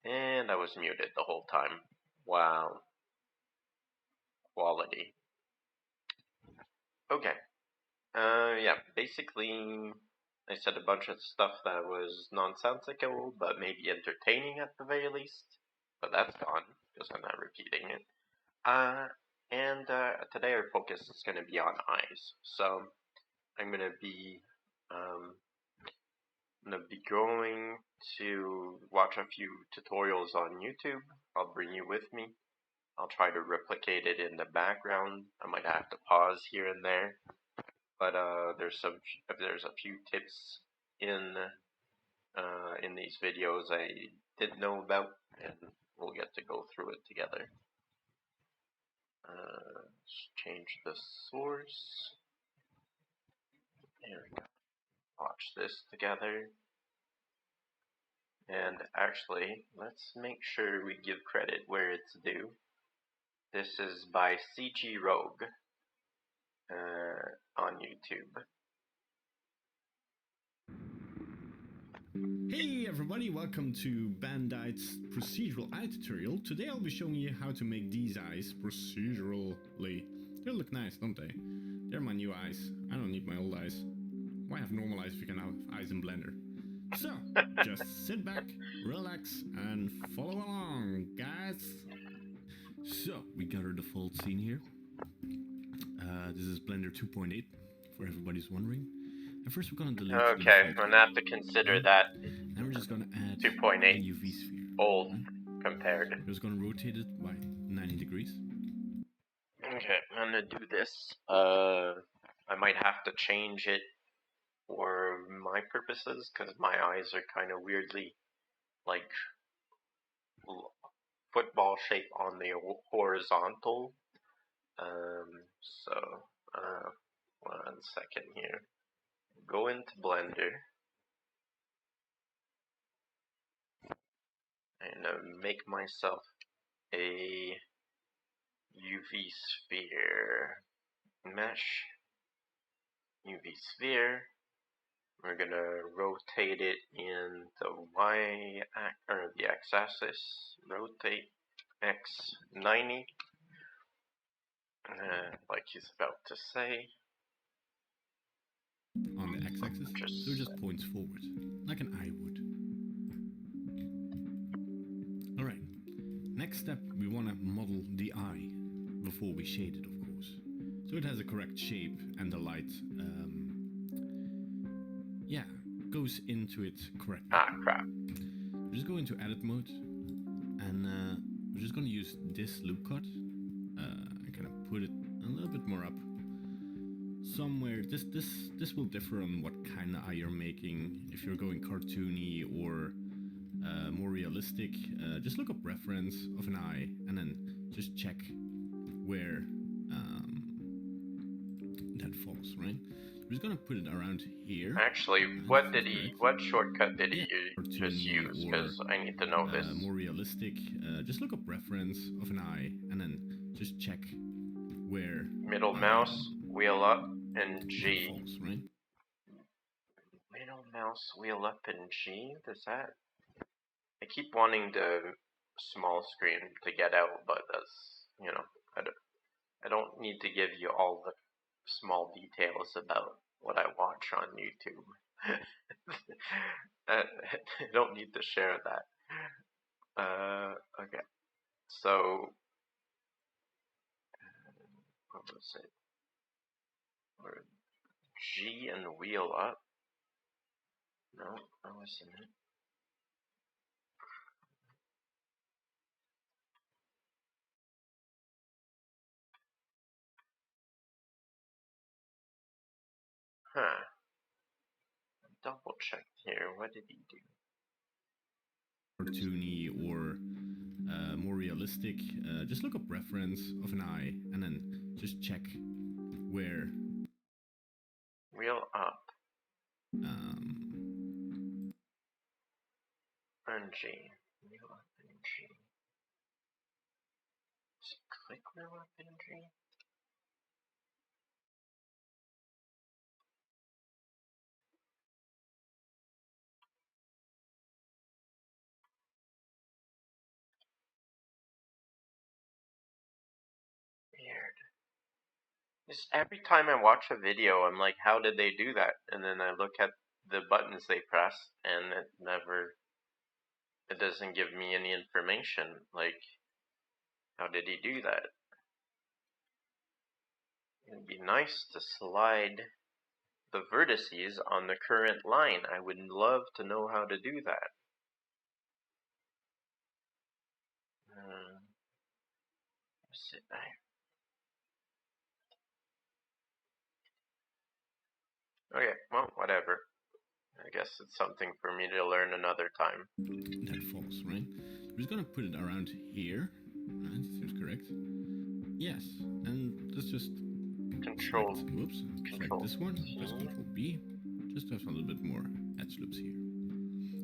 And I was muted the whole time. Wow. Quality. Okay. Yeah, basically, I said a bunch of stuff that was nonsensical, but maybe entertaining at the very least. But that's gone, because I'm not repeating it. And today our focus is going to be on eyes. So I'm going to be going to watch a few tutorials on YouTube. I'll bring you with me. I'll try to replicate it in the background. I might have to pause here and there, but there's a few tips in these videos I didn't know about, and we'll get to go through it together. Let's change the source. There we go. Watch this together. And actually, let's make sure we give credit where it's due. This is by CG Rogue on YouTube. Hey everybody, welcome to Bandite's procedural eye tutorial. Today I'll be showing you how to make these eyes procedurally. They look nice, don't they? They're my new eyes. I don't need my old eyes. Why have normal eyes if you can have eyes in Blender? So, just sit back, relax, and follow along, guys. So, we got our default scene here. This is Blender 2.8, for everybody's wondering. And first we're gonna delete Okay, I'm gonna have to consider that and we're just gonna add 2.8 a UV sphere. old compared. We're just gonna rotate it by 90 degrees. Okay, I'm gonna do this. I might have to change it for my purposes because my eyes are kind of weirdly like football shape on the horizontal. So, 1 second here. Go into Blender and make myself a UV sphere. Mesh. UV sphere. We're gonna rotate it in the the x-axis. Rotate x 90. Like he's about to say. On the x-axis, so it just points forward, like an eye would. Alright, next step, we want to model the eye before we shade it, of course. So it has a correct shape and the light, goes into it correctly. Ah, crap. We're just going to edit mode, and we're just going to use this loop cut and kind of put it a little bit more up. Somewhere, this will differ on what kind of eye you're making. If you're going cartoony or more realistic, just look up reference of an eye and then just check where that falls, right? We're just gonna put it around here. Actually, what shortcut did he just use? Because I need to know this. More realistic, just look up reference of an eye and then just check where middle mouse, wheel up, and G. Falls, right? Middle mouse, wheel up, and G? Does that? I keep wanting the small screen to get out, but that's, you know, I don't need to give you all the small details about what I watch on YouTube. I don't need to share that. Okay. So, what was it? Or G and wheel up? No, that wasn't it. Huh. Double check here. What did he do? Cartoony or more realistic, just look up reference of an eye and then just check where Wheel up. And G. Wheel up and G. Just click wheel up and G. Just every time I watch a video, I'm like, how did they do that? And then I look at the buttons they press, and it doesn't give me any information. Like, how did he do that? It'd be nice to slide the vertices on the current line. I would love to know how to do that. Okay, well, whatever. I guess it's something for me to learn another time. That falls, right? We're just gonna put it around here. Right, seems correct. Yes, and let's just Control. select this one, press Control B, just to have a little bit more edge loops here.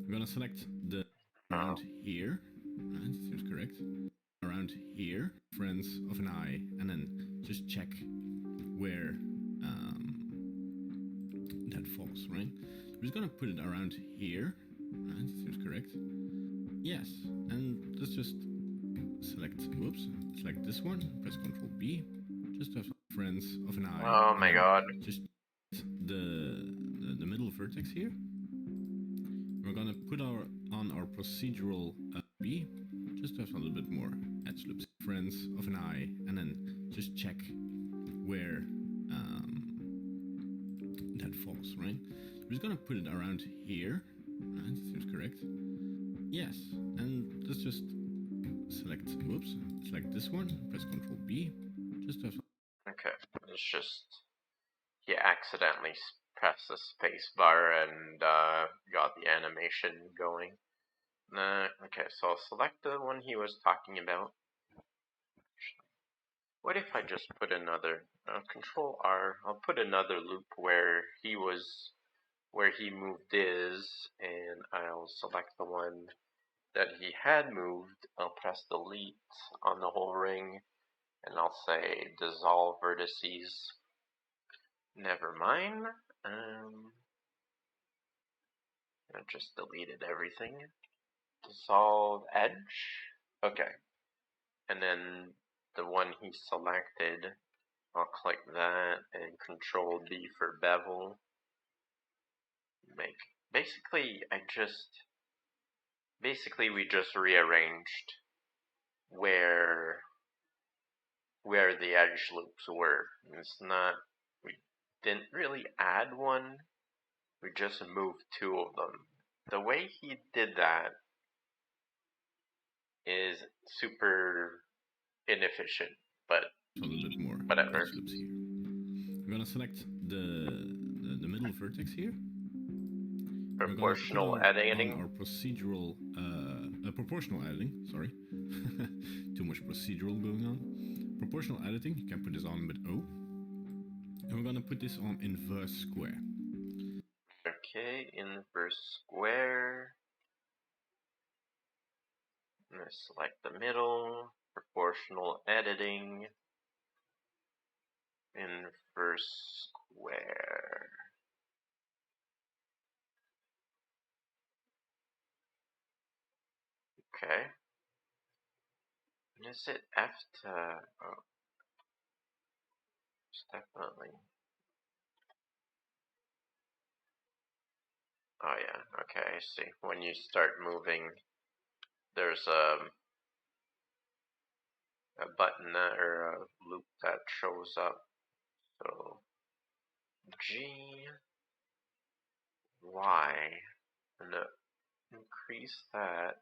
We're gonna select the around here, right, seems correct. Around here, friends of an eye, and then just check where that falls, right? We're just gonna put it around here, right, seems correct. Yes, and let's just select this one, press Control B, just to have friends of an eye. Oh my god. Just the middle vertex here. We're gonna put on our procedural B, just to have a little bit more edge loops. Friends of an eye, and then just check where that falls, right? We're just gonna put it around here, right? Seems correct. Yes, and let's just select this one, press Control B, just to have. Okay, it's just he accidentally pressed the space bar and got the animation going. Okay, so I'll select the one he was talking about. What if I just put another Control R? I'll put another loop where he moved his, and I'll select the one that he had moved. I'll press delete on the whole ring, and I'll say dissolve vertices. Never mind. I just deleted everything. Dissolve edge. Okay. And then the one he selected, I'll click that and Control D for bevel. Basically we just rearranged where the edge loops were. We didn't really add one, we just moved two of them. The way he did that is super inefficient, but a little bit more whatever. edge loops here. We're gonna select the middle vertex here. Proportional editing. Our procedural proportional editing. Sorry, too much procedural going on. Proportional editing. You can put this on with O, and we're gonna put this on inverse square. Okay, inverse square. I'm gonna select the middle. Proportional editing. Inverse square. Okay. Is it F to... Oh. It's definitely... Oh yeah, okay, I see. When you start moving, there's a button or a loop that shows up. So G, Y, and increase that.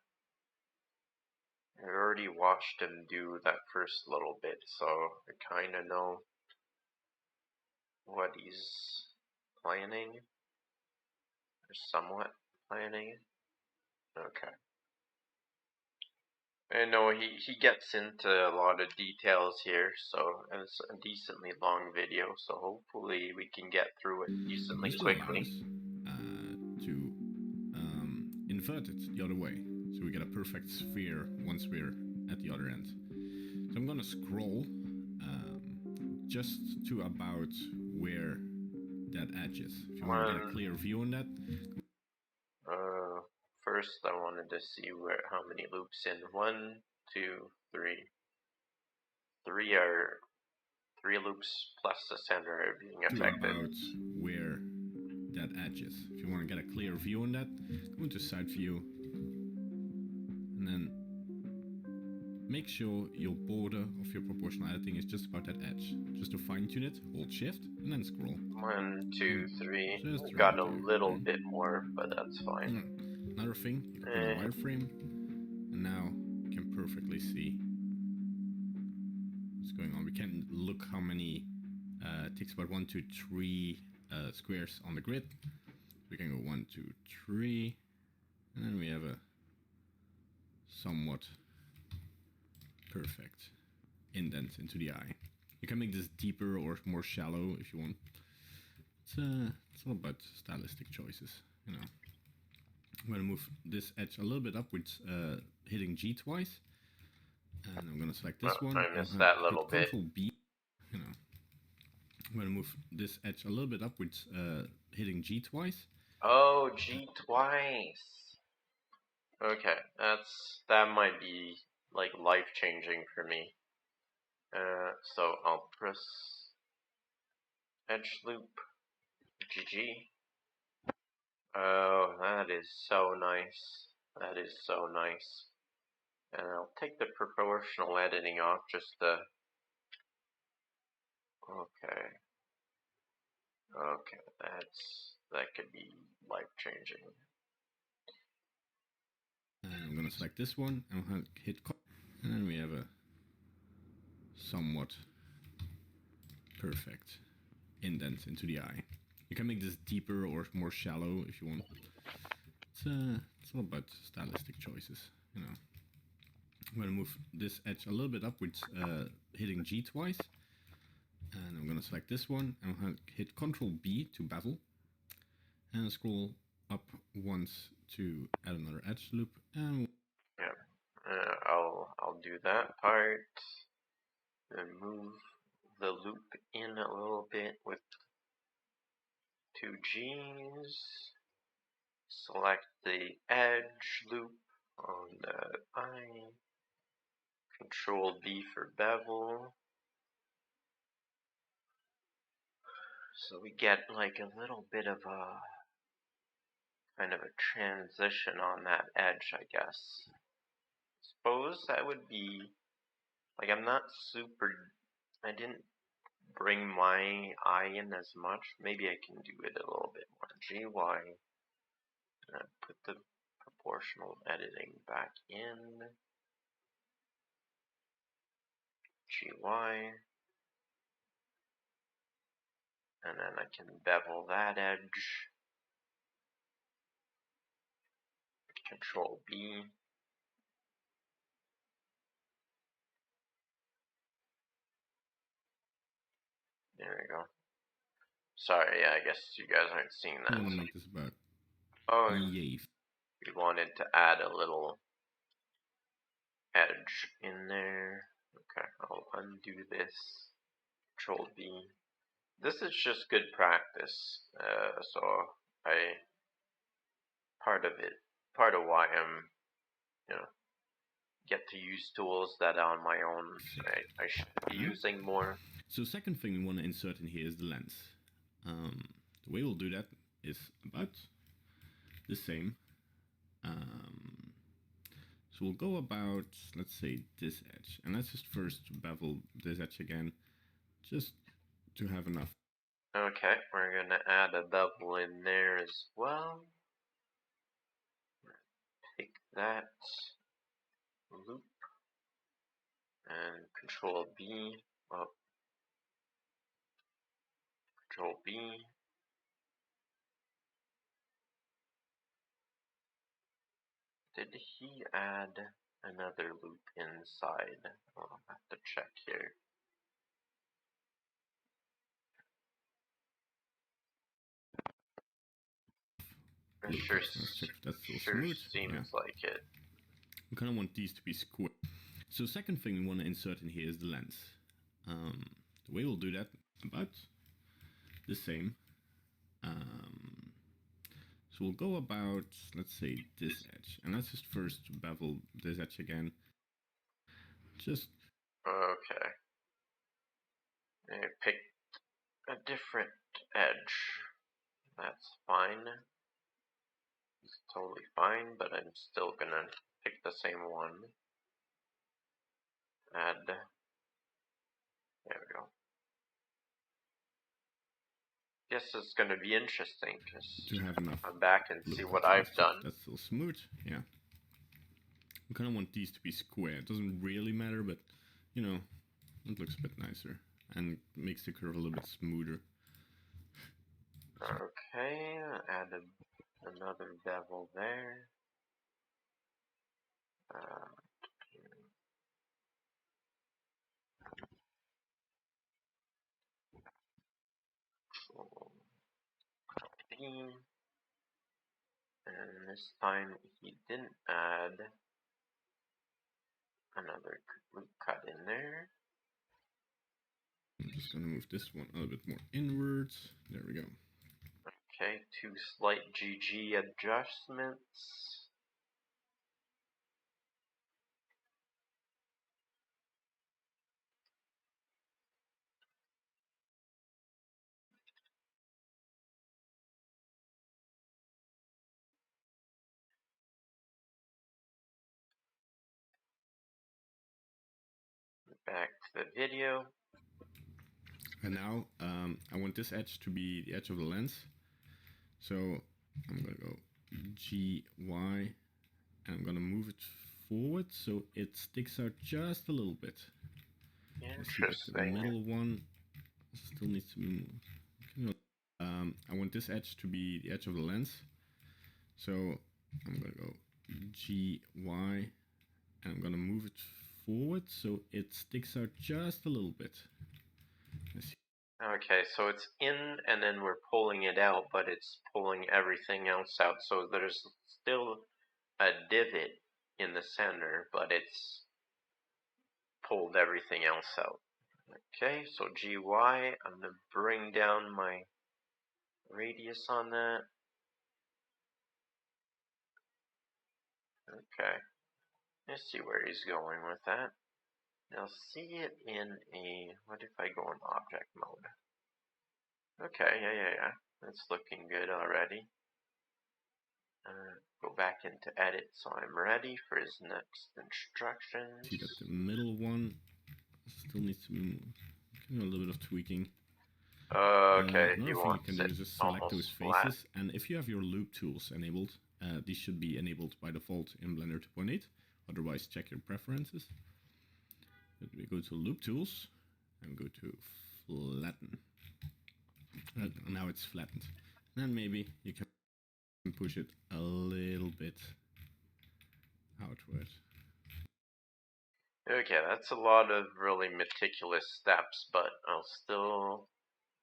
I already watched him do that first little bit, so I kind of know what he's planning, or somewhat planning. Okay. I know he gets into a lot of details here, so and it's a decently long video, so hopefully we can get through it decently quickly. To invert it the other way, so we get a perfect sphere once we're at the other end. So I'm gonna scroll just to about where that edge is. If you want to get a clear view on that. First I wanted to see how many loops in. 1, 2, 3. 3 loops plus the center are being affected. About where that edge is. If you want to get a clear view on that, go into side view and then make sure your border of your proportional editing is just about that edge. Just to fine tune it, hold shift and then scroll. 1, 2, 3. Just Got right a there. little bit more, but that's fine. Another thing, you can put a wireframe, and now you can perfectly see what's going on. We can look how many takes about 1, 2, 3 squares on the grid. We can go 1, 2, 3, and then we have a somewhat perfect indent into the eye. You can make this deeper or more shallow if you want. It's all about stylistic choices, you know. I'm gonna move this edge a little bit upwards, hitting G twice, and I'm gonna select this one. I missed that little hit bit. Control B, you know. I'm gonna move this edge a little bit upwards, hitting G twice. Oh, G twice. Okay, that might be like life changing for me. So I'll press edge loop, GG. Oh, that is so nice. That is so nice. And I'll take the proportional editing off just to... Okay. Okay, that could be life changing. And I'm gonna select this one, and I'll hit and then we have a somewhat perfect indent into the eye. You can make this deeper or more shallow if you want. It's all about stylistic choices, you know. I'm gonna move this edge a little bit upwards, hitting G twice, and I'm gonna select this one, and I'll hit Control B to bevel, and scroll up once to add another edge loop, and yeah, I'll do that part, and move the loop in a little bit with 2 G's. Select the edge loop on the eye. Control B for bevel. So we get like a little bit of a kind of a transition on that edge, I guess. Suppose that would be like I didn't bring my eye in as much. Maybe I can do it a little bit more. GY. And put the proportional editing back in. GY. And then I can bevel that edge. Control B. There we go. Sorry, yeah, I guess you guys aren't seeing that. I want to make this about we wanted to add a little edge in there. Okay, I'll undo this. Control B. This is just good practice. So part of why I'm, get to use tools that on my own I should be using more. So second thing we want to insert in here is the lens. The way we'll do that is about the same. So we'll go about, let's say, this edge. And let's just first bevel this edge again, just to have enough. Okay, we're going to add a bevel in there as well. Pick that loop and Control B. Well, Control B. Did he add another loop inside? I'll have to check here. Sure seems like it. We kind of want these to be square. So second thing we want to insert in here is the lens. The way we'll do that, about the same. So we'll go about, let's say, this edge. And let's just first bevel this edge again. Just... Okay. I picked a different edge. That's fine. It's totally fine, but I'm still gonna pick the same one. Add. There we go. Guess it's gonna be interesting because To have enough I'm back and see blue. what Okay, I've done. that's still smooth. Yeah. We kind of want these to be square. It doesn't really matter, but you know, it looks a bit nicer and makes the curve a little bit smoother. Okay, add another bevel there. Control P. And this time he didn't add another loop cut in there. I'm just gonna move this one a little bit more inwards. There we go. Okay, 2 slight GG adjustments. Back to the video. And now I want this edge to be the edge of the lens. So I'm gonna go GY and I'm gonna move it forward so it sticks out just a little bit. I see that the Interesting. middle one still needs to be moved. I want this edge to be the edge of the lens. So I'm gonna go GY and I'm gonna move it forward so it sticks out just a little bit. I see. Okay, so it's in and then we're pulling it out, but it's pulling everything else out. So there's still a divot in the center, but it's pulled everything else out. Okay, so GY, I'm going to bring down my radius on that. Okay, let's see where he's going with that. Now see it in a, what if I go in object mode? Okay, yeah. That's looking good already. Go back into edit so I'm ready for his next instructions. See that the middle one still needs to be moved. A little bit of tweaking. Okay, he another thing you wants can do it is just select those almost flat. faces, and if you have your loop tools enabled, these should be enabled by default in Blender 2.8. Otherwise, check your preferences. Let me go to loop tools and go to flatten. Now it's flattened. Then maybe you can push it a little bit outward. Okay, that's a lot of really meticulous steps, but I'll still,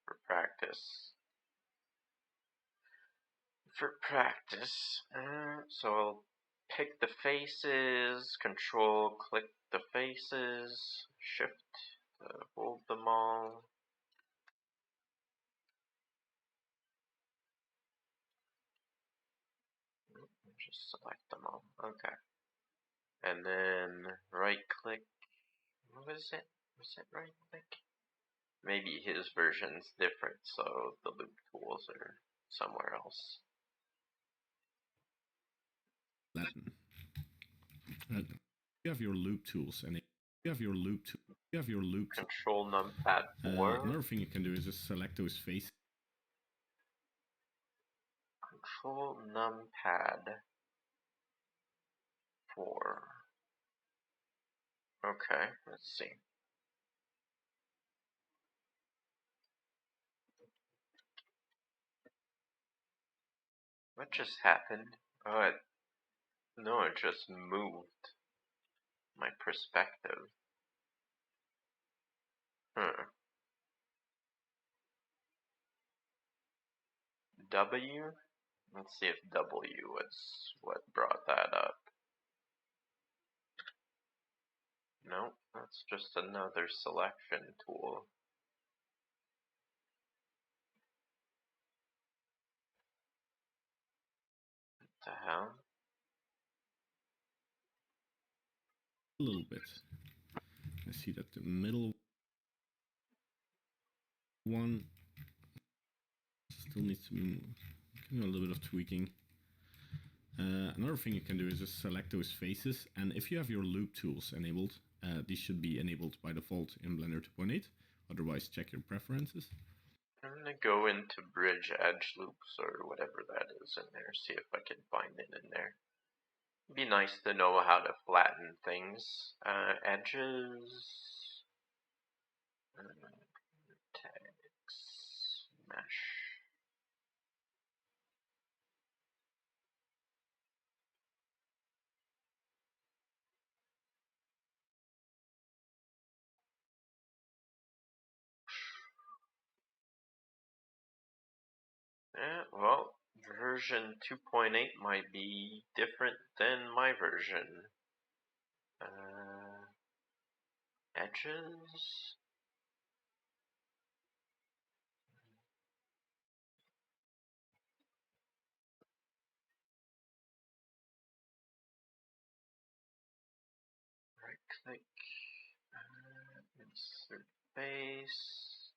for practice, so I'll pick the faces, control, click the faces, shift to hold them all. Just select them all, okay. And then right click, what was it? Was it right click? Maybe his version's different, so the loop tools are somewhere else. Flatten. You have your loop tools and you have your loop Control numpad 4. another thing you can do is just select those faces. Control numpad 4. Okay, let's see. What just happened? Oh, no, it just moved my perspective. W? Let's see if W was what brought that up. No, that's just another selection tool. What the hell? A little bit. I see that the middle one still needs to be a little bit of tweaking. Another thing you can do is just select those faces, and if you have your loop tools enabled, these should be enabled by default in Blender 2.8. Otherwise, check your preferences. I'm gonna go into bridge edge loops or whatever that is in there, see if I can find it in there. It'd be nice to know how to flatten things. Edges, text, mesh. Yeah, well, version 2.8 might be different than my version. Edges? Right click, insert face,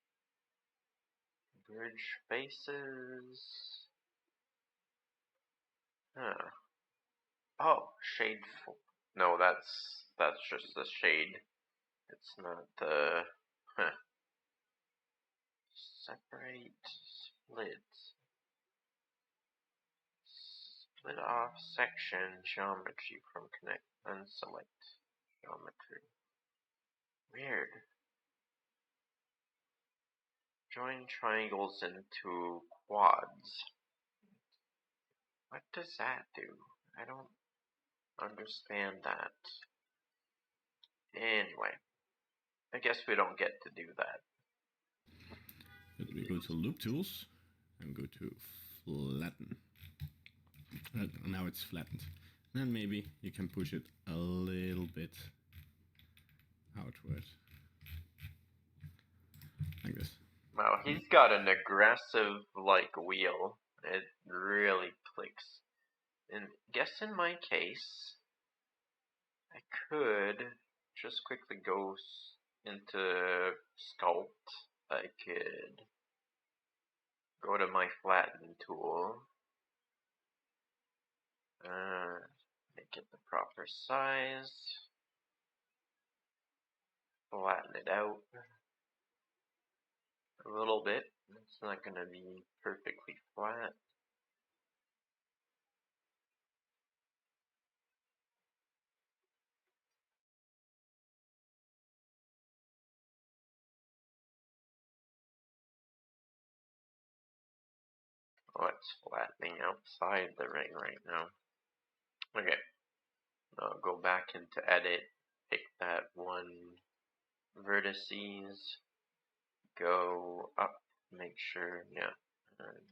bridge faces. Huh. Oh, shade. No, that's just the shade. It's not the. Huh. Separate, split. Split off section geometry from connect. Unselect geometry. Weird. Join triangles into quads. What does that do? I don't understand that. Anyway, I guess we don't get to do that. We go to loop tools and go to flatten. Now it's flattened. Then maybe you can push it a little bit outward. Like this. Wow, he's got an aggressive, wheel. It really clicks. And guess in my case, I could just quickly go into sculpt. I could go to my flatten tool. Make it the proper size. Flatten it out a little bit. It's not going to be perfectly flat. Oh, it's flattening outside the ring right now. Okay. I'll go back into edit, pick that one vertices, go up, make sure, yeah,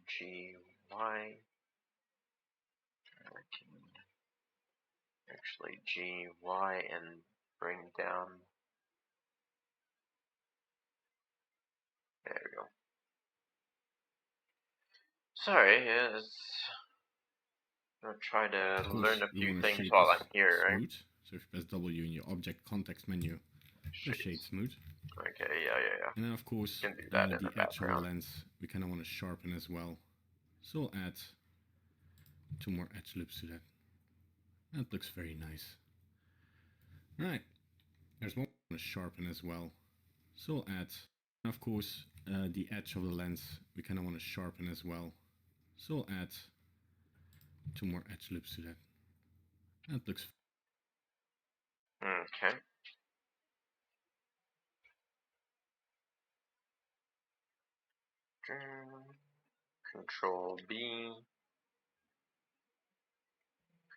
G, Y. I can actually G, Y, and bring down. There we go. Sorry, yeah, I'll try to learn a few things while I'm here, right? Smooth. So if you press W in your object context menu, the shade smooth. Okay, yeah. And then of course, You can do that in the the edge of the background. lens, we kind of want to sharpen as well. So we'll add 2 more edge loops to that. That looks very nice. Right, there's more to sharpen as well. So we'll add, and of course, the edge of the lens, we kind of want to sharpen as well. So we'll add 2 more edge loops to that. That looks. Okay. Control B.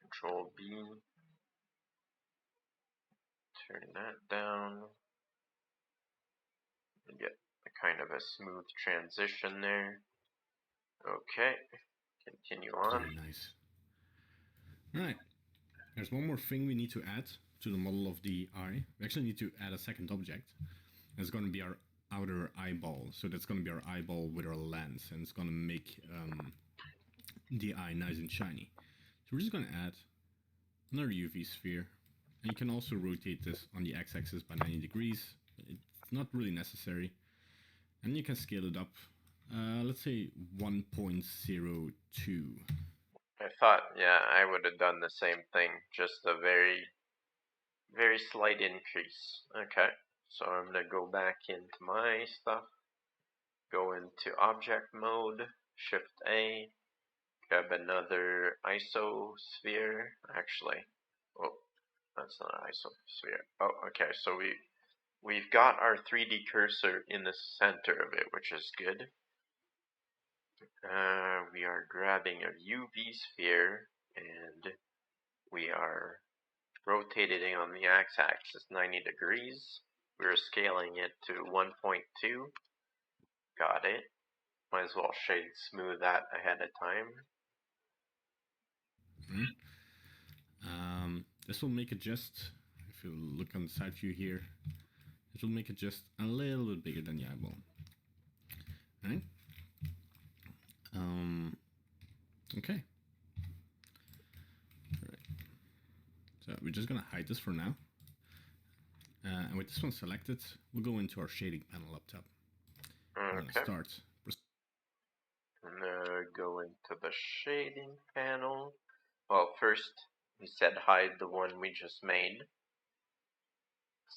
Control B. Turn that down. And get a kind of a smooth transition there. Okay. Continue on. Very nice. Right. There's one more thing we need to add to the model of the eye. We actually need to add a second object. It's going to be our outer eyeball. So that's going to be our eyeball with our lens, and it's going to make the eye nice and shiny. So we're just going to add another UV sphere. And you can also rotate this on the x-axis by 90 degrees. It's not really necessary. And you can scale it up, let's say 1.02. I thought, yeah, I would have done the same thing, just a very, very slight increase. Okay, so I'm gonna go back into my stuff, go into object mode, Shift A, grab another ISO sphere. Actually, oh, that's not an ISO sphere. Oh, okay, so we've got our 3D cursor in the center of it, which is good. We are grabbing a UV sphere, and we are rotating on the x-axis 90 degrees. We're scaling it to 1.2. Got it. Might as well shade smooth that ahead of time. Right? This will make it just, if you look on the side view here, it will make it just a little bit bigger than the eyeball. Right? Okay. All right. So we're just gonna hide this for now. And with this one selected, we'll go into our shading panel up top. We're gonna start. I'm gonna go into the shading panel. Well, first we said hide the one we just made.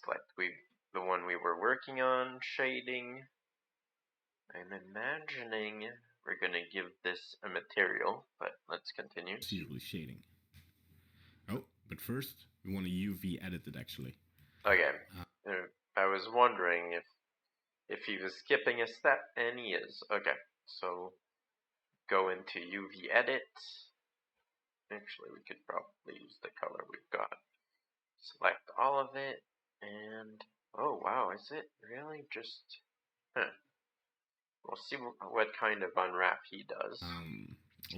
Select the one we were working on, shading. I'm imagining we're gonna give this a material, but let's continue. Procedurally shading. Oh, but first we want to UV edit it actually. Okay. I was wondering if he was skipping a step, and he is. Okay, so go into UV edit. Actually, we could probably use the color we've got. Select all of it, and oh wow, is it really just? Huh. We'll see what kind of unwrap he does.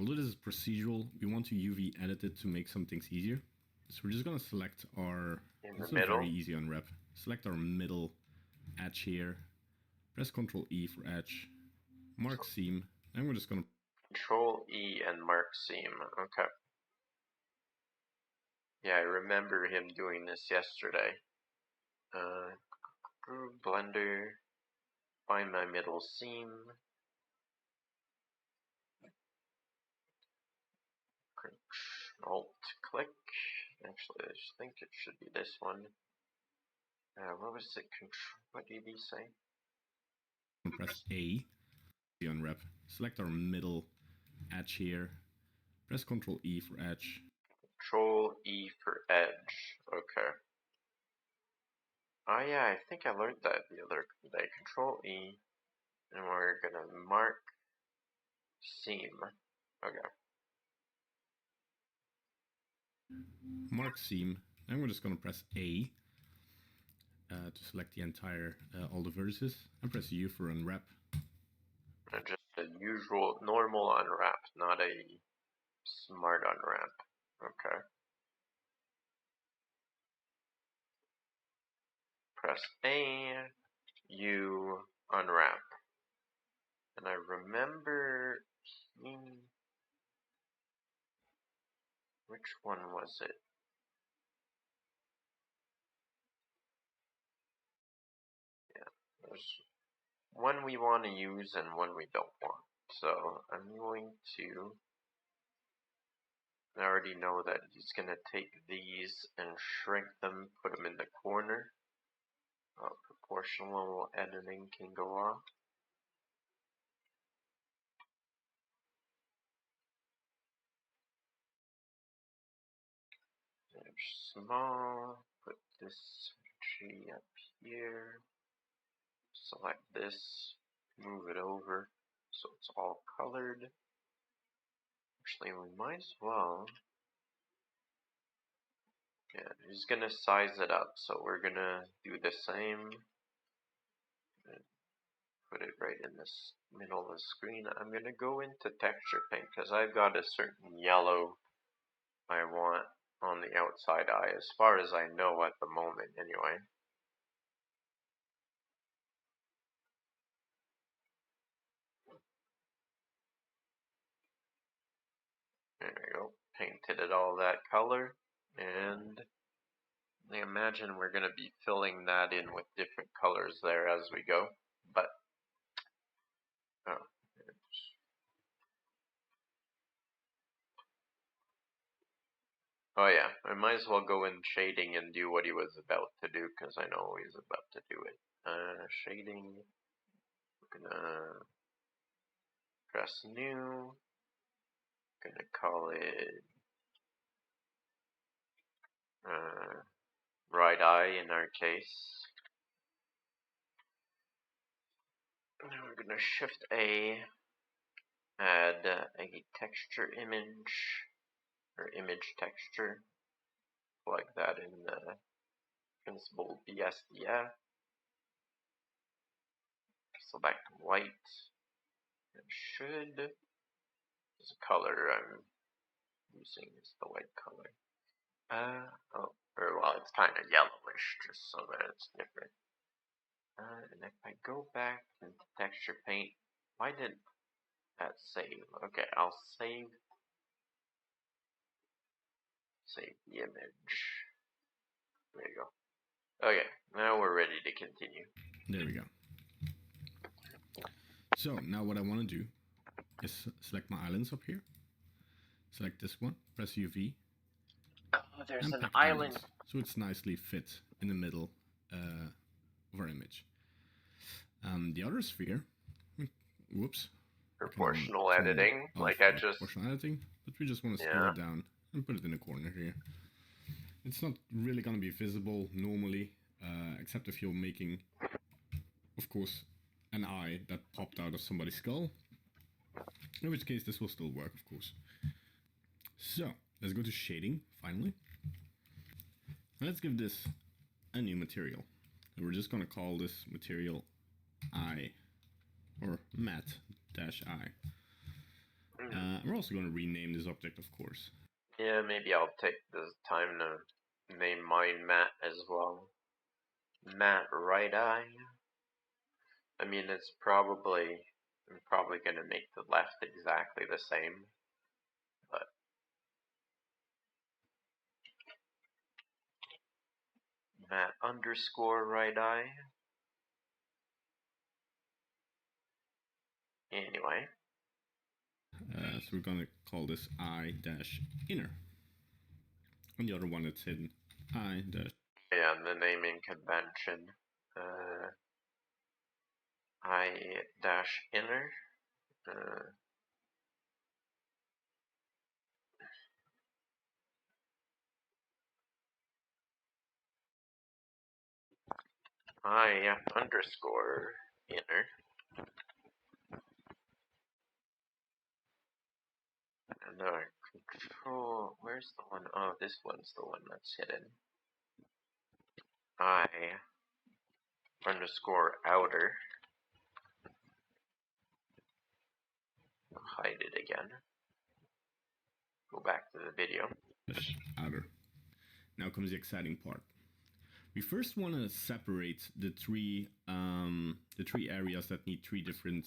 Although this is procedural, we want to UV edit it to make some things easier. So we're just gonna select our. In the This middle. is very easy unwrap. Select our middle edge here. Press Ctrl E for edge. Mark seam, and we're just gonna Control E and mark seam. Okay. Yeah, I remember him doing this yesterday. Blender, find my middle seam. Alt click. Actually, I just think it should be this one. What was it? What did he say? press A. The unwrap. Select our middle edge here. Press Ctrl E for edge. Control E for edge. Okay. Oh yeah, I think I learned that the other day. Control E, and we're gonna mark seam. Okay. Mark seam, and we're just gonna press A to select the entire all the vertices, and press U for unwrap. Just a usual normal unwrap, not a smart unwrap. Okay. Press A, U, unwrap. And I remember which one was it? Yeah, there's one we want to use and one we don't want. So I'm going to. I already know that he's going to take these and shrink them, put them in the corner. Proportional editing can go off. Small, put this G up here, select this, move it over so it's all colored. Actually, we might as well. Yeah, he's gonna size it up, so we're gonna do the same. Put it right in this middle of the screen. I'm gonna go into texture paint because I've got a certain yellow I want on the outside eye, as far as I know at the moment anyway. There we go, painted it all that color, and I imagine we're going to be filling that in with different colors there as we go, but Oh yeah, I might as well go in shading and do what he was about to do, because I know he's about to do it. Shading, we're gonna press new, gonna call it right eye in our case. And we're gonna shift A, add a texture image, or image texture, plug that in the principal BSDF, select white, and should, this color I'm using is the white color. Well, it's kind of yellowish, just so that it's different. And if I go back into texture paint, why didn't that save? Okay, I'll save the image. There you go. Okay, now we're ready to continue. There we go. So now what I want to do is select my islands up here. Select this one, press UV. Oh, there's and an pick island. islands, so it's nicely fit in the middle of our image. The other sphere, whoops. Proportional editing, like I just... Proportional editing, but we just want to scale it down and put it in the corner here. It's not really going to be visible normally, except if you're making, of course, an eye that popped out of somebody's skull, in which case this will still work, of course. So, let's go to shading, finally. And let's give this a new material. And we're just going to call this material I, or matte-I. We're also going to rename this object, of course. Yeah, maybe I'll take the time to name mine matte as well. Matte right eye. I mean, I'm probably going to make the left exactly the same, but matte underscore right eye. Anyway. So we're going to call this I-inner. And the other one that's hidden, I-. Yeah, the naming convention. I-inner. I underscore inner. And our control, where's the one? Oh, this one's the one that's hidden. I underscore outer. Hide it again. Go back to the video. Outer. Now comes the exciting part. We first want to separate the three areas that need three different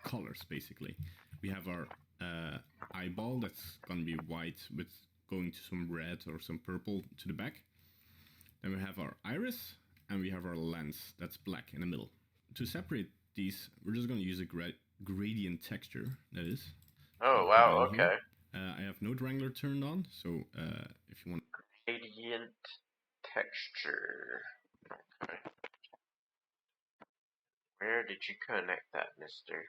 colors, basically. We have our eyeball that's going to be white with going to some red or some purple to the back. Then we have our iris, and we have our lens that's black in the middle. To separate these, we're just going to use a gradient texture, that is. Oh, wow, okay. I have Node Wrangler turned on, so if you want... Gradient texture. Okay. Where did you connect that, mister?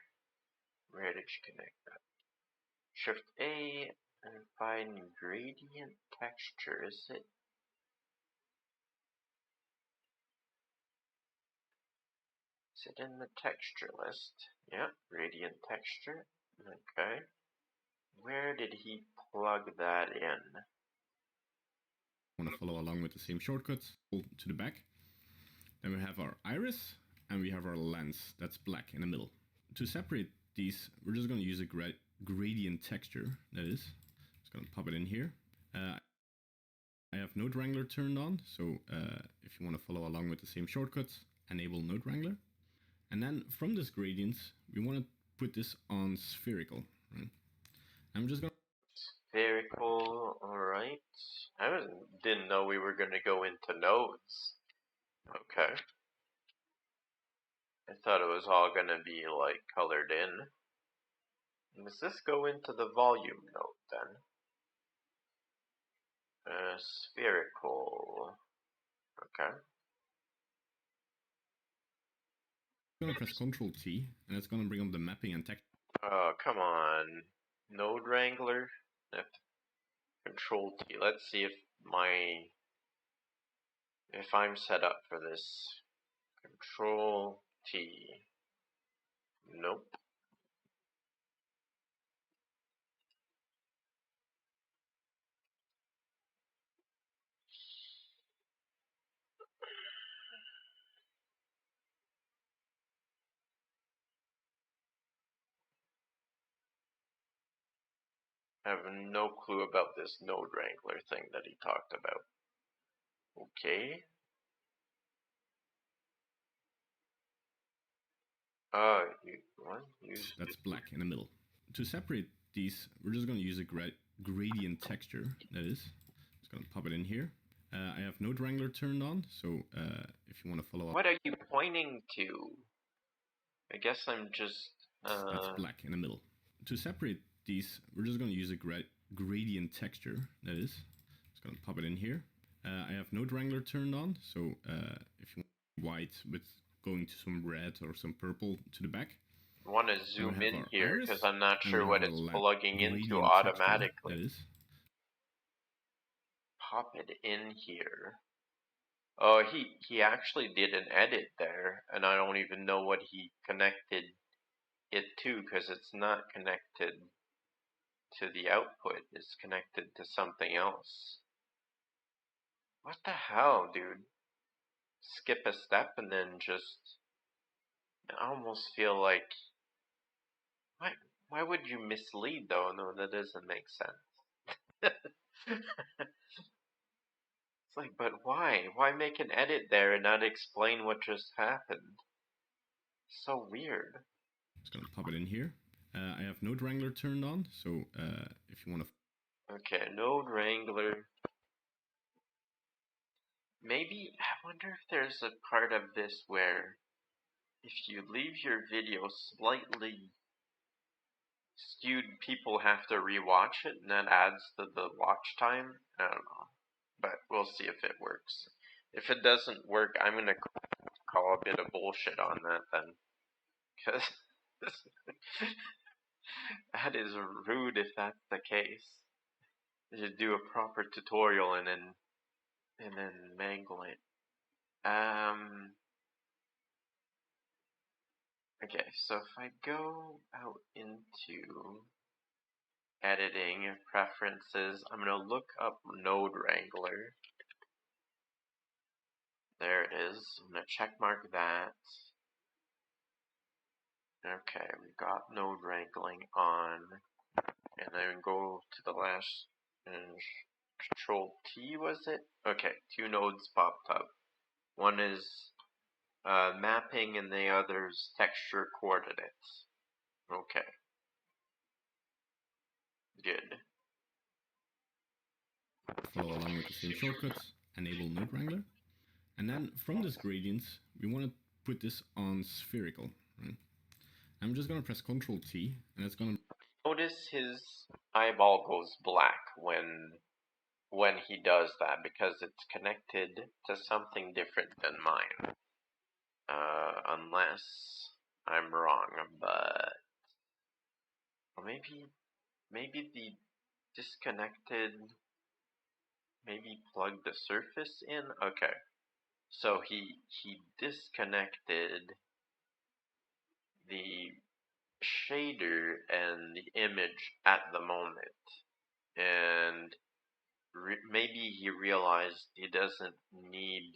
Where did you connect that? Shift A and find gradient texture, is it? Is it in the texture list? Yeah, gradient texture. Okay. Where did he plug that in? Want to follow along with the same shortcuts, to the back. Then we have our iris, and we have our lens that's black in the middle. To separate these, we're just going to use a gradient texture, that is. Just going to pop it in here. I have Node Wrangler turned on, so if you want to follow along with the same shortcuts, enable Node Wrangler. And then from this gradient, we want to put this on spherical. Right? I'm just going to... Spherical, alright. I didn't know we were going to go into nodes. Okay. I thought it was all going to be, like, colored in. Does this go into the volume node, then? Spherical. Okay. I'm gonna press Control T, and it's gonna bring up the mapping and text. Oh, come on. Node Wrangler? Control T. Let's see if I'm set up for this. Control T. Nope. I have no clue about this Node Wrangler thing that he talked about. Okay. That's black in the middle. To separate these, we're just going to use a gradient texture, that is. Just going to pop it in here. I have Node Wrangler turned on, so if you want to follow up... What are you pointing to? I guess I'm just... That's black in the middle. To separate these, we're just going to use a gradient texture, that is. Just going to pop it in here. I have Node Wrangler turned on, so if you want white with going to some red or some purple to the back. I want to zoom in here because I'm not sure what it's plugging into automatically. That is. Pop it in here. Oh, he actually did an edit there, and I don't even know what he connected it to because it's not connected to the output. It's connected to something else. What the hell, dude? Skip a step and then just... I almost feel like... Why would you mislead, though? No, that doesn't make sense. It's like, but why? Why make an edit there and not explain what just happened? So weird. Just gonna pop it in here. I have Node Wrangler turned on, so if you want to... Okay, Node Wrangler. Maybe, I wonder if there's a part of this where if you leave your video slightly skewed, people have to rewatch it, and that adds to the watch time. I don't know, but we'll see if it works. If it doesn't work, I'm gonna call a bit of bullshit on that then, because that is rude if that's the case. You should do a proper tutorial and then mangle it. Okay, so if I go out into editing preferences, I'm gonna look up Node Wrangler. There it is. I'm gonna check mark that. Okay, we got Node Wrangling on, and then go to the last Control T, was it? Okay, two nodes popped up. One is mapping and the other's texture coordinates. Okay. Good. Follow along with the same shortcuts, enable Node Wrangler. And then from this gradients, we want to put this on spherical. Right? I'm just going to press Control T, and it's going to... Notice his eyeball goes black when he does that because it's connected to something different than mine. Unless I'm wrong, but maybe the disconnected, maybe plug the surface in. Okay, so he disconnected the shader and the image at the moment, and maybe he realized he doesn't need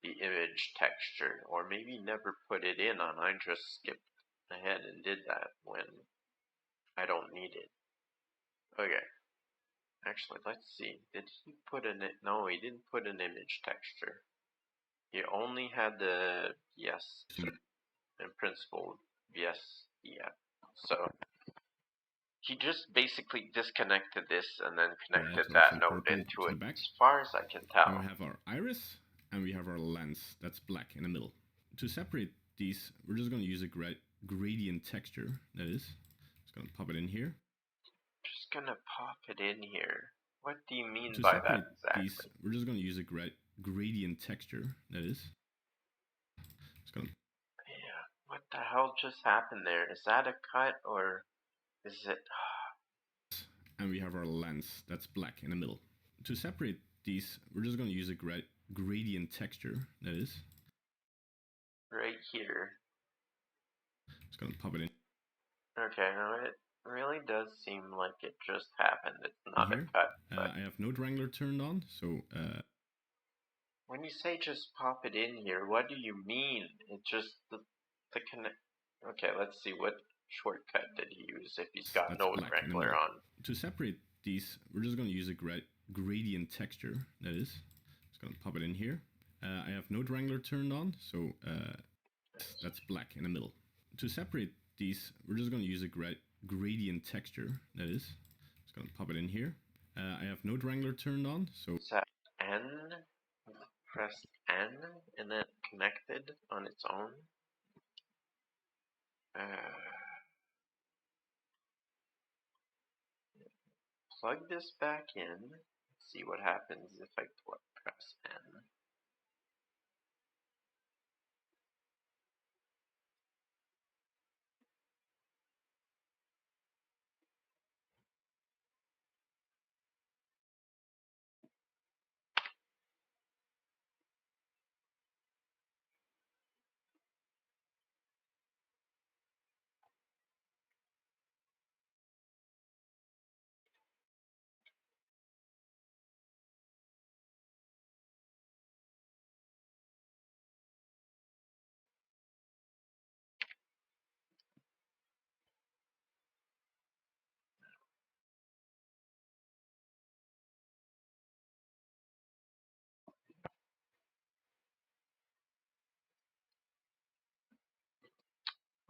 the image texture, or maybe never put it in on. I just skipped ahead and did that when I don't need it. Okay. Actually, let's see. Did he put in it? No, he didn't put an image texture. He only had the yes, in principle, yes, yeah. So he just basically disconnected this and then connected that node into it, as far as I can tell. And we have our iris, and we have our lens, that's black in the middle. To separate these, we're just going to use a gradient texture, that is. Just going to pop it in here. Just gonna pop it in here. What do you mean To by that separate exactly? these, we're just going to use a gradient texture, that is. It's going to Yeah, what the hell just happened there? Is that a cut or is it... and we have our lens that's black in the middle. To separate these, we're just going to use a gradient texture, that is. right here? It's going to pop it in. Okay, now it really does seem like it just happened. It's not Here, a cut, but... I have Node Wrangler turned on, so when you say just pop it in here, what do you mean? It just... the connect... Okay, let's see, what shortcut did he use if he's got that's Node black in the Wrangler middle. on? To separate these, we're just going to use a gradient texture, that is. Just going to pop it in here. I have Node Wrangler turned on, so that's black in the middle. To separate these, we're just going to use a gradient texture, that is. Just going to pop it in here. I have Node Wrangler turned on, so... Is that N? Press N and then connected on its own? Plug this back in. See what happens if I press N.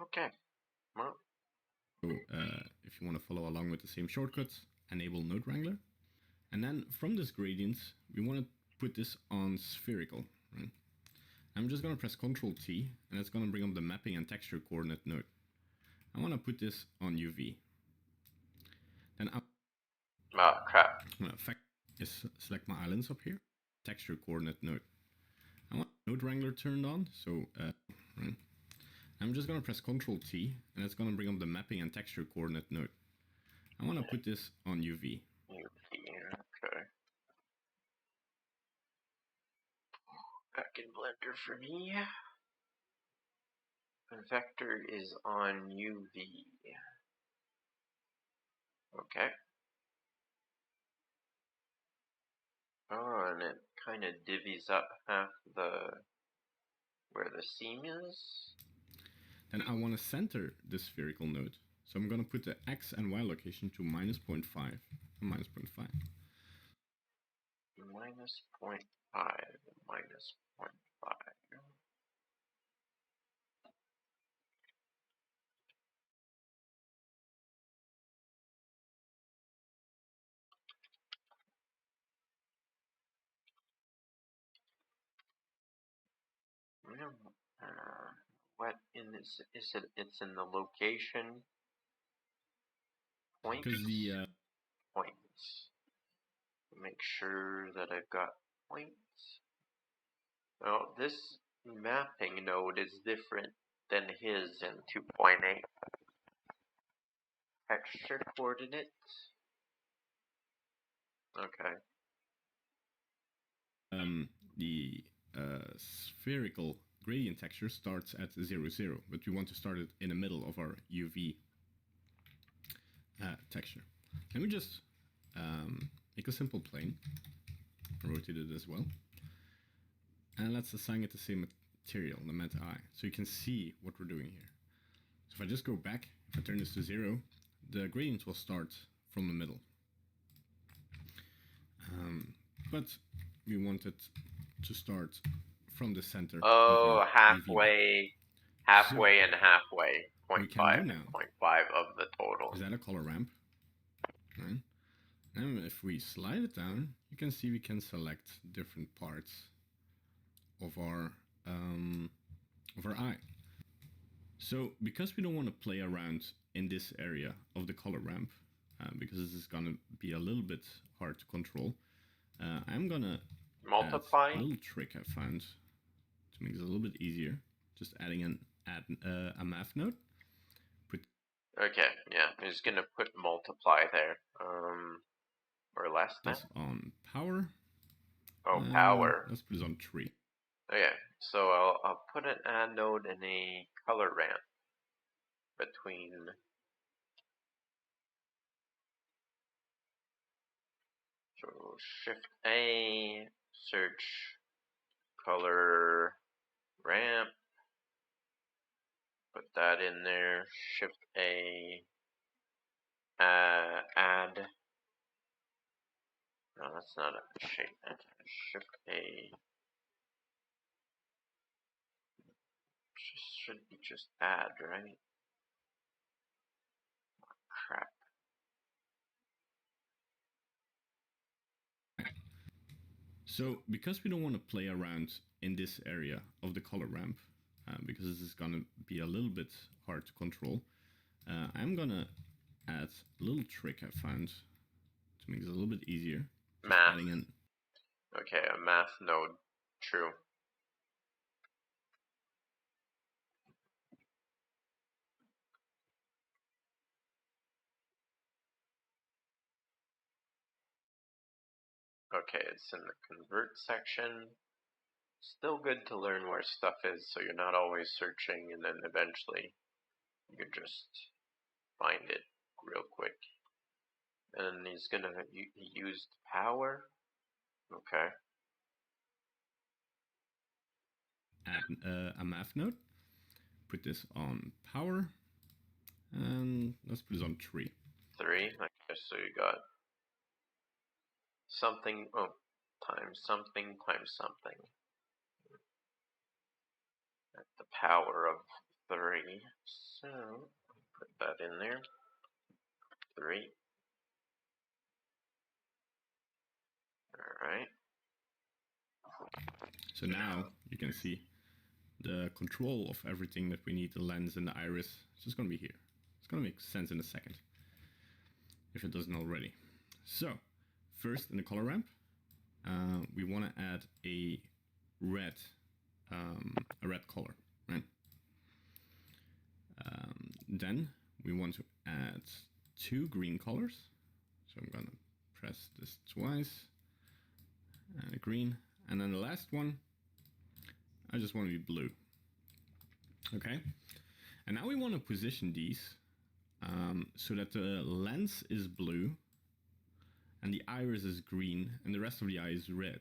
Okay. Well, So if you want to follow along with the same shortcuts, enable Node Wrangler. And then from this gradient, we want to put this on spherical. Right? I'm just going to press Ctrl T, and it's going to bring up the mapping and texture coordinate node. I want to put this on UV. Then oh crap. I'm going to select my islands up here, texture coordinate node. I want Node Wrangler turned on, so right. I'm just going to press Ctrl T, and it's going to bring up the mapping and texture coordinate node. I want to put this on UV. Okay. Back in Blender for me. Vector is on UV. Okay. Oh, and it kind of divvies up half where the seam is. Then I want to center this spherical node. So I'm going to put the X and Y location to -0.5 and -0.5. -0.5, -0.5. What in this is it? It's in the location points. Because the points. Make sure that I've got points. Well, this mapping node is different than his in 2.8. Texture coordinates. Okay. The spherical gradient texture starts at 0, 0, but we want to start it in the middle of our UV texture. Let me just make a simple plane, rotate it as well, and let's assign it the same material, the mat I, so you can see what we're doing here. So if I just go back, if I turn this to 0, the gradient will start from the middle. But we want it to start from the center. Oh, halfway and halfway. 0.5 and 0.5 of the total. Is that a color ramp? Right. And if we slide it down, you can see we can select different parts of our eye. So because we don't want to play around in this area of the color ramp, because this is gonna be a little bit hard to control. I'm gonna Multiply? add a little trick I found to make this a little bit easier. Just adding a math node. Okay, yeah, I'm just gonna put multiply there. Or less than? This on power. Oh, power. Let's put this on 3. Okay, so I'll put an add node in a color ramp between so Shift A, search color ramp, put that in there, Shift A, add, no, that's not a shape, that's Shift A, should be just add, right? Crap. So because we don't want to play around in this area of the color ramp, because this is gonna be a little bit hard to control, I'm gonna add a little trick I found to make this a little bit easier. Just Math. adding in. Okay, a math node. True. Okay, it's in the convert section. Still good to learn where stuff is so you're not always searching and then eventually you can just find it real quick. And he's gonna use power. Okay. Add a math node. Put this on power. And let's put this on 3. 3. Okay, so you got something, times something times something. At the power of 3. So, put that in there. 3. Alright. So now you can see the control of everything that we need, the lens and the iris, it's just going to be here. It's going to make sense in a second, if it doesn't already. So, first in the color ramp, we want to add a red color, right? Then we want to add 2 green colors. So I'm going to press this twice, and a green, and then the last one, I just want to be blue. Okay, and now we want to position these so that the lens is blue and the iris is green and the rest of the eye is red.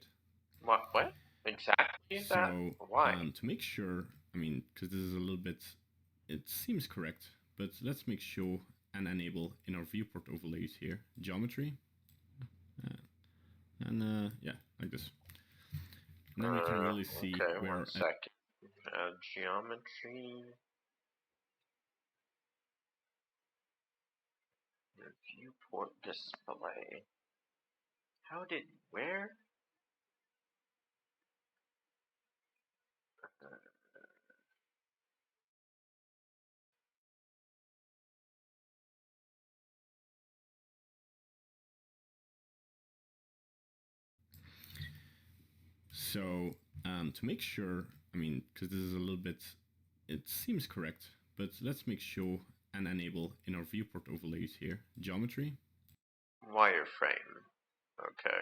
What? Exactly So, that? Why? to make sure, I mean, because this is a little bit, it seems correct, but let's make sure and enable in our viewport overlays here, geometry, and yeah, like this. And then we can really see okay, where... 1 second. Geometry. Viewport display. Where? So, to make sure, I mean, because this is a little bit, it seems correct, but let's make sure and enable in our viewport overlays here, geometry. Wireframe. Okay.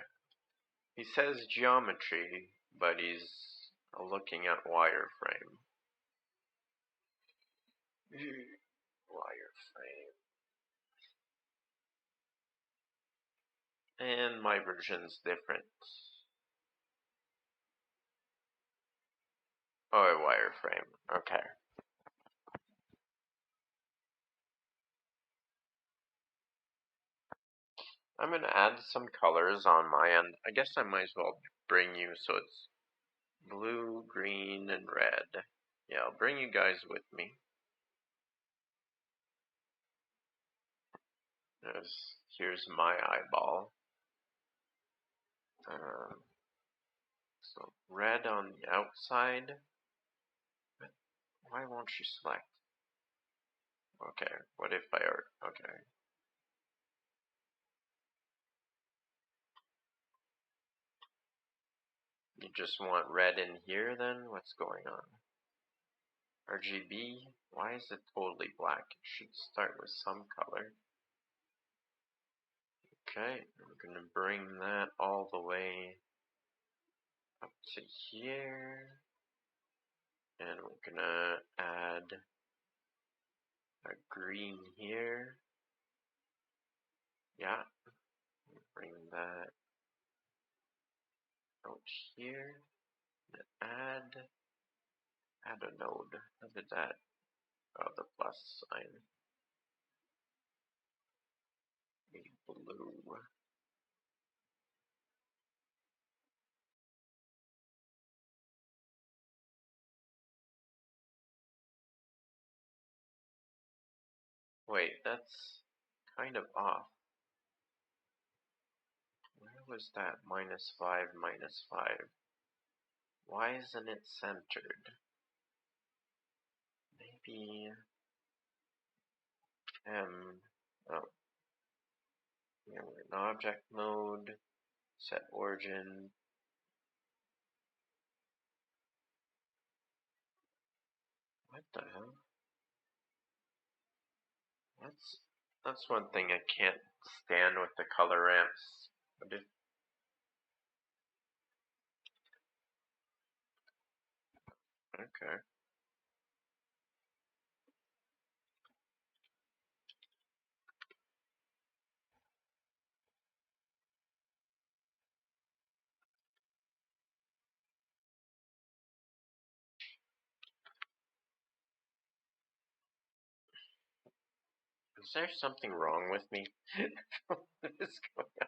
He says geometry, but he's looking at wireframe. Wireframe. And my version's different. Oh, wireframe. Okay. I'm gonna add some colors on my end. I guess I might as well bring you so it's blue, green, and red. Yeah, I'll bring you guys with me. Here's my eyeball. So red on the outside. Why won't you select? Okay, what if I are, okay. You just want red in here then? What's going on? RGB? Why is it totally black? It should start with some color. Okay, I'm gonna bring that all the way up to here. And we're gonna add a green here. Yeah, bring that out here. Add a node. Look at that. Oh, the plus sign. A blue. Wait, that's kind of off. Where was that? -5, -5. Why isn't it centered? Maybe oh, yeah, we're in object mode, set origin. What the hell? That's one thing I can't stand with the color ramps. What if, okay. Is there something wrong with me? What is going on?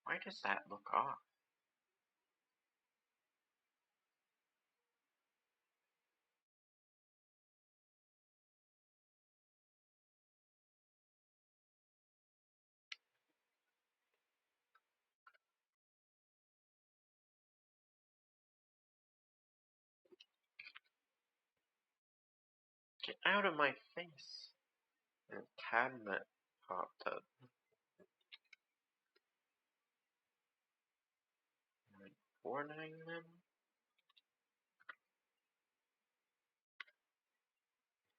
Why does that look off? Get out of my face! And cabinet popped up. 49 then?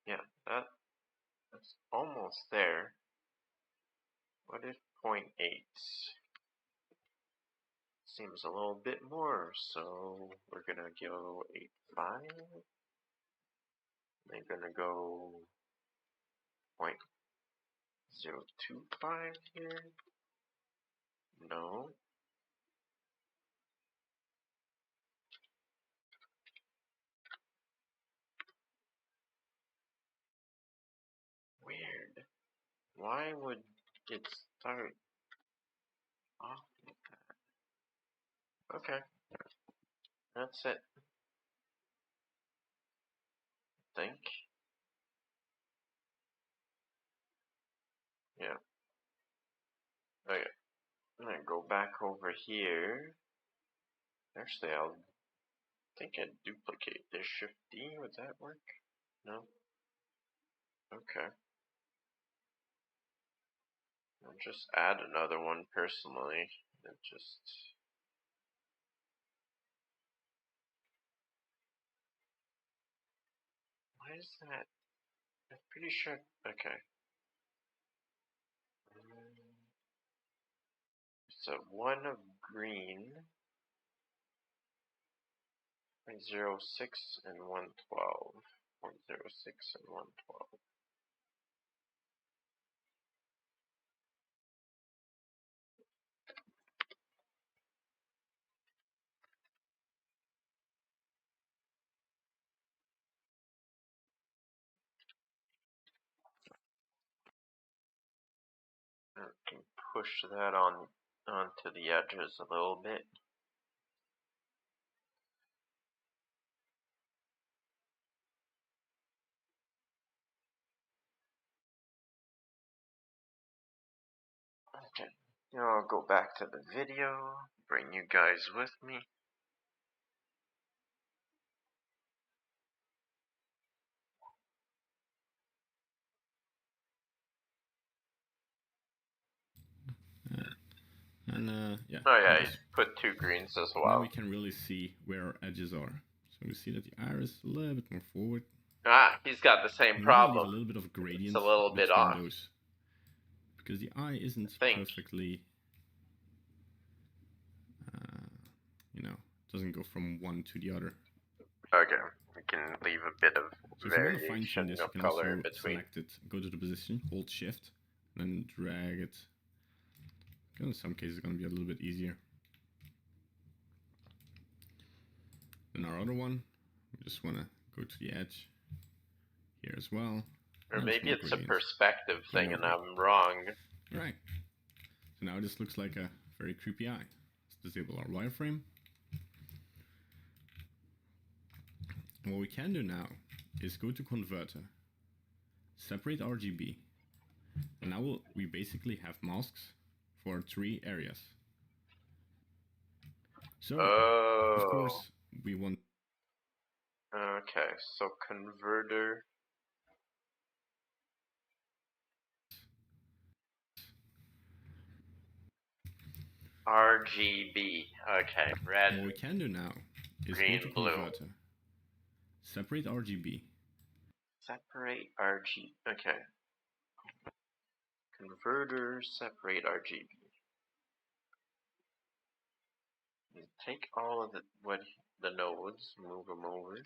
Yeah, that's almost there. What if 0.8? Seems a little bit more, so we're gonna go 8.5. They're gonna go 0.025 here. No. Weird. Why would it start off like that? Okay, that's it. I think. Yeah. Okay. I'm gonna go back over here. Actually, I'll think I'd duplicate this. Shift D, would that work? No? Okay. I'll just add another one personally. And just. Why is that? I'm pretty sure. Okay. So 1 of green, 0.06 and 112. 0.06 and 112. I can push that onto the edges a little bit. I'll go back to the video, bring you guys with me. Yeah. Oh yeah, Nice. he's put 2 greens as Now well. we can really see where our edges are. So we see that the iris is a little bit more forward. Ah, he's got the same We want to leave a problem. little bit of gradient It's a little bit between off. those. Because the eye isn't Think. perfectly, you know, doesn't go from one to the other. Okay, we can leave a bit of So if you want to fine variation tune this, of you can color in also between. select it, go to the position, hold shift, and then drag it. In some cases it's going to be a little bit easier. Then our other one, we just want to go to the edge here as well. Or maybe it's gradient. a perspective thing and I'm wrong. Right. So now this looks like a very creepy eye. Let's disable our wireframe. And what we can do now is go to converter, separate RGB, and now we basically have masks for 3 areas. So, of course, we want... Okay, so converter. RGB. Okay, red. What we can do now is green, go to blue. converter, separate RGB. Separate RGB. Okay. Converter, separate RGB. Take all of the nodes, move them over.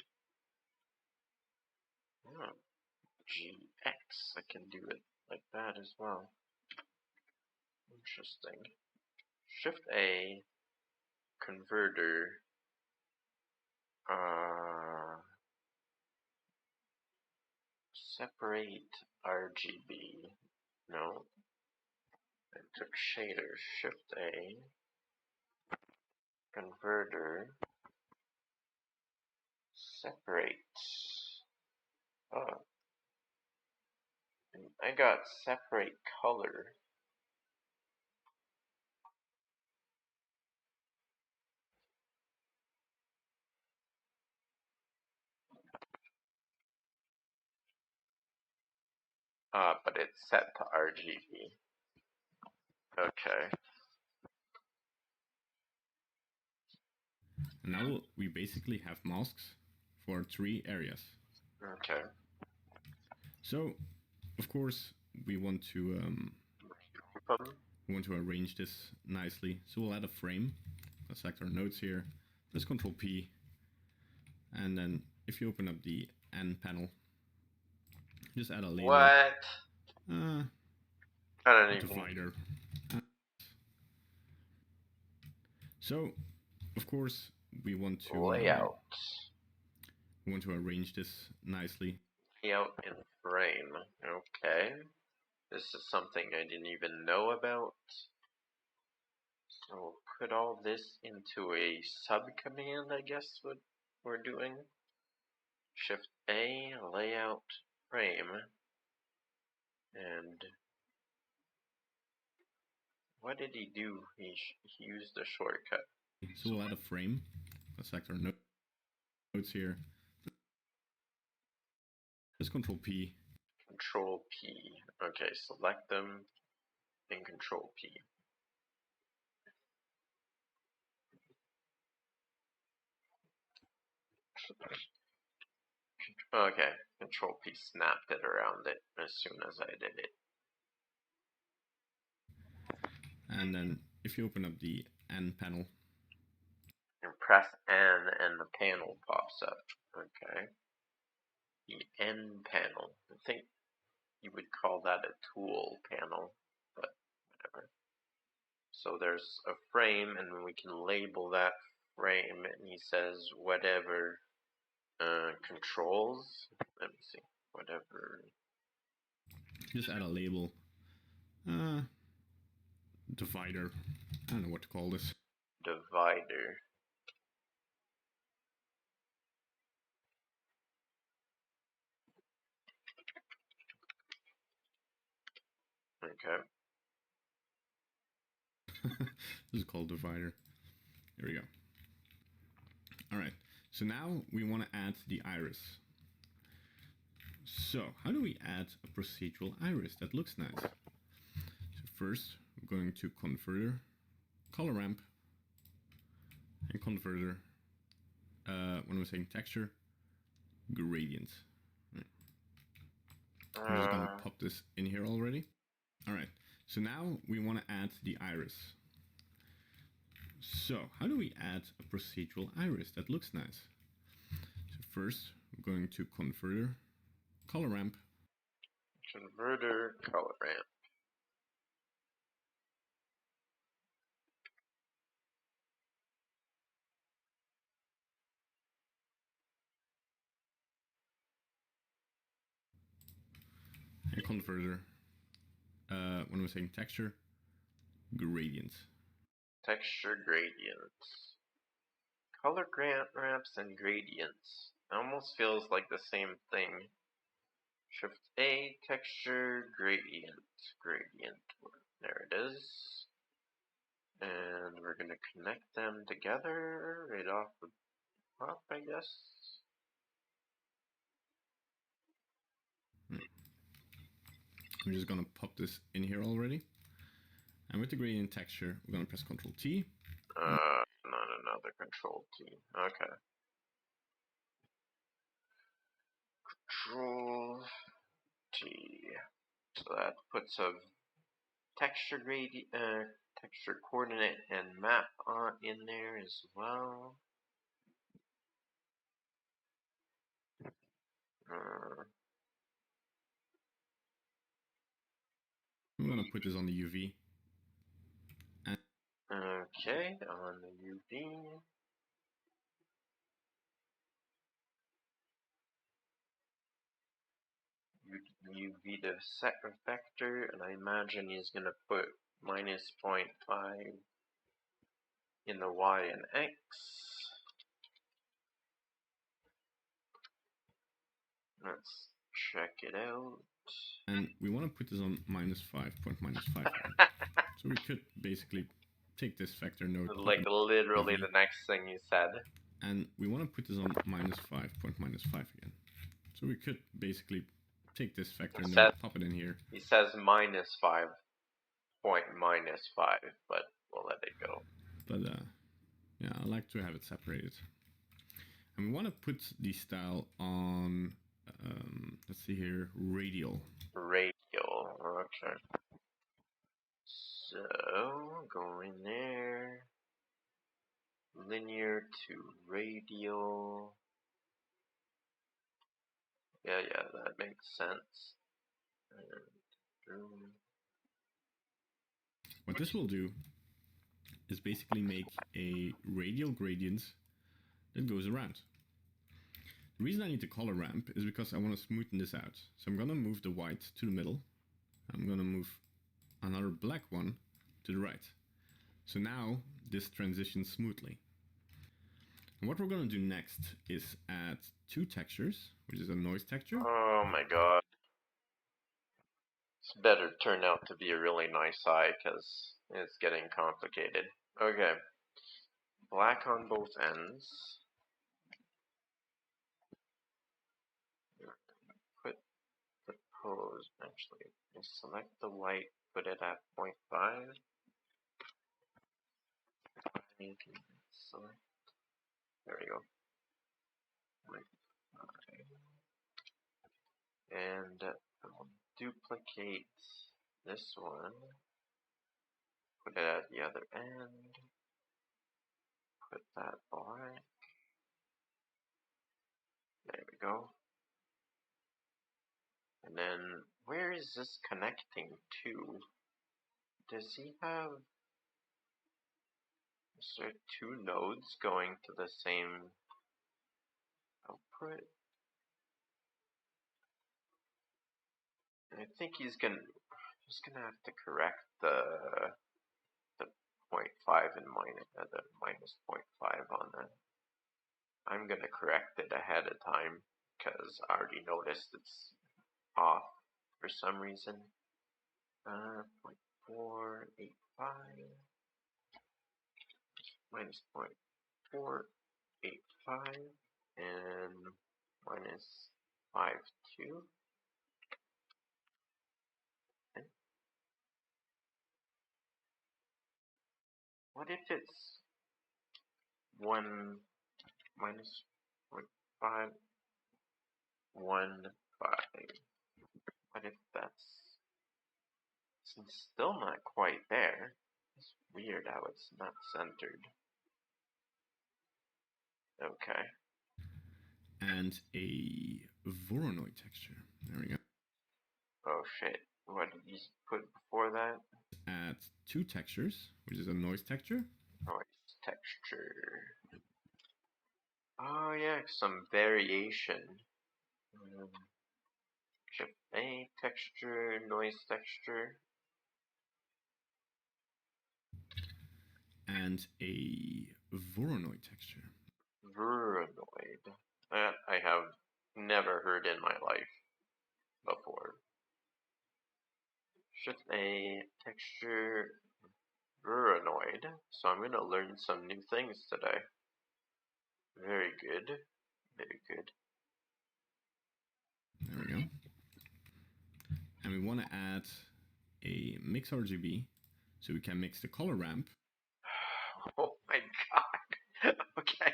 Oh, GX. I can do it like that as well. Interesting. Shift A, converter, separate RGB. No. I took shader. Shift A, converter, separate. Oh. I got separate color. But it's set to RGB. Okay. And now we basically have masks for 3 areas. Okay. So, of course, we want to arrange this nicely. So we'll add a frame. Let's select our nodes here. Let's Control P. And then if you open up the N panel, just add a label. What? I don't even. Divider. So, of course, we want to Layout. We want to arrange this nicely. Layout in frame. Okay. This is something I didn't even know about. So we'll put all this into a subcommand, I guess what we're doing. Shift A, layout, frame. And what did he do? He used a shortcut. So we'll add a frame. Let's select our nodes here. Just Control P. Control P. Okay, select them and Control P. Okay, Control P snapped it around it as soon as I did it. And then if you open up the N panel, And press N and the panel pops up. Okay. The N panel. I think you would call that a tool panel, but whatever. So there's a frame and we can label that frame and he says whatever controls. Let me see. Whatever. just add a label. Divider. I don't know what to call this. Divider. Okay. This is called divider. Here we go. All right, so now we want to add the iris. So how do we add a procedural iris that looks nice? So first, we're going to converter, color ramp, and converter. When we're saying texture, gradient. Right. I'm just gonna pop this in here already. All right, so now we want to add the iris. So how do we add a procedural iris that looks nice? So first, we're going to converter, color ramp, Converter, color ramp. and converter. When we're saying texture, gradient. Texture gradients. Color ramps and gradients. It almost feels like the same thing. Shift A, texture, gradient. Gradient. There it is. And we're gonna connect them together right off the top, I guess. I'm just gonna pop this in here already. And with the gradient texture, we're gonna press Ctrl T. Not another Control T. Okay. Control T. So that puts a texture gradient, texture coordinate and map on in there as well. I'm gonna put this on the UV. Okay, on the UV. UV the set vector, and I imagine he's gonna put minus 0.5 in the Y and X. Let's check it out. And we want to put this on -5, point -5. So we could basically take this vector node, like literally the next thing you said. And we want to put this on -5, point -5 again. So we could basically take this vector node, pop it in here. He says -5, point -5, but we'll let it go. But yeah, I like to have it separated. And we want to put the style on, let's see here, radial. Radial, okay. So, go in there. Linear to radial. Yeah, that makes sense. What this will do is basically make a radial gradient that goes around. The reason I need the color ramp is because I want to smoothen this out. So I'm gonna move the white to the middle. I'm gonna move another black one to the right. So now this transitions smoothly. And what we're gonna do next is add two textures, which is a noise texture. Oh my god. This better turn out to be a really nice eye because it's getting complicated. Okay. Black on both ends. Put the pose, actually. Select the white, put it at 0.5. Select. There we go. 0.5. And I'll duplicate this one. Put it at the other end. Put that black. There we go. And then, where is this connecting to? Does he have... Is there two nodes going to the same output? I think he's gonna have to correct the 0.5 and the minus 0.5 on that. I'm gonna correct it ahead of time because I already noticed it's off for some reason. 0.485. minus 0.485 and minus 5.2. Okay. What if it's 1 minus 0.515? What if that's still not quite there? It's weird how it's not centered. Okay. And a Voronoi texture. There we go. Oh shit. What did you put before that? Add two textures, which is a noise texture. Noise texture. Oh yeah, some variation. Shift A texture, noise texture. And a Voronoi texture. Voronoi. That I have never heard in my life before. Shift A texture, Voronoi. So I'm gonna learn some new things today. Very good. Very good. There we go. And we want to add a mix RGB so we can mix the color ramp. Oh my god. Okay.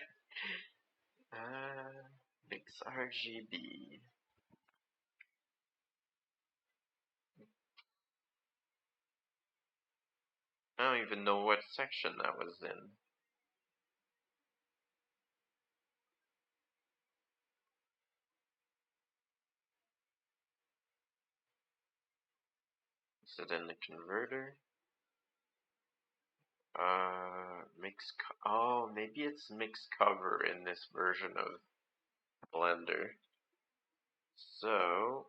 Mix RGB. I don't even know what section that was in. Is it in the converter? Oh, maybe it's mix cover in this version of Blender. So,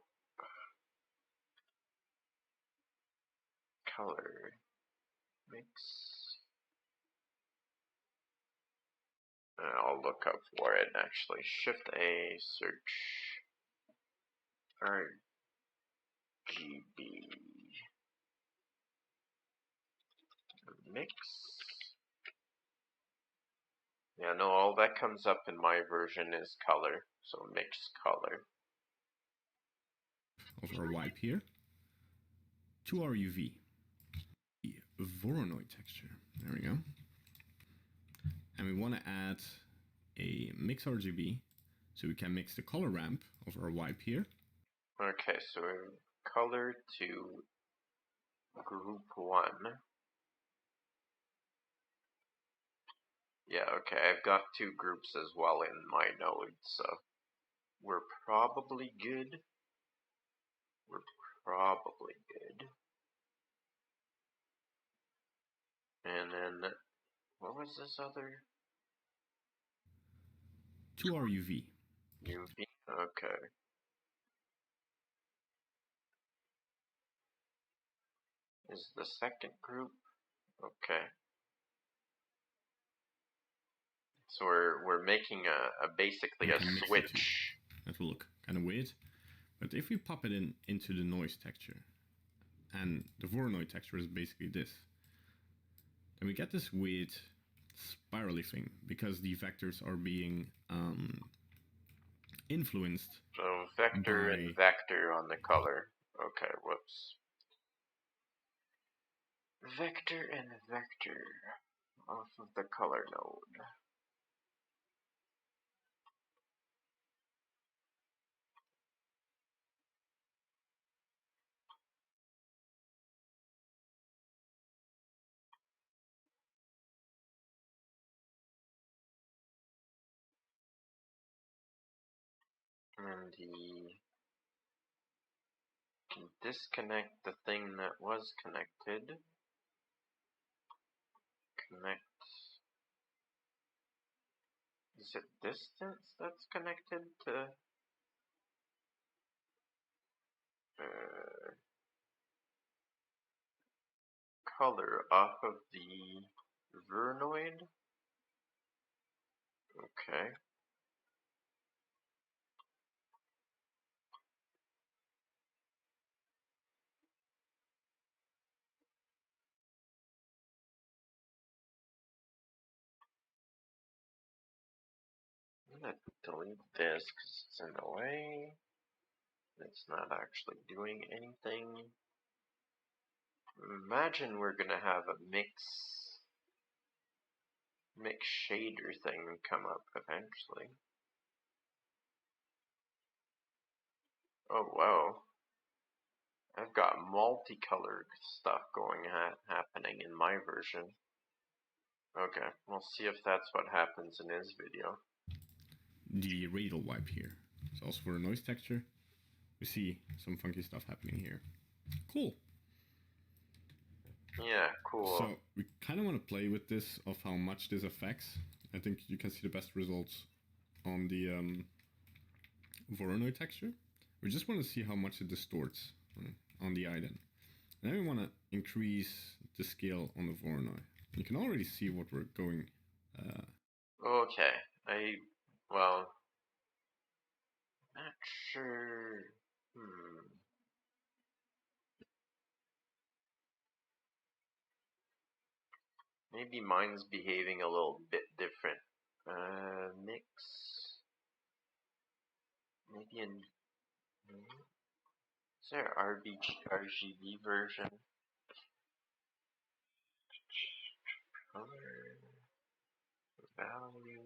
color, mix. I'll look up for it actually. Shift A, search RGB. Mix. Yeah, no, all that comes up in my version is color. So mix color. Of our wipe here. To our UV. Voronoi texture. There we go. And we want to add a mix RGB so we can mix the color ramp of our wipe here. Okay, so color to group 1. Yeah, okay, I've got two groups as well in my node, so we're probably good. We're probably good. And then, what was this other? To our UV. UV? Okay. Is the second group? Okay. So we're making a basically a switch. That will look kind of weird. But if we pop it into the noise texture, and the Voronoi texture is basically this, then we get this weird spirally thing because the vectors are being influenced. So vector and vector on the color. Okay, whoops. Vector and vector off of the color node. And can disconnect the thing that was connected. Connect. Is it distance that's connected to? Color off of the Vernoid? Okay. I'm gonna delete this because it's in the way. It's not actually doing anything. Imagine we're gonna have a mix shader thing come up eventually. Oh wow. I've got multicolored stuff happening in my version. Okay, we'll see if that's what happens in his video. The radial wipe here. So also for a noise texture, we see some funky stuff happening here. Cool. Yeah, cool. So we kind of want to play with this of how much this affects. I think you can see the best results on the Voronoi texture. We just want to see how much it distorts on the Iden. And then we want to increase the scale on the Voronoi. You can already see what we're going. Okay, well, not sure. Maybe mine's behaving a little bit different. Mix. Maybe in. Is there RGB version? Color. Value.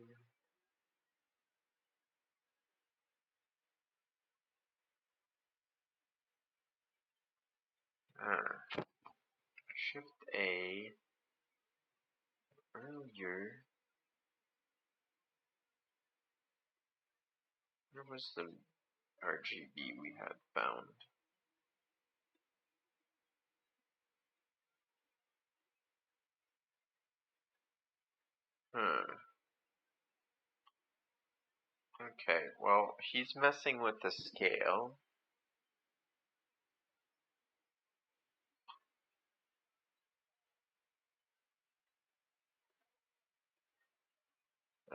Shift A. Earlier. Where was the RGB we had found? Okay, well, he's messing with the scale.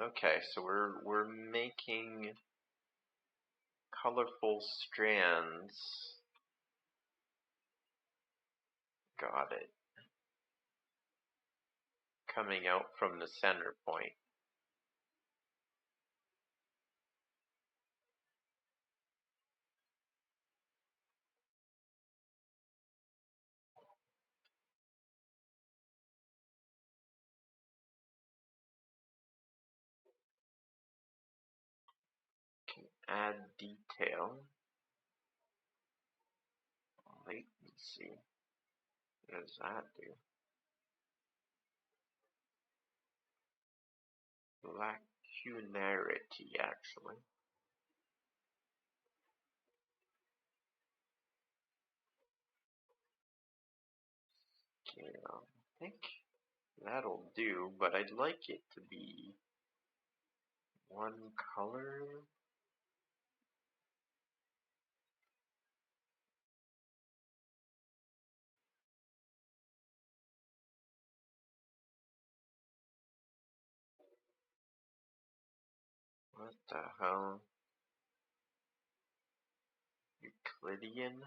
Okay, so we're making colorful strands. Got it. Coming out from the center point. Add detail. Latency. What does that do? Lacunarity, actually. Scale. I think that'll do, but I'd like it to be one color. What the hell? Euclidean?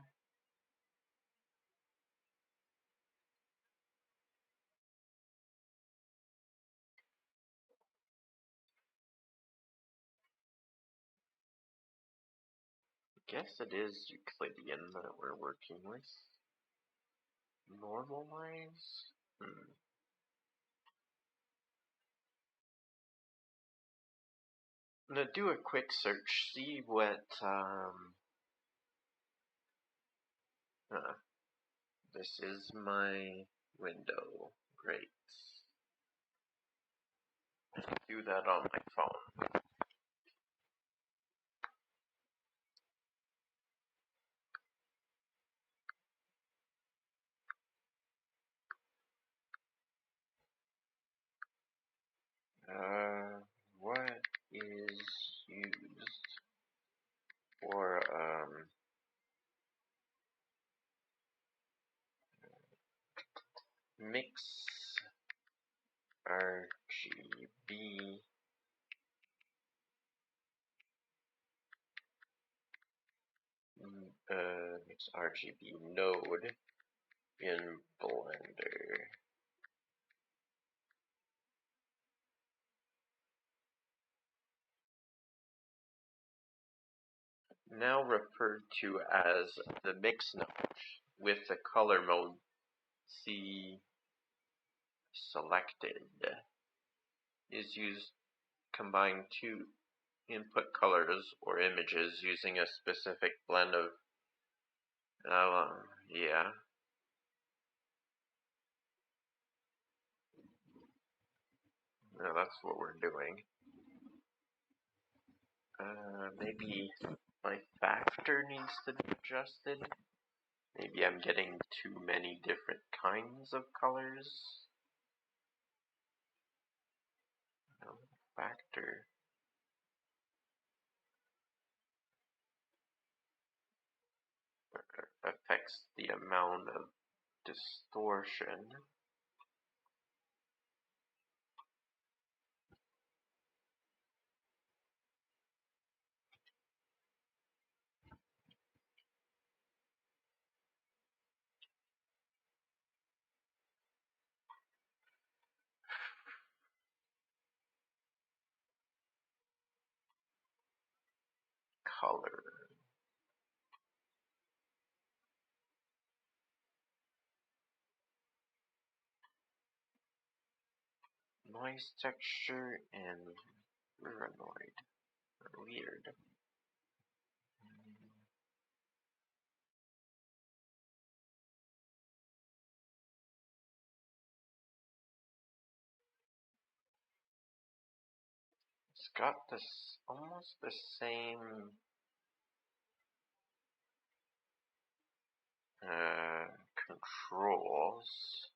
Guess it is Euclidean that we're working with. Normalize? I'm gonna do a quick search, see what, this is my window. Great. Do that on my phone. What is used for, mix RGB mix RGB node in Blender. now referred to as the mix node. With the color mode C selected, is used combine two input colors or images using a specific blend of yeah. No, that's what we're doing. Maybe my factor needs to be adjusted. Maybe I'm getting too many different kinds of colors. No, factor. Affects the amount of distortion. Color. Noise texture and paranoid. Weird. It's got this almost the same controls.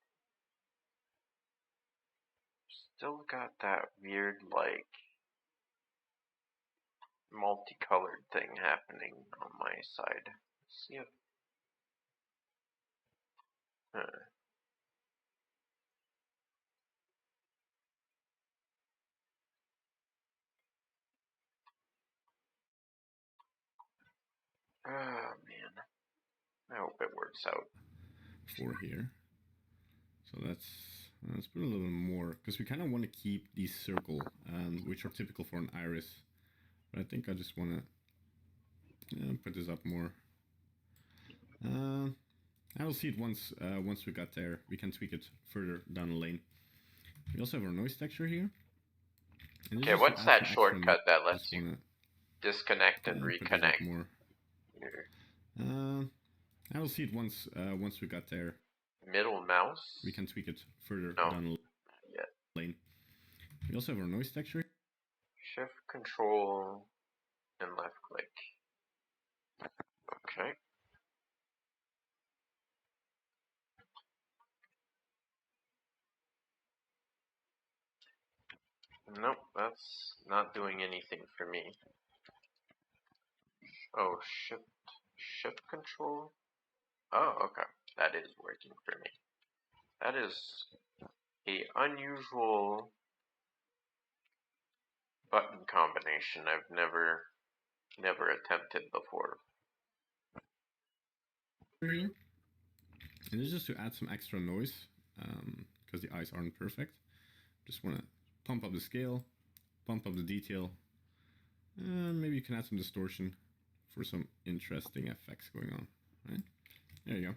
Still got that weird, like, multicolored thing happening on my side. Let's see if. Oh man. I hope it works out. For here. So let's put a little bit more, because we kind of want to keep these circle, which are typical for an iris. But I think I just want to put this up more. I will see it once we got there. We can tweak it further down the lane. We also have our noise texture here. Okay, what's that shortcut that lets you disconnect and reconnect? More. I will see it once we got there. Middle mouse? We can tweak it further down the lane. We also have our noise texture. Shift, control, and left click. Okay. Nope, that's not doing anything for me. Oh, shift control? Oh, okay. That is working for me. That is a unusual button combination I've never attempted before. Here. And this is just to add some extra noise, because the eyes aren't perfect. Just want to pump up the scale, pump up the detail, and maybe you can add some distortion for some interesting effects going on. Right? There you go.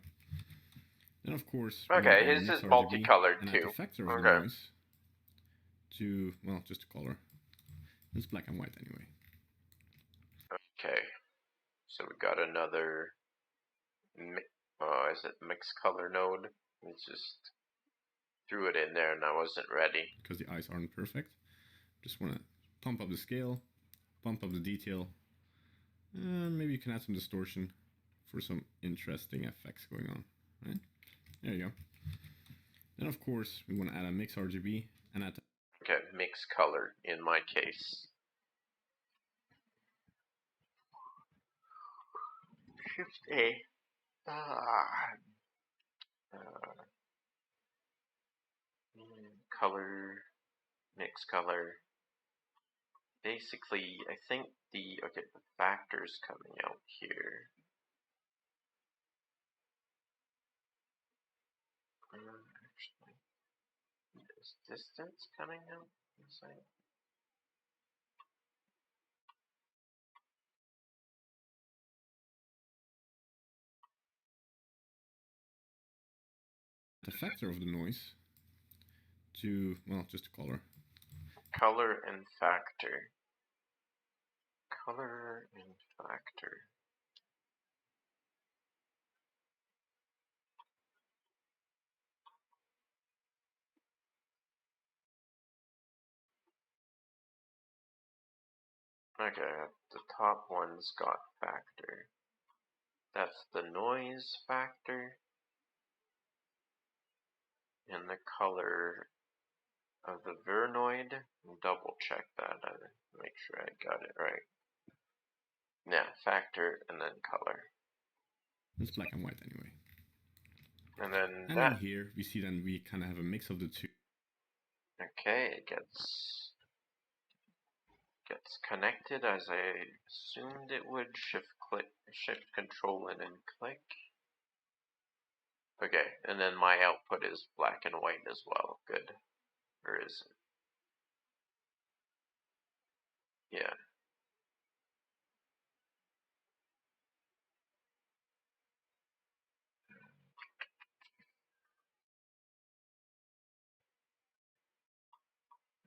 Then of course, okay, his is multicolored and too. the factor of the noise to, well, just a color. It's black and white anyway. Okay, so we got another. Is it mixed color node? We just threw it in there and I wasn't ready. Because the eyes aren't perfect. Just want to pump up the scale, pump up the detail, and maybe you can add some distortion for some interesting effects going on. Right? There you go. Then of course we want to add a mix RGB and add. Okay, mix color in my case. Shift A. Color, mix color. Basically, I think the factor's coming out here. Actually, is distance coming out inside? the factor of the noise to, well, just the color. Color and factor. Color and factor. Okay, the top one's got factor. That's the noise factor. And the color of the Vernoid. Double check that. Make sure I got it right. Yeah, factor and then color. It's black and white anyway. And then and that. In here we see then we kind of have a mix of the two. Okay, it gets connected as I assumed it would. Shift control and then click. Okay, and then my output is black and white as well. Good. Or is it? Yeah.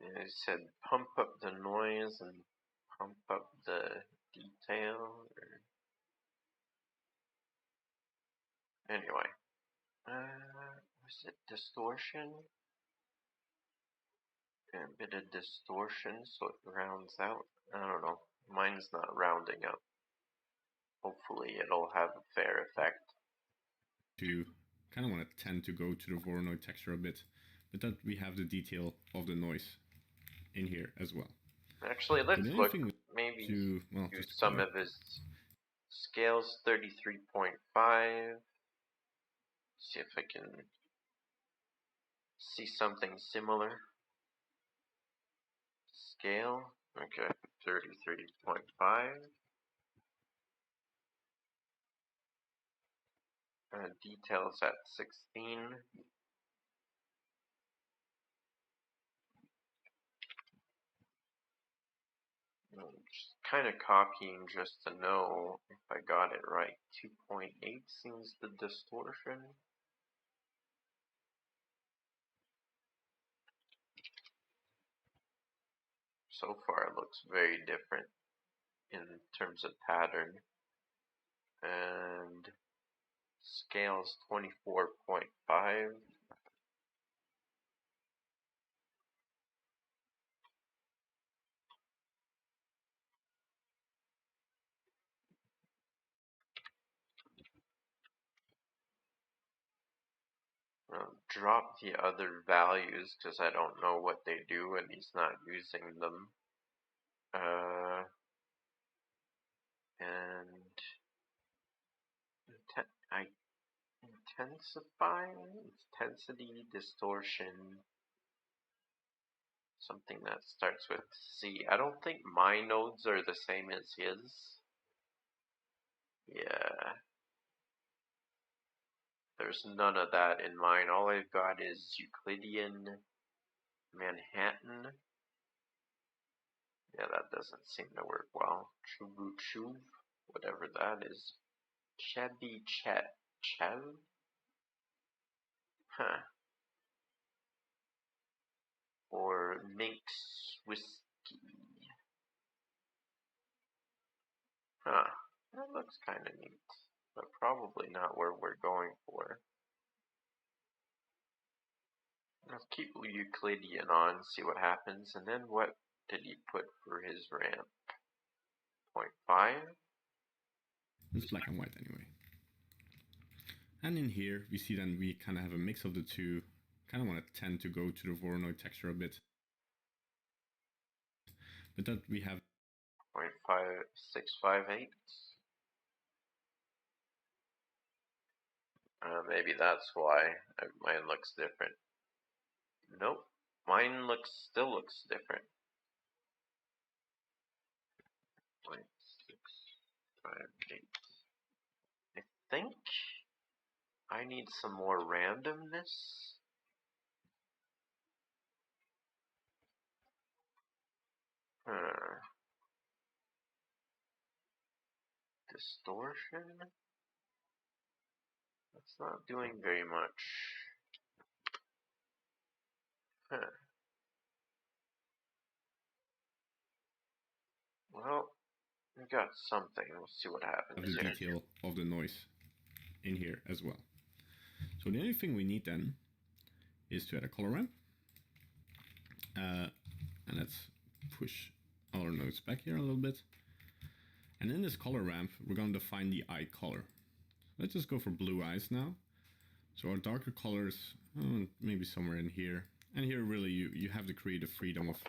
And it said pump up the noise and pump up the detail. Anyway. Was it distortion? A bit of distortion so it rounds out. I don't know. Mine's not rounding up. Hopefully it'll have a fair effect. To kind of want to tend to go to the Voronoi texture a bit, but that we have the detail of the noise in here as well. Actually, let's look maybe to, well, use some of his scales. 33.5. See if I can see something similar. Scale. Okay, 33.5. Details at 16. Just kind of copying just to know if I got it right. 2.8 seems the distortion. So far it looks very different in terms of pattern. And scales 24.5. Drop the other values because I don't know what they do and he's not using them. And I intensify, intensity, distortion, something that starts with C. I don't think my nodes are the same as his. Yeah. There's none of that in mine. All I've got is Euclidean, Manhattan. Yeah, that doesn't seem to work well. Chubu Chuv, whatever that is. Chebby Chet. Chev? Huh. Or Minx Whiskey. Huh. That looks kind of neat, but probably not where we're going for. Let's keep Euclidean on, see what happens, and then what did he put for his ramp? 0.5? It's black and white anyway. And in here, we see then we kind of have a mix of the two. Kind of want to tend to go to the Voronoi texture a bit. But that we have 0.5658. Maybe that's why mine looks different. Nope, mine still looks different. 0.658. I think I need some more randomness. Distortion? That's not doing very much. Huh. Well, we got something. Let's see what happens The here. detail of the noise in here as well. So the only thing we need then is to add a color ramp. And let's push our nodes back here a little bit. And in this color ramp, we're going to define the eye color. Let's just go for blue eyes now. So our darker colors, maybe somewhere in here. And here really you have the creative freedom of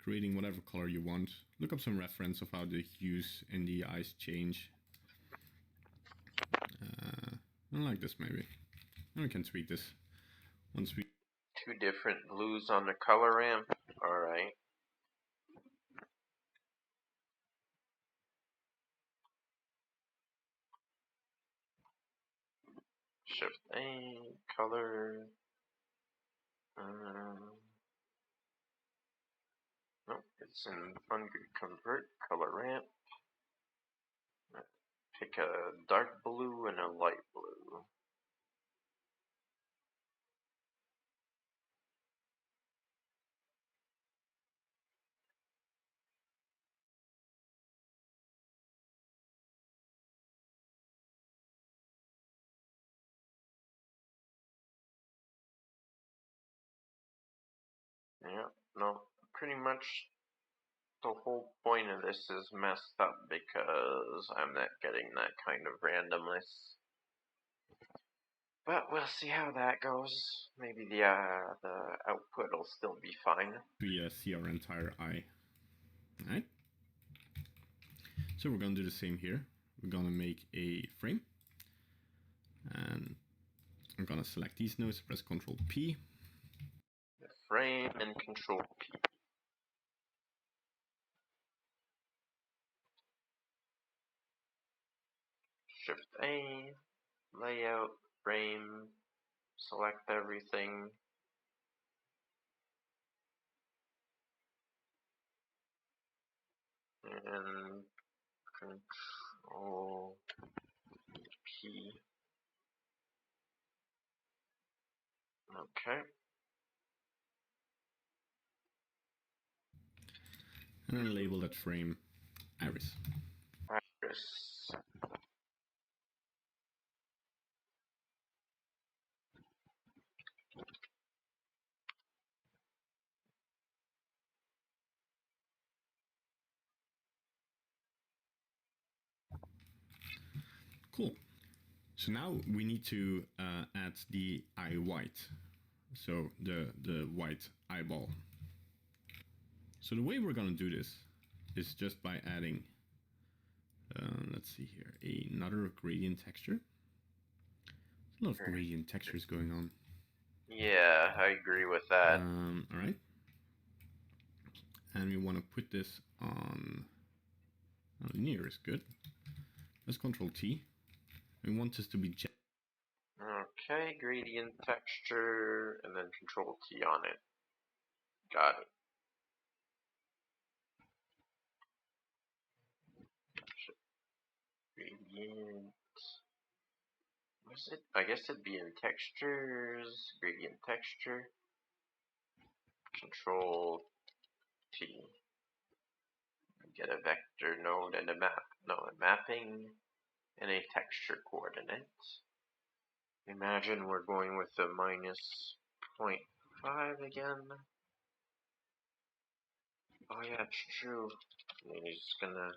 creating whatever color you want. Look up some reference of how the hues in the eyes change. I like this maybe. And we can tweak this once we... Two different blues on the color ramp. Alright. Shift A, color. Nope, it's in convert color ramp. Pick a dark blue and a light blue. Yeah, no, pretty much the whole point of this is messed up because I'm not getting that kind of randomness. But we'll see how that goes. Maybe the output will still be fine. We see our entire eye. Alright. So we're going to do the same here. We're going to make a frame. And I'm going to select these nodes, press Ctrl P. The frame and Control P. Shift A, layout, frame, select everything. And Control P. Okay. And then label that frame Iris. Iris. Cool. So now we need to add the eye white. So the white eyeball. So the way we're going to do this is just by adding, let's see here, another gradient texture. There's a lot of gradient textures going on. Yeah, I agree with that. All right. And we want to put this on linear is good. Let's Control T. We want this to be Okay, gradient texture, and then Control T on it. Got it. Gradient. What's it? I guess it'd be in textures, gradient texture. Control T. Get a vector node and a map. No, a mapping and a texture coordinate. Imagine we're going with the minus 0.5 again. Oh yeah, it's true. And he's gonna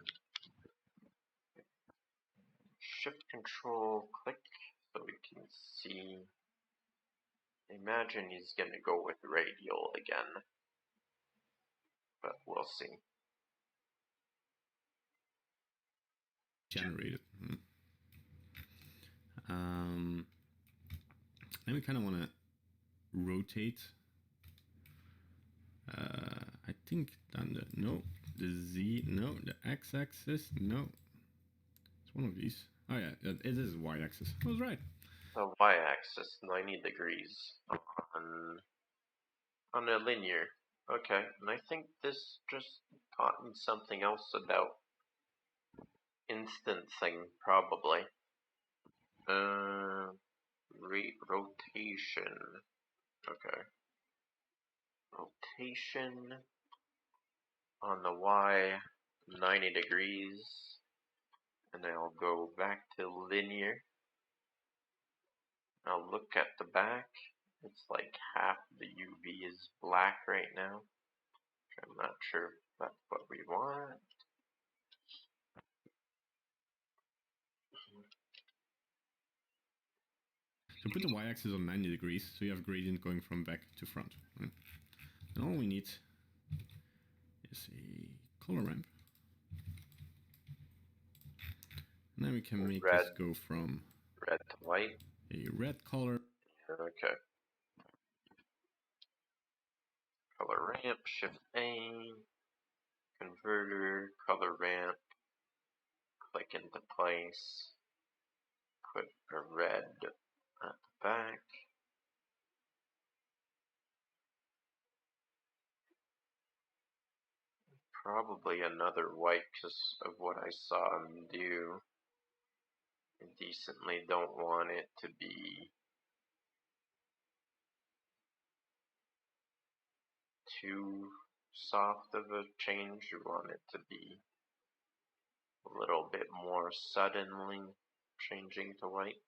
shift control click so we can see. Imagine he's gonna go with radial again. But we'll see. generated. Then we kind of want to rotate. I think down the Z, no, the X-axis, no. It's one of these. Oh yeah, it is Y-axis. I was right. The y-axis, 90 degrees on a linear. Okay, and I think this just taught me something else about instancing, probably. Rotation. Okay. rotation on the Y 90 degrees, and then I'll go back to linear. I'll look at the back. It's like half the UV is black right now. I'm not sure if that's what we want. So put the y-axis on 90 degrees, so you have gradient going from back to front. Right? And all we need is a color ramp. And then we can make Red. this go from Red to white. a red color. Okay. Color ramp, Shift A, converter, color ramp, click into place, put a red at the back. Probably another white because of what I saw him do. I decently don't want it to be too soft of a change. You want it to be a little bit more suddenly changing to white.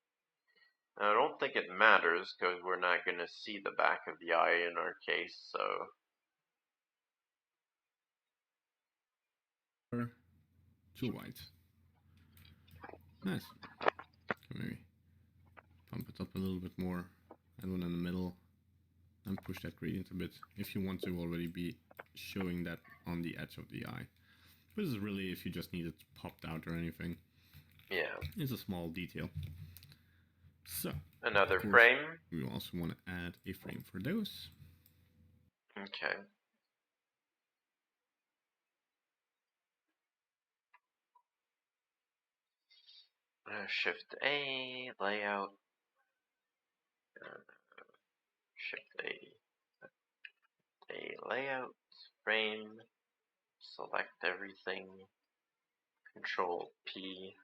Now, I don't think it matters because we're not going to see the back of the eye in our case, so To white. Nice. Can maybe pump it up a little bit more. Add one in the middle. And push that gradient a bit if you want to already be showing that on the edge of the eye. This is really if you just need it popped out or anything. yeah. It's a small detail. So, Another of course, frame. we also want to add a frame for those. Okay. Shift A, layout. Shift A, layout, frame. Select everything. Control P.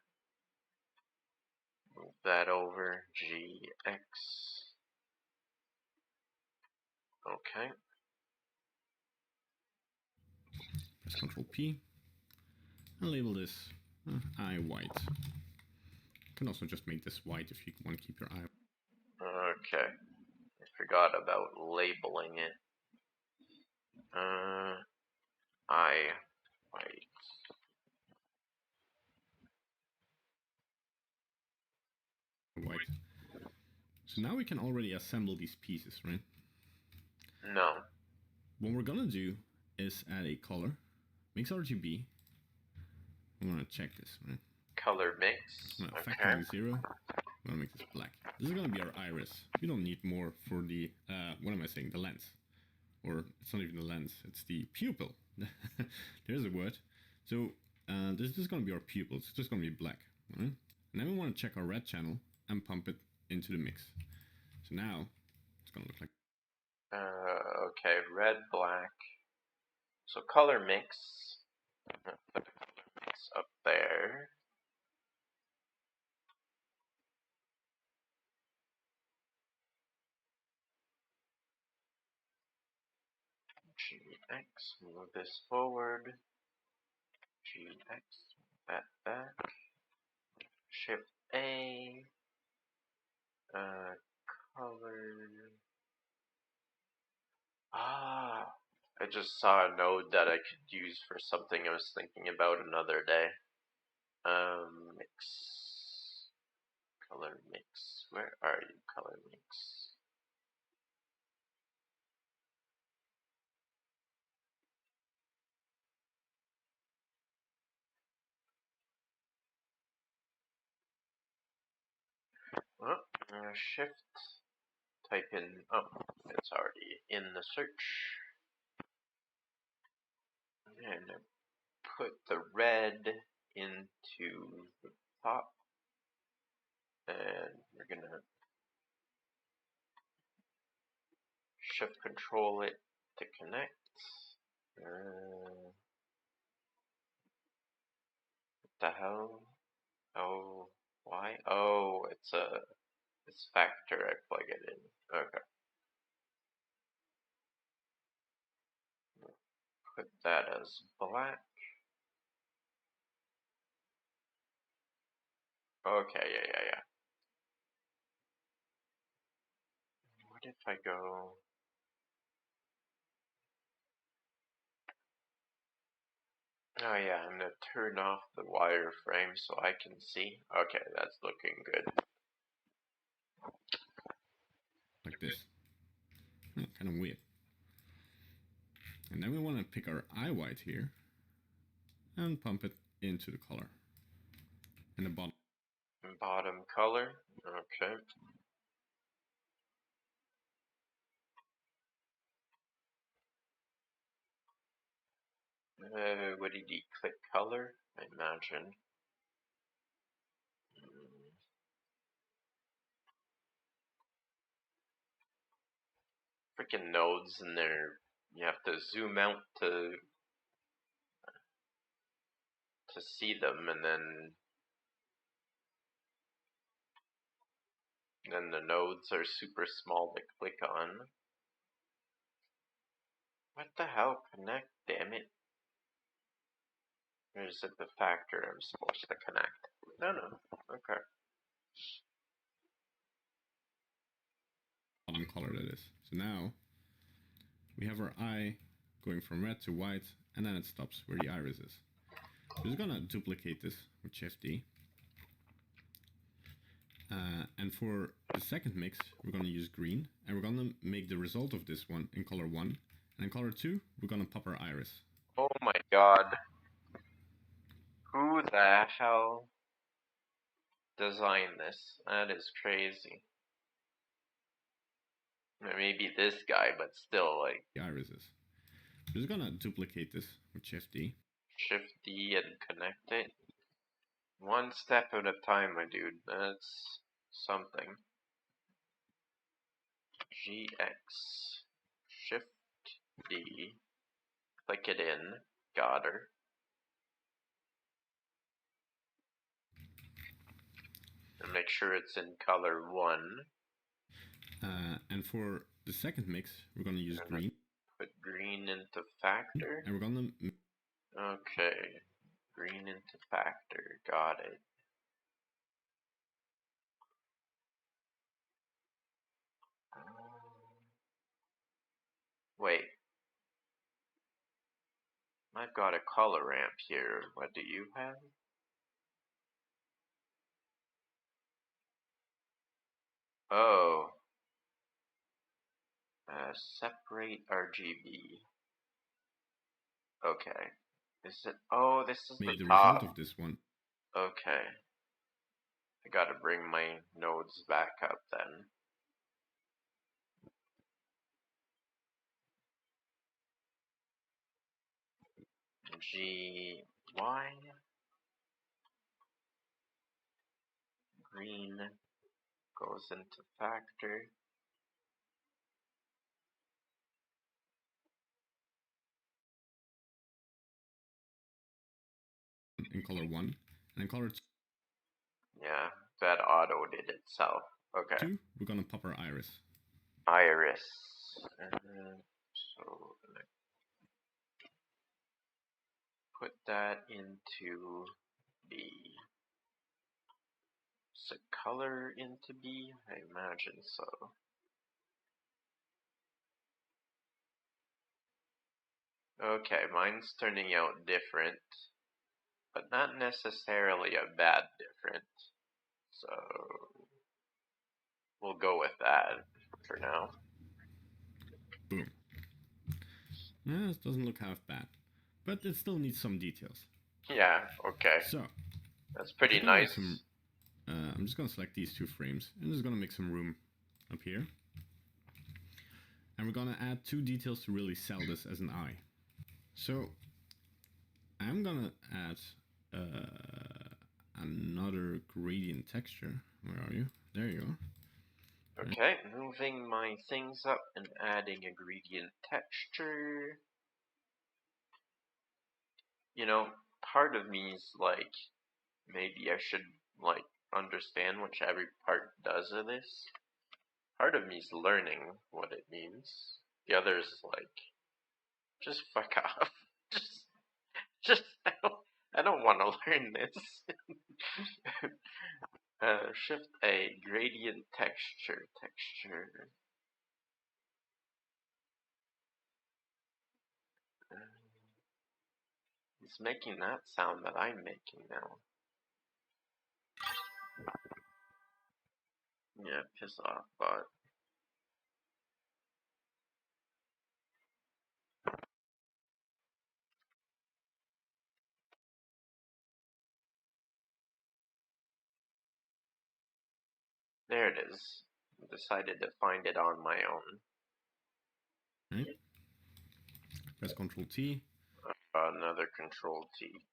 Move that over. GX. Okay. Press Ctrl P and label this eye white. You can also just make this white if you want to keep your eye. Okay. I forgot about labeling it. Eye white. White. So now we can already assemble these pieces, right? No. What we're gonna do is add a color, mix RGB. I'm gonna check this, right? Color mix. I'm gonna Okay. factoring 0. I'm gonna make this black. This is gonna be our iris. We don't need more for the, what am I saying? The lens. Or it's not even the lens, it's the pupil. There's a word. So this is just gonna be our pupil. It's just gonna be black. Right? And then we wanna check our red channel and pump it into the mix. So now it's gonna look like. Okay, red, black. So color mix. Put the color mix up there. GX, move this forward. GX, that back. Shift A. Color. I just saw a node that I could use for something I was thinking about another day. Mix. Color mix. Where are you, color mix? Oh, shift. Type in. Oh, it's already in the search. And put the red into the top. And we're gonna shift control it to connect. What the hell? Oh, why? Oh, it's factor. I plug it in. Okay. put that as black. Okay, yeah. What if I go... Oh yeah, I'm gonna turn off the wireframe so I can see. Okay, that's looking good. Like this. Oh, kind of weird. And then we want to pick our eye white here and pump it into the color in the bottom. Bottom color. Okay. What did he click color? I imagine. Freaking nodes in there. You have to zoom out to see them, and then the nodes are super small to click on. What the hell? Connect, damn it. Or is it the factor I'm supposed to connect? No. Okay. Bottom color that is. So now we have our eye going from red to white, and then it stops where the iris is. So just gonna duplicate this with Shift D. And for the second mix, we're gonna use green, and we're gonna make the result of this one in color 1. And in color 2, we're gonna pop our iris. Oh my god. Who the hell designed this? That is crazy. Maybe this guy, but still, like... The irises. I'm just gonna duplicate this with Shift D. Shift D and connect it. One step at a time, my dude. That's something. GX. Shift D. Click it in. Got her. And make sure it's in color 1. And for the second mix, we're gonna use green. Put green into factor. And we're gonna... Okay. Green into factor. Got it. Wait. I've got a color ramp here. What do you have? Oh. Separate RGB. Okay. Is it? Oh, this is made the the top. result of this one. Okay. I gotta bring my nodes back up then. GY. Green goes into factor. In color 1. And in color 2. Yeah, that auto did itself. Okay. 2, we're gonna pop our iris. Iris. So put that into B. Is it color into B? I imagine so. Okay, mine's turning out different, but not necessarily a bad different. So we'll go with that for now. Boom. Yeah, this doesn't look half bad, but it still needs some details. Yeah, okay. So that's pretty nice. I'm just gonna select these 2 frames and just gonna make some room up here. And we're gonna add 2 details to really sell this as an eye. So I'm gonna add another gradient texture. Where are you? There you are. Okay, moving my things up and adding a gradient texture. You know, part of me is like, maybe I should like understand what every part does of this. Part of me is learning what it means. The other is like Just fuck off. Just I don't want to learn this. Shift A, gradient texture. It's making that sound that I'm making now. Yeah, piss off, bot. There it is. Decided to find it on my own. Right. Press Ctrl T. Another Control T.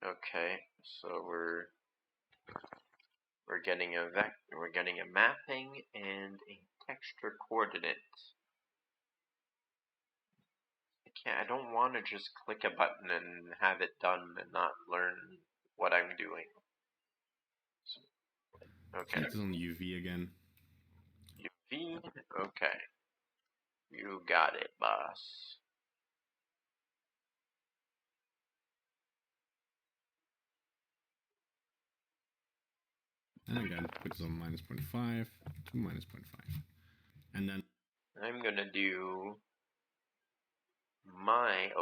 Okay, so we're getting a mapping and a texture coordinate. I don't want to just click a button and have it done and not learn what I'm doing. So, okay. It's on UV again. UV? Okay. You got it, boss. And again, put this on -0.5 to -0.5. And then I'm gonna do my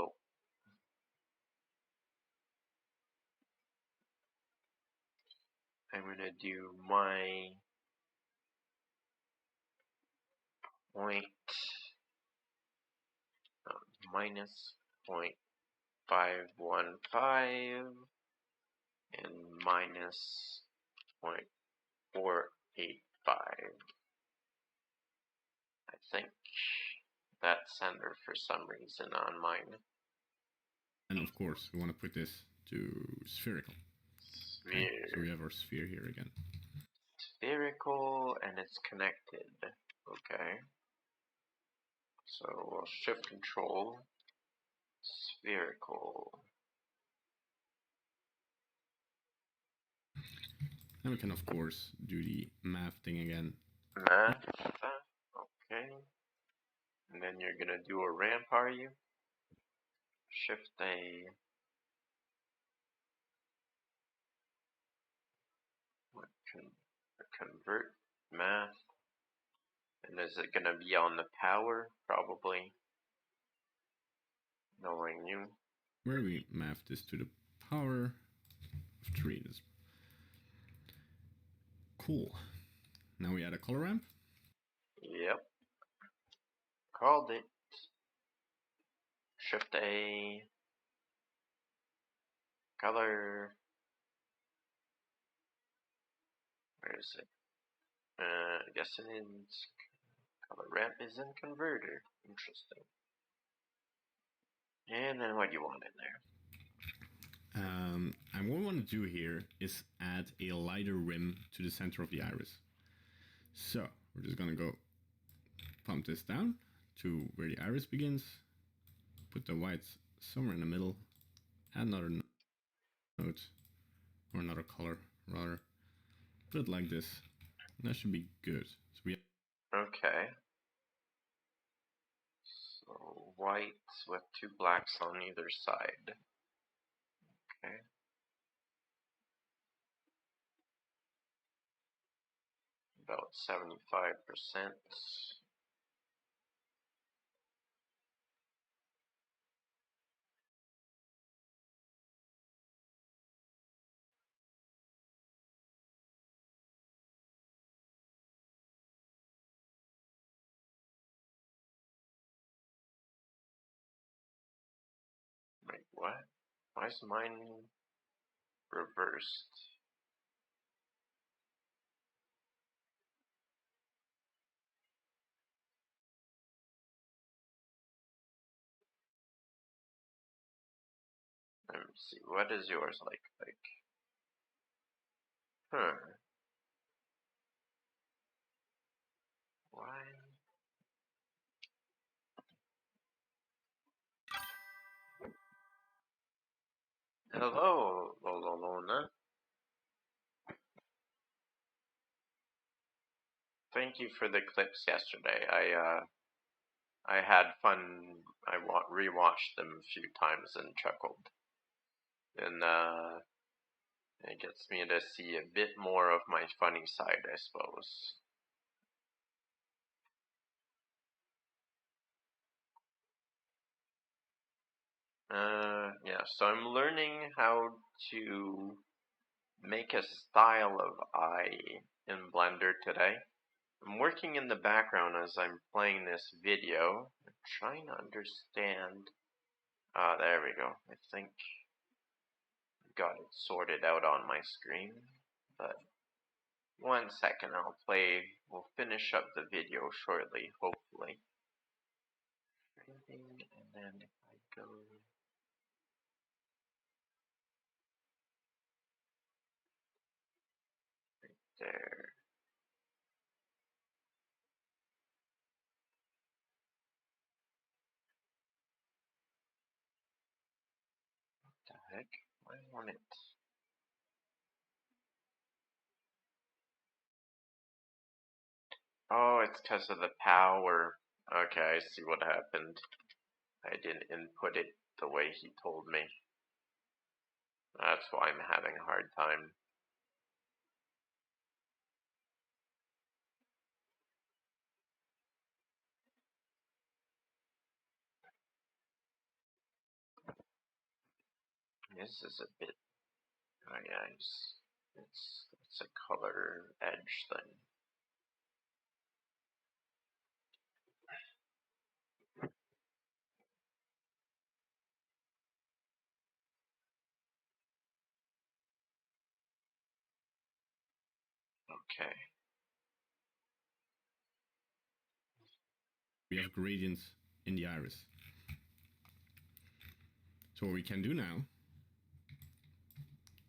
I'm gonna do my point minus 0.515 and minus 0.485. I think that's center for some reason on mine. and of course we want to put this to spherical. Sphere. Okay, so we have our sphere here again. Spherical and it's connected. Okay. So we'll shift control spherical. And we can of course do the math thing again. Math. Okay. And then you're gonna do a ramp, are you? Shift a convert math. And is it gonna be on the power? Probably. Knowing you. Where we map this to the power of 3. That's cool. Now we add a color ramp. Yep. Called it. Shift A. Color. Where is it? I guess it is. Color ramp is in converter. Interesting. And then what do you want in there? And what we want to do here is add a lighter rim to the center of the iris. So we're just gonna go pump this down to where the iris begins, put the whites somewhere in the middle, add another note, or another color rather, put it like this, and that should be good. So we Okay. So whites with 2 blacks on either side. Okay. About 75%. Wait, what? Why is mine reversed? Let me see. What is yours like? Huh. Why? Hello, Lolona. Thank you for the clips yesterday. I had fun. I rewatched them a few times and chuckled. And it gets me to see a bit more of my funny side, I suppose. Yeah, so I'm learning how to make a style of eye in Blender today. I'm working in the background as I'm playing this video. I'm trying to understand. There we go. I think I got it sorted out on my screen. But 1 second, we'll finish up the video shortly, hopefully. And then if I go there. What the heck? Why won't it? Oh, it's because of the power. Okay, I see what happened. I didn't input it the way he told me. That's why I'm having a hard time. This is a bit. Oh yeah, it's a color edge thing. Okay. We have gradients in the iris. So what we can do now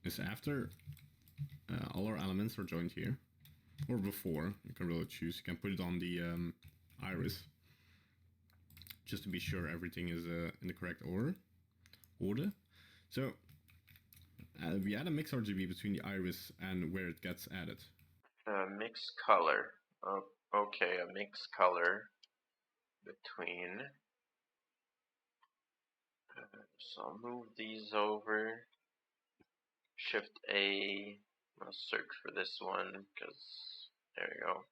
is after all our elements are joined here, or before, you can really choose, you can put it on the iris, just to be sure everything is in the correct order. So we add a mix RGB between the iris and where it gets added. Mix color. Oh, okay, a mix color between. So I'll move these over. Shift A. I'll search for this one because there we go.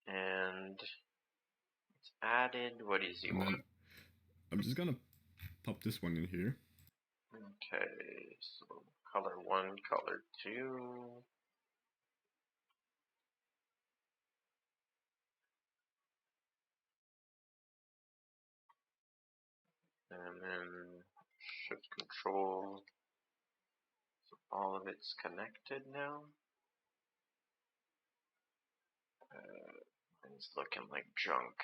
And it's added. What is he want? I'm just gonna pop this one in here. Okay, so color 1, color 2. And then shift control. So all of it's connected now. It's looking like junk.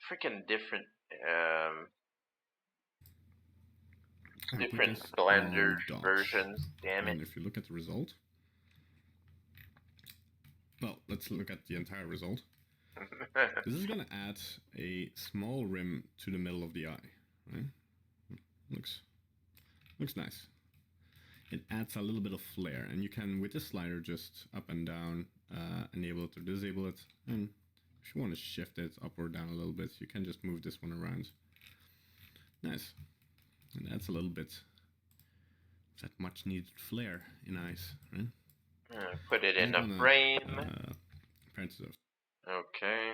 Freaking different different Blender versions, damn it. And if you look at the result, well, let's look at the entire result. This is gonna add a small rim to the middle of the eye, right? Looks nice. It adds a little bit of flare, and you can, with this slider, just up and down, enable it or disable it, and if you want to shift it up or down a little bit, you can just move this one around. Nice. And that's a little bit of that much needed flare in eyes, right? Put it in a frame. Parentheses. Okay.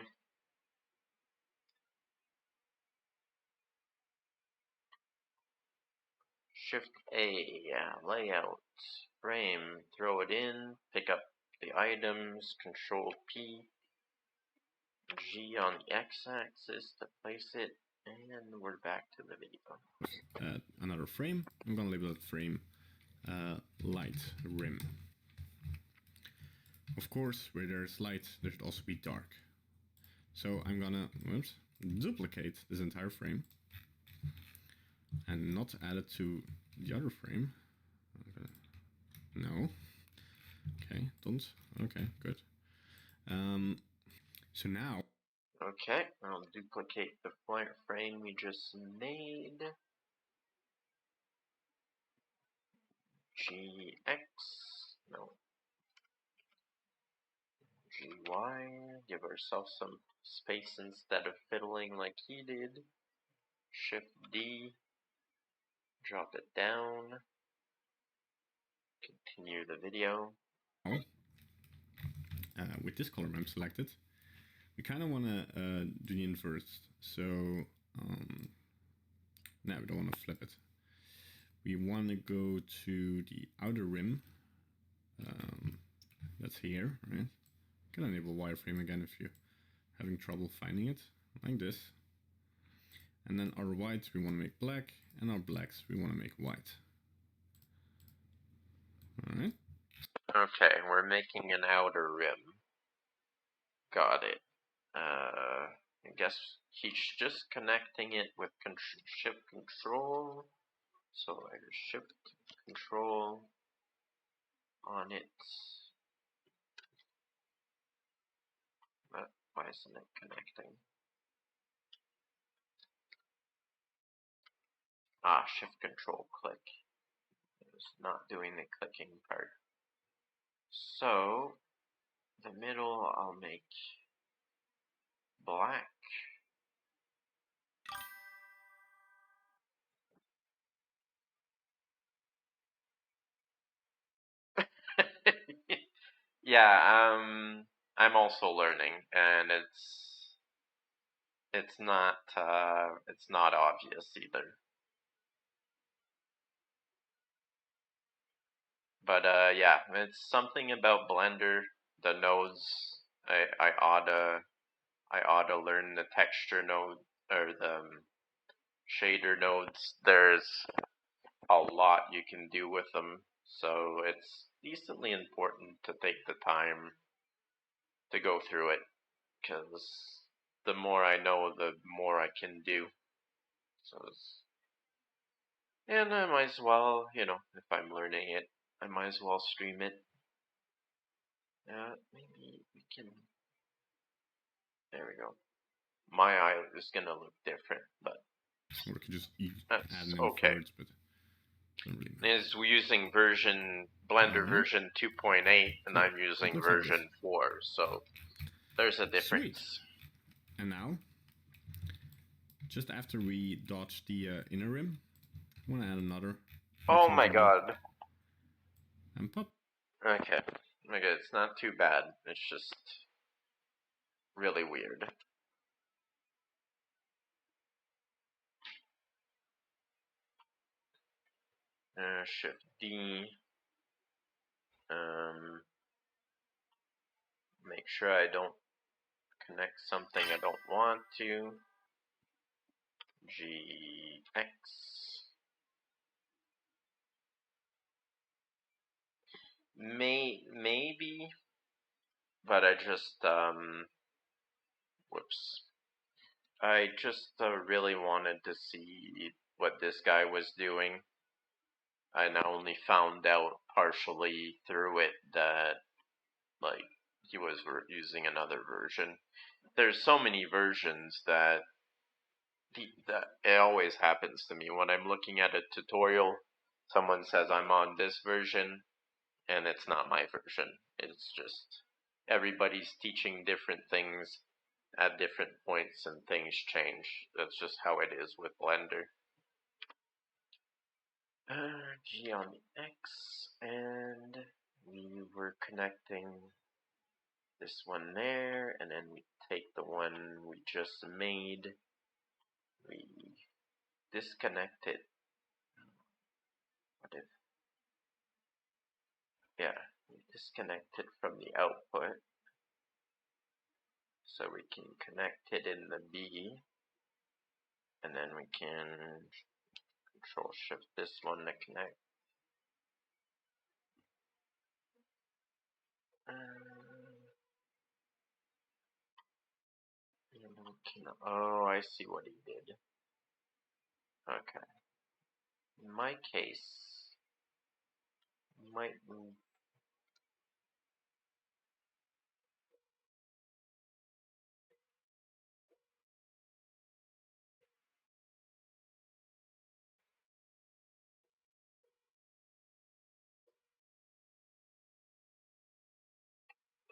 Shift A, yeah, layout, frame, throw it in, pick up the items, Control P, G on the x-axis to place it, and we're back to the video. Another frame. I'm gonna label it frame light rim. Of course, where there's light, there should also be dark. So I'm gonna duplicate this entire frame and not add it to the other frame. No. Okay, don't. Okay, good. So now. Okay, I'll duplicate the frame we just made. GX, no. GY, give ourselves some space instead of fiddling like he did. Shift D, drop it down, continue the video. With this color map selected, we kind of want to do the inverse. So now we don't want to flip it. We want to go to the outer rim. That's here, right? You can enable wireframe again if you're having trouble finding it, like this. And then our whites we want to make black, and our blacks we want to make white. Alright. Okay, we're making an outer rim. Got it. I guess he's just connecting it with shift control. So I shift control on it. But why isn't it connecting? Shift control click. It's not doing the clicking part. So the middle I'll make black. Yeah, I'm also learning, and it's not obvious either. But yeah, it's something about Blender. The nodes, I oughta learn the texture node or the shader nodes. There's a lot you can do with them, so it's decently important to take the time to go through it, because the more I know, the more I can do. So and I might as well, if I'm learning it, I might as well stream it. Maybe we can. There we go. My eye is gonna look different, but or we could just that's add an okay. inverts, but really Is we're using Blender version 2.8, and I'm using version like 4, so there's a difference. Sweet. And now, just after we dodge the inner rim, I want to add another. Oh my god. And pop. Okay, it's not too bad. It's just really weird. Shift D. Make sure I don't connect something I don't want to. GX. Maybe, but I just whoops. I just really wanted to see what this guy was doing. I only found out partially through it that like he was using another version. There's so many versions that it always happens to me when I'm looking at a tutorial. Someone says I'm on this version, and it's not my version. It's just everybody's teaching different things at different points, and things change. That's just how it is with Blender. G on the X, and we were connecting this one there, and then we take the one we just made, we disconnect it. What if, yeah, we disconnect it from the output, so we can connect it in the B, and then we can Control Shift this one to connect. Oh, I see what he did. Okay. In my case, might move.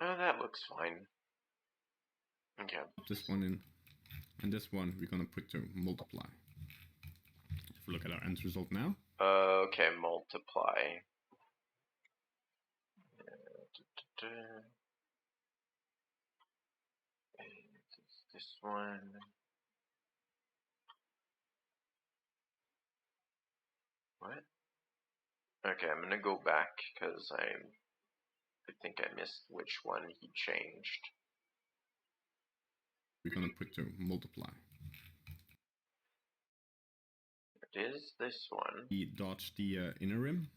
Oh, that looks fine. Okay. Pop this one in, and this one we're gonna put to multiply. If we look at our end result now. Okay, multiply. This one. What? Okay, I'm gonna go back because I think I missed which one he changed. We're gonna put to multiply. It is this one. We dodge the inner rim.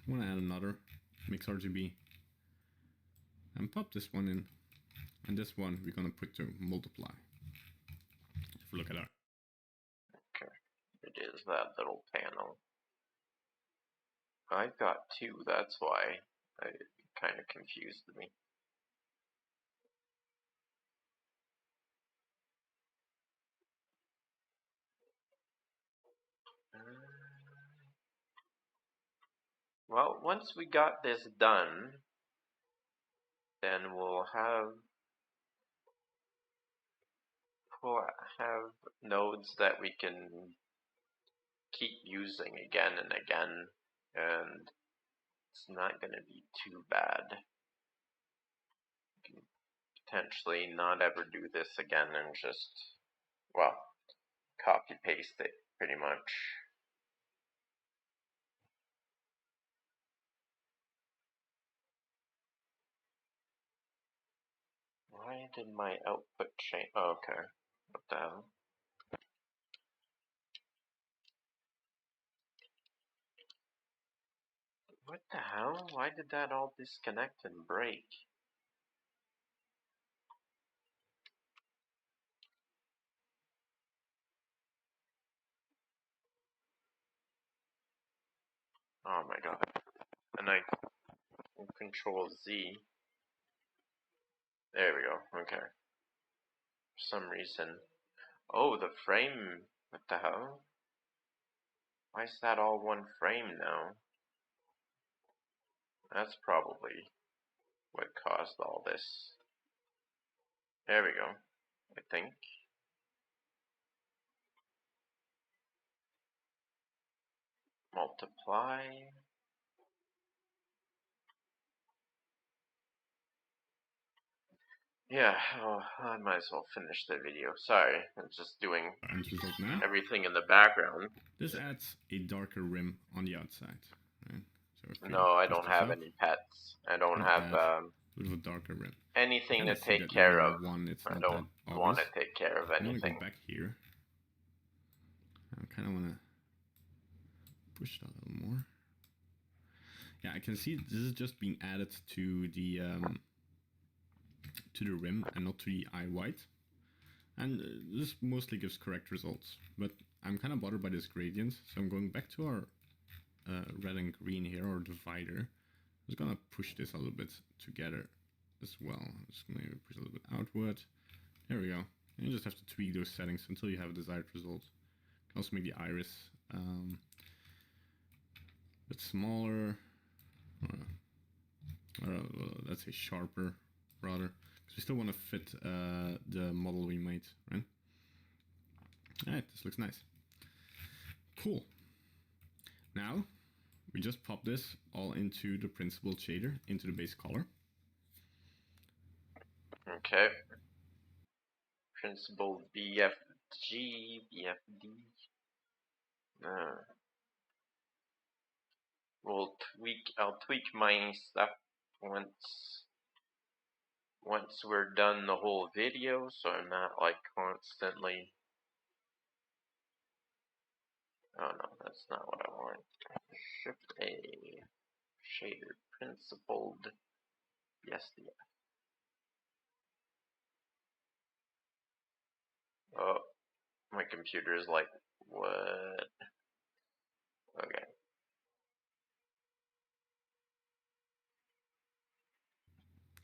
I want to add another mix RGB and pop this one in, and this one we're gonna put to multiply. If we look at our. Okay, it is that little panel. I've got two, that's why it kind of confused me. Well, once we got this done, then we'll have nodes that we can keep using again and again, and it's not going to be too bad. We can potentially not ever do this again and just, well, copy paste it pretty much. Why did my output change? Oh, okay. What the hell? What the hell? Why did that all disconnect and break? Oh my god. And I Control Z. There we go. Okay. For some reason. Oh, the frame. What the hell? Why is that all one frame now? That's probably what caused all this. There we go. I think. Multiply. Yeah, oh, I might as well finish the video. Sorry, I'm just doing End result now. everything in the background. This adds a darker rim on the outside. Right? So no, I don't have any pets. I don't have a little darker rim. anything to See take that care layer of. one, it's I not don't that want to obvious. take care of I'm gonna anything. go back here. I kind of want to push that a little more. Yeah, I can see this is just being added to the rim and not to the eye white. And this mostly gives correct results, but I'm kind of bothered by this gradient, so I'm going back to our red and green here, or divider. I'm just gonna push this a little bit together as well. Just maybe push a little bit outward. There we go. And you just have to tweak those settings until you have a desired result. You can also make the iris a bit smaller, or let's say sharper, rather, because we still want to fit the model we made, right? Alright, this looks nice. Cool. Now, we just pop this all into the principled shader, into the base color. Okay. Principled BFG, BFD. I'll tweak my stuff once we're done the whole video, so I'm not like constantly. Oh no, that's not what I want. Shift A, shader, principled, BSDF. Oh, my computer is like, what? Okay.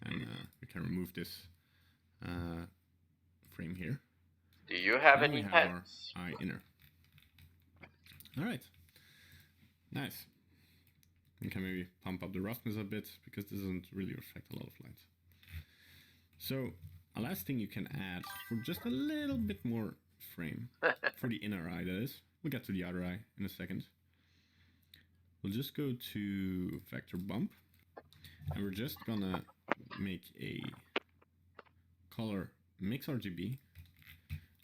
And we can remove this frame here. Do you have now any we have pets? our eye inner. Alright. Nice. You can maybe pump up the roughness a bit, because this doesn't really reflect a lot of light. So a last thing you can add for just a little bit more frame for the inner eye, that is. We'll get to the outer eye in a second. We'll just go to vector bump, and we're just gonna make a color mix RGB.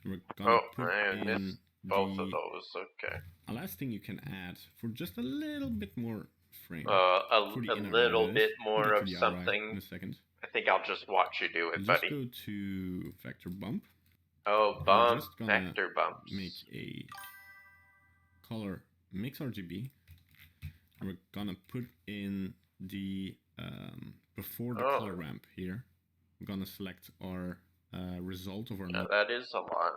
We're gonna put I in missed both of those. Okay. a last thing you can add for just a little bit more frame A for the inner little eye, bit we'll more get of to the outer eye in something. a second. I think I'll just watch you do it, We'll buddy. just go to vector bump. Oh, We're bump, just gonna vector bumps. make a color mix RGB. And we're gonna put in the before the color ramp here. We're gonna select our result of our node. That is a lot.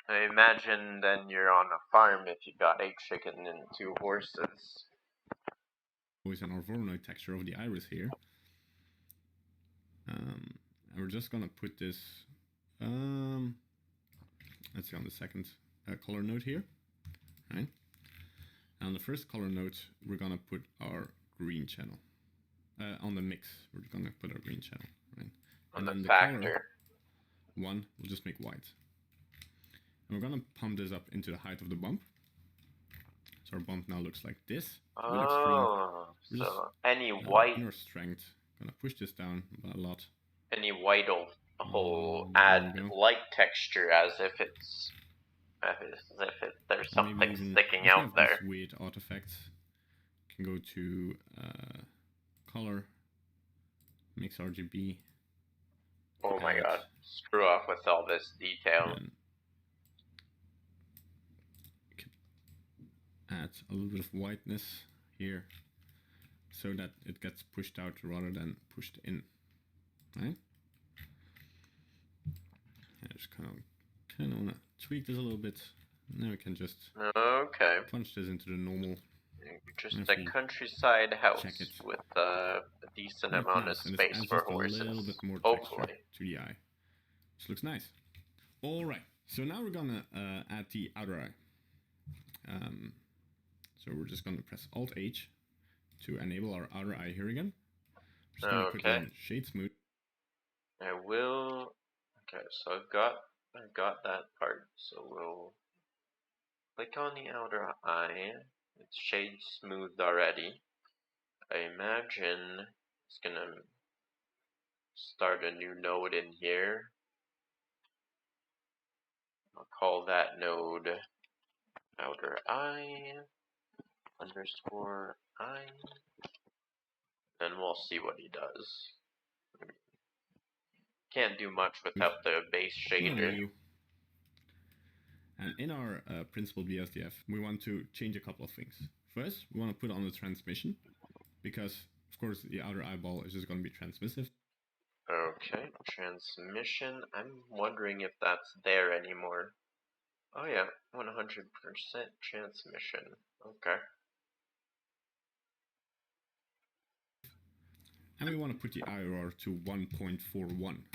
I imagine then you're on a farm if you got 8 chickens and 2 horses. Always an Voronoi texture of the iris here. And we're just gonna put this, let's see, on the second color node here, right? And on the first color node, we're gonna put our green channel. On the mix, we're gonna put our green channel, right? On and the then factor. The color one, we'll just make white. And we're gonna pump this up into the height of the bump. So our bump now looks like this. Oh, so any white inner strength. Gonna push this down a lot. Any white will add light texture as if there's something sticking out there. These weird artifacts. You can go to color, mix RGB. Oh my god! Screw off with all this detail. Add a little bit of whiteness here, so that it gets pushed out rather than pushed in, right? I just kind of want to tweak this a little bit. Now we can just punch this into the normal. Just a countryside house with a decent amount of space for horses. A little bit more texture to the eye, which looks nice. All right, so now we're gonna add the outer eye. So we're just gonna press Alt H to enable our outer eye here again. We're just gonna put in shade smooth. I will. Okay, so I've got that part. So we'll click on the outer eye. It's shade smooth already. I imagine it's gonna start a new node in here. I'll call that node outer eye underscore eye. And we'll see what he does. Can't do much without the base shader. And in our principal BSDF, we want to change a couple of things. First, we want to put on the transmission, because, of course, the outer eyeball is just going to be transmissive. Okay, transmission. I'm wondering if that's there anymore. Oh yeah, 100% transmission. Okay. And we want to put the IRR to 1.41.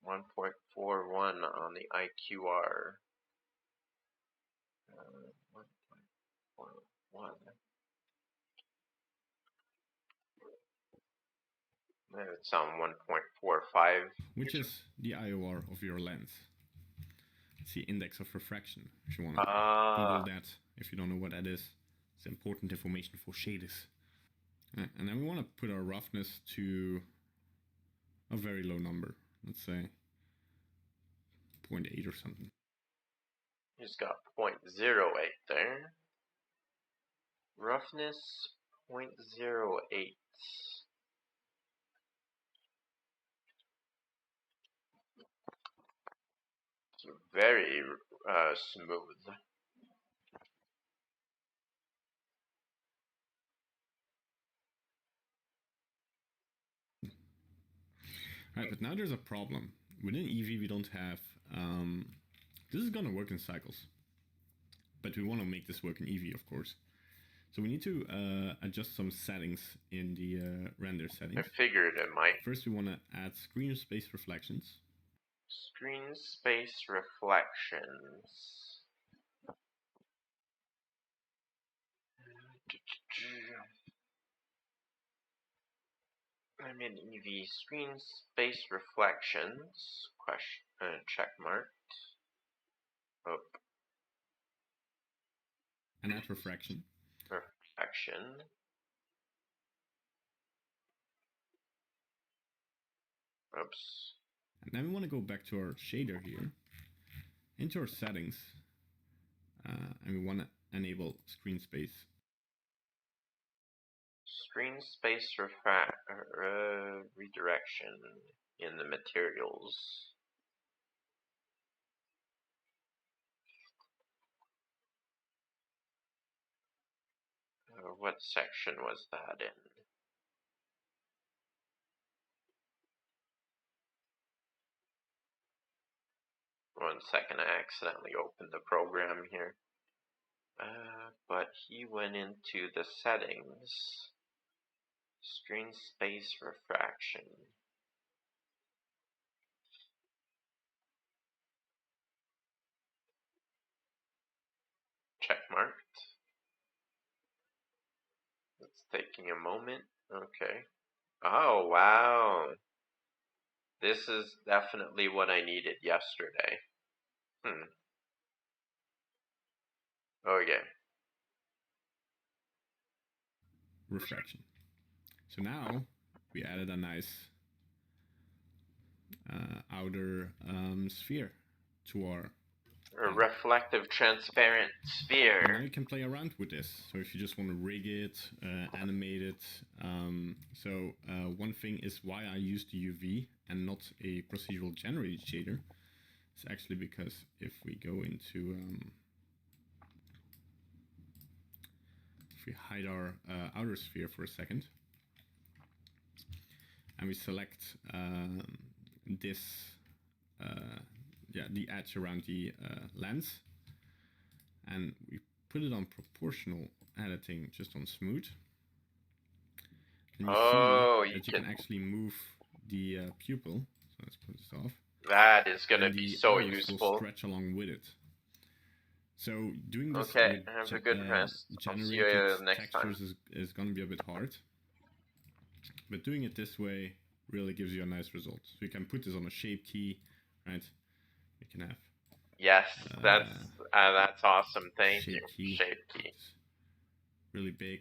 1.41 on the IQR. 1.41. It's on 1.45. Which is the IOR of your lens. It's the index of refraction, if you want to Google that, if you don't know what that is. It's important information for shaders. And then we want to put our roughness to a very low number. Let's say 0.8 or something. He's got 0.08 there. Roughness 0.08. It's very smooth. Right, but now there's a problem. Within Eevee we don't have, this is gonna work in cycles, but we want to make this work in Eevee, of course. So we need to adjust some settings in the render settings. I figured it might. First we want to add screen space reflections. Screen space reflections. I'm in EV screen space reflections, check mark. Oh, And add refraction. reflection. Oops. And then we want to go back to our shader here, into our settings, and we want to enable screen space. Screen space redirection in the materials. What section was that in? One second, I accidentally opened the program here. But he went into the settings. Screen space refraction. Check marked. It's taking a moment. Okay. Oh, wow. This is definitely what I needed yesterday. Okay. Refraction. So now we added a nice outer sphere to our A reflective, transparent sphere. And now you can play around with this. So if you just want to rig it, animate it. One thing is why I used the UV and not a procedural generated shader. It's actually because if we go into, if we hide our outer sphere for a second, and we select this, the edge around the lens, and we put it on proportional editing just on smooth, and you see that you can actually move the pupil. So let's put this off. That is going to and be the so iris useful. will stretch along with it. So doing this Okay, with have a good rest. I'll see you generated next time. textures is going to be a bit hard. But doing it this way really gives you a nice result. So you can put this on a shape key, right? You can have. Yes, that's awesome. Thank you. Key. Shape key. It's really big,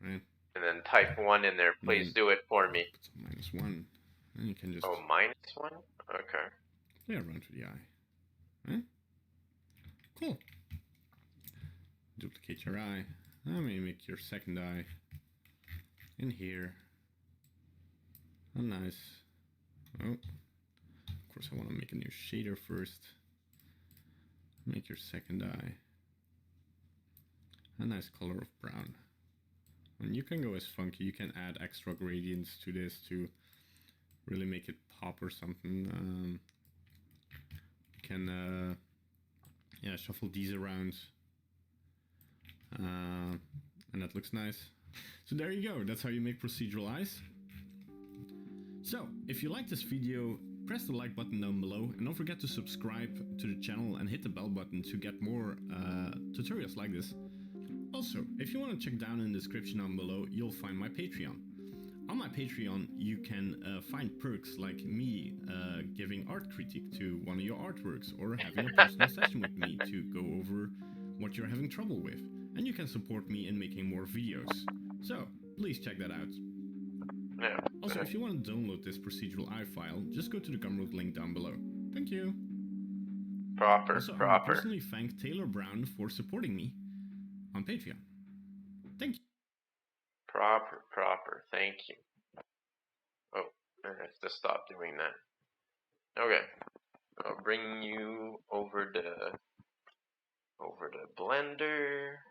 right? And then type 1 in there. Please do it for me. Put some -1. And you can just. Oh, -1? Okay. Play around with the eye. Right? Cool. Duplicate your eye. Now maybe make your second eye in here. Oh, nice. Oh, of course I want to make a new shader first. Make your second eye a nice color of brown. And you can go as funky. You can add extra gradients to this to really make it pop or something. You can shuffle these around. And that looks nice. So there you go. That's how you make procedural eyes. So if you like this video, press the like button down below and don't forget to subscribe to the channel and hit the bell button to get more tutorials like this. Also, if you want to check down in the description down below, you'll find my Patreon. On my Patreon, you can find perks like me giving art critique to one of your artworks or having a personal session with me to go over what you're having trouble with. And you can support me in making more videos. So, please check that out. Yeah. Also, if you want to download this procedural eye file, just go to the Gumroad link down below. Thank you. Proper. Also, I want to personally thank Taylor Brown for supporting me on Patreon. Thank you. Proper. Thank you. Oh, I have to stop doing that. Okay. I'll bring you over to Blender.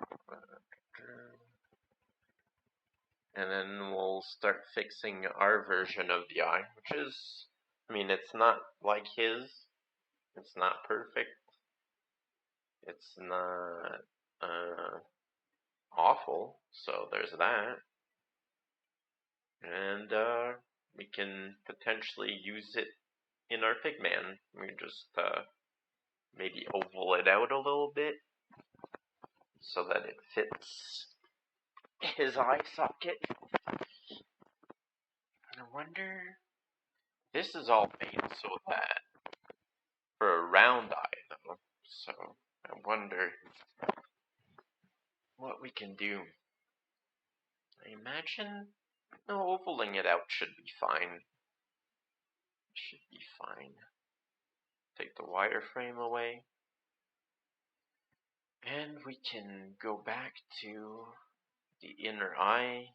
And then we'll start fixing our version of the eye, which is, I mean, it's not like his. It's not perfect. It's not awful, so there's that. And we can potentially use it in our Pigman. We just maybe oval it out a little bit so that it fits his eye socket. I wonder... This is all made so that... For a round eye, though. So, I wonder... what we can do. I imagine... No, ovaling it out should be fine. Should be fine. Take the wireframe away. And we can go back to the inner eye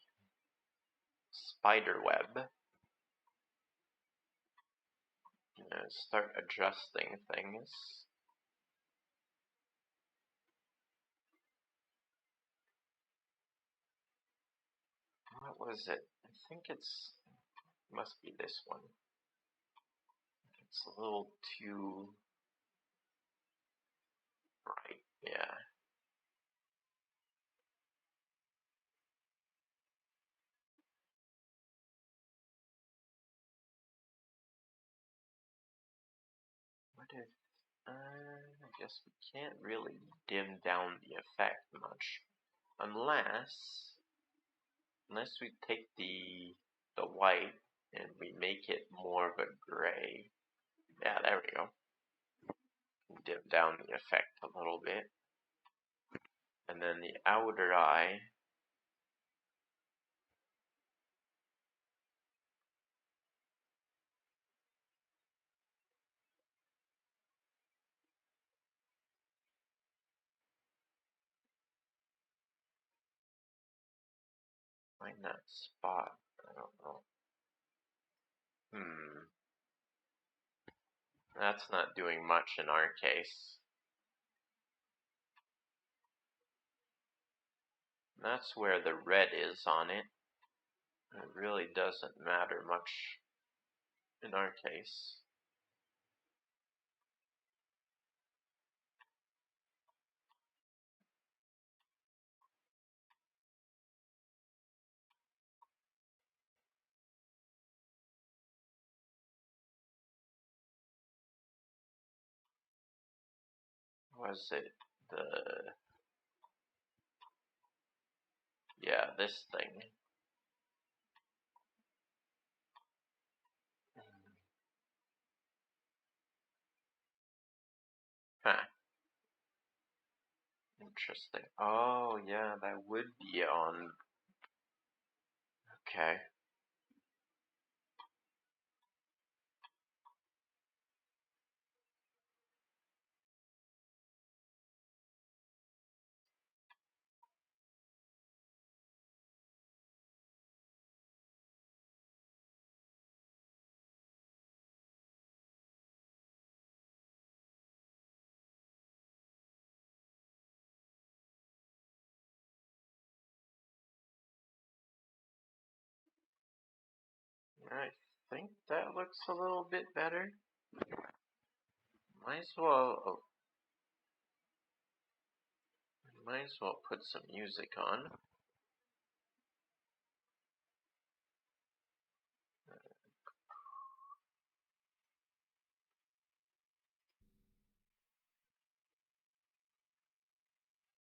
spider web and start adjusting things. What was it? I think must be this one. It's a little too bright, yeah. What if, I guess we can't really dim down the effect much, unless we take the white and we make it more of a gray. Yeah, there we go. Dim down the effect a little bit. And then the outer eye, find that spot. I don't know. That's not doing much in our case. That's where the red is on it. It really doesn't matter much in our case. Was it yeah, this thing. Huh. Interesting. Oh, yeah, that would be on. Okay. I think that looks a little bit better. Might as well put some music on.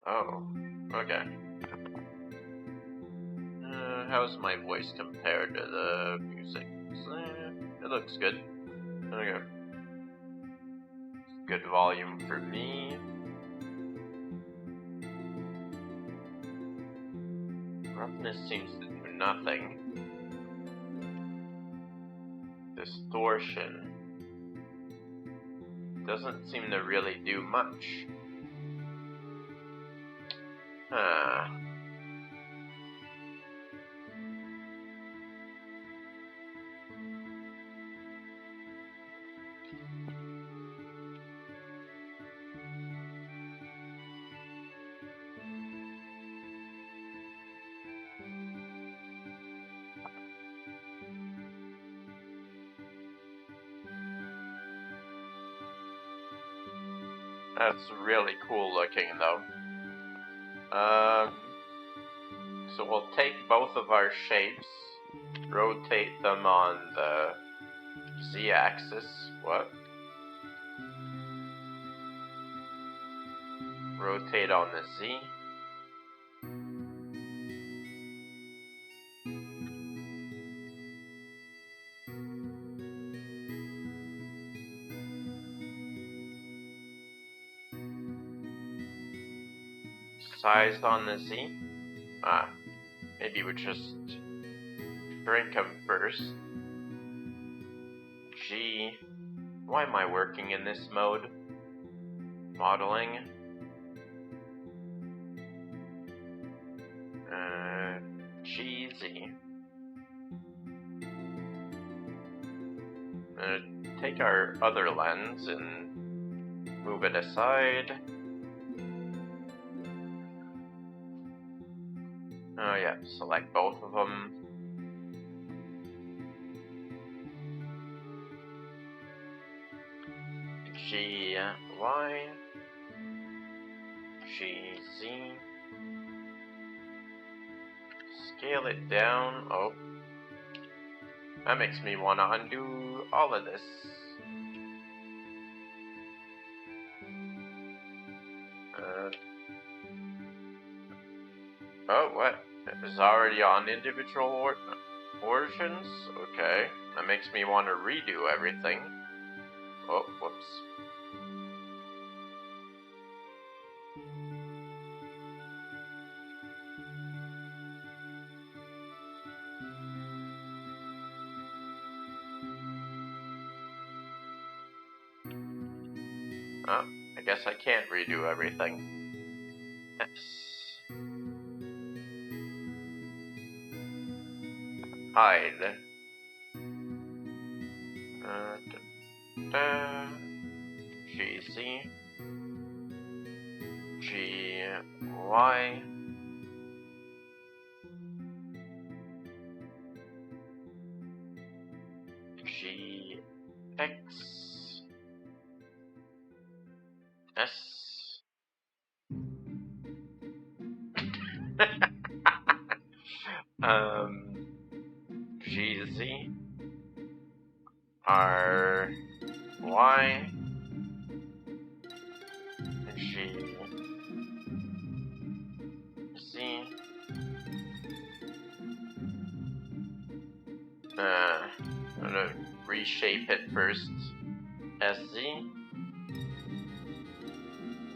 Oh, okay. How's my voice compared to the music? It looks good. Okay. Good volume for me. Roughness seems to do nothing. Distortion doesn't seem to really do much. Huh. That's really cool looking though. So we'll take both of our shapes, rotate them on the z-axis. What? Rotate on the z. size on the Z? Maybe we just shrink them first. G. Why am I working in this mode? Modeling. GZ. Take our other lens and move it aside. Oh yeah, select both of them. GY, GZ. Scale it down. Oh, that makes me want to undo all of this. Oh, what? It's already on individual origins? Okay. That makes me want to redo everything. Oh, whoops. Oh, I guess I can't redo everything. Yes. Hide. GZ. GY. GX. S. GZ. R. Y. G. Z. I'm gonna reshape it first. SZ.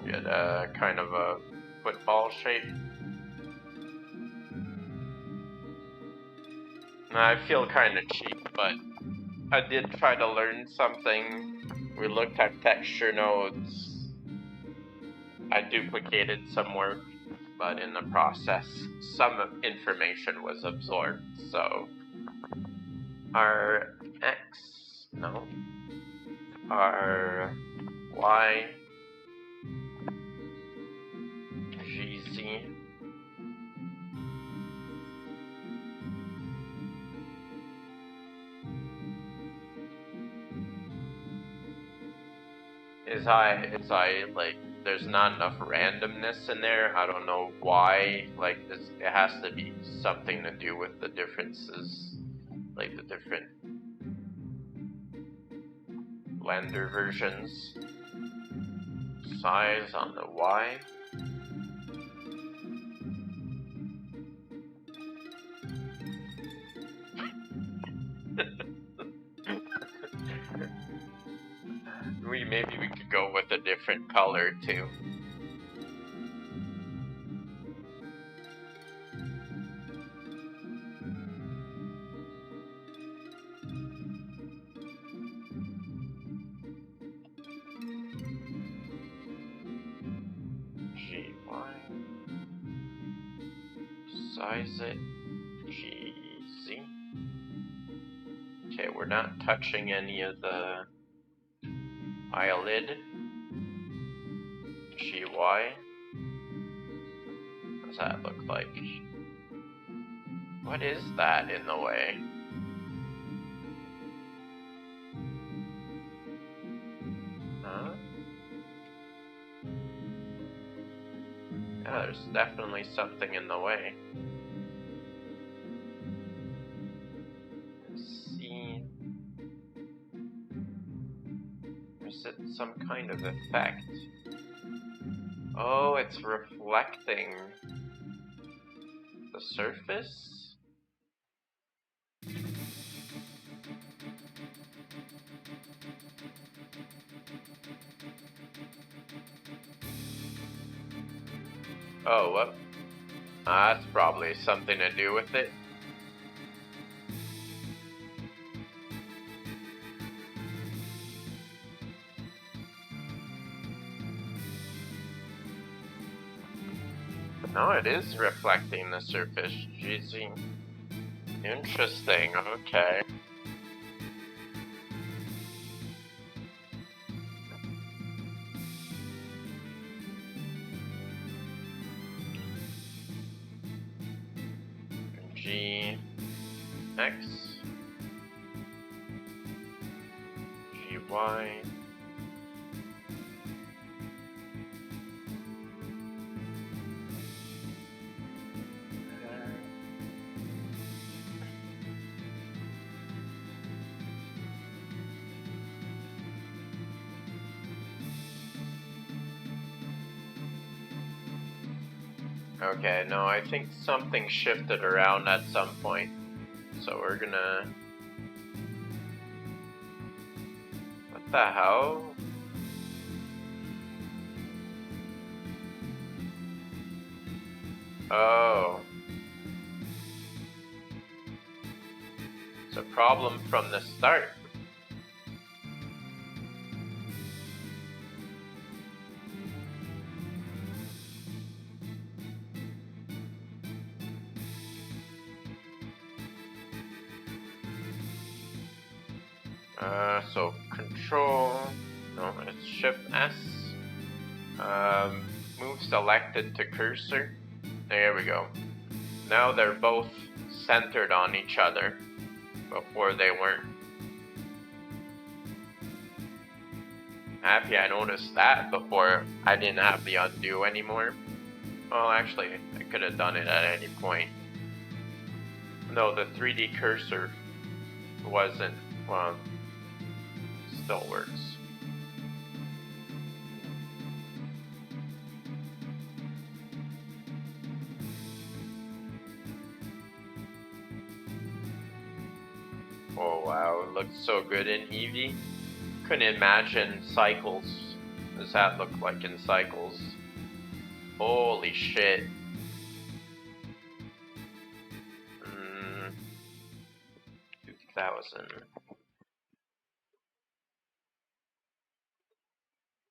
Get a kind of a football shape. I feel kind of cheap, but I did try to learn something. We looked at texture nodes. I duplicated some work, but in the process, some information was absorbed. So, our X, no, our Y, GZ. Is I like, there's not enough randomness in there. I don't know why. Like, it has to be something to do with the differences, like the different Blender versions. Size on the Y. Maybe we could go with a different color too. GY. Size it. GZ. Okay, we're not touching any of the eyelid. GY. What does that look like? What is that in the way? Huh? Yeah, there's definitely something in the way. Let's see. Is it some kind of effect? Oh, it's reflecting the surface? Oh, what? That's probably something to do with it. No, it is reflecting the surface. Jeezy. Interesting, okay. G, X, G, Y. Okay, no, I think something shifted around at some point. So we're gonna... What the hell? Oh. It's a problem from the start. So control, no, it's shift S. Move selected to cursor. There we go. Now they're both centered on each other. Before they weren't. Happy I noticed that before I didn't have the undo anymore. Well, actually, I could have done it at any point. No, the 3D cursor wasn't, well, still works. Oh wow, it looks so good in Eevee. Couldn't imagine cycles. What does that look like in cycles? Holy shit. 2000.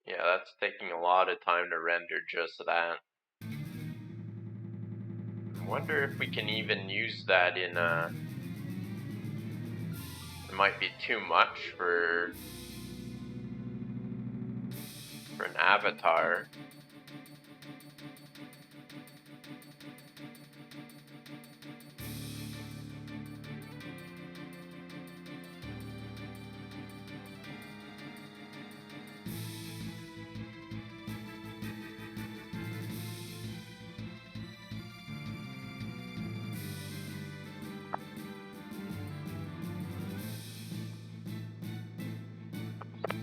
Yeah, that's taking a lot of time to render just that. I wonder if we can even use that in it might be too much for an avatar.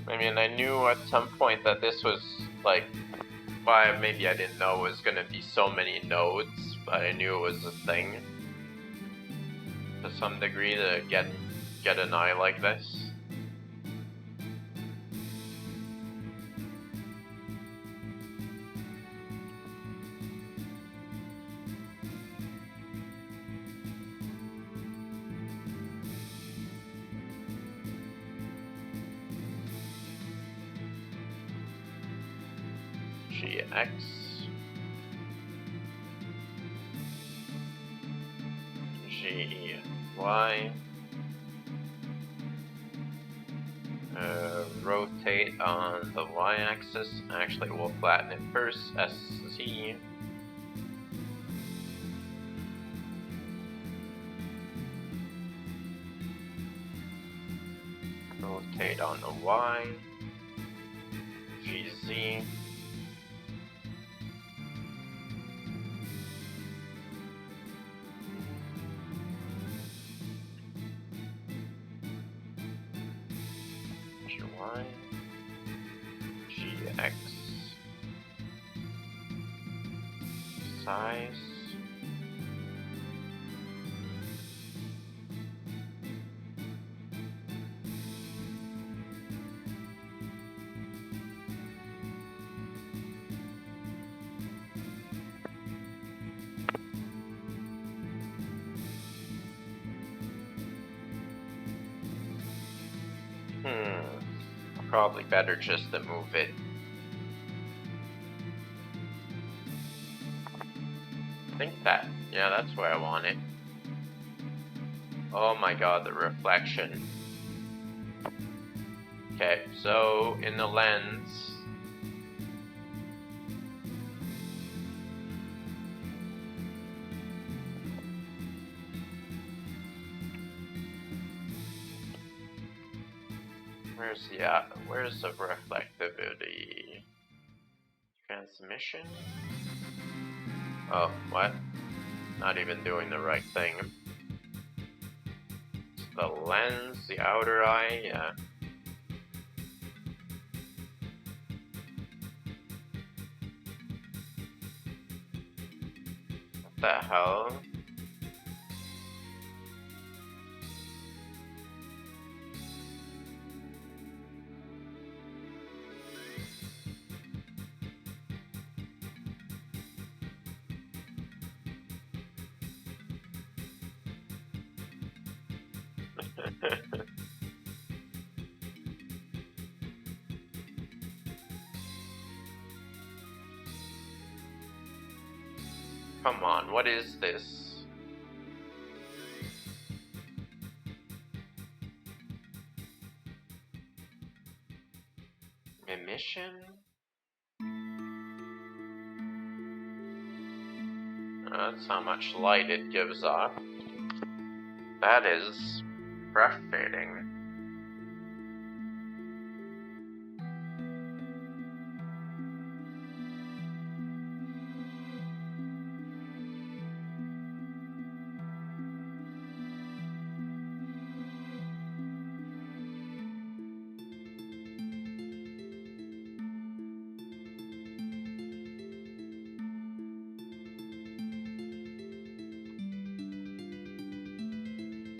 I mean, I knew at some point that this was like, well, maybe I didn't know it was gonna be so many nodes, but I knew it was a thing to some degree to get an eye like this. GX. GY. Rotate on the y-axis. Actually, we'll flatten it first. SC. Rotate on the y. GZ. GY. GX. Size. Probably better just to move it. I think that, yeah, that's where I want it. Oh my god, the reflection. Okay, so in the lens, where's the reflectivity? Transmission? Oh, what? Not even doing the right thing. It's the lens, the outer eye, yeah. What the hell? Come on, what is this? Emission? That's how much light it gives off. That is frustrating.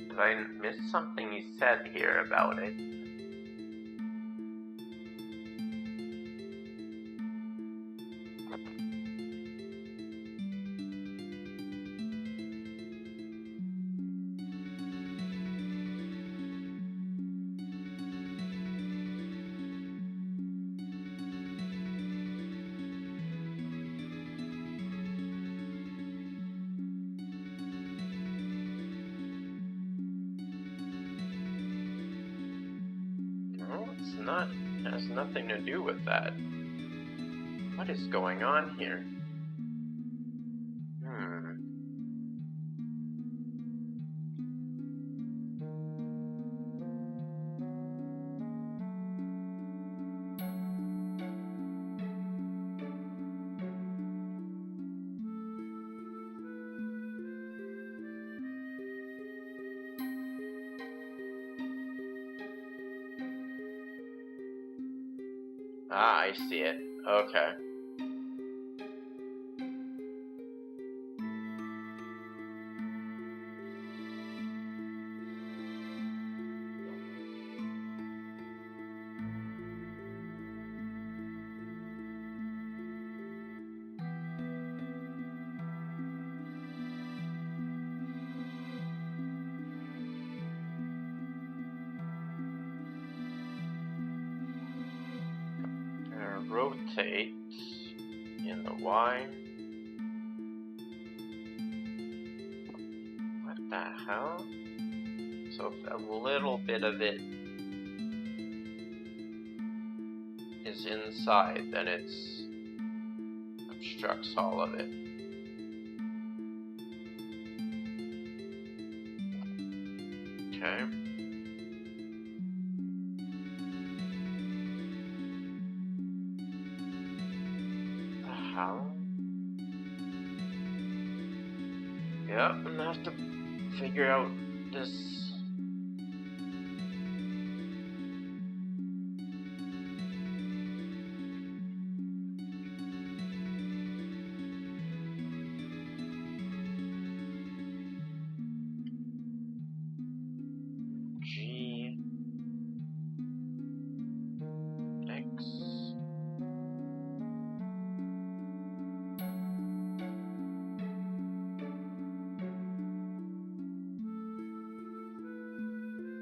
Did I miss something he said here about it? No, it's not. It has nothing to do with that. What is going on here? Ah, I see it. Okay. Rotate in the Y. What the hell? So if a little bit of it is inside, then it obstructs all of it. Okay. How? Yep, I'm gonna have to figure out this. G X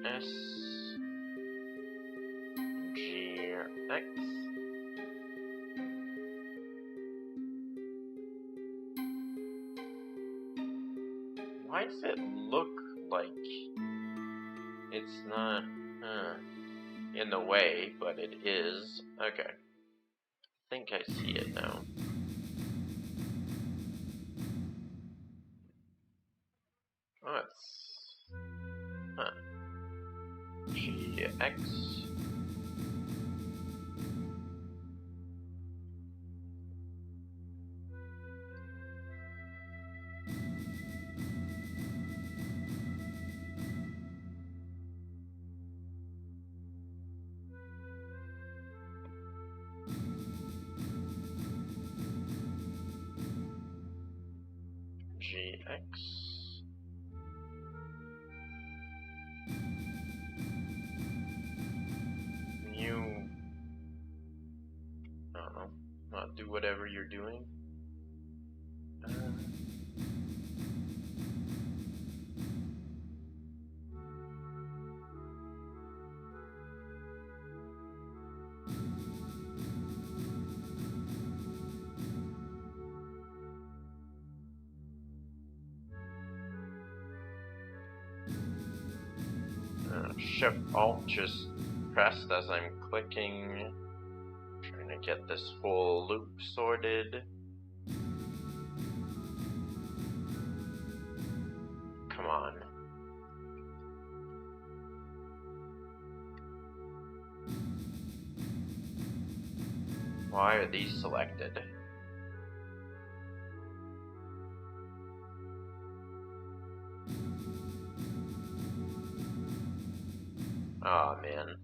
S G X. Why does it look like it's not in the way, but it is? Okay. I think I see it now. Oh, it's... Huh. GX. GX. New... I don't know. Not do whatever you're doing. Shift Alt just pressed as I'm clicking, trying to get this whole loop sorted. Come on. Why are these selected? Aw, man.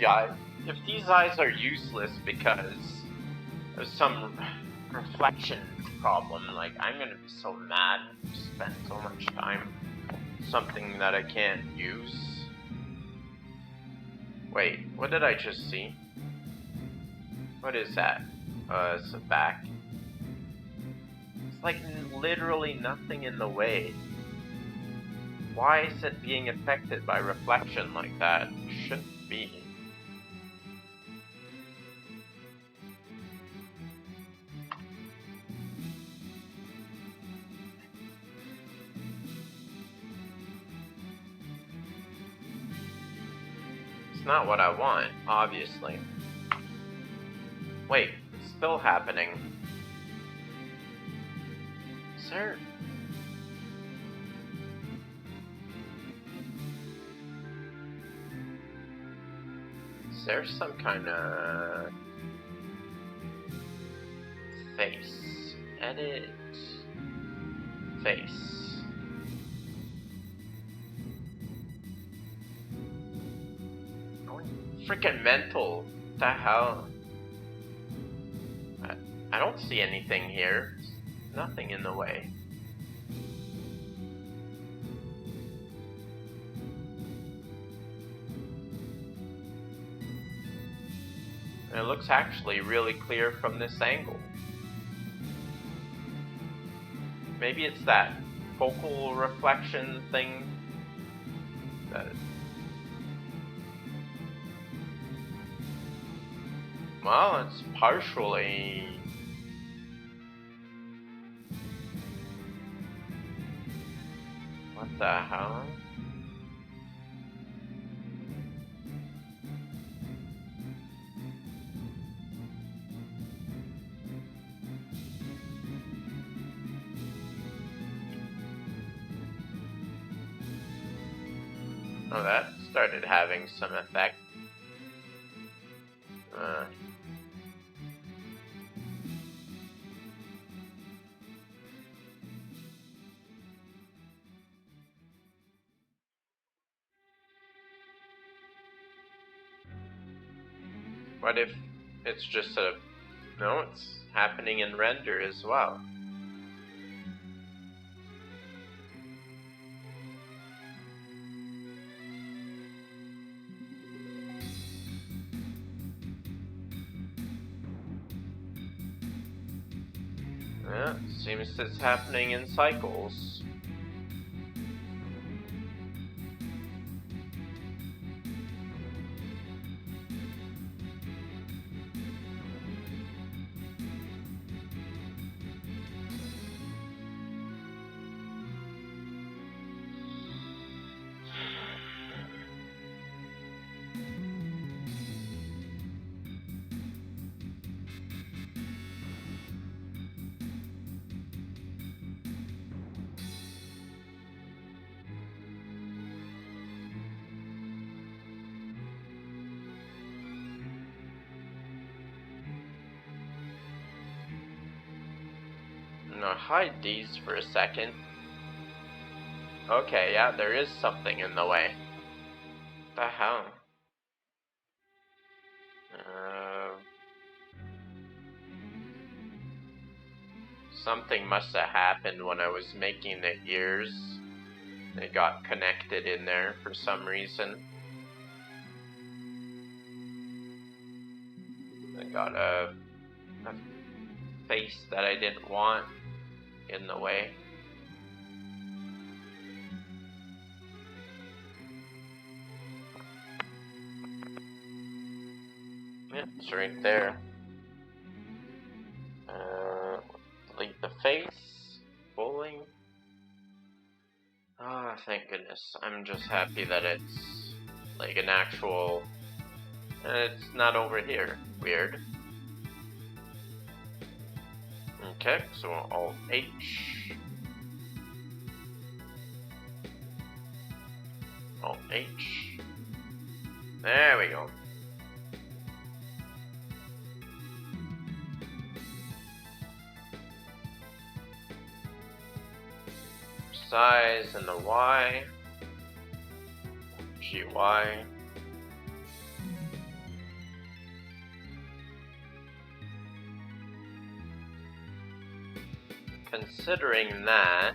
if these eyes are useless because of some reflection problem, like, I'm gonna be so mad to spend so much time on something that I can't use. Wait, what did I just see? What is that? It's a back. It's like literally nothing in the way. Why is it being affected by reflection like that? It shouldn't be. It's not what I want, obviously. Wait, it's still happening. Sir? Is there some kind of face? Edit. Face. Going freaking mental. What the hell? I don't see anything here. There's nothing in the way. And it looks actually really clear from this angle. Maybe it's that focal reflection thing that... Well, it's partially... What the hell? Oh, that started having some effect. What if it's just a... No, it's happening in render as well. Yeah, seems it's happening in cycles. Now hide these for a second. Okay, yeah, there is something in the way. What the hell? Something must have happened when I was making the ears. They got connected in there for some reason. I got a face that I didn't want in the way. Yeah, it's right there. Delete the face. Bowling. Ah, thank goodness. I'm just happy that it's like an actual... it's not over here. Weird. Okay, so Alt H. Alt H. There we go. Size and the Y. GY. considering that,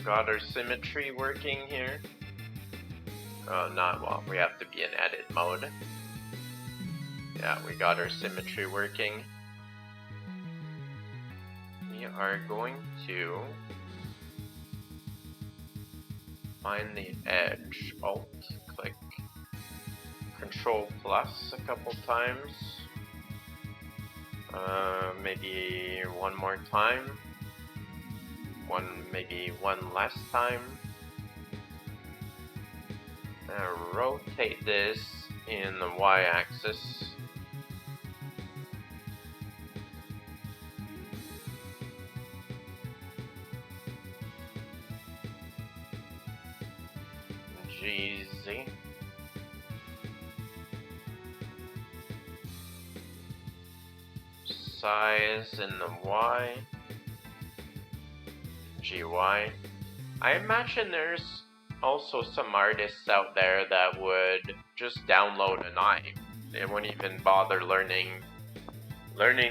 got our symmetry working here. Oh, not well. We have to be in edit mode. Yeah, we got our symmetry working. We are going to find the edge. Alt, click, Control plus a couple times. Maybe one more time. Maybe one less time. Rotate this in the y-axis. GZ. Size in the Y. GY. I imagine there's also some artists out there that would just download an eye. They wouldn't even bother learning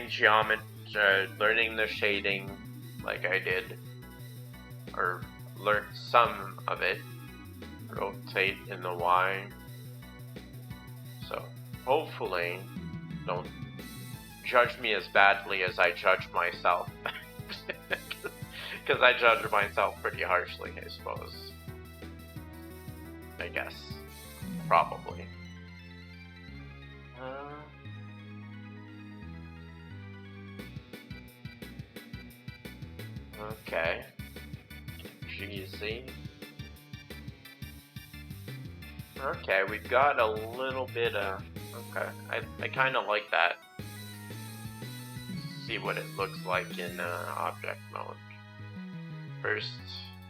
geometry, learning the shading like I did, or learn some of it. Rotate in the Y. So hopefully, don't judge me as badly as I judge myself. Because I judge myself pretty harshly, I suppose. I guess. Probably. Okay. GZ. Okay, we've got a little bit of... Okay, I kind of like that. See what it looks like in object mode. First,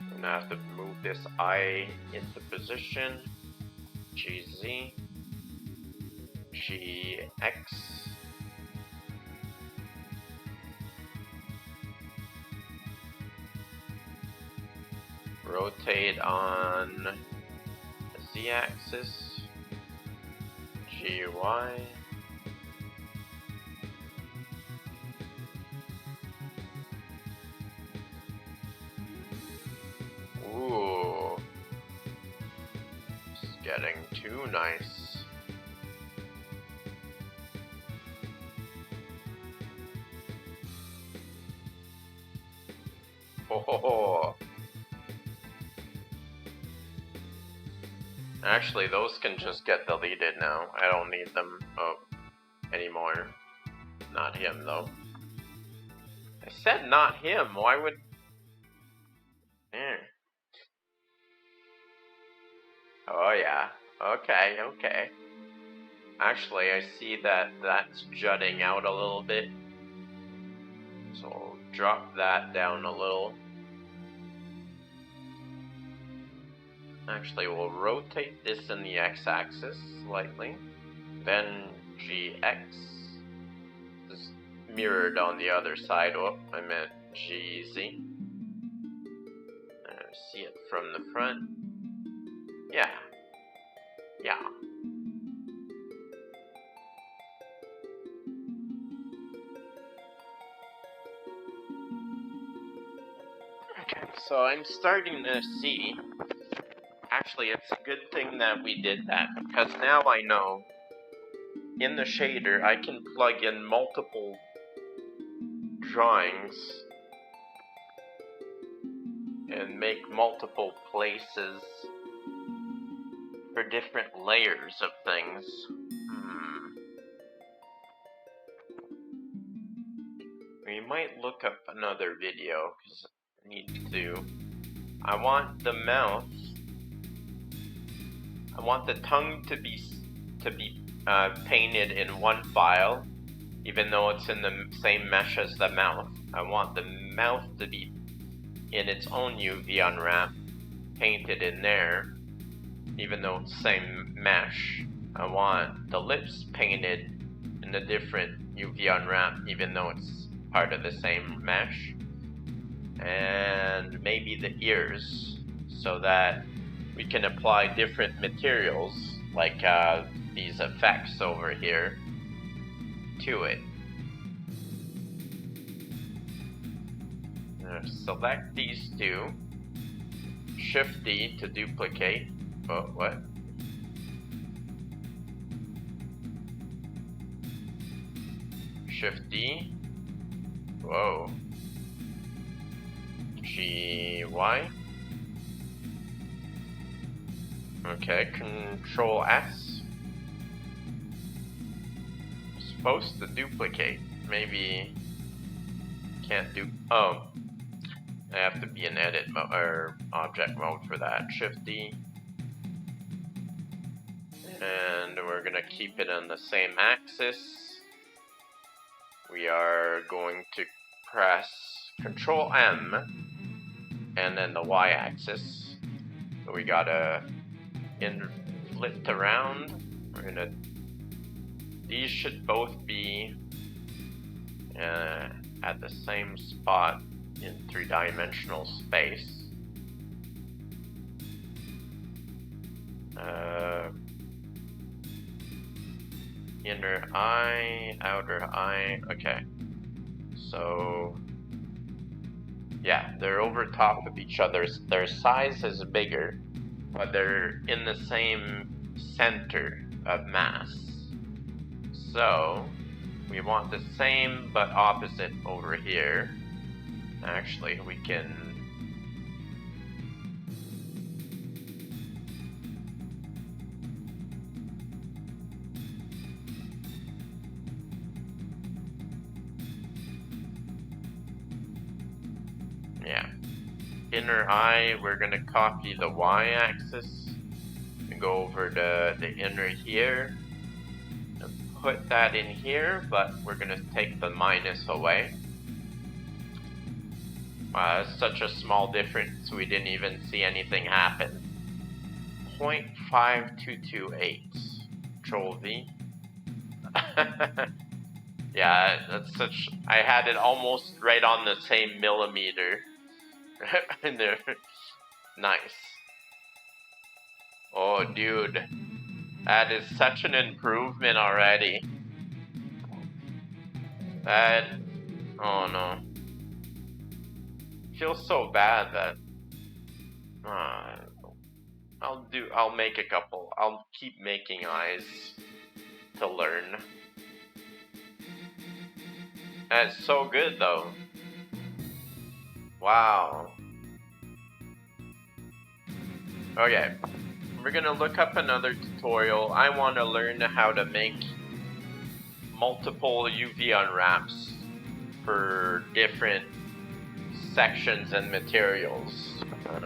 I'm gonna have to move this eye into position. GZ. GX. Rotate on the Z-axis. GY. Ooh. It's getting too nice. Oh. Actually, those can just get deleted now. I don't need them anymore. Not him, though. I said not him. Why would... Oh yeah. Okay, okay. Actually, I see that that's jutting out a little bit. So I'll drop that down a little. Actually, we'll rotate this in the x-axis slightly. Then GX is mirrored on the other side. Oh, I meant GZ. See it from the front. Yeah. Yeah. Okay, so I'm starting to see. Actually, it's a good thing that we did that, because now I know in the shader I can plug in multiple drawings and make multiple places for different layers of things. We might look up another video, because I need to... I want the mouth... I want the tongue to be painted in one file, even though it's in the same mesh as the mouth. I want the mouth to be in its own UV unwrap, painted in there, even though it's the same mesh. I want the lips painted in a different UV unwrap, even though it's part of the same mesh. And maybe the ears, so that we can apply different materials, like these effects over here, to it. Select these two. Shift D to duplicate. Oh, what? Shift D. Whoa. G, Y. Okay, Control S. Supposed to duplicate. Maybe can't do. Oh, I have to be in edit mode or object mode for that. Shift D. And we're gonna keep it on the same axis. We are going to press Control M and then the Y axis. So we gotta flip around. We're gonna. These should both be at the same spot in three-dimensional space. Inner eye, outer eye. Okay. So yeah, they're over top of each other. Their size is bigger, but they're in the same center of mass. So we want the same but opposite over here. Actually, we can inner eye, we're gonna copy the y-axis and go over to the inner here and put that in here, but we're gonna take the minus away. It's such a small difference, we didn't even see anything happen. 0.5228. Control V. Yeah, that's such. I had it almost right on the same millimeter. In there. Nice. Oh, dude. That is such an improvement already. That. Oh no. Feels so bad that. I'll make a couple. I'll keep making eyes to learn. That's so good though. Wow. Okay. We're gonna look up another tutorial. I want to learn how to make multiple UV unwraps for different sections and materials. I'm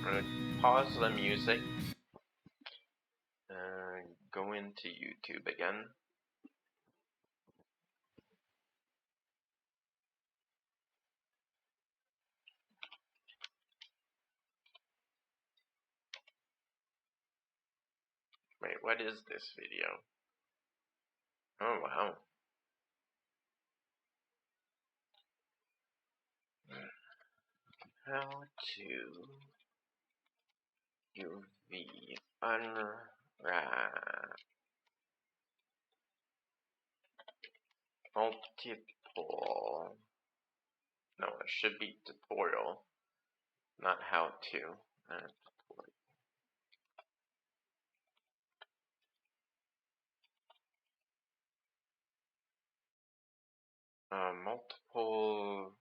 gonna pause the music and go into YouTube again. Wait, what is this video? Oh wow. How to UV unwrap multiple. No, it should be tutorial, not how to. Multiple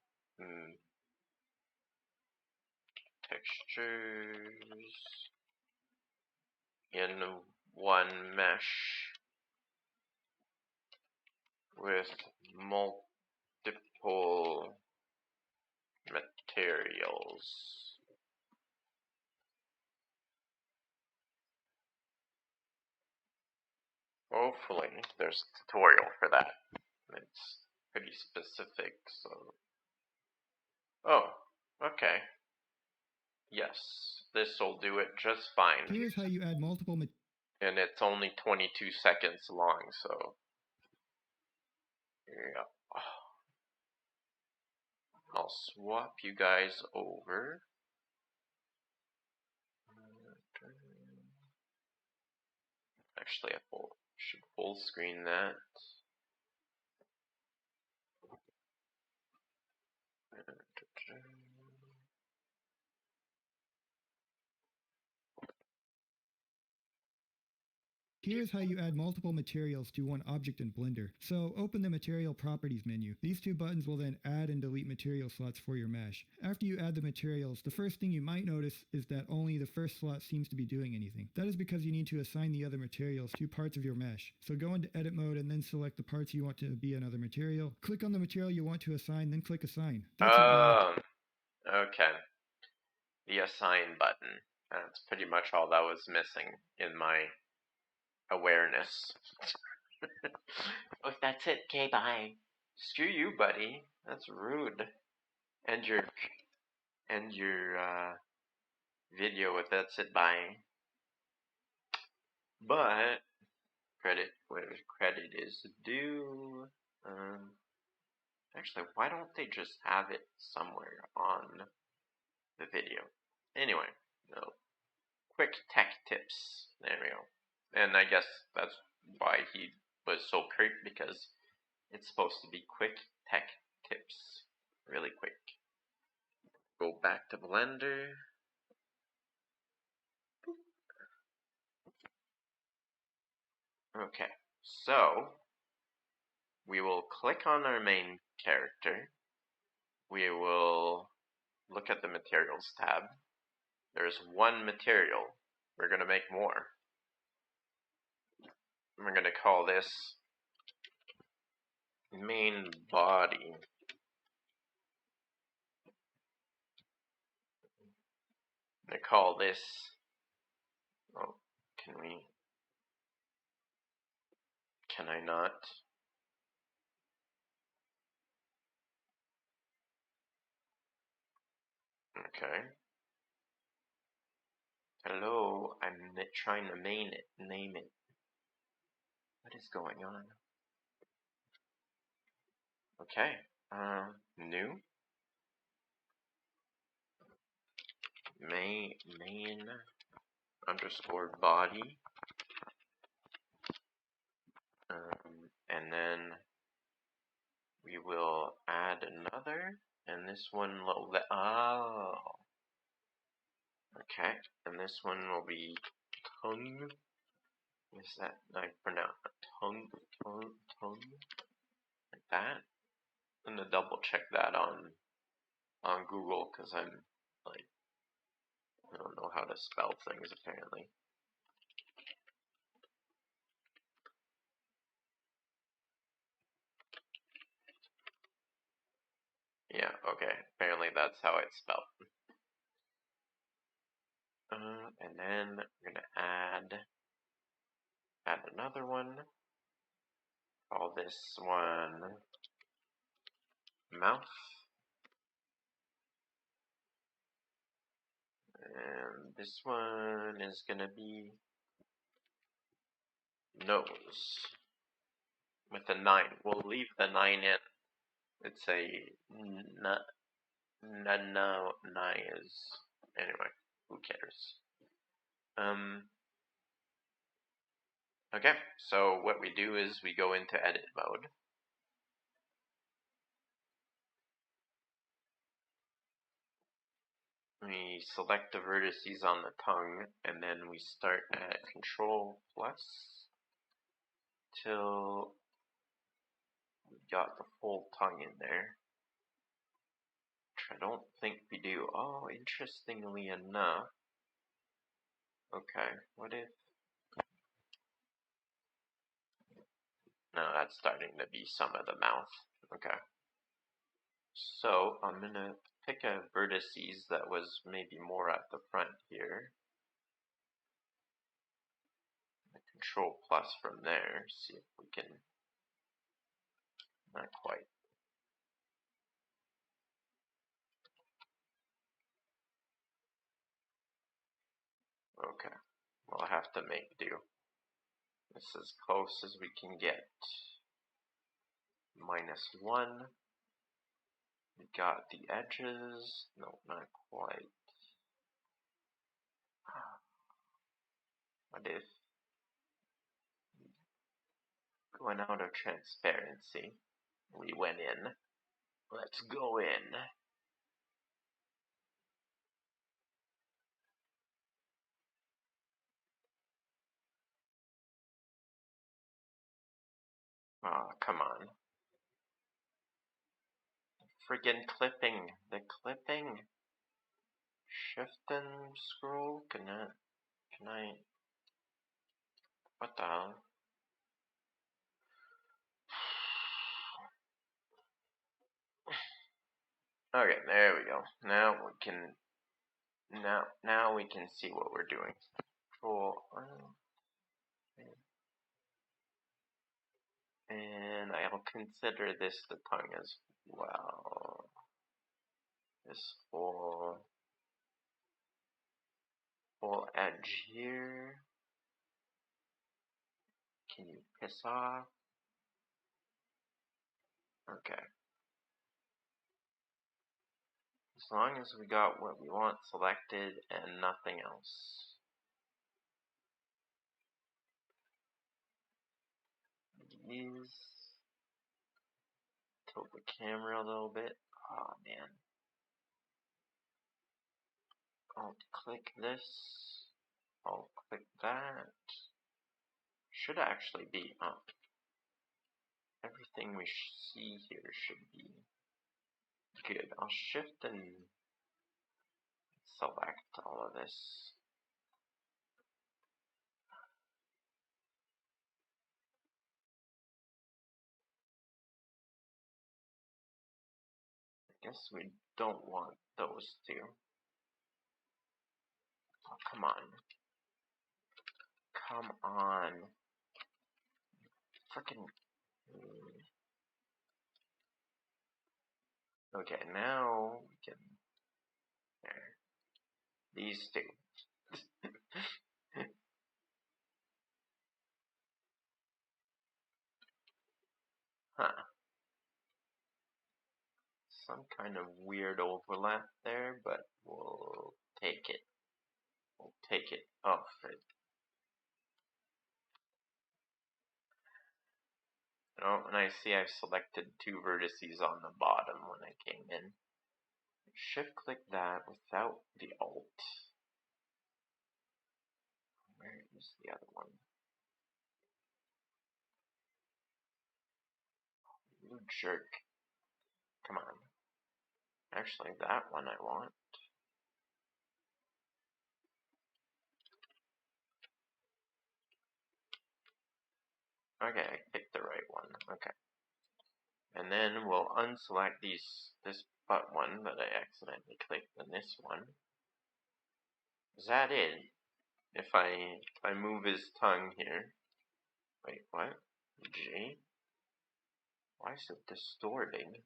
textures in one mesh with multiple materials. Hopefully there's a tutorial for that. It's pretty specific, so. Oh, okay. Yes, this will do it just fine. Here's how you add multiple and it's only 22 seconds long, so. Yeah. I'll swap you guys over. Actually, I should full screen that. Here's how you add multiple materials to one object in Blender. So open the Material Properties menu. These two buttons will then add and delete material slots for your mesh. After you add the materials, the first thing you might notice is that only the first slot seems to be doing anything. That is because you need to assign the other materials to parts of your mesh. So go into edit mode and then select the parts you want to be another material. Click on the material you want to assign, then click assign. That's it. Okay. The assign button. That's pretty much all that was missing in my awareness. Oh, that's it. Okay, bye. Screw you, buddy. That's rude. End your video with that's it. Bye. But credit where credit is due. Actually, why don't they just have it somewhere on the video? Anyway, no. Quick tech tips. There we go. And I guess that's why he was so curt, because it's supposed to be quick tech tips. Really quick. Go back to Blender. Okay, so we will click on our main character. We will look at the materials tab. There's one material. We're going to make more. We're going to call this main body. I'm going to call this, oh, can I not? Okay. Hello, I'm trying to name it. What is going on? Okay, new. Main underscore body. And then we will add another, and this one will okay, and this one will be tongue. Is that I pronounce tongue like that? I'm gonna double check that on Google, because I'm like, I don't know how to spell things apparently. Yeah, okay. Apparently that's how it's spelled. And then we're gonna add another one. Call this one mouth. And this one is gonna be nose with a 9. We'll leave the 9 in. It's a no 9 is anyway. Who cares? Okay. So what we do is we go into edit mode. We select the vertices on the tongue, and then we start at Control plus till we got the full tongue in there. Which I don't think we do. Oh, interestingly enough. Okay, what if... No, that's starting to be some of the mouth. Okay. So I'm gonna pick a vertices that was maybe more at the front here. Control plus from there, see if we can... Not quite. Okay, we'll have to make do. This is as close as we can get. -1. We got the edges. No, not quite. What if went out of transparency. We went in. Let's go in. Oh, come on. Friggin' clipping. The clipping. Shift and scroll? Can I? What the hell? Okay, there we go. Now we can see what we're doing. Cool. And I'll consider this the tongue as well. This whole edge here. Can you piss off? Okay. As long as we got what we want selected and nothing else. These. Tilt the camera a little bit. Oh man. I'll click this. I'll click that. Should actually be up. Everything we see here should be good. I'll shift and select all of this. I guess we don't want those two. Oh, come on. Come on. Frickin'. Okay, now we can. There. These two. Huh. Some kind of weird overlap there, but we'll take it. We'll take it off it. Oh, and I see I've selected two vertices on the bottom when I came in. Shift click that without the alt. Where is the other one? You jerk. Come on. Actually, that one I want. Okay, I picked the right one. Okay. And then we'll unselect this butt one that I accidentally clicked, and this one. Is that it? If I move his tongue here. Wait, what? G? Why is it distorting?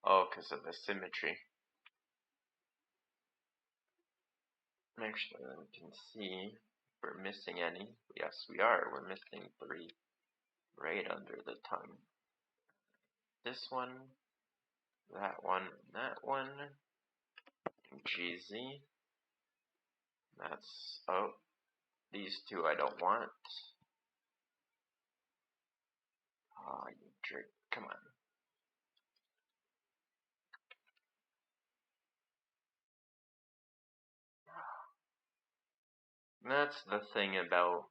Oh, because of the symmetry. Actually, we can see if we're missing any. Yes, we are. We're missing 3 right under the tongue. This one, that one, that one. GZ. That's, oh, these two I don't want. Oh, you jerk. Come on. That's the thing about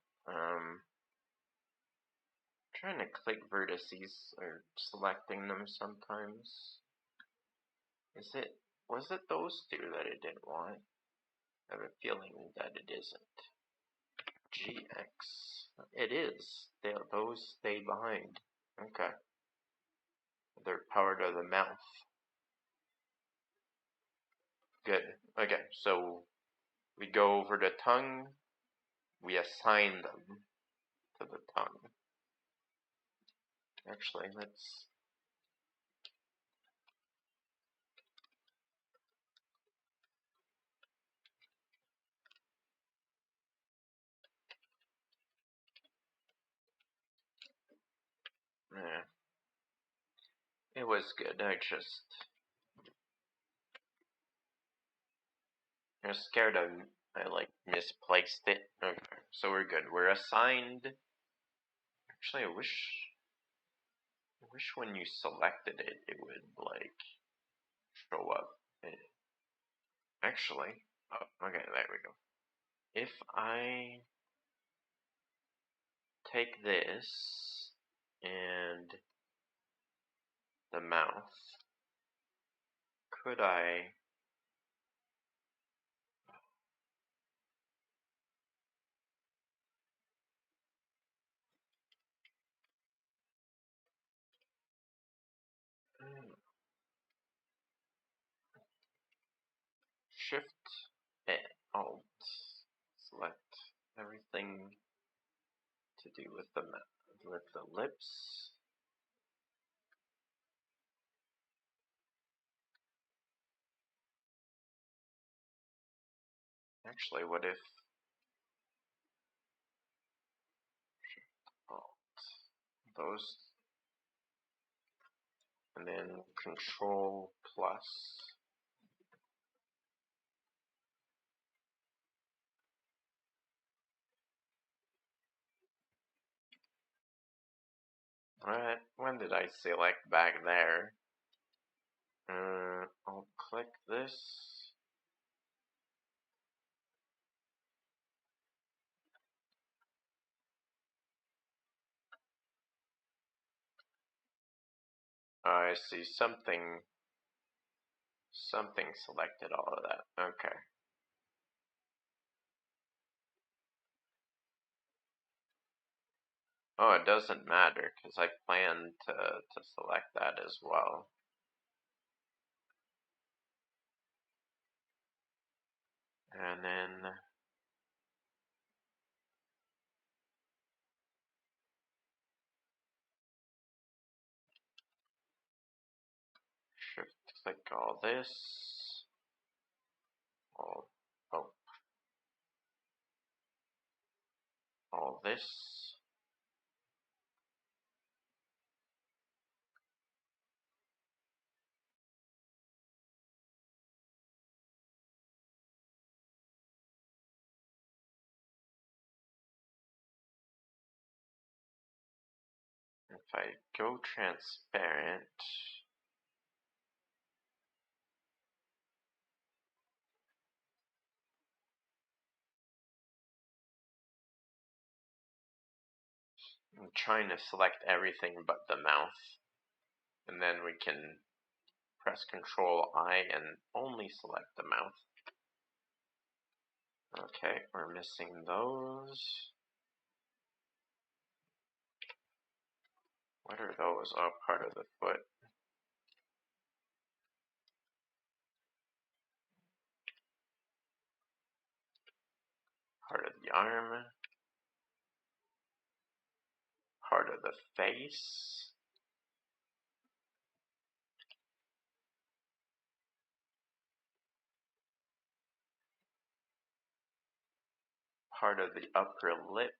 trying to click vertices or selecting them sometimes. Was it those two that I didn't want? I have a feeling that it isn't. GX. It is. Those stay behind. Okay. They're part of the mouth. Good. Okay, so we go over the tongue. We assign them to the tongue. Actually, let's. Yeah. It was good. I was scared I like misplaced it. Okay, so we're good. We're assigned Actually, I wish when you selected it, it would like show up. Actually, oh, okay, there we go. If I take this and the mouth, could I Shift Alt select everything to do with the lips? Actually, what if Alt those and then Control plus? Alright, when did I select back there? I'll click this. I see something selected all of that. Okay. Oh, it doesn't matter because I plan to select that as well. And then shift click all this. Oh, all this. If I go transparent, I'm trying to select everything but the mouth. And then we can press Control I and only select the mouth. Okay, we're missing those. What are those? Oh, part of the foot. Part of the arm. Part of the face. Part of the upper lip.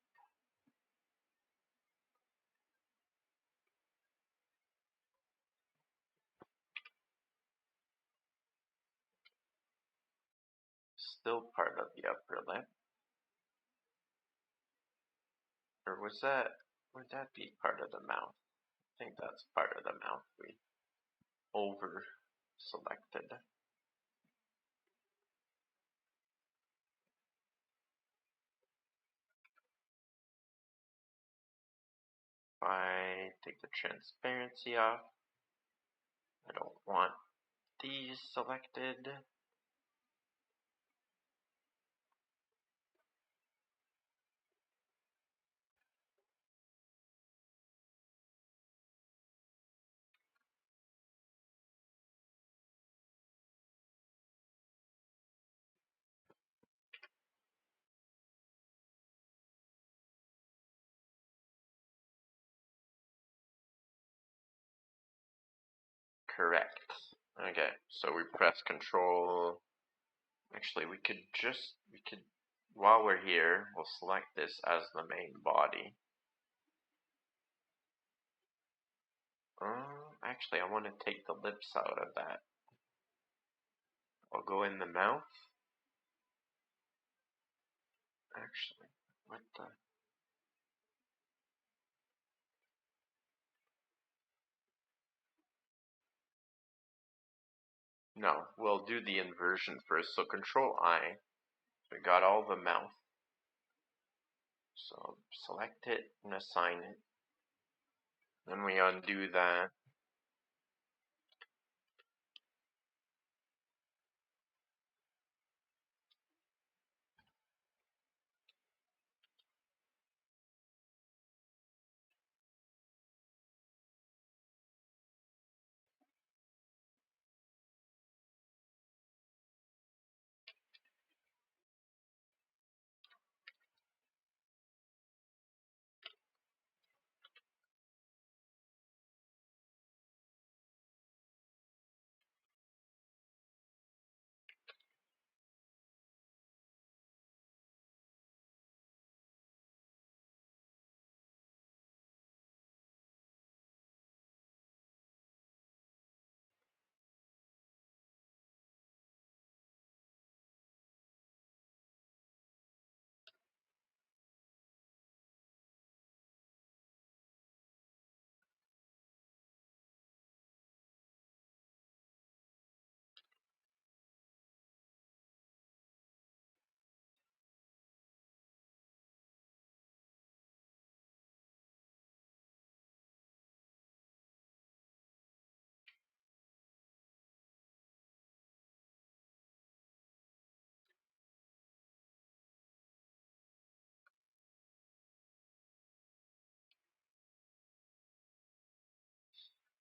Still part of the upper lip. Or would that be part of the mouth? I think that's part of the mouth we over selected. If I take the transparency off, I don't want these selected. Correct. Okay, so we press Control. Actually, we could, while we're here, we'll select this as the main body. Actually, I want to take the lips out of that. I'll go in the mouth. Actually, what the? No, we'll do the inversion first. So Control I. We got all the mouth. So select it and assign it. Then we undo that.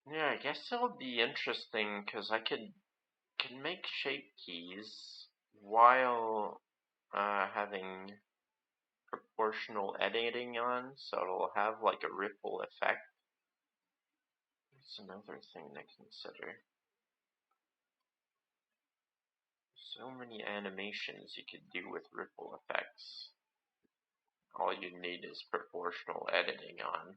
Yeah, I guess it'll be interesting because I can make shape keys while having proportional editing on, so it'll have like a ripple effect. That's another thing to consider. So many animations you could do with ripple effects. All you need is proportional editing on.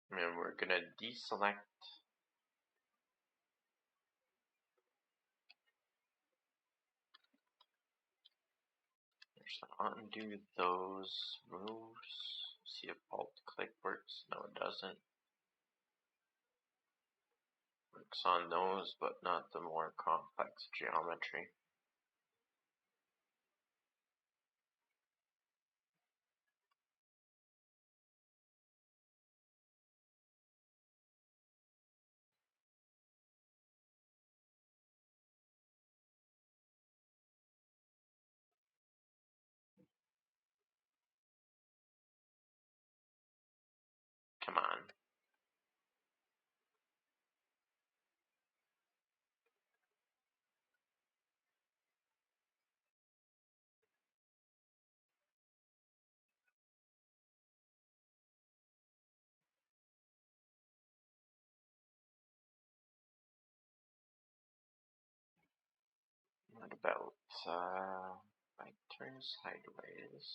And we're gonna deselect. Undo those moves. See if alt click works. No, it doesn't. Works on those, but not the more complex geometry. Come on. What about if I turn sideways?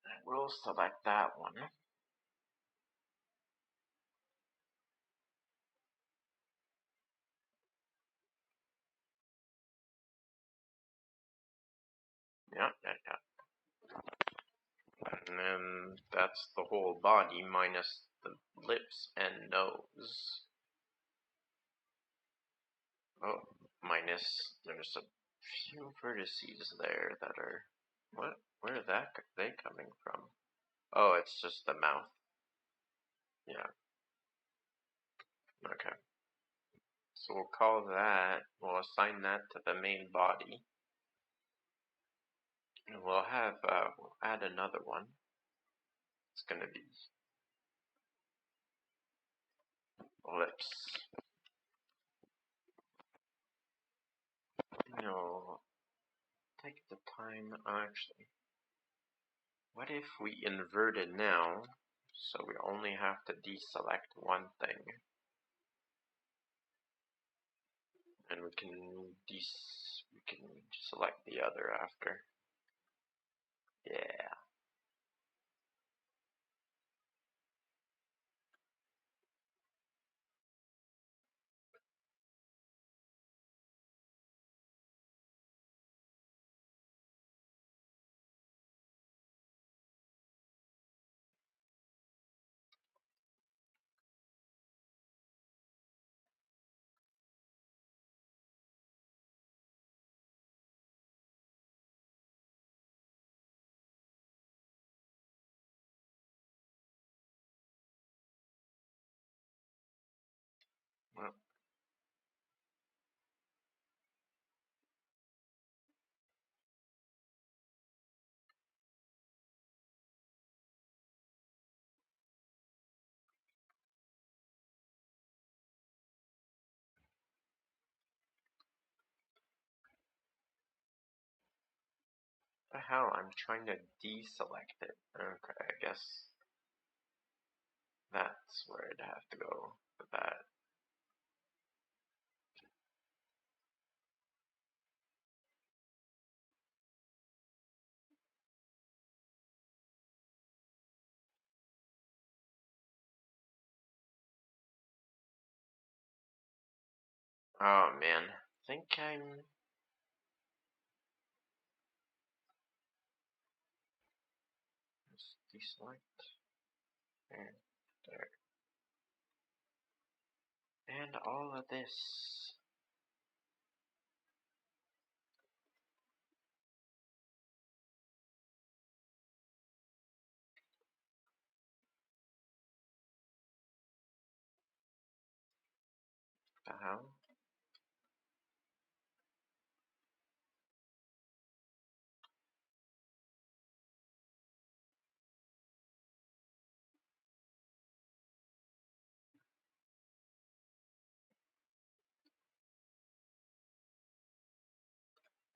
I will select that one. Yeah. And then that's the whole body minus the lips and nose. Oh, minus there's a few vertices there that are what? Where are they coming from? Oh, it's just the mouth. Yeah. Okay. So we'll assign that to the main body. And we'll add another one. It's gonna be lips. Take the time, actually. What if we invert it now, so we only have to deselect one thing? And we can select the other after. Yeah. Well, the hell? I'm trying to deselect it. Okay, I guess that's where I'd have to go for that. Oh man, I think I'm just deselect there, there, and all of this. The hell?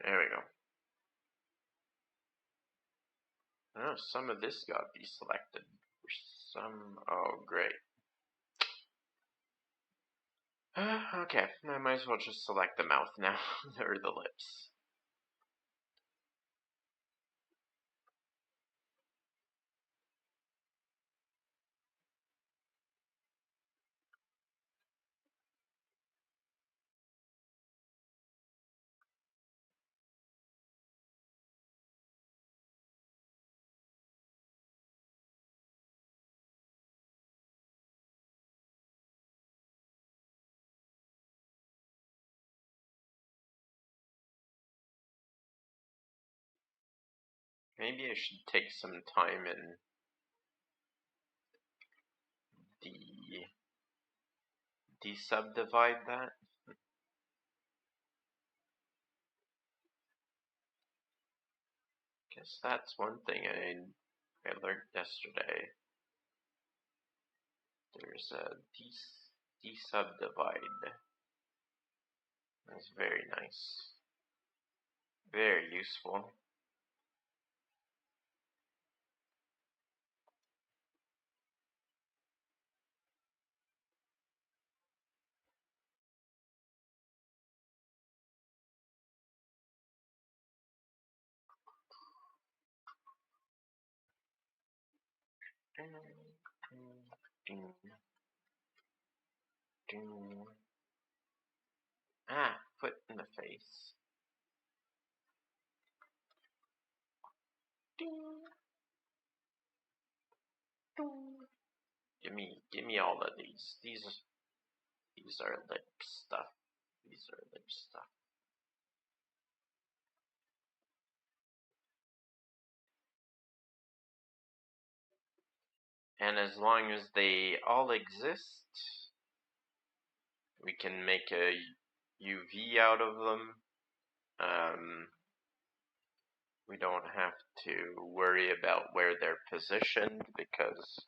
There we go. Oh, some of this got deselected. Oh, great. Okay, I might as well just select the mouth now, or the lips. Maybe I should take some time and de-subdivide that. Guess that's one thing I learned yesterday. There's a de-subdivide. That's very nice. Very useful. Ah, foot in the face. Give me all of these. These are lip stuff. These are lip stuff. And as long as they all exist, we can make a UV out of them. We don't have to worry about where they're positioned, because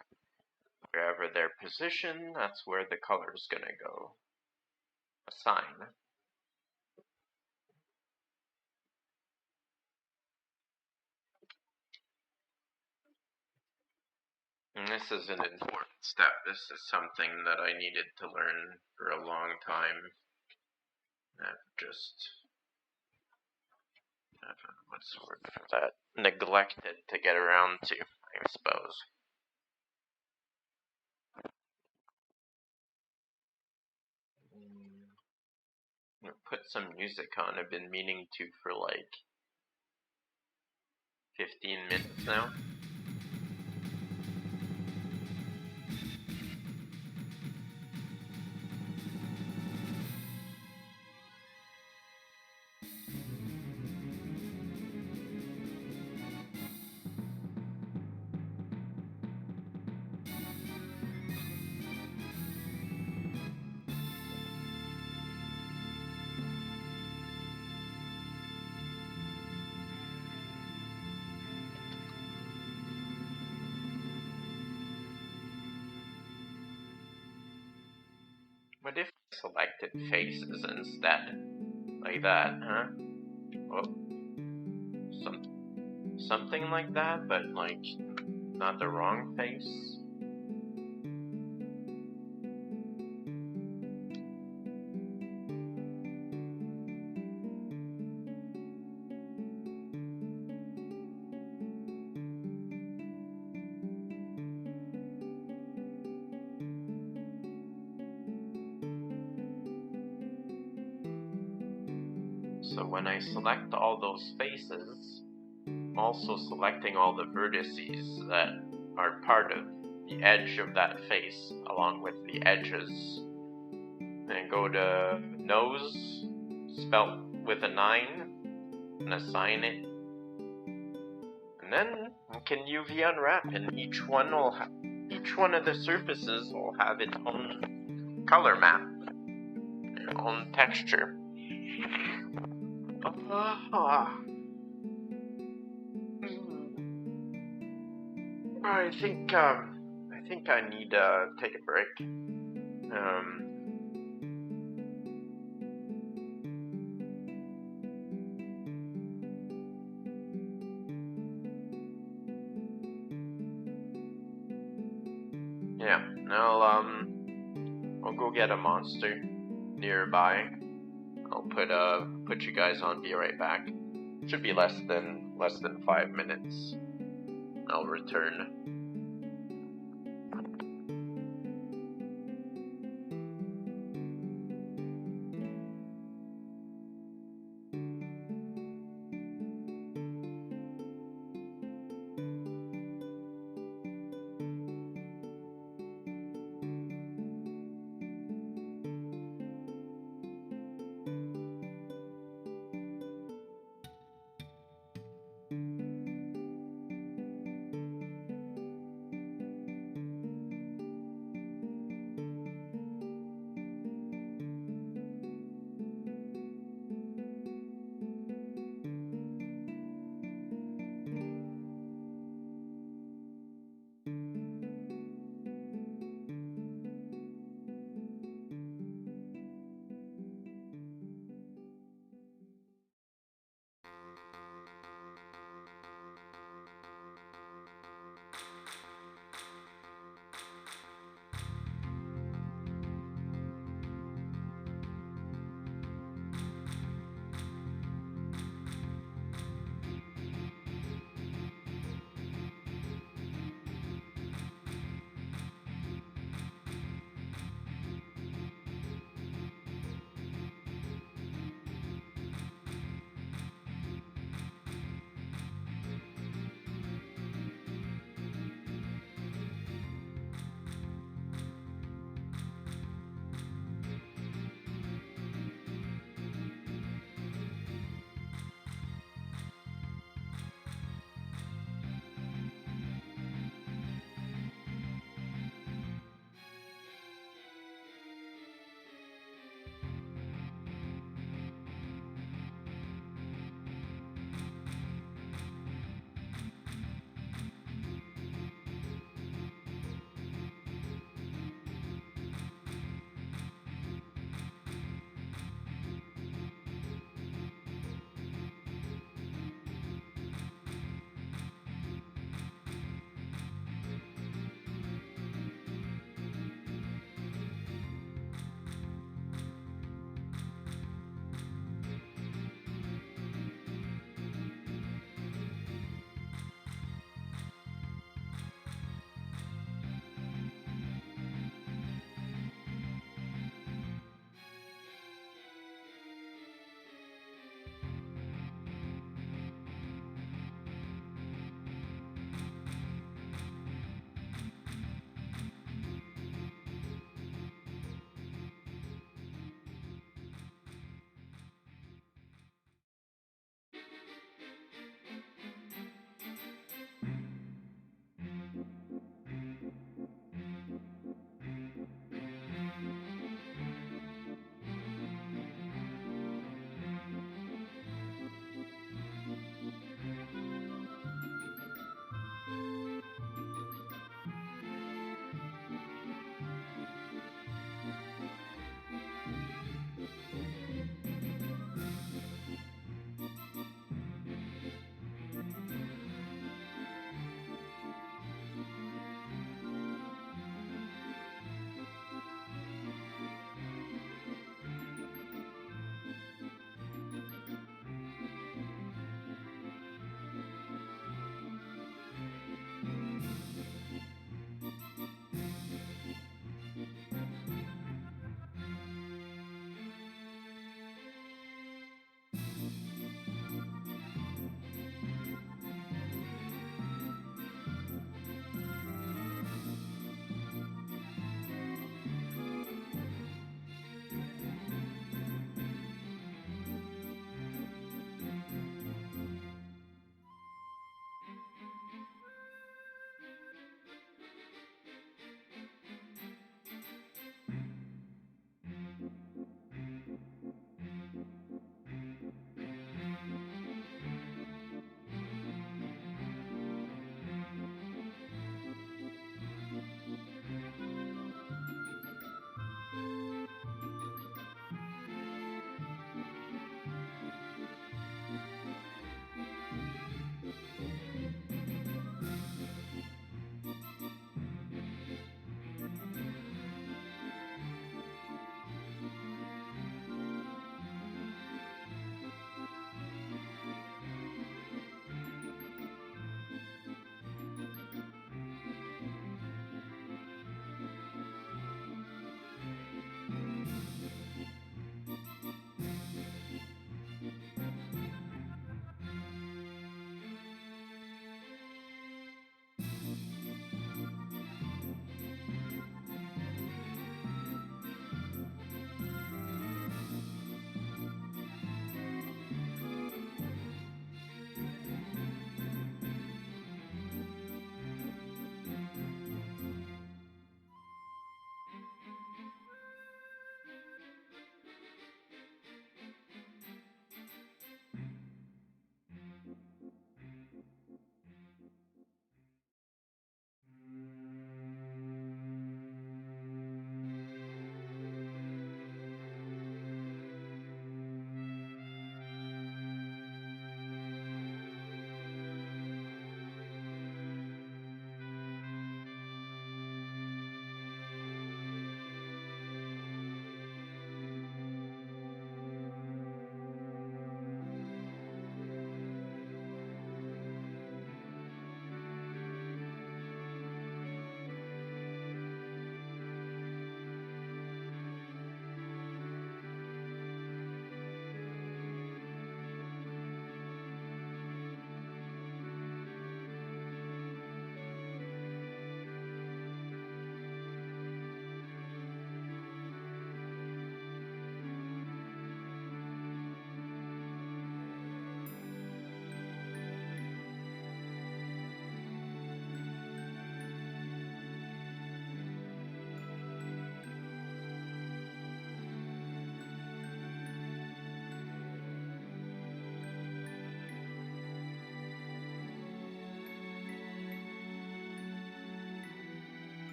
wherever they're positioned, that's where the color is going to go. Assign. And this is an important step. This is something that I needed to learn for a long time. What's the word for that? Neglected to get around to, I suppose. I'm gonna put some music on. I've been meaning to for like 15 minutes now. What if I selected faces instead? Like that, huh? Oh, something like that, but like not the wrong face. So when I select all those faces, I'm also selecting all the vertices that are part of the edge of that face, along with the edges. And go to nose, spelt with a 9, and assign it. And then you can UV unwrap, and each one of the surfaces will have its own color map, its own texture. I think I need to take a break. Yeah, I'll go get a monster nearby. I'll put you guys on. Be right back. Should be less than 5 minutes. I'll return.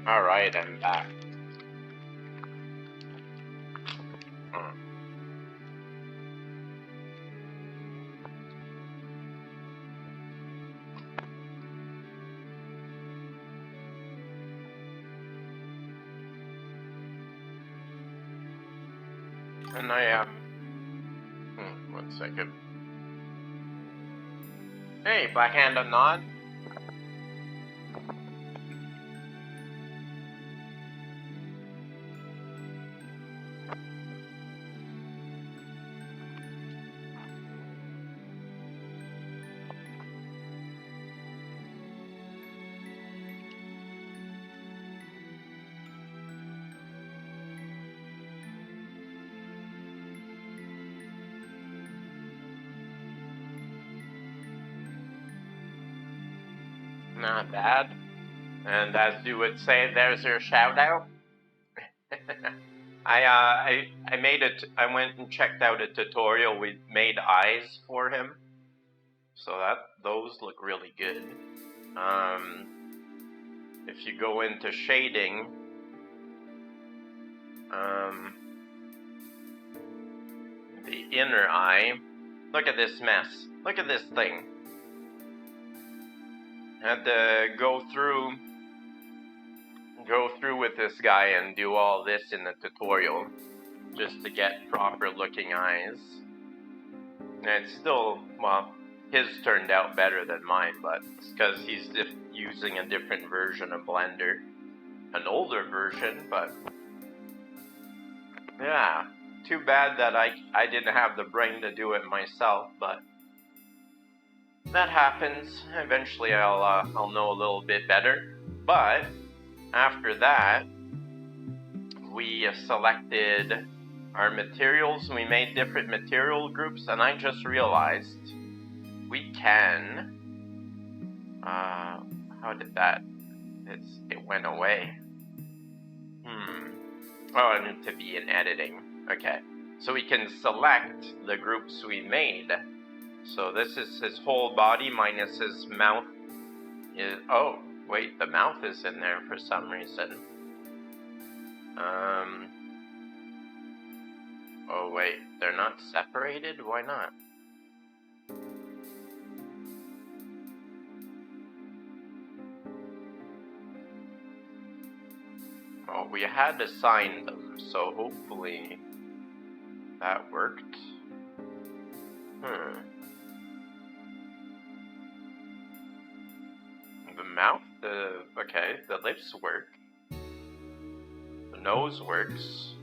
Alright, I'm back. And I, 1 second. Hey, Blackhand and Nod. Not bad. And as you would say, there's your shout out. I made it. I went and checked out a tutorial. We made eyes for him, so those look really good. If you go into shading, the inner eye. Look at this mess. Look at this thing. Had to go through with this guy and do all this in the tutorial just to get proper looking eyes. And it's still, well, his turned out better than mine, but it's because he's using a different version of Blender. An older version, but yeah, too bad that I didn't have the brain to do it myself, but that happens. Eventually I'll know a little bit better. But after that, we selected our materials. We made different material groups, and I just realized we can. How did that? It went away. Oh, I need to be in editing. Okay, so we can select the groups we made. So this is his whole body minus his mouth. Oh, wait, the mouth is in there for some reason. Oh wait, they're not separated? Why not? Oh, we had assigned them, so hopefully that worked. The mouth, okay, the lips work. The nose works.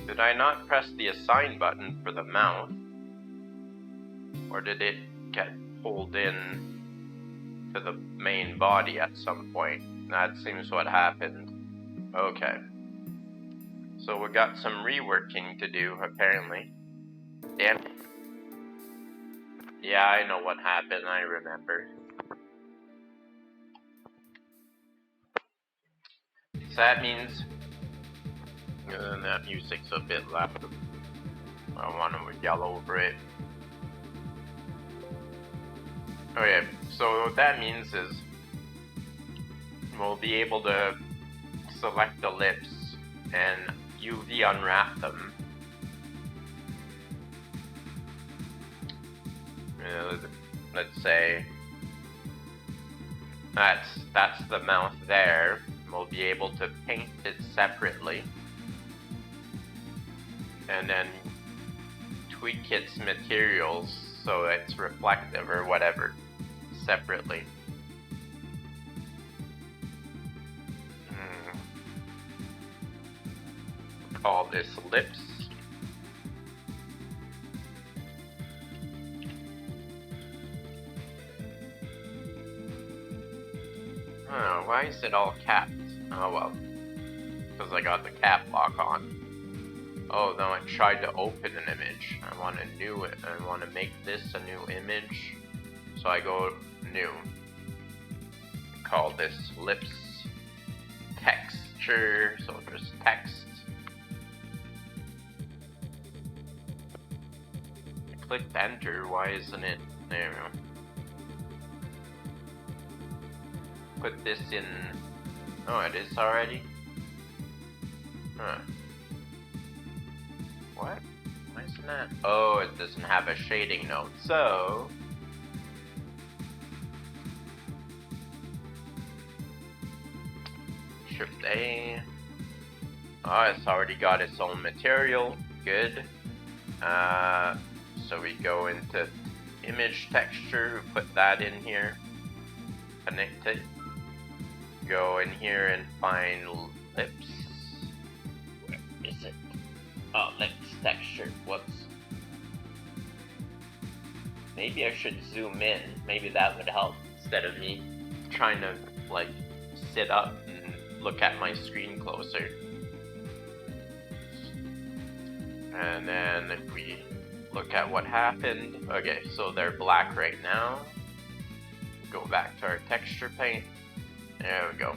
Did I not press the assign button for the mouth? Or did it get pulled in to the main body at some point? That seems what happened. Okay. So we got some reworking to do, apparently. Damn it. Yeah, I know what happened, I remember. So that means that music's a bit loud. I want to yell over it. Okay, so what that means is we'll be able to select the lips and UV unwrap them. Let's say that's the mouth there. We'll be able to paint it separately and then tweak its materials so it's reflective or whatever separately. Call this lips. Oh, why is it all capped? Oh well, because I got the cap lock on. Oh, now I tried to open an image. I want to make this a new image. So I go new. Call this lips texture. So there's text. I clicked enter. Why isn't it there? Put this in Oh, it is already? Huh. What? Why isn't that? Oh, it doesn't have a shading node, so... Shift A. Oh, it's already got its own material. Good. So we go into image texture, put that in here. Connect it. Go in here and find lips. Where is it? Oh, lips texture. Whoops. Maybe I should zoom in. Maybe that would help instead of me trying to like sit up and look at my screen closer. And then if we look at what happened, okay, so they're black right now. Go back to our texture paint. There we go.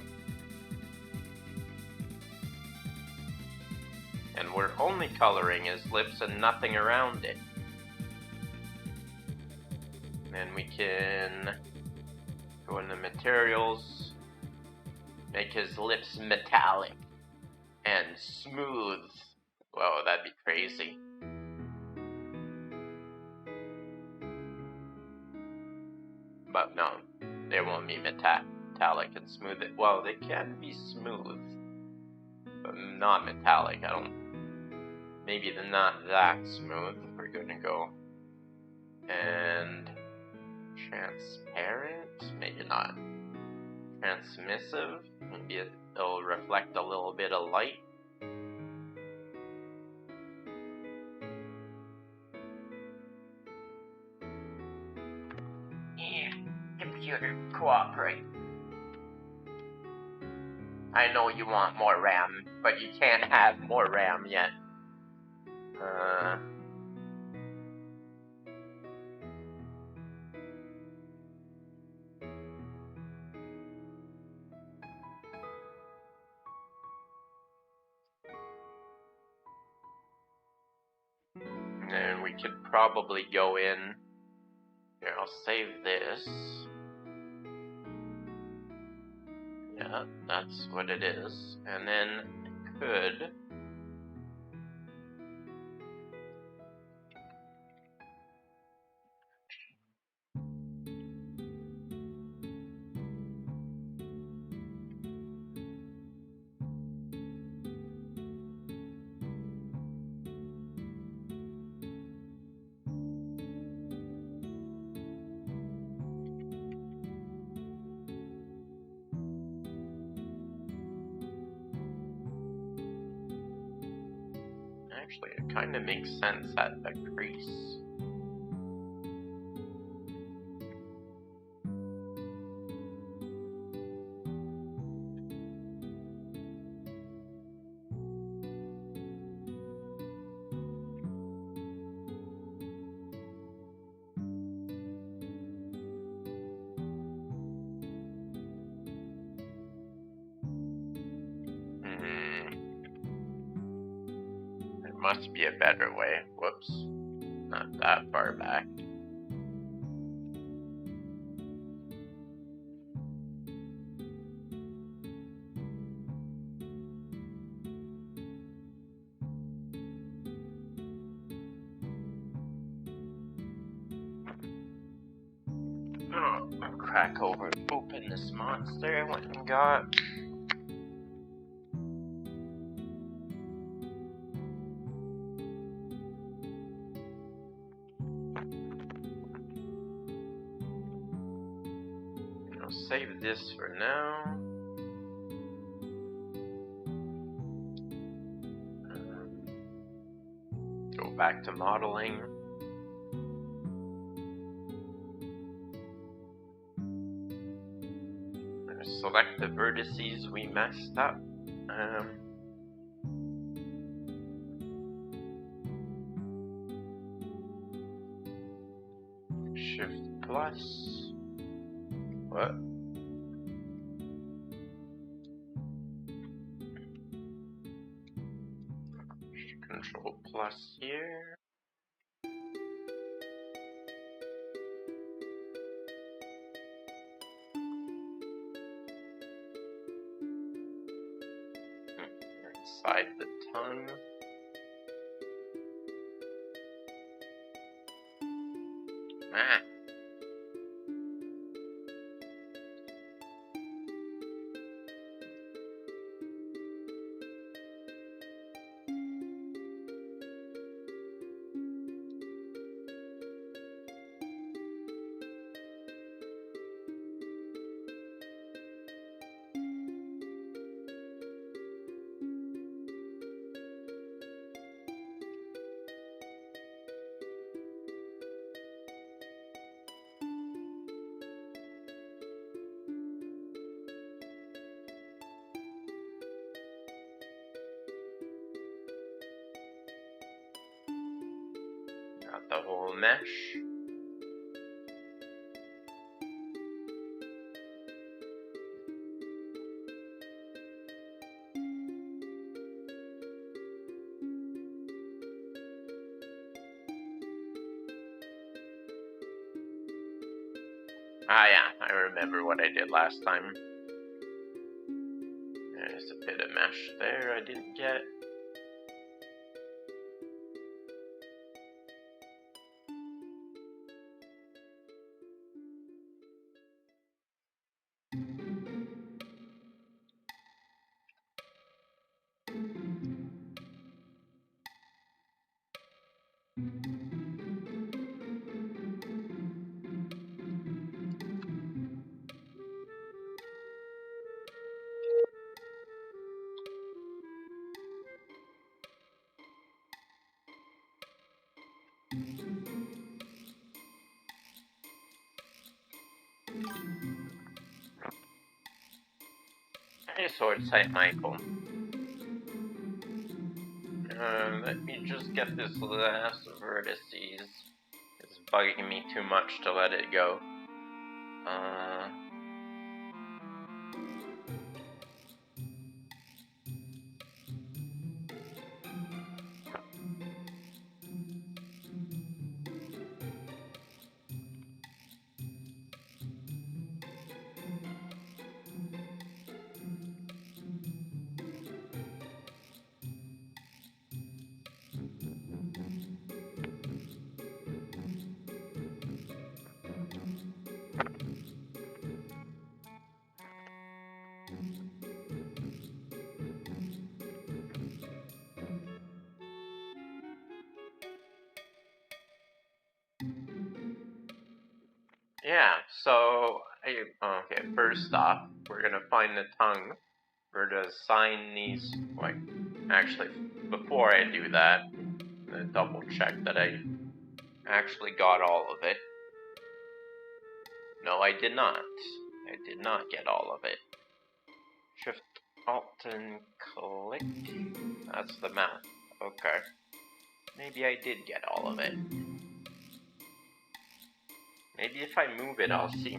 And we're only coloring his lips and nothing around it. And we can go into materials, make his lips metallic and smooth. Whoa, that'd be crazy. But no, they won't be metallic and smooth. Well, they can be smooth, but not metallic. Maybe they're not that smooth. We're gonna go and transparent, maybe not. Transmissive, maybe it'll reflect a little bit of light. Yeah, computer, cooperate. I know you want more RAM, but you can't have more RAM yet. And we could probably go in. Here, I'll save this. Yeah, that's what it is. And then it could. Actually, it kind of makes sense at the crease. Must be a better way. Whoops. Not that far back. Oh, I'll crack open this monster I went and got. Save this for now. Go back to modeling. Select the vertices we messed up. Shift plus. What? Control plus here. inside the tongue. Ah. Got the whole mesh. Ah yeah, I remember what I did last time. There's a bit of mesh there I didn't get. Hey, Sword Sight Michael. Let me just get this last vertices. It's bugging me too much to let it go. Yeah, so, okay, first off, we're gonna find the tongue. We're gonna assign these, wait, actually, before I do that, I'm gonna double check that I actually got all of it. No, I did not. I did not get all of it. Shift, Alt, and click. That's the mouth. Okay. Maybe I did get all of it. Maybe if I move it, I'll see.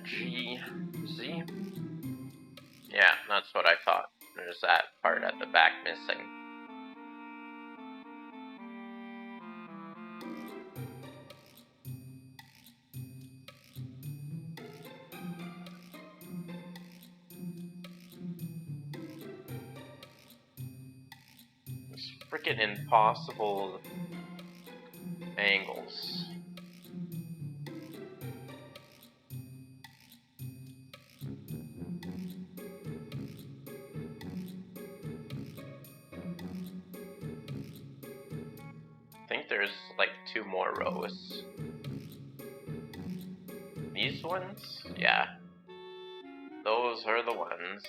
G, Z. Yeah, that's what I thought. There's that part at the back missing. It's freaking impossible angles. I think there's like 2 more rows. These ones? Yeah. Those are the ones.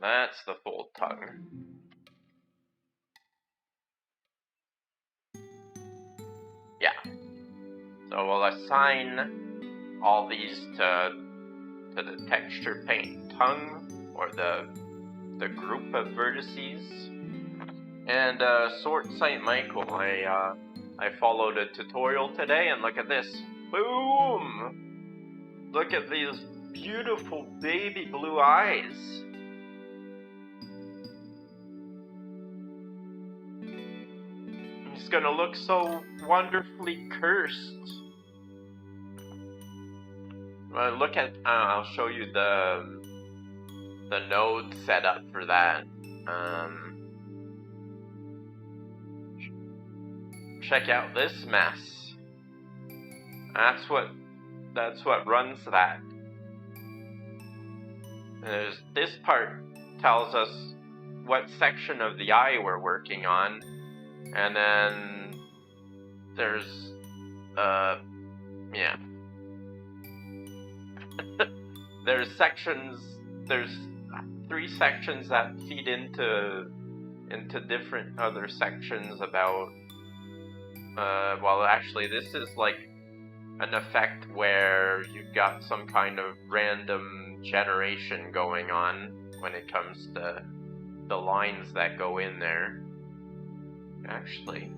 That's the full tongue. Yeah. So we'll assign all these to the texture paint tongue, or the group of vertices. And Sword Sight Michael, I followed a tutorial today, and look at this. Boom! Look at these beautiful baby blue eyes. He's gonna look so wonderfully cursed. Look at, I'll show you the node setup for that. Check out this mess. That's what runs that. This part tells us what section of the eye we're working on, and then there's there's sections. There's 3 sections that feed into different other sections about. Well, actually, this is like an effect where you've got some kind of random generation going on when it comes to the lines that go in there. Actually.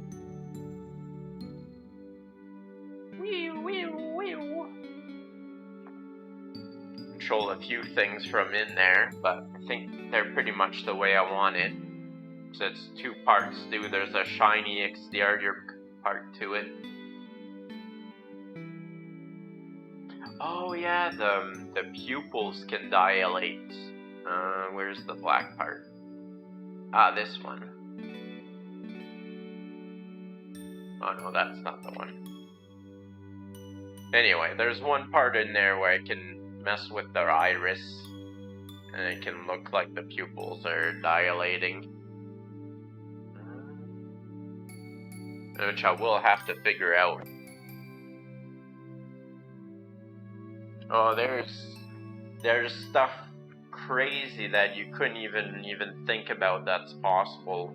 Control a few things from in there, but I think they're pretty much the way I want it. So it's 2 parts too. There's a shiny exterior part to it. Oh yeah, the pupils can dilate. Where's the black part? Ah, this one. Oh no, that's not the one. Anyway, there's one part in there where I can mess with their iris, and it can look like the pupils are dilating. Which I will have to figure out. Oh, there's stuff crazy that you couldn't even think about that's possible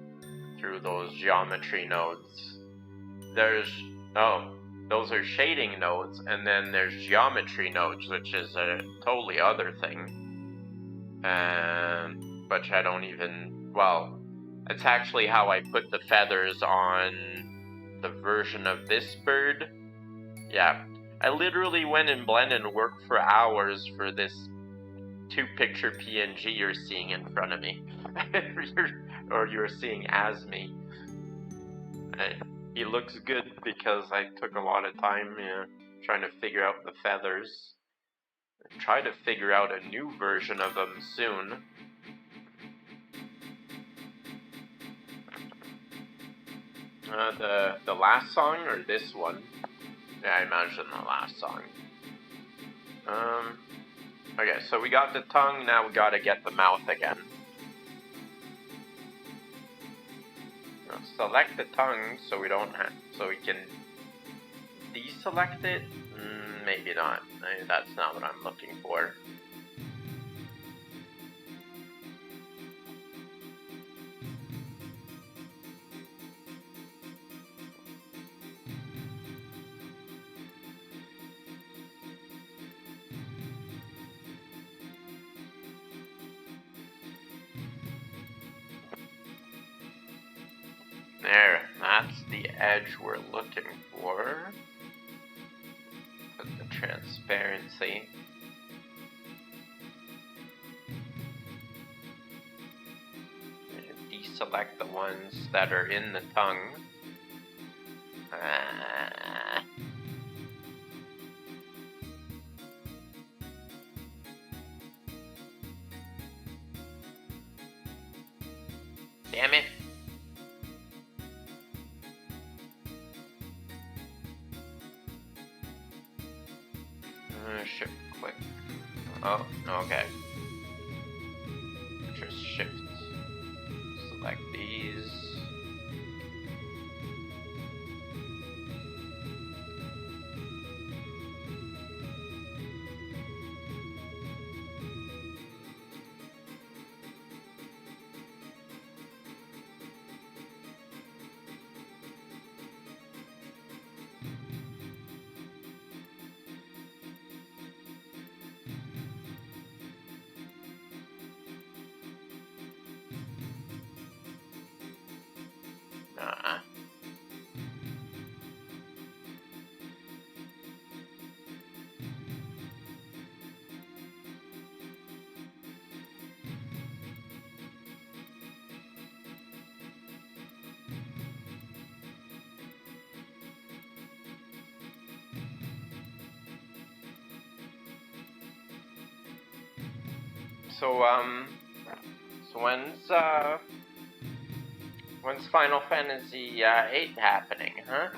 through those geometry nodes. Those are shading nodes, and then there's geometry nodes, which is a totally other thing. Which I don't even, well, it's actually how I put the feathers on the version of this bird. Yeah, I literally went and blended and worked for hours for this 2-picture PNG you're seeing in front of me. Or you're seeing as me. He looks good because I took a lot of time trying to figure out the feathers. I'll try to figure out a new version of them soon. The last song or this one? Yeah, I imagine the last song. Okay, so we got the tongue, now we gotta get the mouth again. Now select the tongue so we don't have, so we can deselect it? Maybe not. That's not what I'm looking for. There, that's the edge we're looking for. Put the transparency. And deselect the ones that are in the tongue. Damn it. Shift click. Oh, okay. Just shift. Select these. So when's Final Fantasy 8 happening, huh?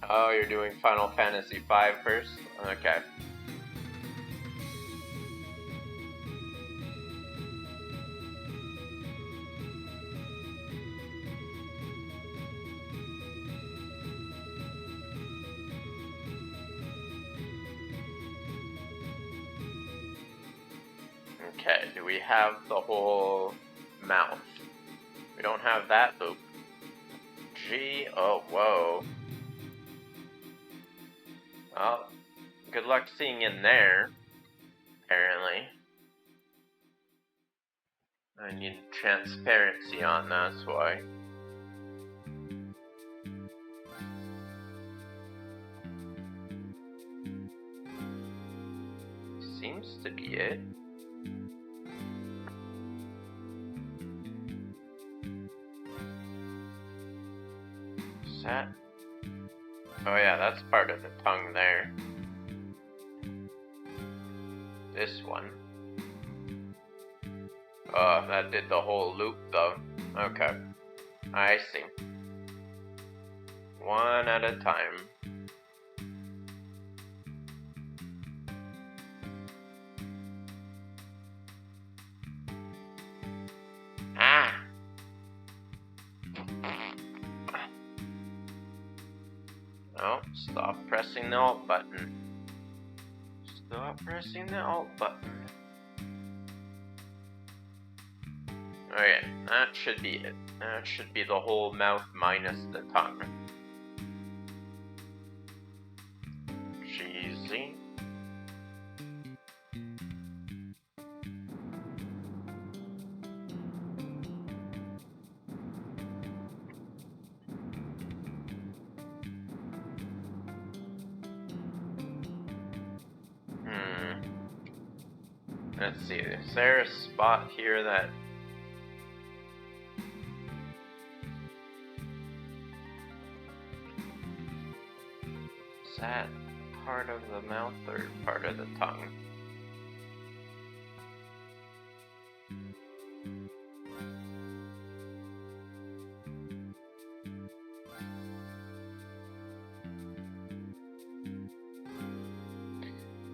Oh, you're doing Final Fantasy 5 first? Okay. Okay, do we have the whole mouth? We don't have that loop. G, oh, whoa. Well, good luck seeing in there, apparently. I need transparency on, that's why. Seems to be it. Is that? Oh yeah, that's part of the tongue there. This one. Oh, that did the whole loop though. Okay. I see. One at a time. Ah! Oh, stop pressing the Alt button. Stop pressing the Alt button. Okay, that should be it. That should be the whole mouth minus the tongue. Cheesy. Let's see, is there a spot here that... Is that part of the mouth or part of the tongue?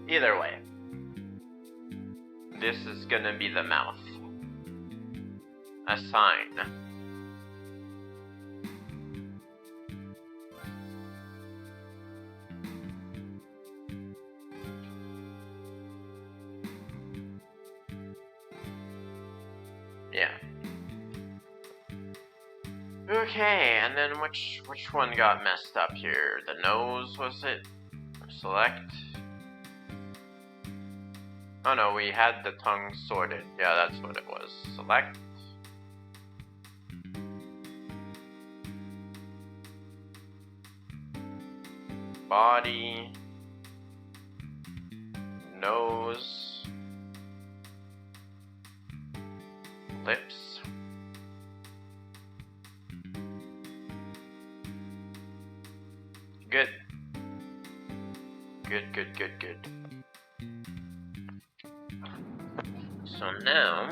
Either way, this is gonna be the mouth. A sign. Yeah. Okay, and then which one got messed up here? The nose, was it? Select. Oh no, we had the tongue sorted. Yeah, that's what it was. Select. Body. Nose. Lips. Good. Good. So now,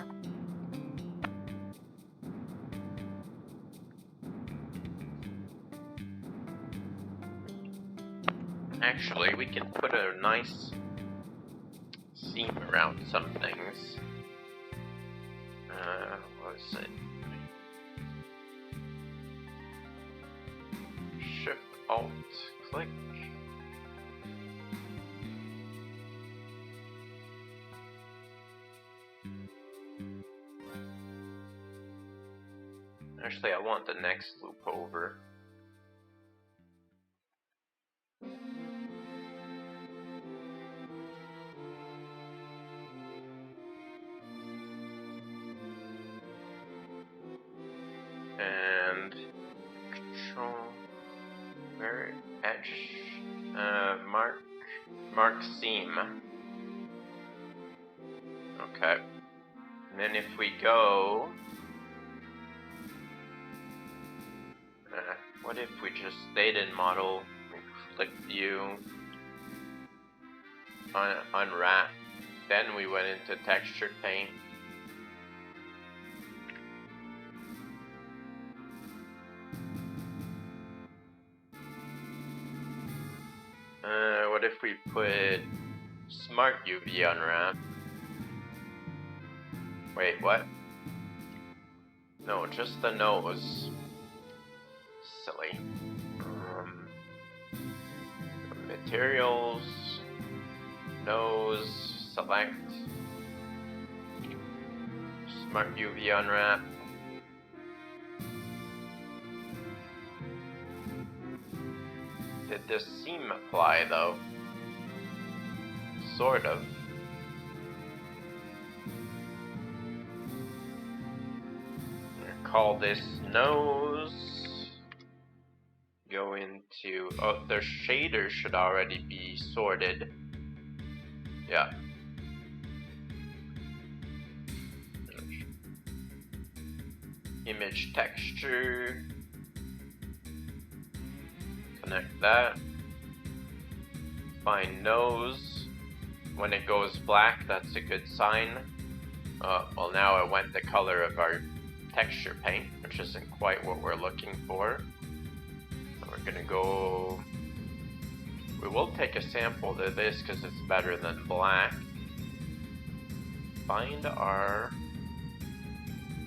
actually, we can put a nice seam around some things. What is it? Shift, Alt, click. Actually, I want the next loop over. And control where edge mark seam. Okay. And then if we go... what if we just stayed in model, and click view, unwrap, then we went into textured paint. What if we put Smart UV unwrap? Wait, what? No, just the nose. Silly. Materials, nose, select, Smart UV unwrap. Did this seam apply though? Sort of. Call this nose. Go into, oh, their shaders should already be sorted. Yeah. Image texture. Connect that. Find nose. When it goes black, that's a good sign. Well, now it went the color of our texture paint, which isn't quite what we're looking for. So we're gonna go... We will take a sample to this because it's better than black. Find our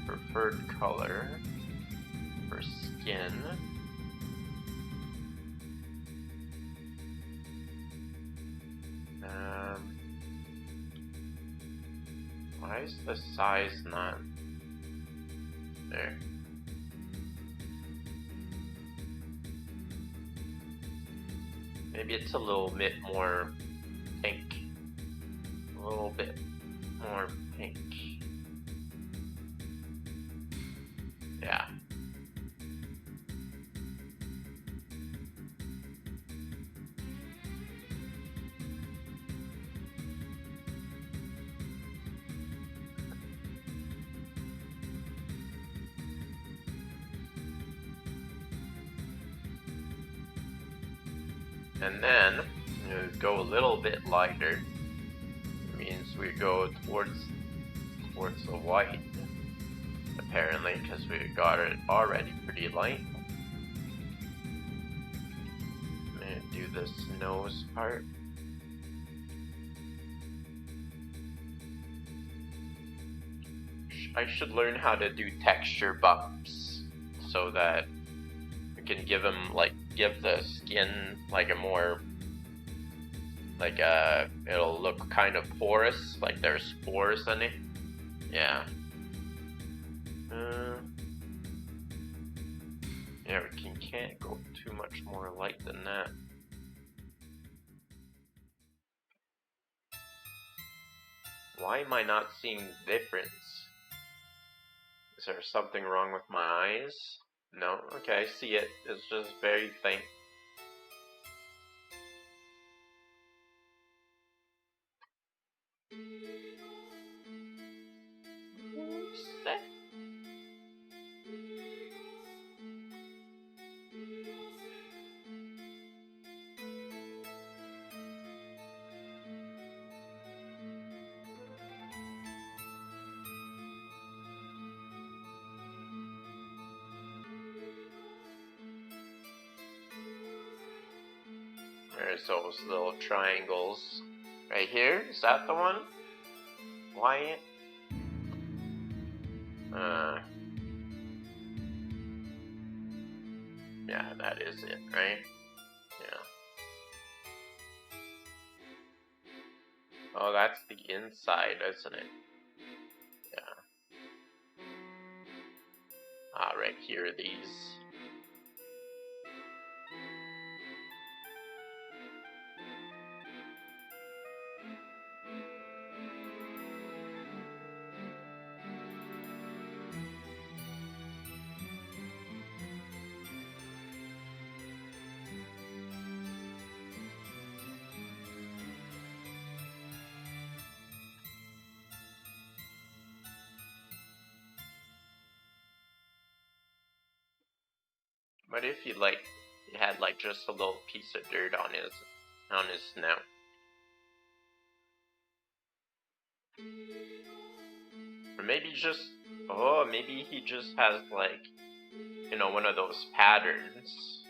preferred color for skin. Why is the size not there? Maybe it's a little bit more pink. A little bit more pink. Yeah. And then go a little bit lighter. It means we go towards the white, apparently, because we got it already pretty light. I'm gonna do this nose part. I should learn how to do texture bumps so that we can give them, like, give the skin like a more, like it'll look kind of porous, like there's pores in it. Yeah. Yeah, we can't go too much more light than that. Why am I not seeing the difference? Is there something wrong with my eyes? No? Okay, I see it. It's just very faint. There's those little triangles right here. Is that the one? Why? Yeah, that is it, right? Yeah. Oh, that's the inside, isn't it? Yeah. Ah, right here, these. What if he had like just a little piece of dirt on his snout? Or maybe maybe he just has like, you know, one of those patterns.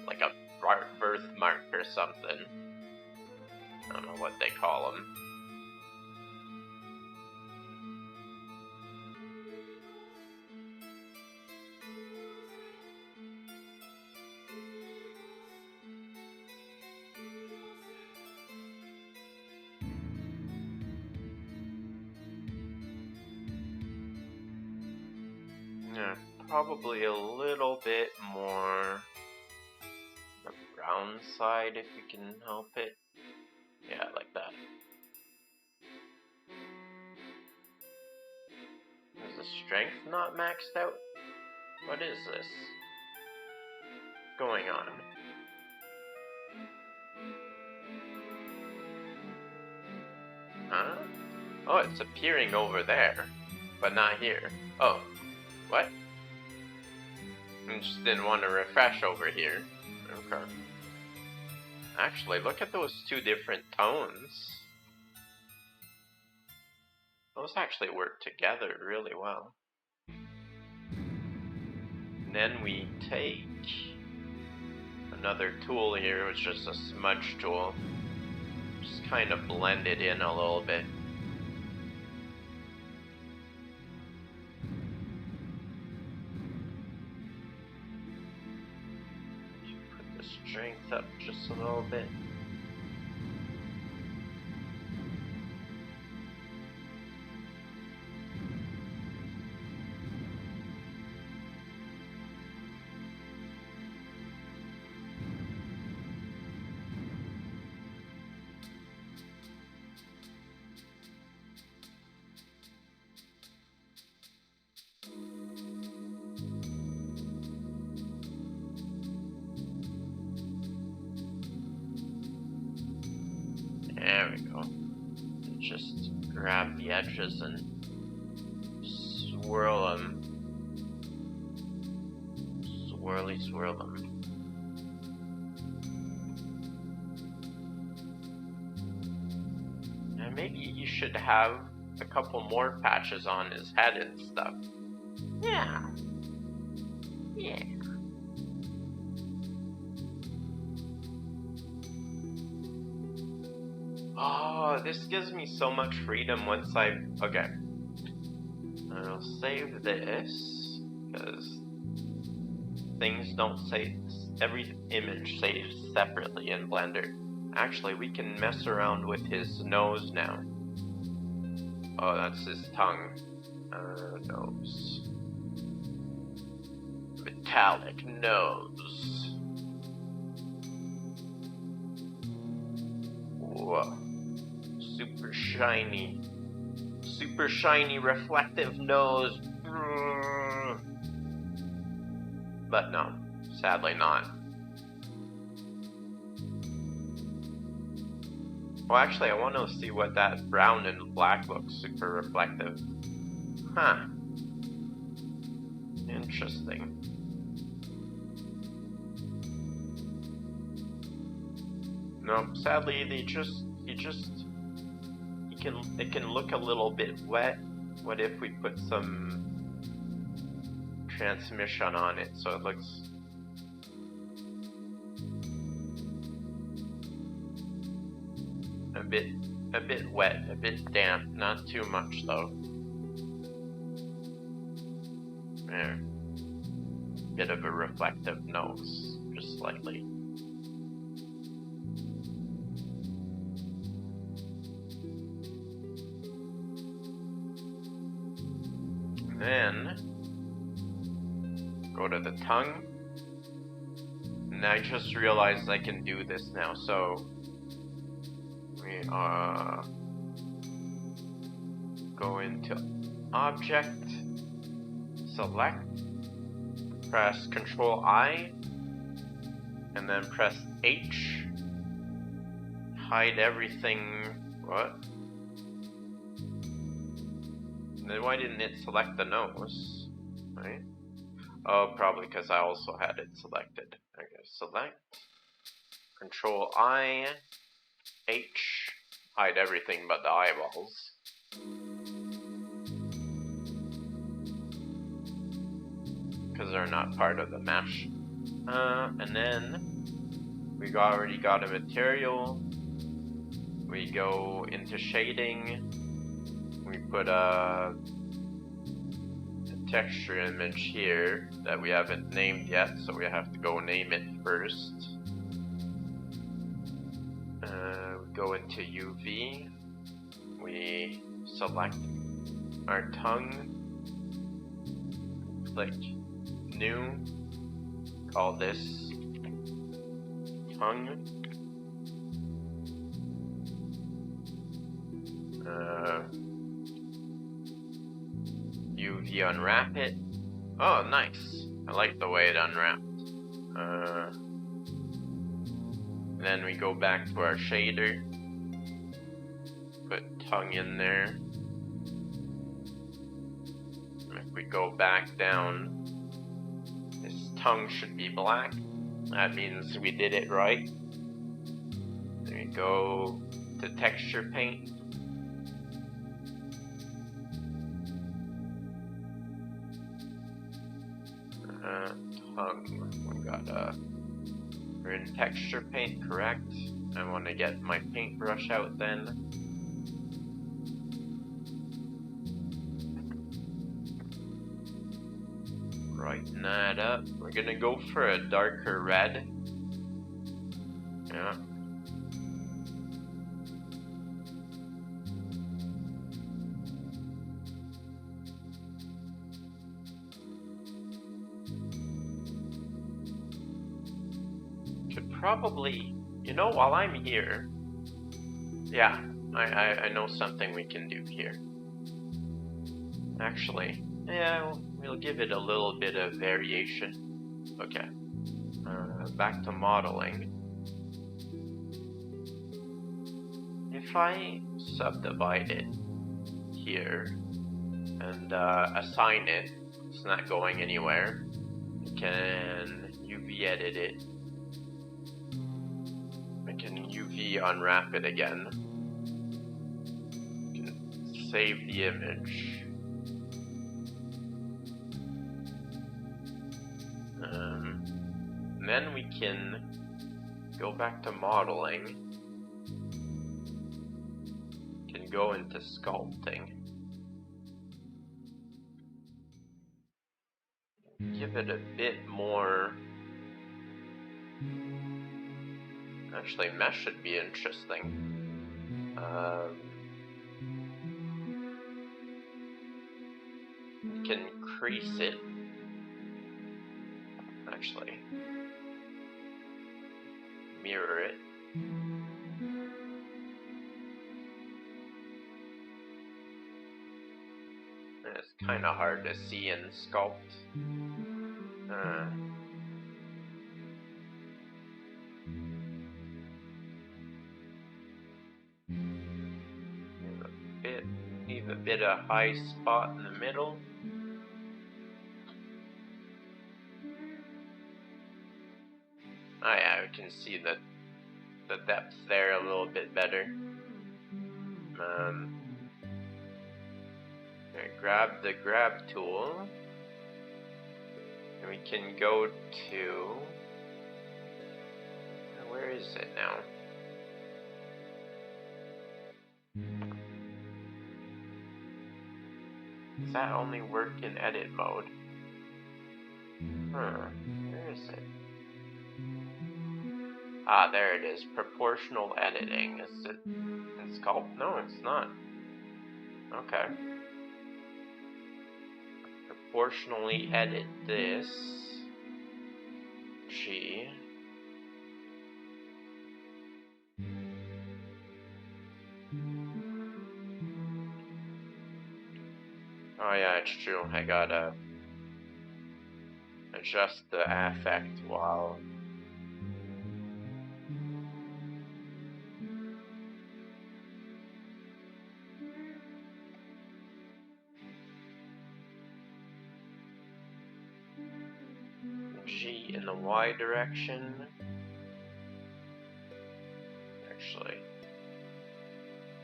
Like a birthmark or something. I don't know what they call them. Yeah, probably a little bit more the brown side if we can help it. Yeah, like that. Is the strength not maxed out? What is this going on? Huh? Oh, it's appearing over there, but not here. Oh, what? I just didn't want to refresh over here. Okay. Actually, look at those two different tones. Those actually work together really well. And then we take another tool here, which is a smudge tool. Just kind of blend it in a little bit. Put the strength up just a little bit. There we go. Just grab the edges and swirl them. Swirl them. And maybe he should have a couple more patches on his head and stuff. Yeah. Oh, this gives me so much freedom once okay. I'll save this, because things don't save, every image saves separately in Blender. Actually, we can mess around with his nose now. Oh, that's his tongue. Nose. Metallic nose. Whoa. Super shiny reflective nose. But no, sadly not. Well, actually, I want to see what that brown and black looks super reflective. Huh. Interesting. No, sadly, it can look a little bit wet. What if we put some transmission on it so it looks a bit wet, a bit damp, not too much though. There. Bit of a reflective nose, just slightly. Then go to the tongue, and I just realized I can do this now. So we go into Object, select, press Control I, and then press H. Hide everything. What? Then why didn't it select the nose? Right? Oh, probably because I also had it selected. Okay, select. Control I, H, hide everything but the eyeballs. Because they're not part of the mesh. And then we already got a material. We go into shading. We put a texture image here that we haven't named yet, so we have to go name it first. We go into UV. We select our tongue. Click New. Call this tongue. UV unwrap it. Oh, nice. I like the way it unwrapped. Then we go back to our shader. Put tongue in there. If we go back down, this tongue should be black. That means we did it right. Then we go to texture paint. Tongue. We're in texture paint, correct? I want to get my paintbrush out then. Brighten that up. We're gonna go for a darker red. Yeah. Probably, you know, while I'm here, yeah, I know something we can do here. Actually, yeah, we'll give it a little bit of variation. Okay, back to modeling. If I subdivide it here and assign it, it's not going anywhere. I can UV edit it. UV unwrap it again. You can save the image. And then we can go back to modeling. Can go into sculpting. Give it a bit more. Actually, mesh should be interesting. You can crease it. Actually, mirror it. And it's kind of hard to see in sculpt. Leave a bit of high spot in the middle. Oh yeah, we can see the depth there a little bit better. Grab the grab tool, and we can go to, where is it now? Does that only work in edit mode? Where is it? Ah, there it is. Proportional editing. Is it in sculpt? No, it's not. Okay. Proportionally edit this. G. Oh yeah, it's true. I gotta adjust the affect while the Y direction. Actually,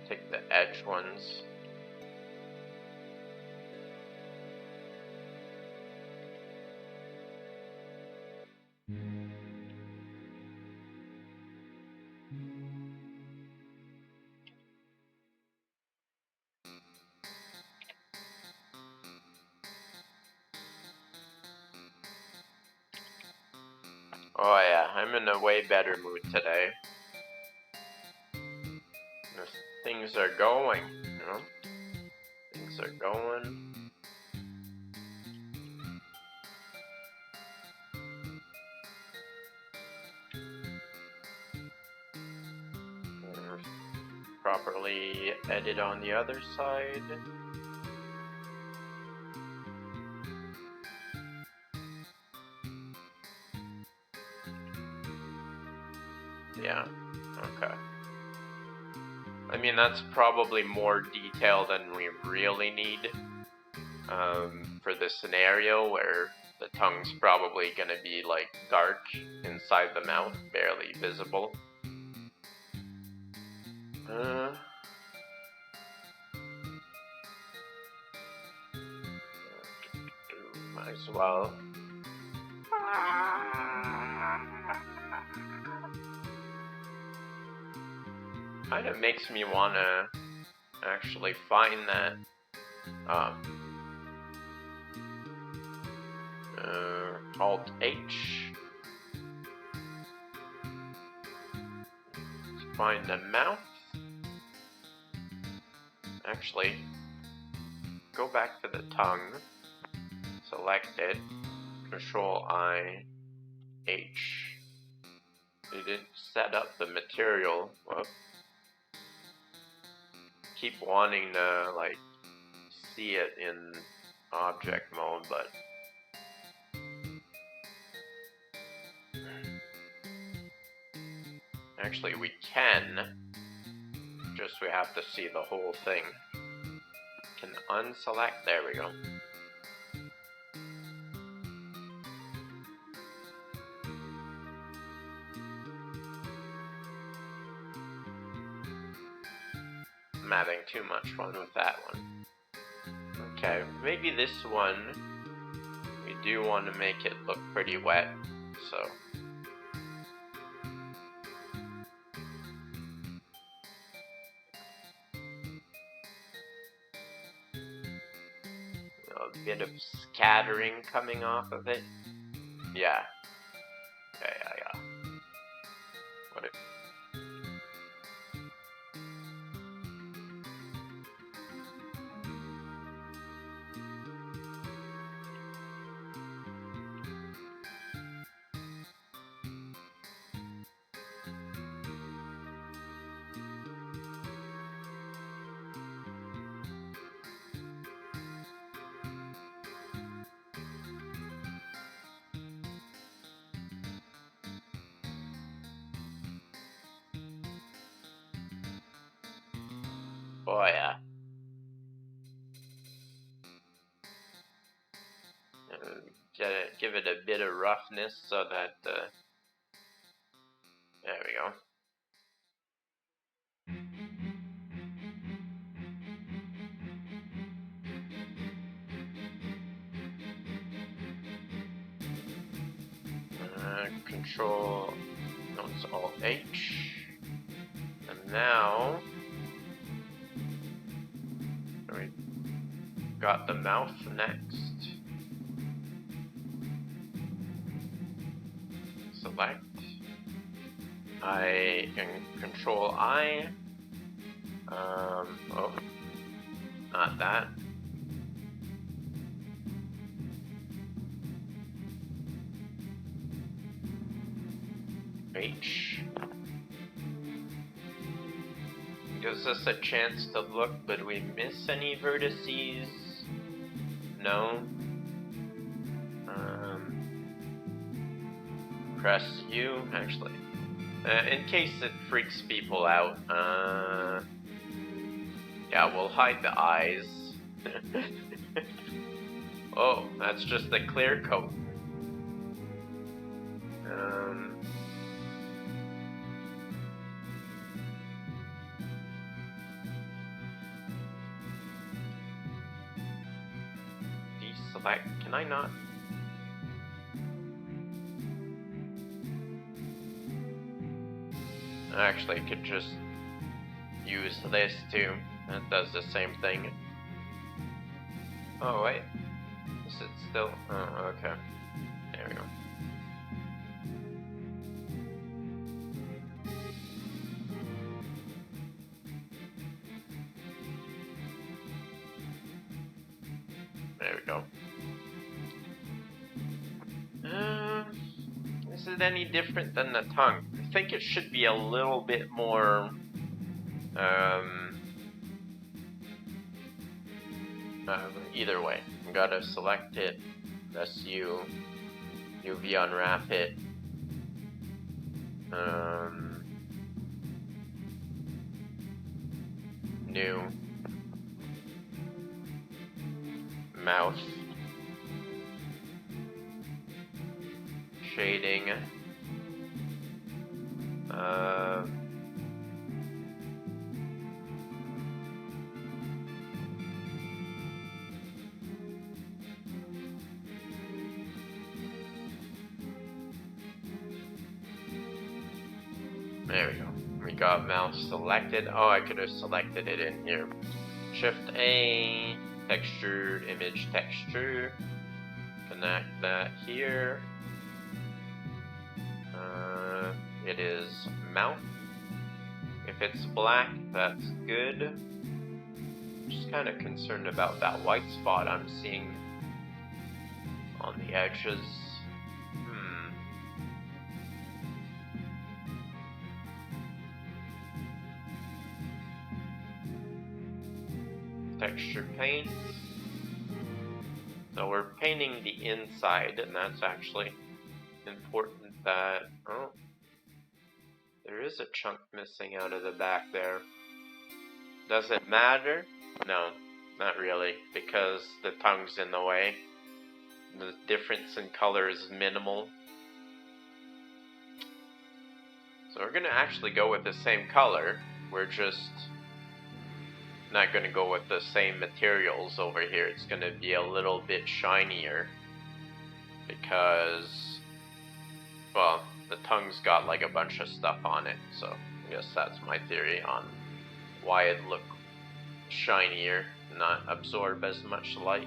take the edge ones. Oh yeah, I'm in a way better mood today. Things are going, you know? Things are going. Properly edit on the other side. Yeah, okay. I mean, that's probably more detail than we really need for this scenario where the tongue's probably gonna be like dark inside the mouth, barely visible. Might as well. Kind of makes me wanna actually find that Alt H. Find the mouth. Actually, go back to the tongue. Select it. Control I H. Did it set up the material? Whoop. Keep wanting to like see it in object mode, but actually we can. Just we have to see the whole thing. Can unselect. There we go. I'm having too much fun with that one. Okay, maybe this one we do want to make it look pretty wet, so a bit of scattering coming off of it. Yeah. Yeah. What if... Oh yeah. Give it a bit of roughness so that there we go. Control, no, it's Alt H, and now we got the mouth next. Select. I can Control I. Oh, not that. H. Gives us a chance to look, but we miss any vertices? No. Press U, actually. In case it freaks people out, yeah, we'll hide the eyes. Oh, that's just a clear coat. Deselect. Can I not? Actually, I could just use this too. That does the same thing. Oh wait, is it still? Oh, okay. There we go. There we go. Is it any different than the tongue? I think it should be a little bit more either way. You gotta select it, press U, UV unwrap it. New mouth shading. There we go. We got mouth selected. Oh, I could have selected it in here. Shift A, textured image texture. Connect that here. It is mouth. If it's black, that's good. I'm just kind of concerned about that white spot I'm seeing on the edges. Texture paint. So we're painting the inside, and that's actually important that, oh, there is a chunk missing out of the back there. Does it matter? No, not really, because the tongue's in the way. The difference in color is minimal. So we're gonna actually go with the same color. We're just not going to go with the same materials over here. It's going to be a little bit shinier because, well, the tongue's got like a bunch of stuff on it, so I guess that's my theory on why it look shinier, not absorb as much light.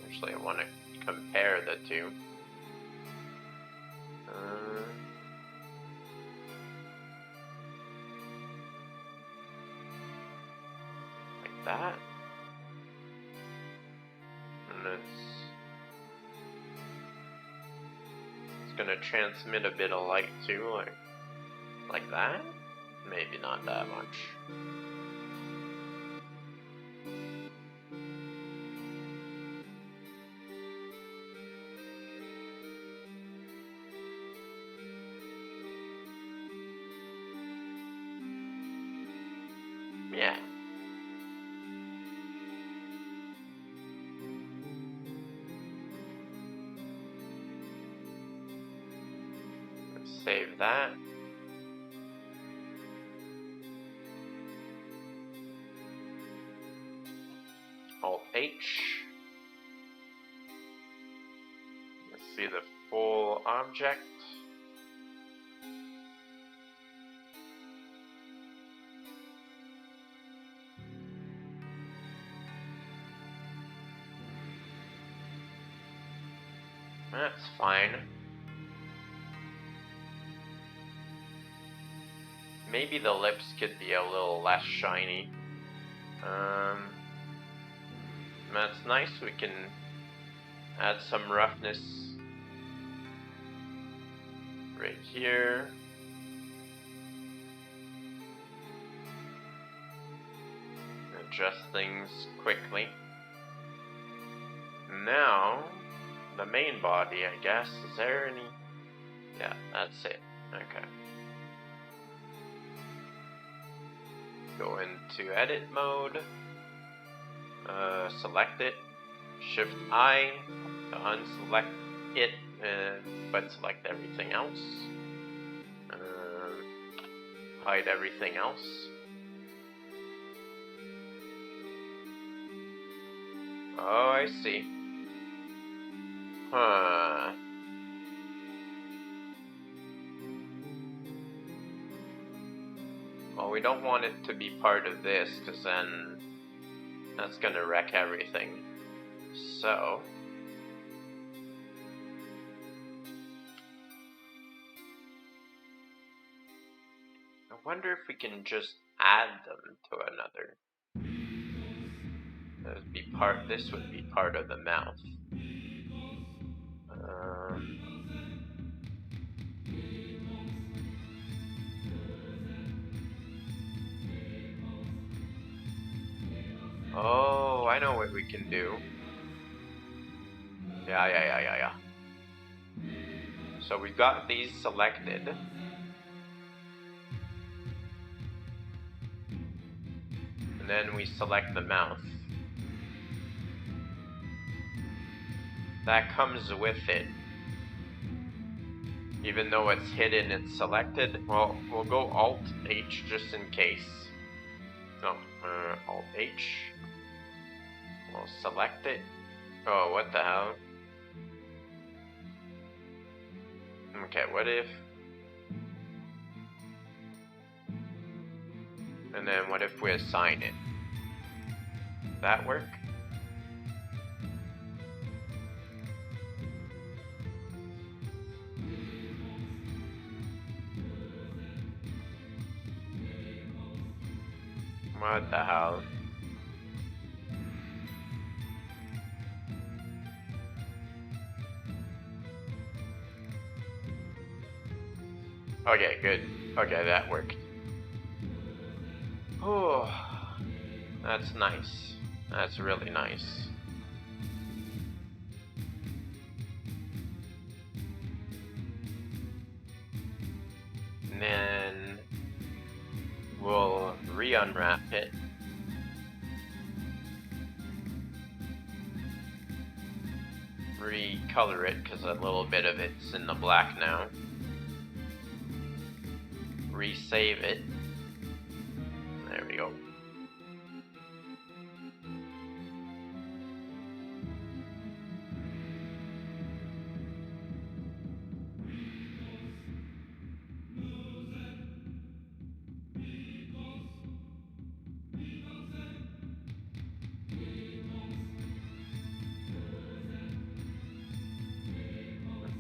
Actually, I want to compare the two. That, and it's gonna transmit a bit of light too, like that. Maybe not that much. Yeah. Save that. Alt H. Let's see the full object. That's fine. Maybe the lips could be a little less shiny. That's nice. We can add some roughness right here. Adjust things quickly. Now, the main body, I guess. Is there any? Yeah, that's it. Okay. Go into edit mode, select it, Shift I to unselect it, but select everything else. Hide everything else. Oh, I see. Huh. Well, we don't want it to be part of this, because then that's gonna wreck everything. So... I wonder if we can just add them to another. This would be part of the mouth. Oh, I know what we can do. Yeah. So we've got these selected. And then we select the mouth. That comes with it. Even though it's hidden, it's selected. Well, we'll go Alt-H just in case. No, Alt-H. We'll select it. Oh, what the hell? Okay, what if... And then what if we assign it? That work? What the hell? Okay, good. Okay, that worked. Oh, that's nice. That's really nice. And then we'll re-unwrap it. Recolor it, because a little bit of it's in the black now. Resave it. There we go.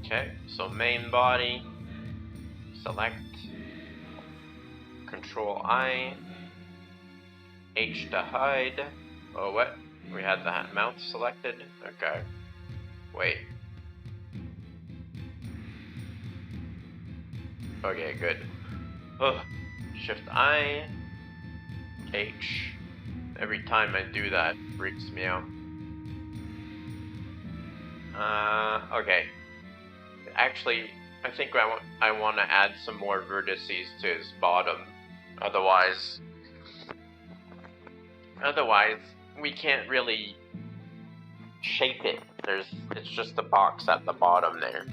Okay, so main body, select, Control I, H to hide. Oh, what? We had the mouth selected? Okay. Wait. Okay, good. Ugh. Shift I, H. Every time I do that, it freaks me out. Okay. Actually, I think I want to add some more vertices to his bottom. Otherwise, we can't really shape it. It's just a box at the bottom there.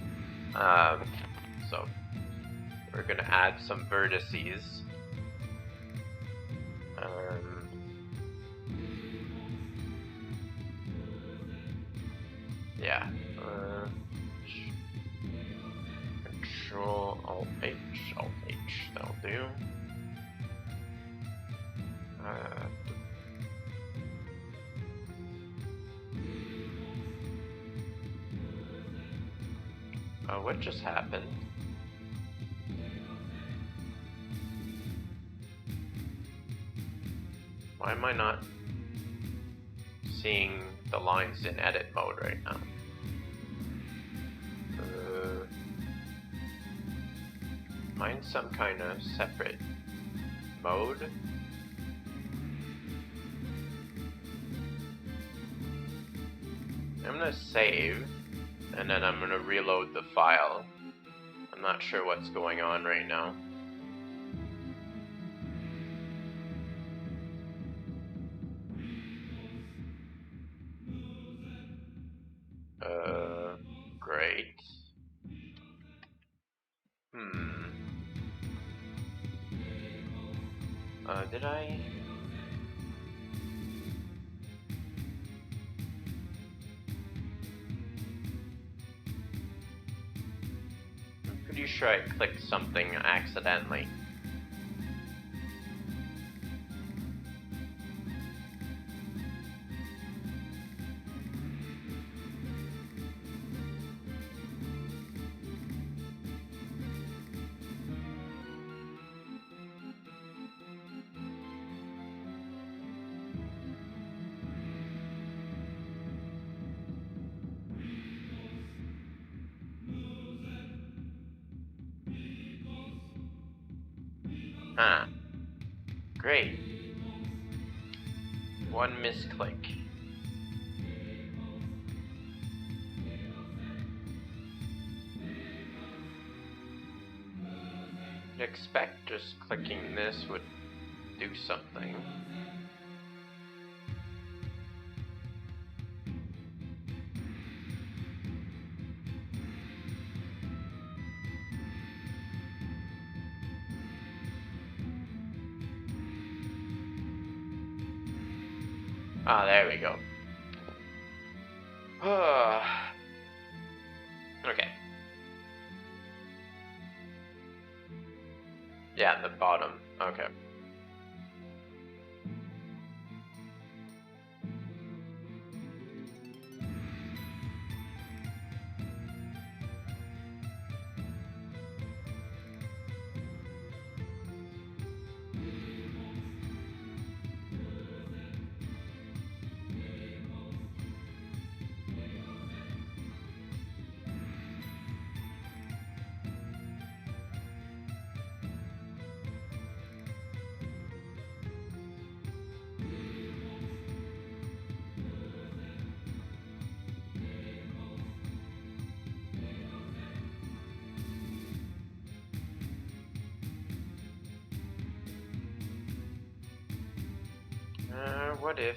So we're gonna add some vertices. Yeah. Control Alt H, that'll do. What just happened? Why am I not seeing the lines in edit mode right now? Mine's some kind of separate mode. I'm gonna save, and then I'm gonna reload the file. I'm not sure what's going on right now. Great. Did I? I'm pretty sure I clicked something accidentally. Ah, great. One misclick. You'd expect just clicking this would do something. Ah, there we go. Okay. Yeah, the bottom. Okay. What if...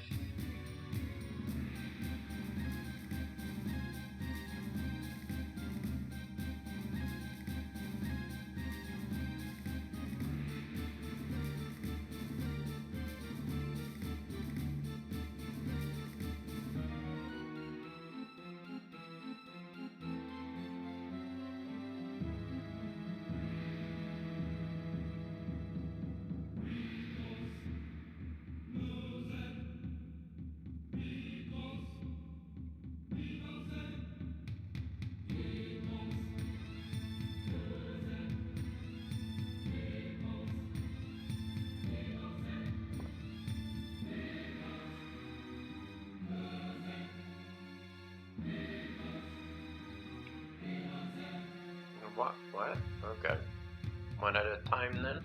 What? Okay. One at a time then?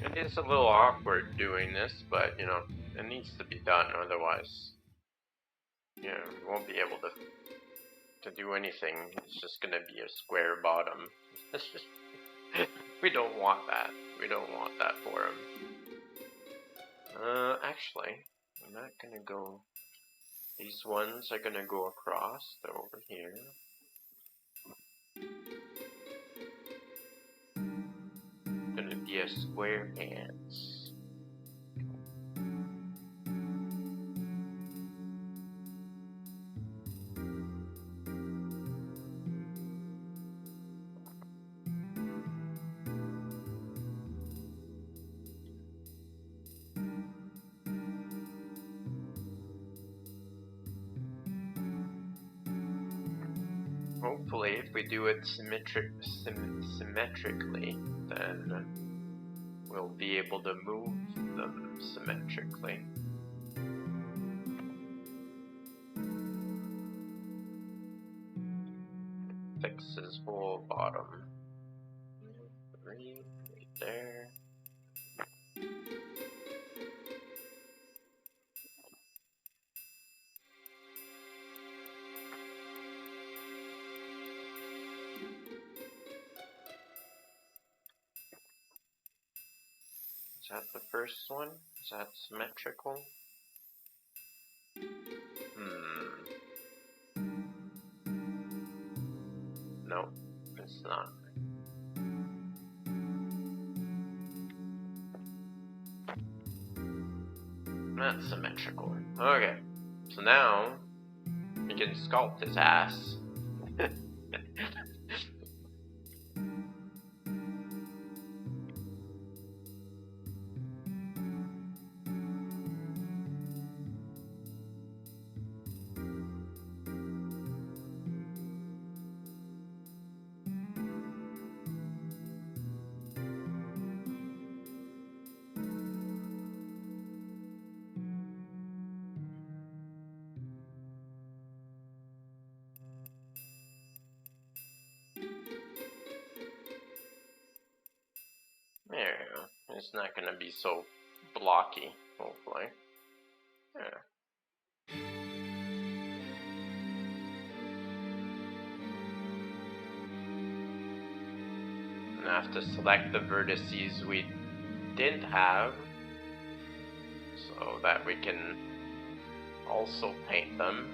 It is a little awkward doing this, but, you know, it needs to be done, otherwise, you know, we won't be able to do anything. It's just gonna be a square bottom. We don't want that. We don't want that for him. Actually, I'm not gonna go... These ones are gonna go across. They're over here. Gonna be a square pants. Hopefully, if we do it symmetrically, then we'll be able to move them symmetrically. Fix his whole bottom. 3 right there. Is that the first one? Is that symmetrical? No, it's not. Not symmetrical. Okay, so now we can sculpt his ass. There we go. It's not gonna be so blocky, hopefully. Yeah. And I have to select the vertices we didn't have so that we can also paint them.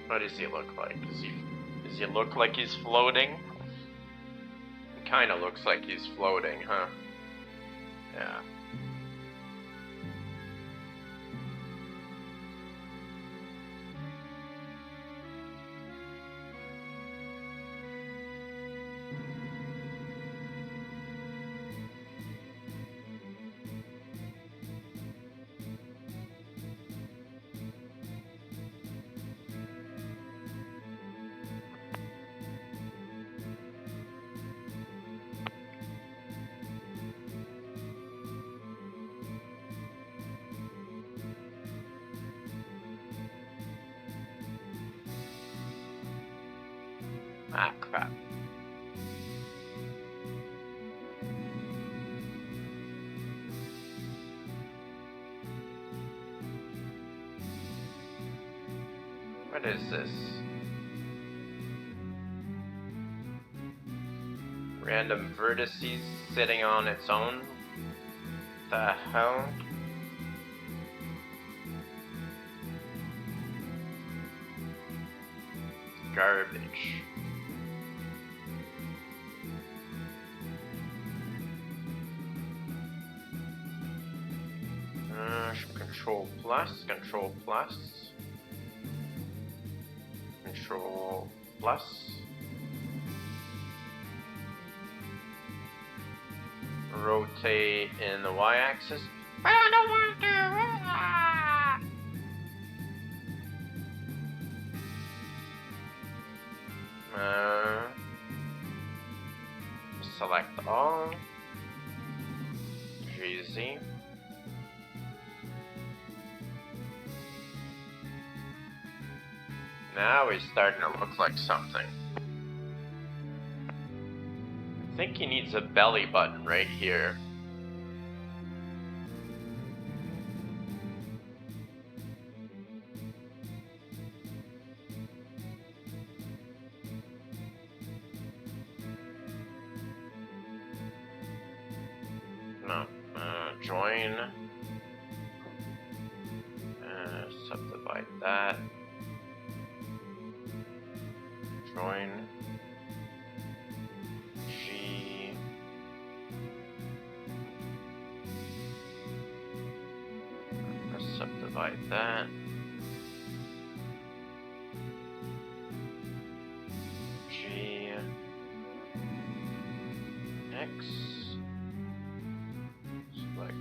What does he look like? Does he look like he's floating? It kinda looks like he's floating, huh? Yeah. Ah, crap. What is this? Random vertices sitting on its own? The hell? Garbage. Control plus, control plus, control plus. Rotate in the y-axis. I don't want to. Select all. GZ. Now he's starting to look like something. I think he needs a belly button right here. No, join. Subdivide that. Join. G. Subdivide that. G. X. Select.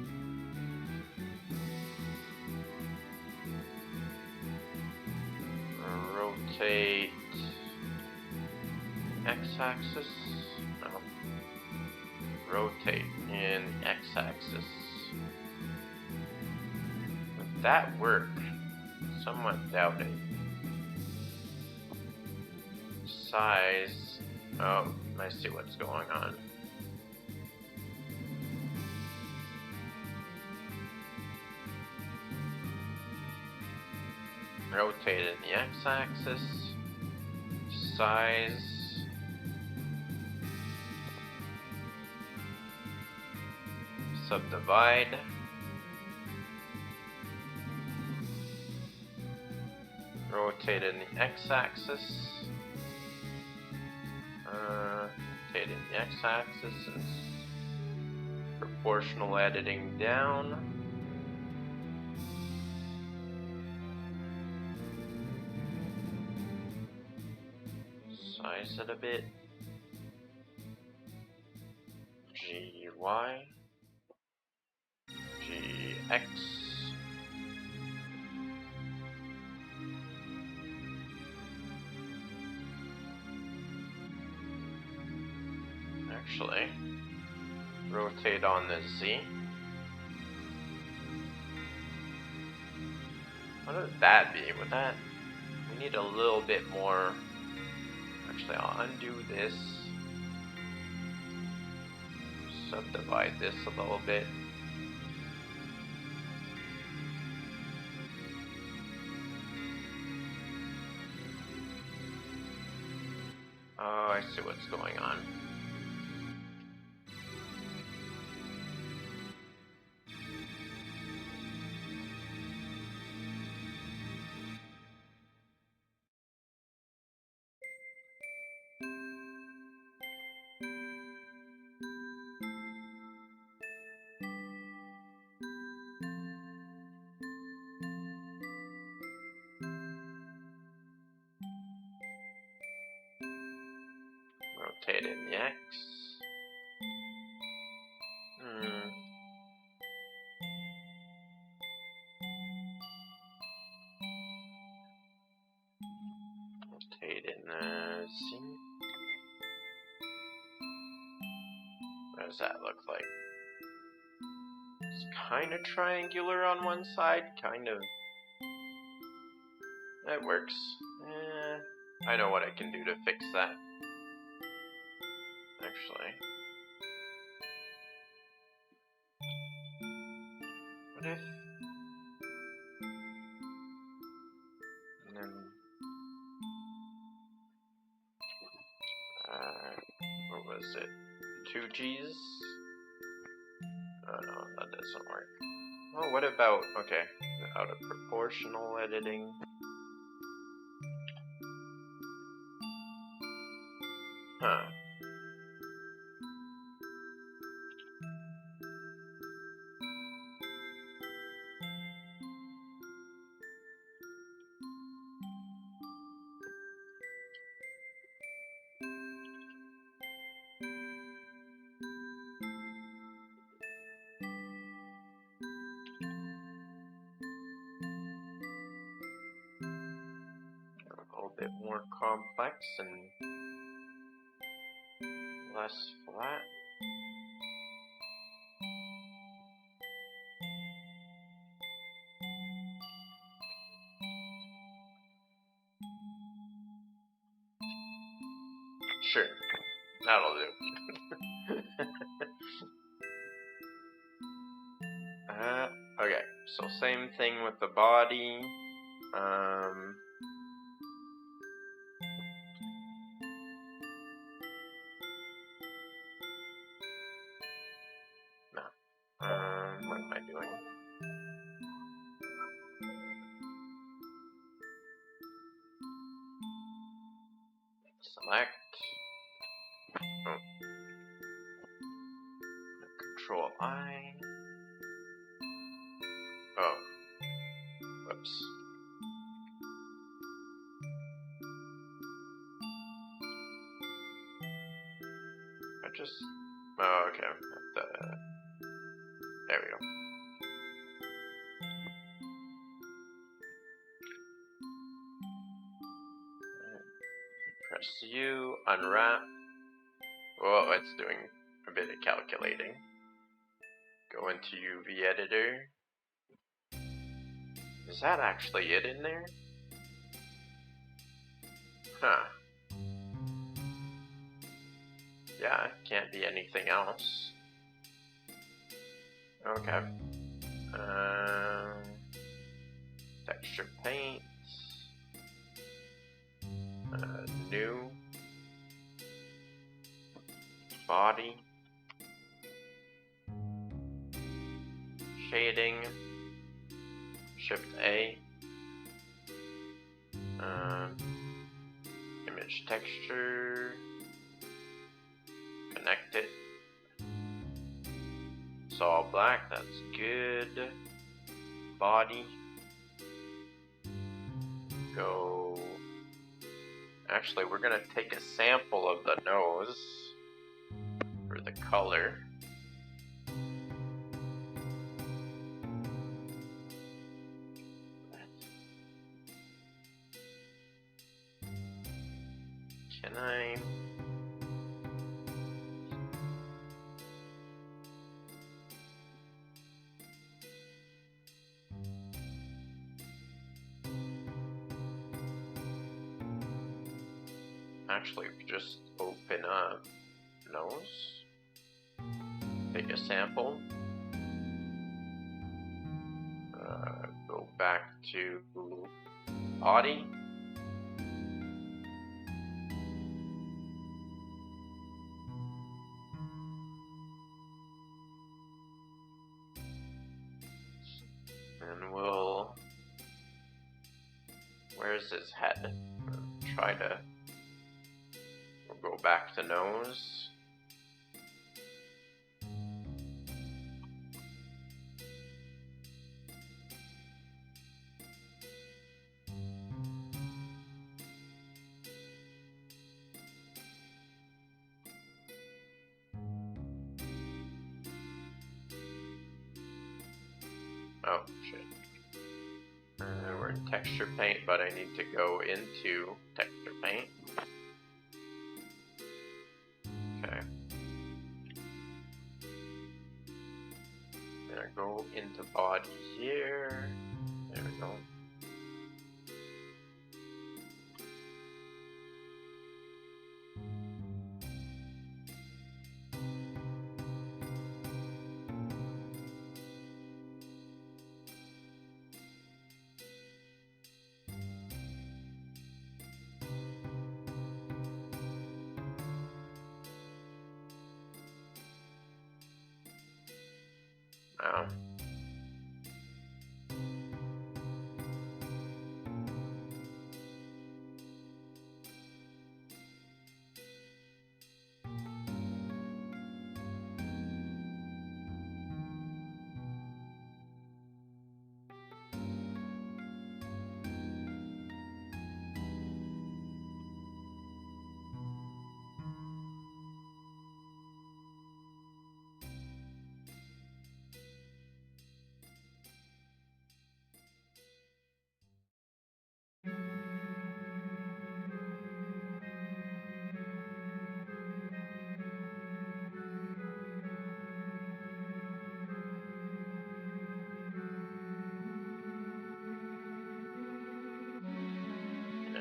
Rotate x-axis. Rotate in x-axis. Would that work? Somewhat doubt it. Size. Oh, I see what's going on. Rotate in the x-axis. Size. Subdivide. Rotate in the x-axis. Rotate in the x-axis and proportional editing down. Size it a bit. GY. GX. Actually, rotate on the Z. What would that be? Would that... We need a little bit more... Actually, I'll undo this. Subdivide this a little bit. Oh, I see what's going on. Rotate in the X. Rotate in the Z. What does that look like? It's kind of triangular on one side, kind of. That works. I know what I can do to fix that. Actually. What if... And then... what was it? 2 G's? Oh no, that doesn't work. Oh, what about... Okay, out of proportional editing. Huh. A little bit more complex and less flat. Sure, that'll do. Okay, so same thing with the body. No. What am I doing? Select. Oh. Control I. Oh. Whoops. I just... Oh, okay. There we go. Press Press U, unwrap. Whoa, it's doing a bit of calculating. Go into UV editor. Is that actually it in there? Huh. Yeah, it can't be anything else. Okay. Texture paint. New. Body. Shading. Shift A. Image texture. Connect it. It's all black, that's good. Body. Go. Actually, we're gonna take a sample of the nose for the color. Can I? Actually, just open up nose, take a sample, go back to body, and we'll, where's his head? Try to, we'll go back to nose. Oh, shit. We're in texture paint, but I need to go into texture paint. Okay. Gonna go into body here. There we go. Now,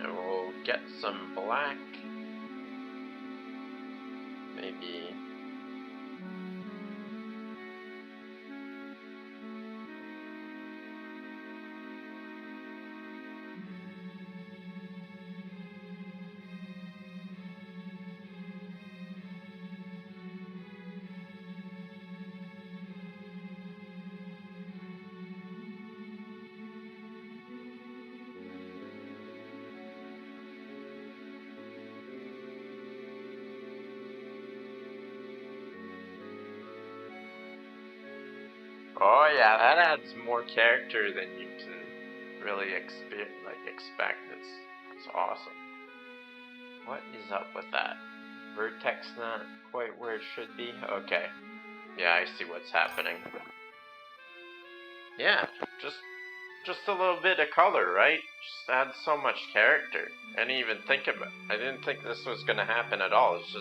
and we'll get some black. Maybe. Oh yeah, that adds more character than you can really expect. It's awesome. What is up with that? Vertex not quite where it should be? Okay. Yeah, I see what's happening. Yeah, just just a little bit of color, right? Just adds so much character. I didn't even think about it. I didn't think this was gonna happen at all. It's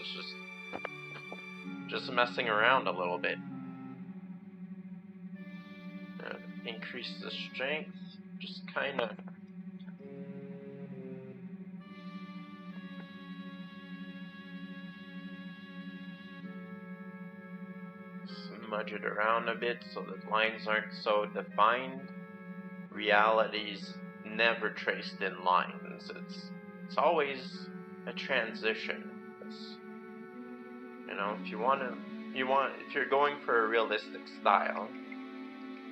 just messing around a little bit. Increase the strength, just kind of. Smudge it around a bit so the lines aren't so defined. Reality's never traced in lines. It's always a transition. If if you're going for a realistic style,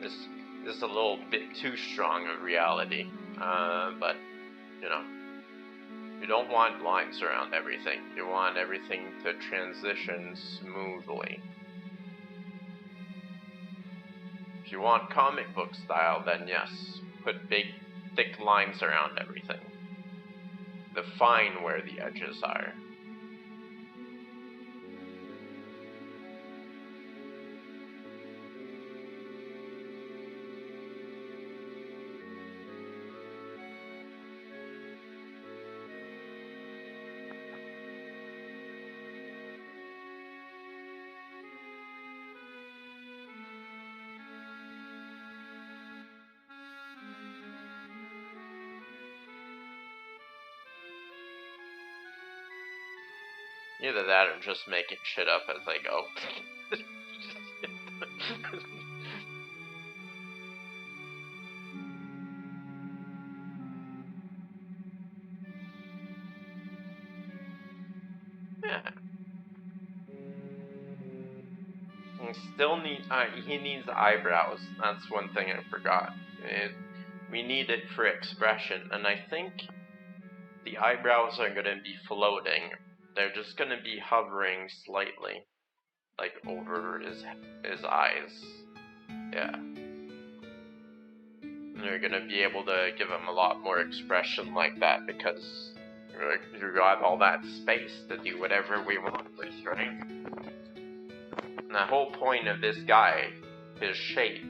this is a little bit too strong of reality. But you don't want lines around everything. You want everything to transition smoothly. If you want comic book style, then yes, put big, thick lines around everything. Define where the edges are. Either that or just making shit up as I go. Yeah. He needs eyebrows. That's one thing I forgot. We need it for expression, and I think the eyebrows are gonna be floating. They're just gonna be hovering slightly, like over his eyes. Yeah. And you're gonna be able to give him a lot more expression like that because you got all that space to do whatever we want with, right? And the whole point of this guy, his shape,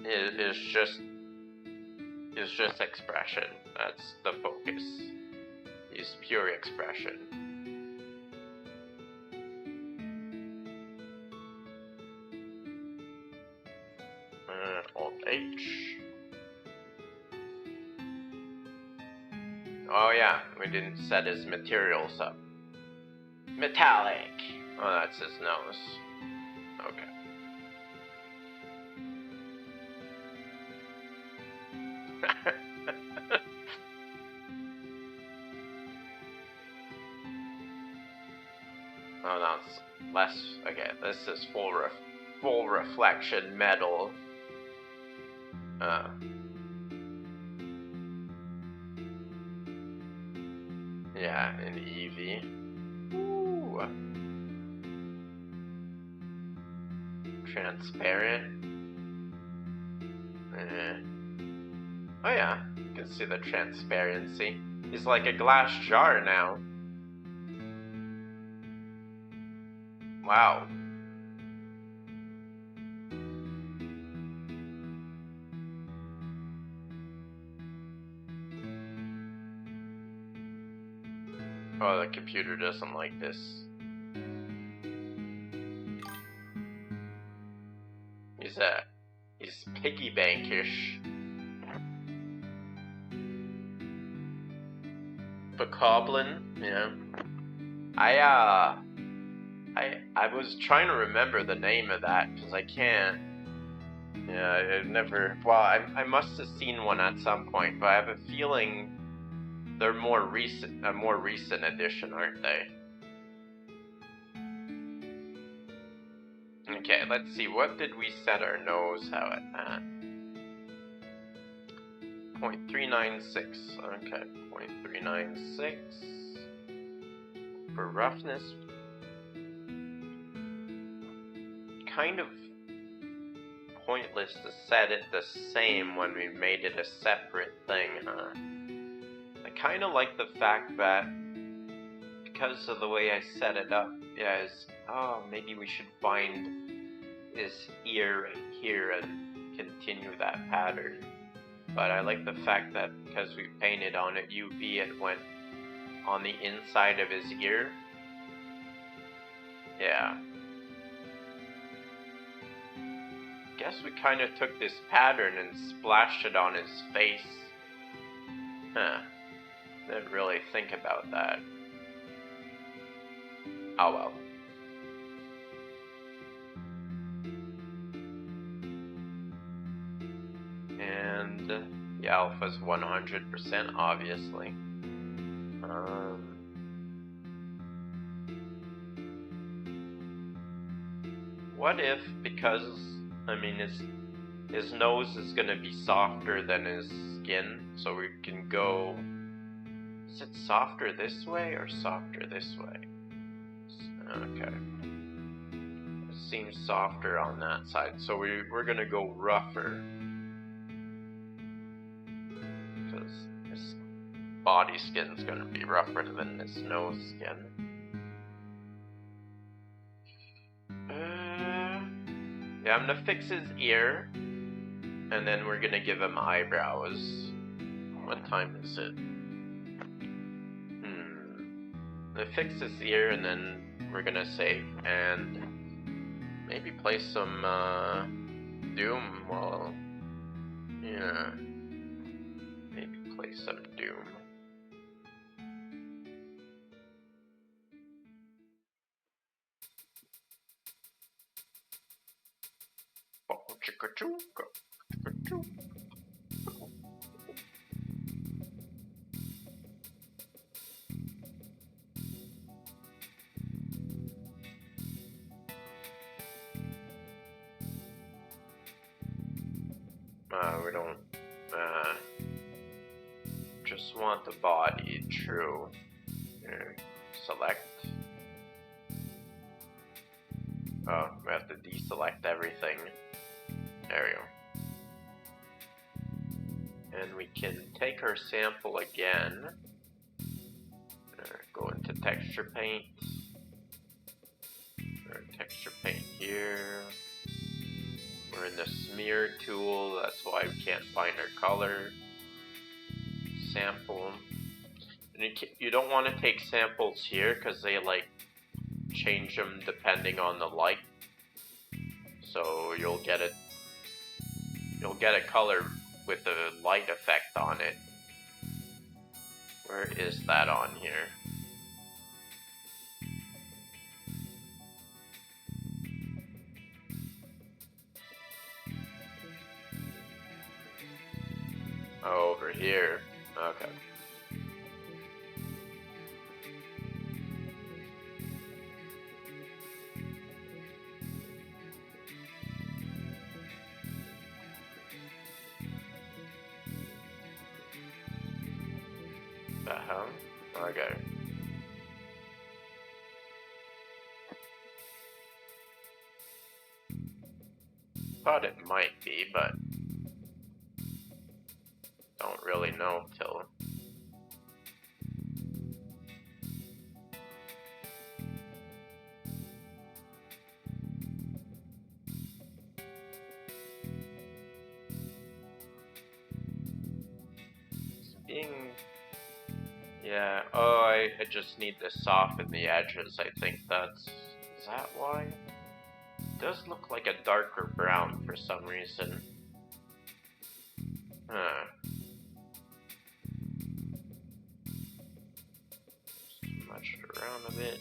is just expression. That's the focus. Is pure expression. Alt H. Oh yeah, we didn't set his materials up. Metallic. Oh, that's his nose. Okay. Oh, that's less. Okay, this is full reflection metal. Yeah, an Eevee. Ooh. Transparent. Oh yeah, you can see the transparency. He's like a glass jar now. Wow. Oh, the computer doesn't like this. He's piggy bankish. Bokoblin, yeah. I was trying to remember the name of that because I can't. Yeah, I never. Well, I must have seen one at some point, but I have a feeling they're a more recent edition, aren't they? Okay, let's see. What did we set our nose out at? 0.396. Okay, 0.396 for roughness. Kind of pointless to set it the same when we made it a separate thing, huh? I kind of like the fact that because of the way I set it up, maybe we should find his ear right here and continue that pattern. But I like the fact that because we painted on it UV, it went on the inside of his ear. Yeah. Guess we kind of took this pattern and splashed it on his face. Huh. Didn't really think about that. Oh well. And the alpha's 100%, obviously. What if, because, I mean, his nose is gonna be softer than his skin, so we can go, is it softer this way or softer this way? Okay. It seems softer on that side, so we're gonna go rougher. Because his body skin's gonna be rougher than his nose skin. Yeah, I'm gonna fix his ear, and then we're gonna give him eyebrows. What time is it? I'm gonna fix his ear, and then we're gonna save, and maybe play some Doom while, yeah, maybe play some Doom. We don't, just want the body, true. Here, select. Oh, we have to deselect everything. There we go. And we can take our sample again. Go into texture paint. Texture paint here. We're in the smear tool, that's why we can't find our color. Sample. And you don't want to take samples here because they like change them depending on the light. So you'll get a color with a light effect on it. Where is that on here? Oh, over here. Okay. Okay. Thought it might be, but don't really know till. Yeah, oh, I just need to soften the edges. I think is that why? It does look like a darker brown for some reason. Huh. Smudge it around a bit.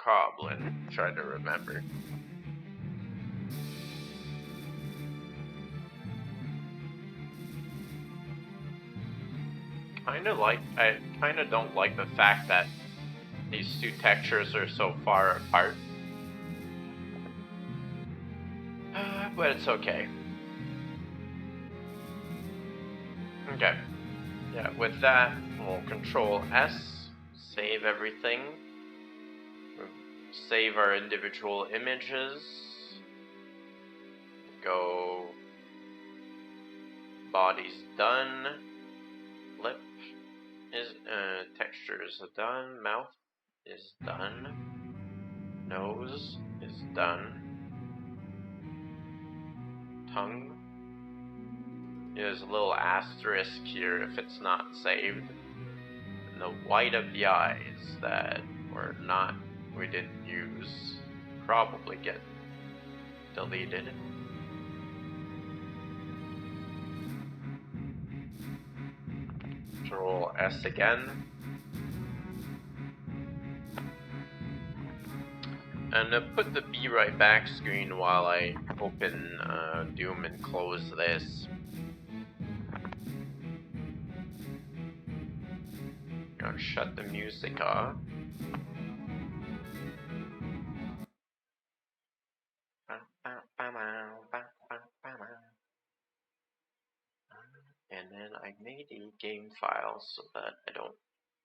Goblin. Try to remember. I kinda don't like the fact that these two textures are so far apart. But it's okay. Okay. Yeah, with that, we'll Control S, save everything, save our individual images, go, body's done, lip is, textures are done, mouth is done, nose is done, tongue. There's a little asterisk here if it's not saved. And the white of the eyes that we didn't use, probably get deleted. Control S again. And put the Be Right Back screen while I open Doom and close this. I'll shut the music off. And then I made a game file so that I don't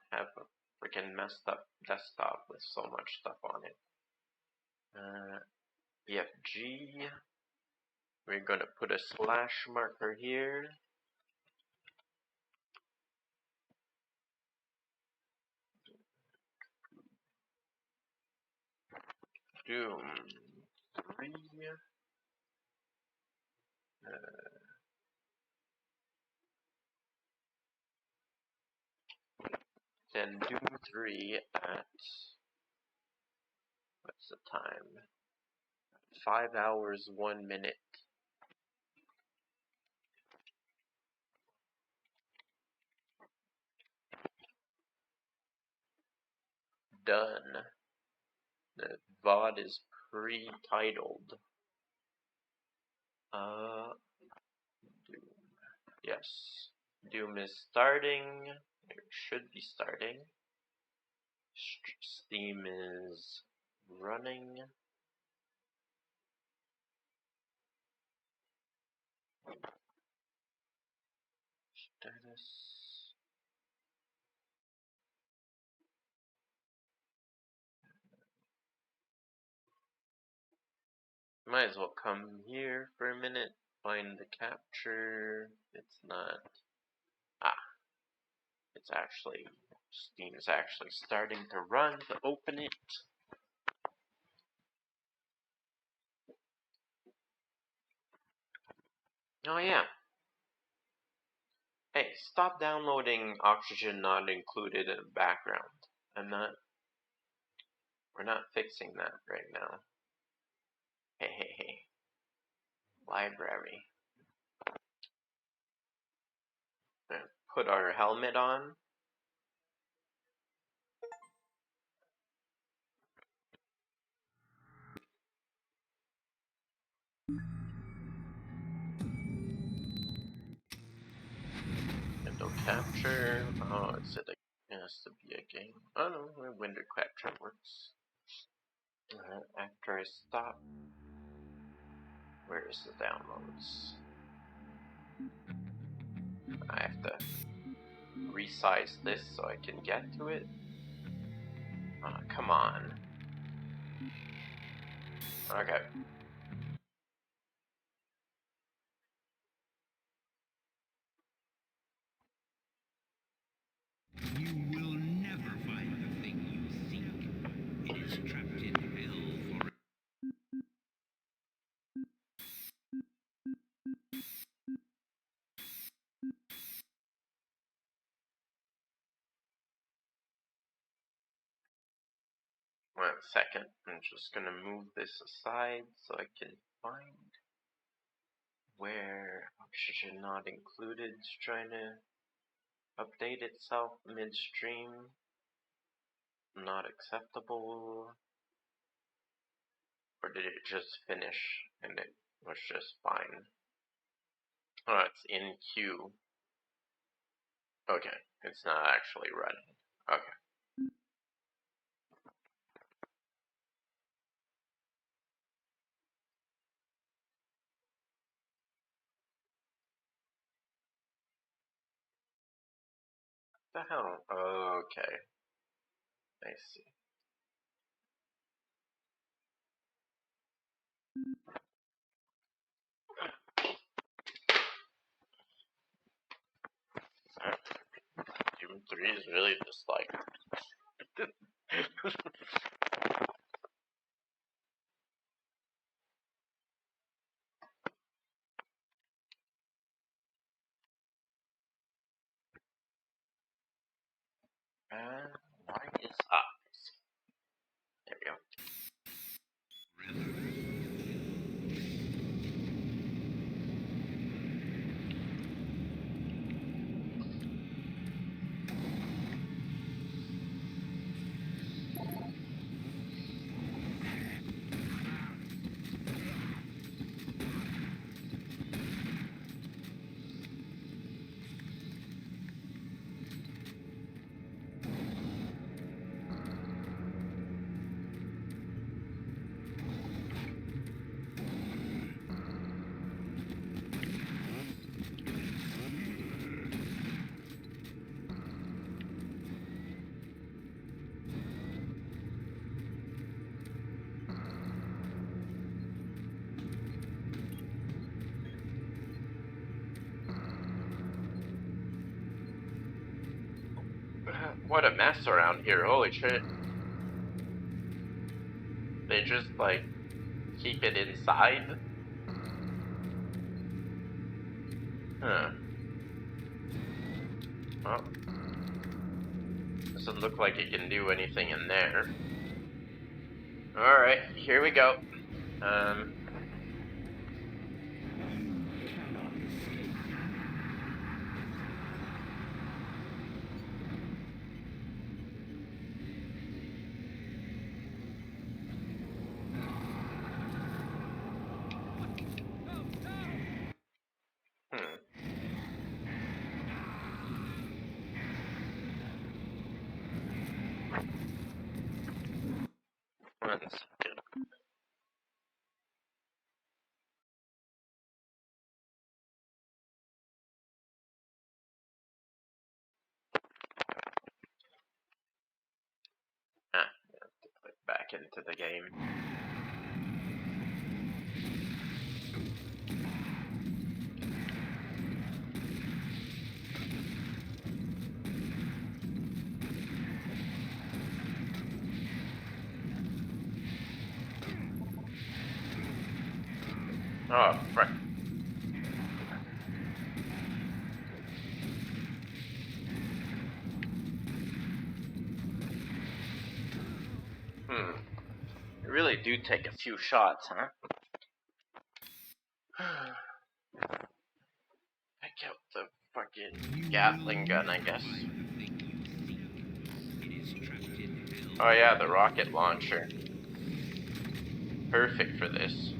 have a freaking messed up desktop with so much stuff on it. EFG. We're gonna put a slash marker here. Doom 3. Then Doom 3 at, what's the time? 5 hours, 1 minute. Done. The VOD is pre-titled. Doom. Yes. Doom is starting. It should be starting. Steam is running. Status. Might as well come here for a minute, find the capture. It's not. It's actually. Steam is actually starting to run to open it. Oh, yeah. Hey, stop downloading Oxygen Not Included in the background. We're not fixing that right now. Hey. Library. Put our helmet on. Window capture. Oh, it has to be a game. Oh no, window capture works. After I stop, where is the downloads? I have to resize this so I can get to it. Come on. Okay. You will never find the thing you seek. It is trapped in hell for... One second. I'm just gonna move this aside so I can find where Oxygen Not Included is trying to update itself midstream. Not acceptable. Or did it just finish and it was just fine? Oh, it's in queue. Okay, it's not actually running. Okay. What the hell? Okay. I see. Doom 3 is really just like... why is there we go. What a mess around here, holy shit. They just, like, keep it inside? Huh. Well, doesn't look like it can do anything in there. Alright, here we go. One second. Ah, I have to click back into the game. Oh, right. You really do take a few shots, huh? Pick out the fucking Gatling gun, I guess. Oh yeah, the rocket launcher. Perfect for this.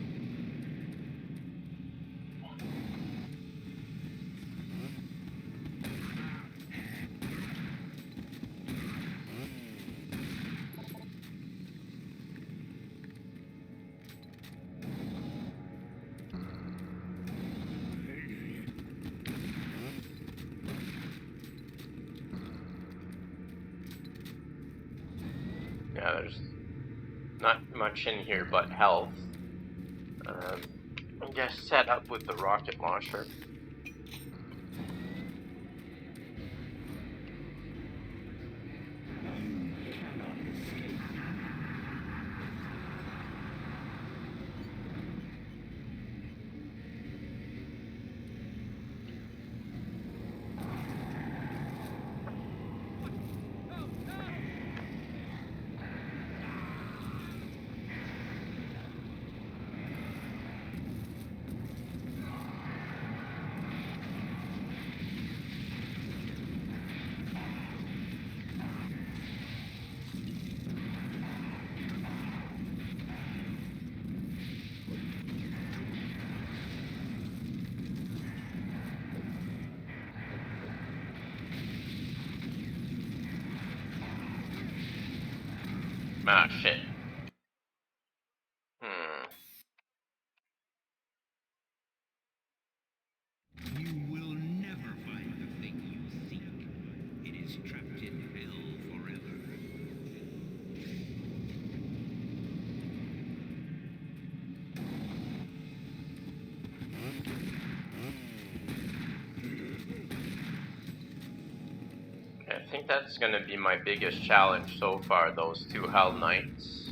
Yeah, there's not much in here but health. I guess set up with the rocket launcher. Ah, shit. Hmm. You will never find the thing you seek. It is trapped in hell forever. I think that's gonna be my biggest challenge so far, those 2 Hell Knights.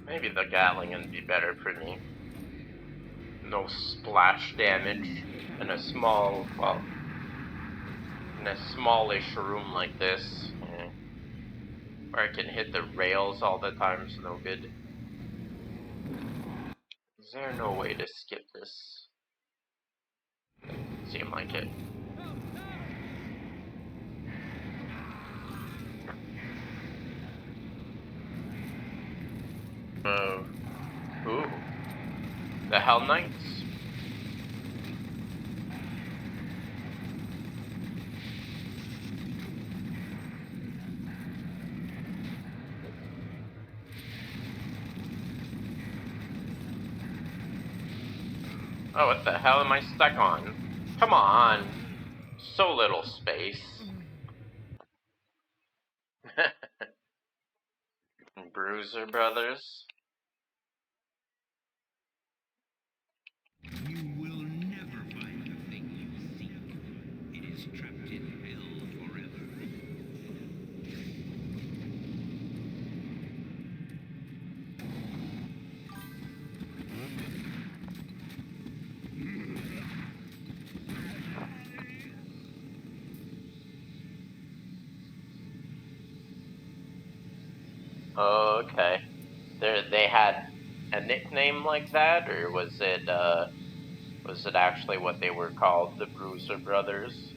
Maybe the Gatling would be better for me. No splash damage in a small, well, in a smallish room like this. Where I can hit the rails all the time is no good. Is there no way to skip this? Doesn't seem like it. Ooh. The Hell Knights? Oh, what the hell am I stuck on? Come on! So little space. Bruiser Brothers? You will never find the thing you seek. It is trapped in hell forever. Oh, okay. They had a nickname like that, or was it actually what they were called, the Bruiser Brothers?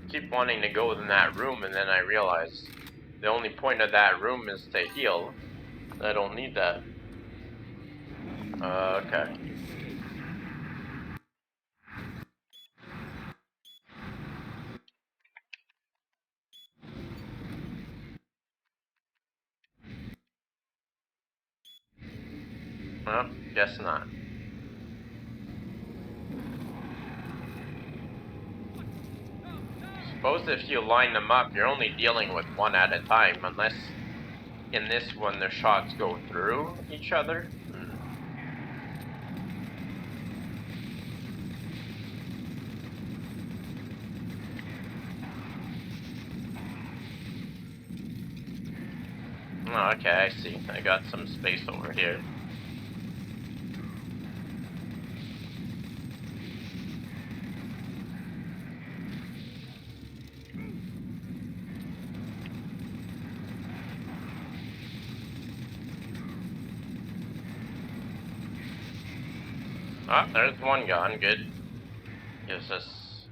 Keep wanting to go in that room, and then I realize the only point of that room is to heal. I don't need that. Okay. Well, guess not. Suppose if you line them up, you're only dealing with one at a time, unless in this one the shots go through each other. Oh, okay, I see. I got some space over here. Oh, there's one gone. Good. Gives us...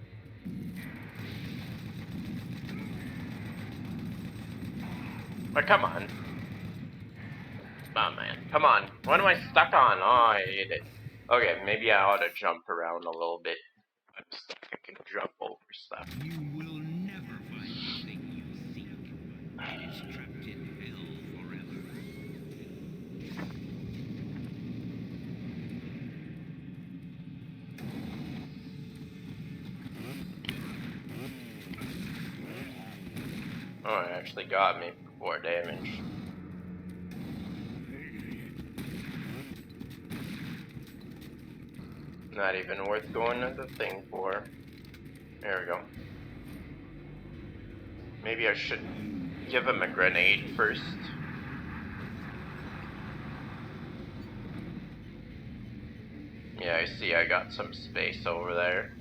But come on. Oh, man. Come on. What am I stuck on? Oh, I hate it. Okay, maybe I ought to jump around a little bit. I'm stuck. I can jump over stuff. You will never find the thing you seek. It is trapped in hell forever. Oh, it actually got me for 4 damage. Not even worth going to the thing for. There we go. Maybe I should give him a grenade first. Yeah, I see I got some space over there.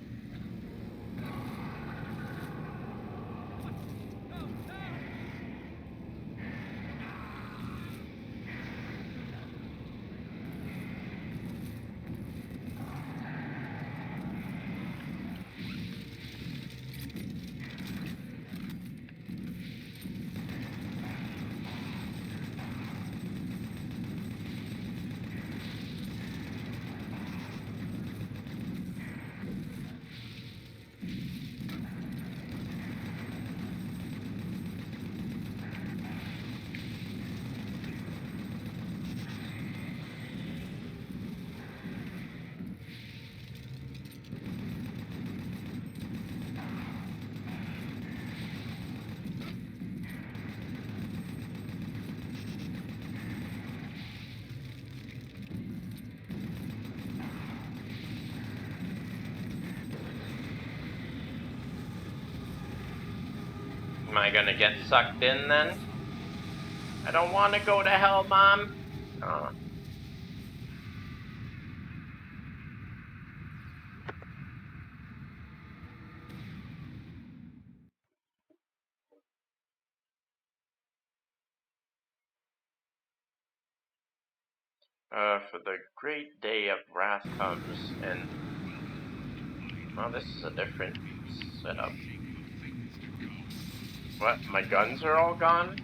Am I gonna get sucked in then? I don't want to go to hell, Mom. Oh. For the great day of wrath comes, and well, this is a different setup. What? My guns are all gone?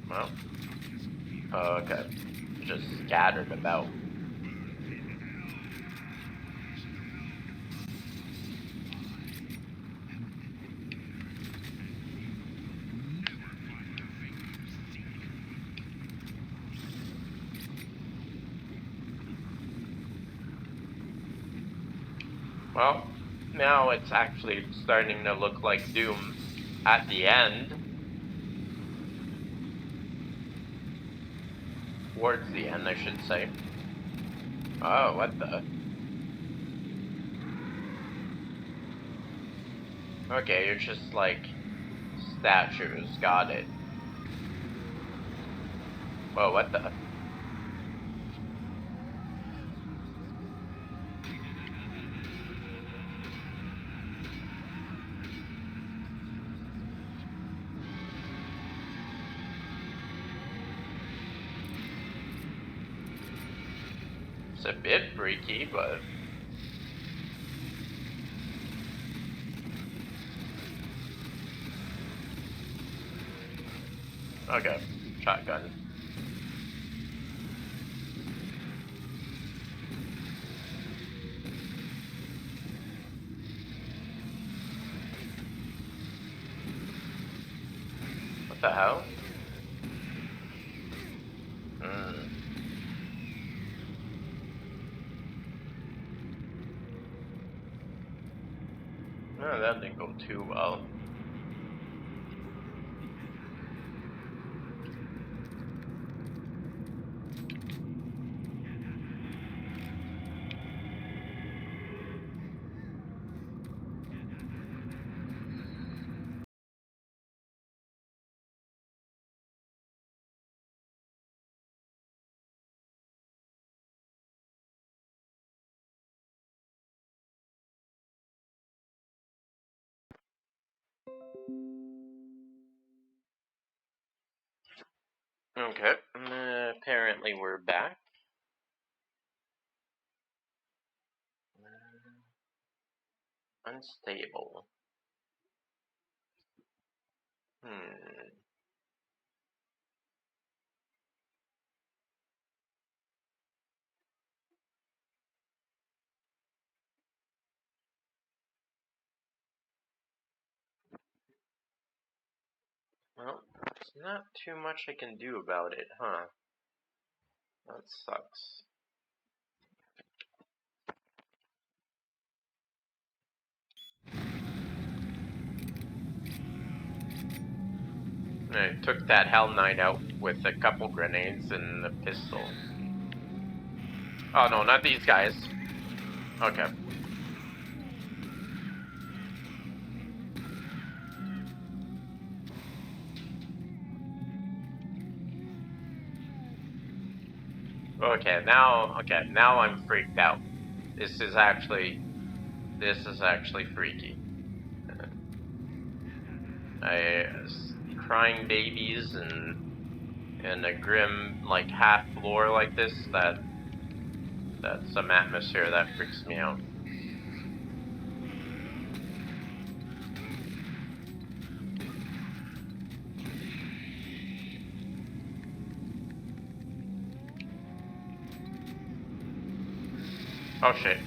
Well, okay. Just scattered about. Well, now it's actually starting to look like Doom at the end. Towards the end, I should say. Oh, what the? Okay, you're just like statues. Got it. Whoa, what the? It's a bit freaky, but okay. Shotgun. What the hell? No, that didn't go too well. Okay, apparently we're back. Unstable. Well, there's not too much I can do about it, huh? That sucks. I took that Hell Knight out with a couple grenades and a pistol. Oh no, not these guys. Okay. Okay, now I'm freaked out. This is actually freaky. Crying babies and a grim like half floor like this, that's some atmosphere that freaks me out. Oh shit.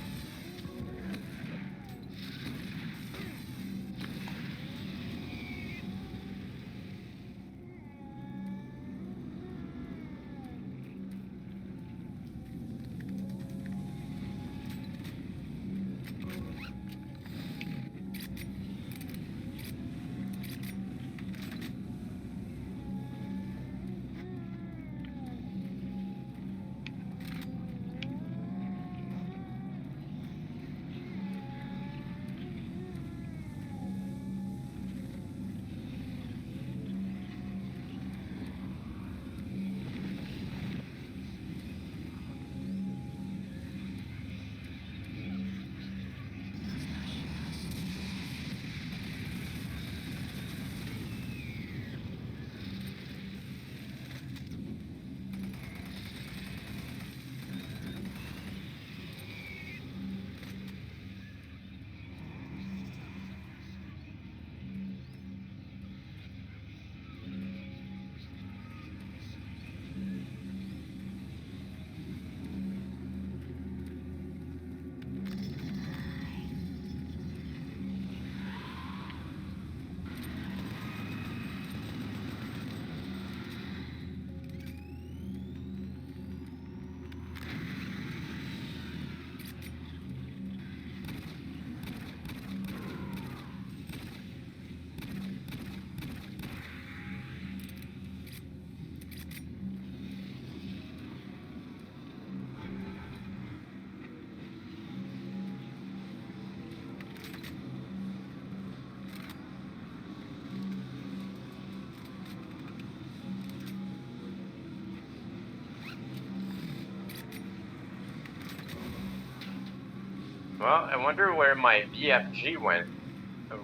Well, I wonder where my BFG went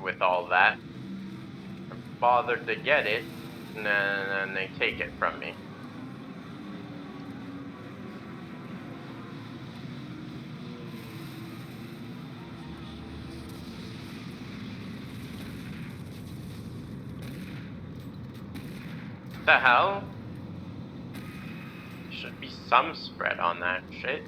with all that. I bothered to get it, and then they take it from me. The hell? Should be some spread on that shit.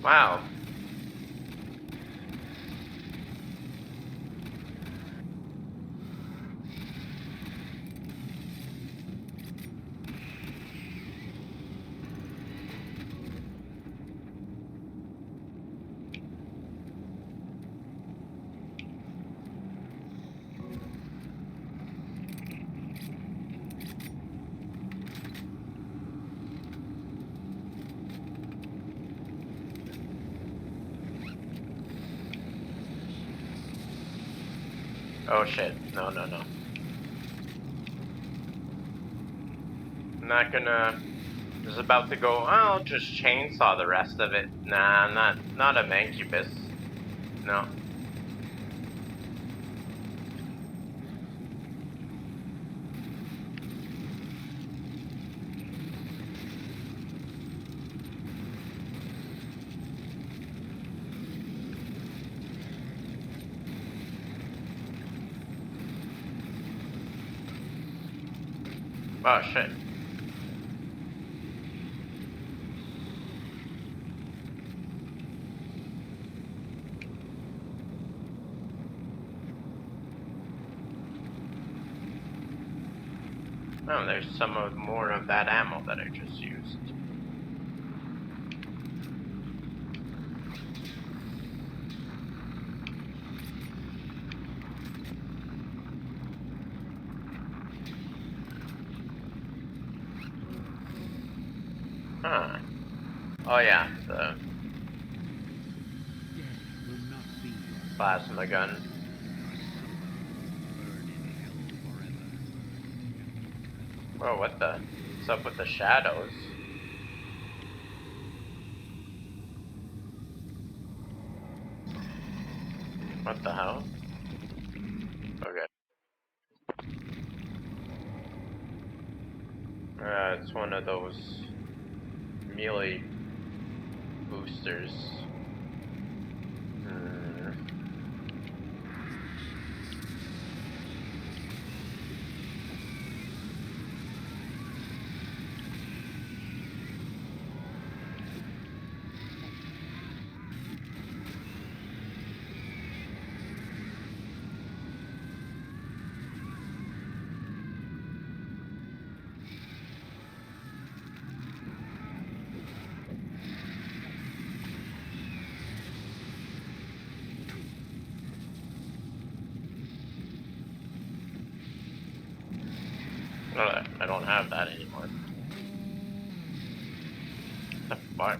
Wow. Oh shit. No, no, no. I'm not gonna... I was about to go, oh, I'll just chainsaw the rest of it. Nah, not a mancubus. No. Oh shit. Oh, there's more of that ammo that I just used. Huh. Oh yeah, the Death will not be your plasma gun. burn in hell forever. Whoa, what's up with the shadows? What the hell? Okay. It's one of those melee boosters. I don't have that anymore. What the fuck?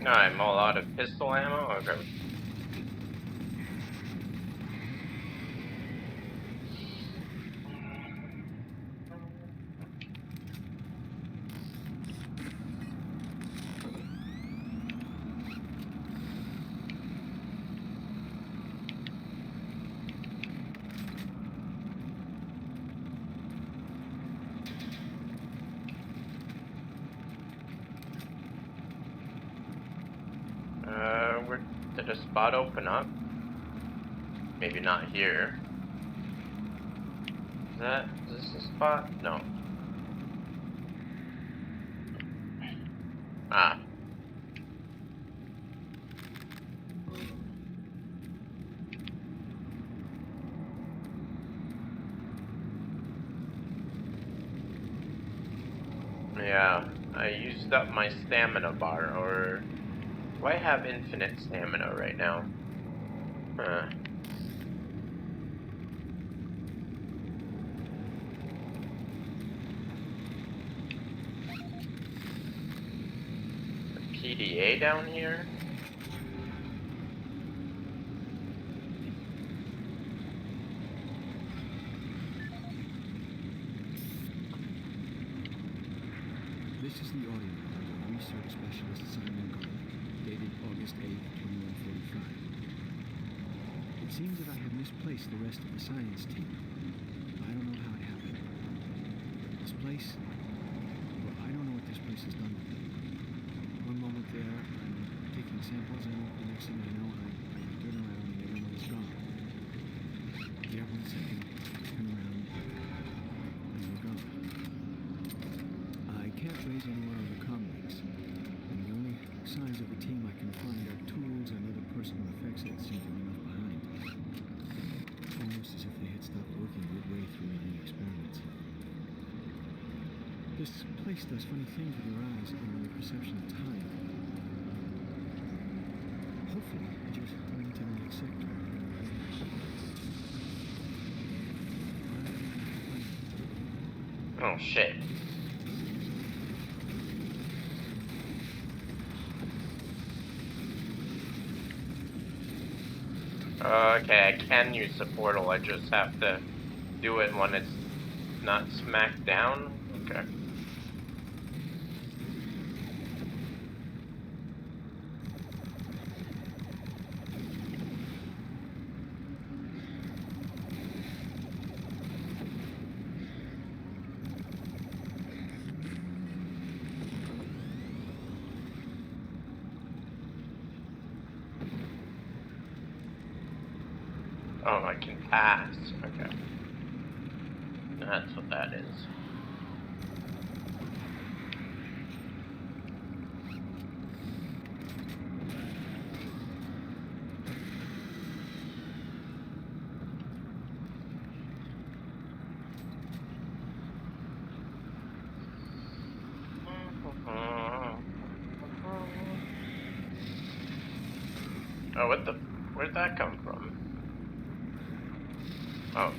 No, I'm all out of pistol ammo. Okay. Where did a spot open up? Maybe not here. Is this a spot? No. Ah. Yeah, I used up my stamina bar, or do I have infinite stamina right now? Huh. PDA down here? This is the audio log of Research Specialist Simon Garlick, dated August 8th, 2145. It seems that I have misplaced the rest of the science team. I don't know how it happened. This place, well, I don't know what this place has done with them. One moment there, I'm taking samples, and the next thing I know, I turn around and everyone's gone. There, 1 second, turn around, and they're gone. I can't raise any more of the comlinks, and the only signs of the team I can find are tools and other personal effects that seem to be left behind. Almost as if they had stopped working midway through running experiments. This place does funny things with your eyes and your perception of time. Hopefully, I just went into the next sector. Oh shit. Okay, I can use the portal, I just have to do it when it's not smacked down? Okay. Oh, I can pass. Okay. That's what that is. Oh, what the? Where'd that come from? Oh.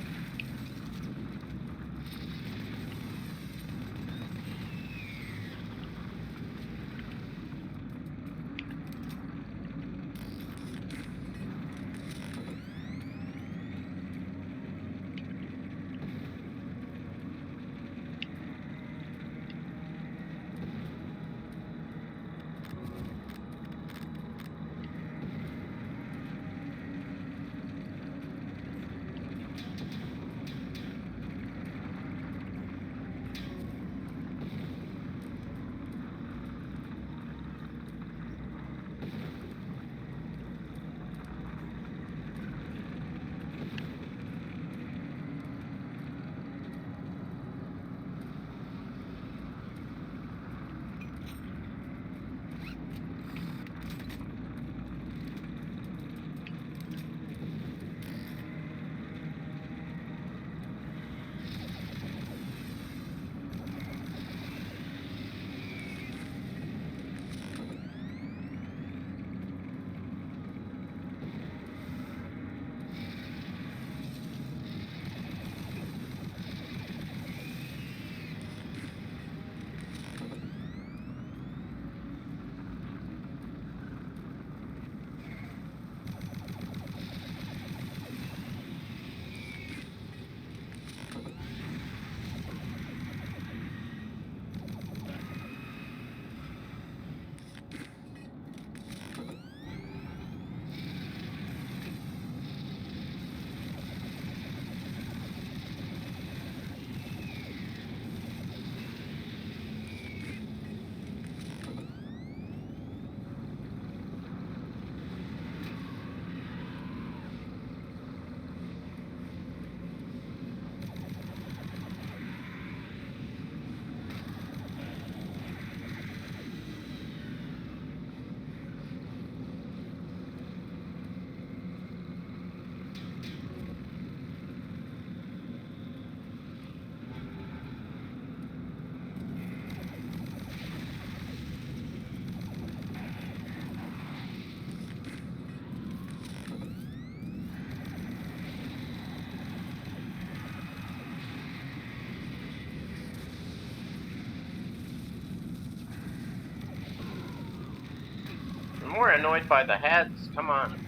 more annoyed by the heads. Come on.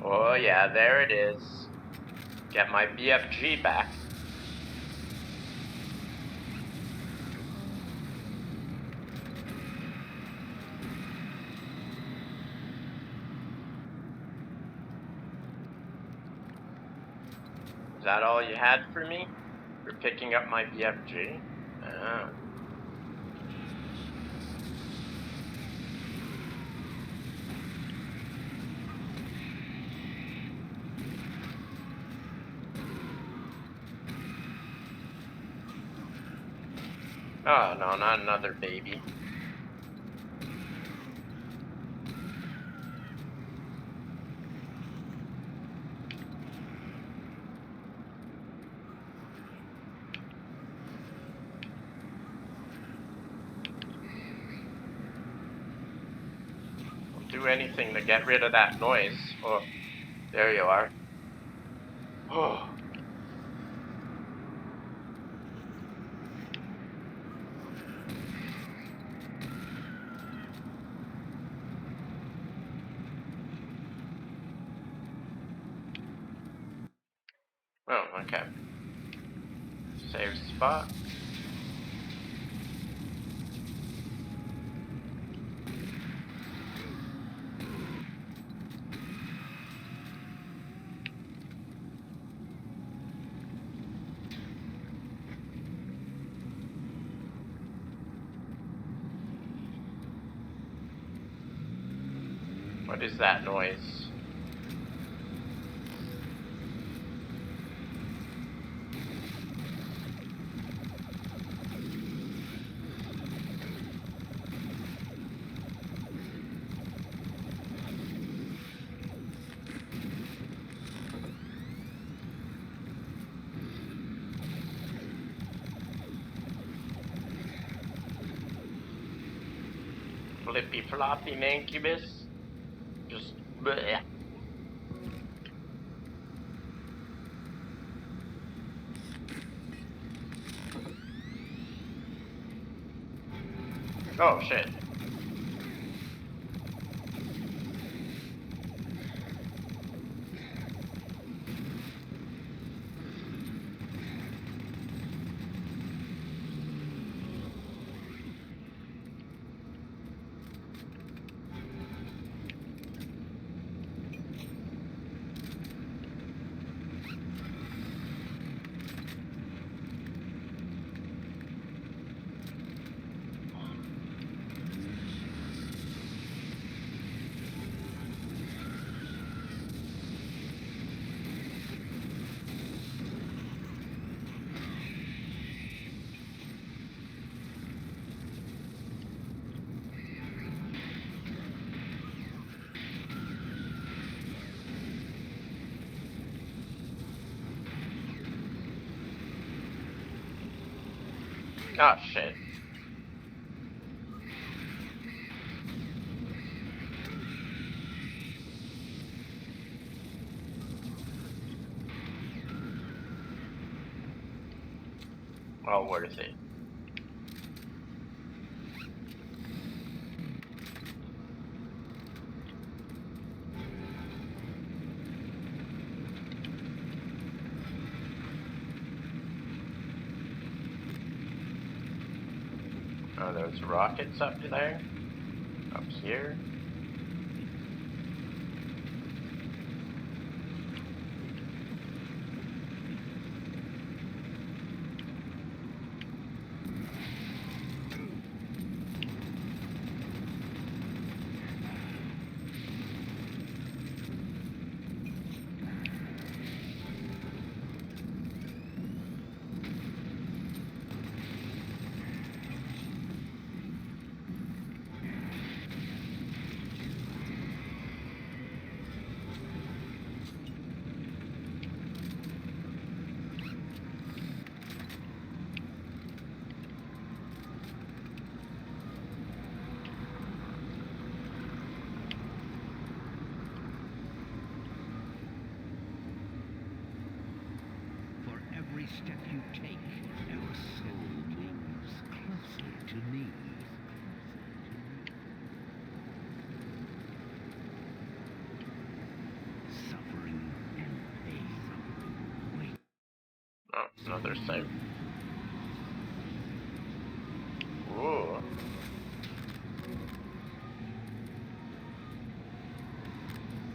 Oh yeah, there it is. Get my BFG back. Is that all you had for me? For picking up my BFG? Oh. Oh no, not another baby. I'll do anything to get rid of that noise. Oh, there you are. Oh. Oh, okay. Save spot. What is that noise? Flippy floppy mancubus? Just bleh. Oh shit. Oh shit. Well worth it. Oh, there's rockets up there? Up here? For every step you take, our soul moves closer to me. Suffering and pain. Wait. Oh, another save. Ooh.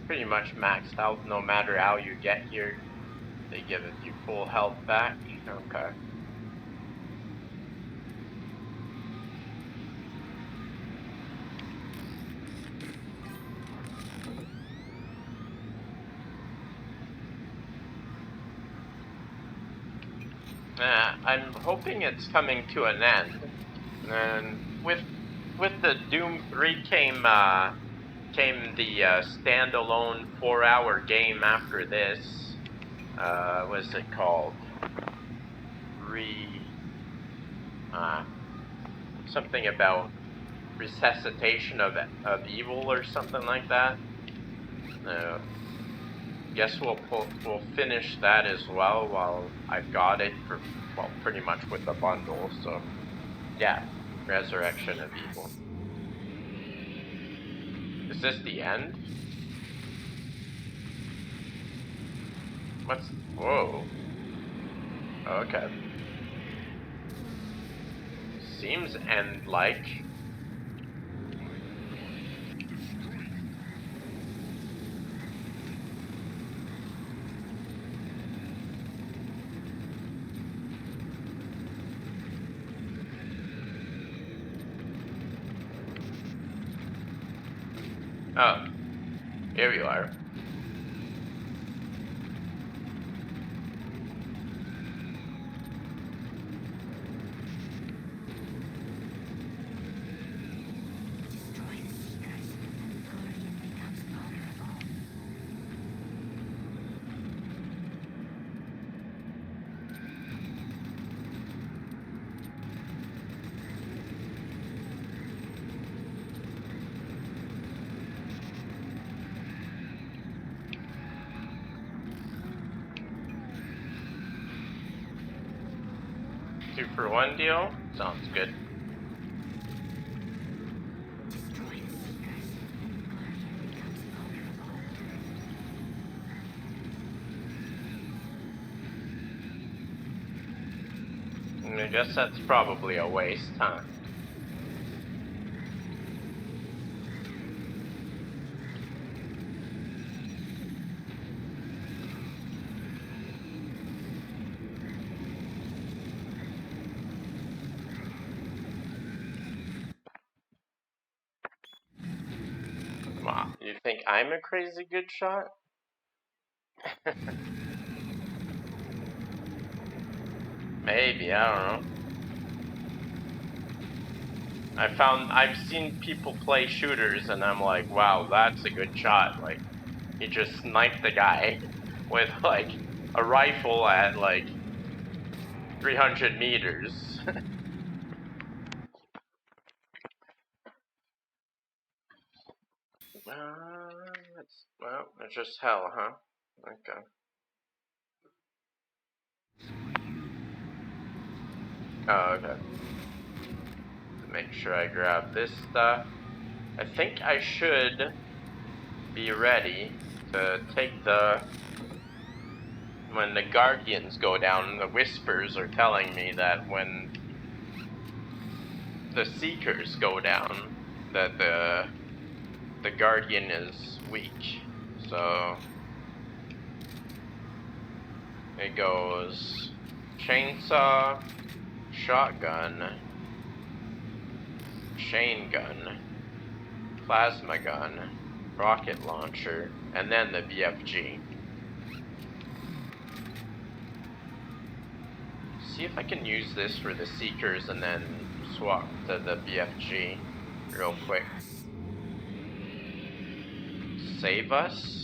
Pretty much maxed out no matter how you get here. They give it you full health back. Okay. I'm hoping it's coming to an end. And with the Doom 3 came the standalone 4-hour game after this. What's it called? Something about resuscitation of evil or something like that. Guess we'll finish that as well while I've got it for, well, pretty much with the bundle. So yeah, Resurrection of Evil. Is this the end? What's, whoa. Okay. Seems end-like. Oh, here you are. Two-for-one deal? Sounds good. I guess that's probably a waste, huh? Wow, you think I'm a crazy good shot? Maybe, I don't know. I've seen people play shooters and I'm like, wow, that's a good shot. Like, he just sniped the guy with like a rifle at like 300 meters. It's just hell, huh? Okay. Oh, okay. Make sure I grab this stuff. I think I should be ready to take when the Guardians go down. The Whispers are telling me that when the Seekers go down, that the Guardian is weak. So it goes chainsaw, shotgun, chain gun, plasma gun, rocket launcher, and then the BFG. See if I can use this for the Seekers and then swap to the BFG real quick. Save us?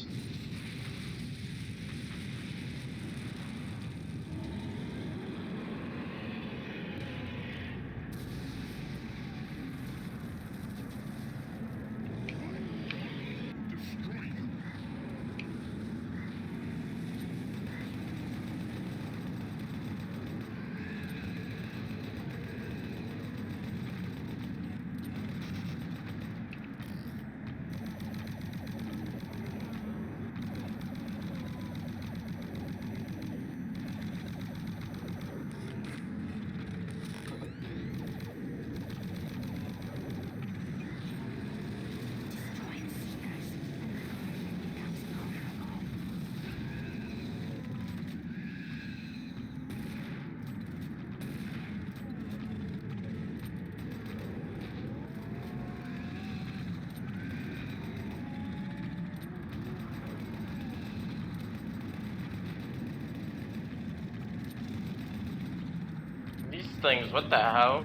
These things, what the hell?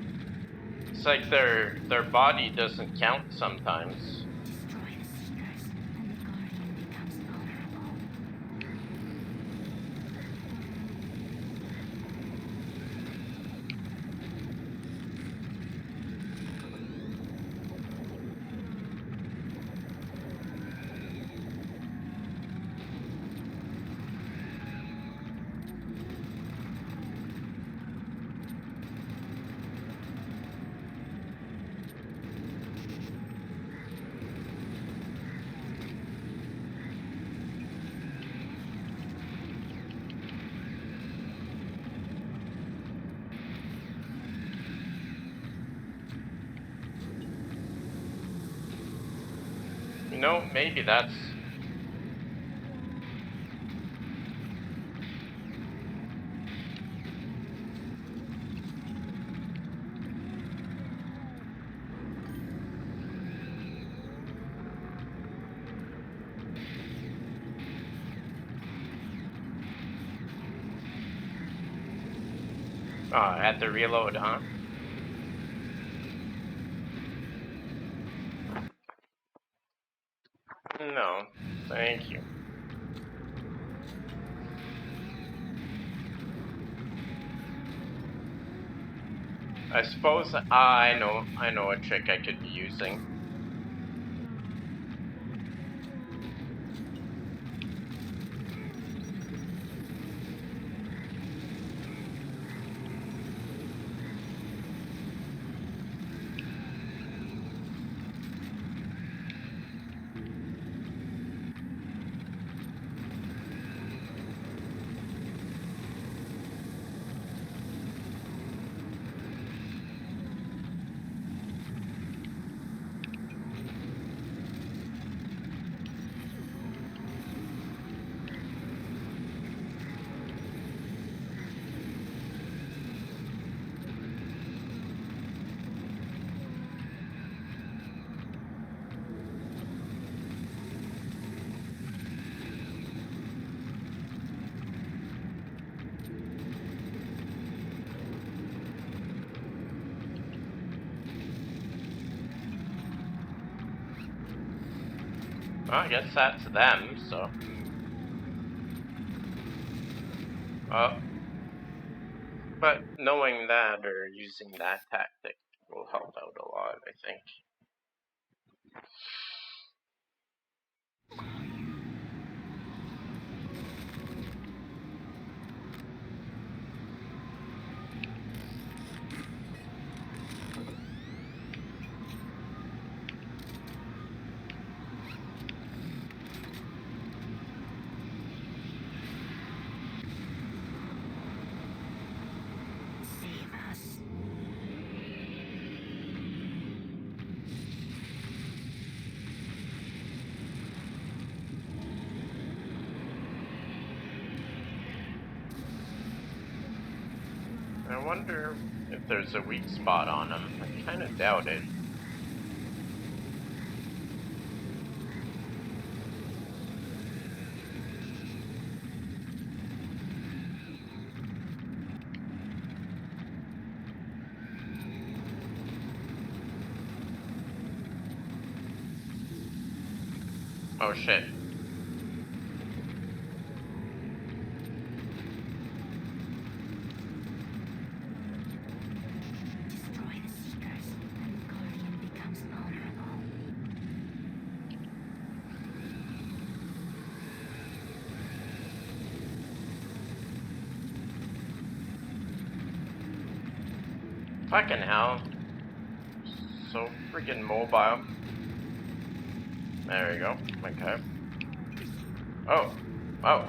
It's like their body doesn't count sometimes. You know, maybe that's... Oh, I had to reload, huh? No, thank you. I suppose I know a trick I could be using. Well, I guess that's them, so... But knowing that or using that tactic will help out a lot, I think. I wonder if there's a weak spot on him. I kind of doubt it. Oh shit. Destroy the Seekers, and the Guardian becomes vulnerable. Fucking hell. So freaking mobile. There we go. Okay. Oh. Oh.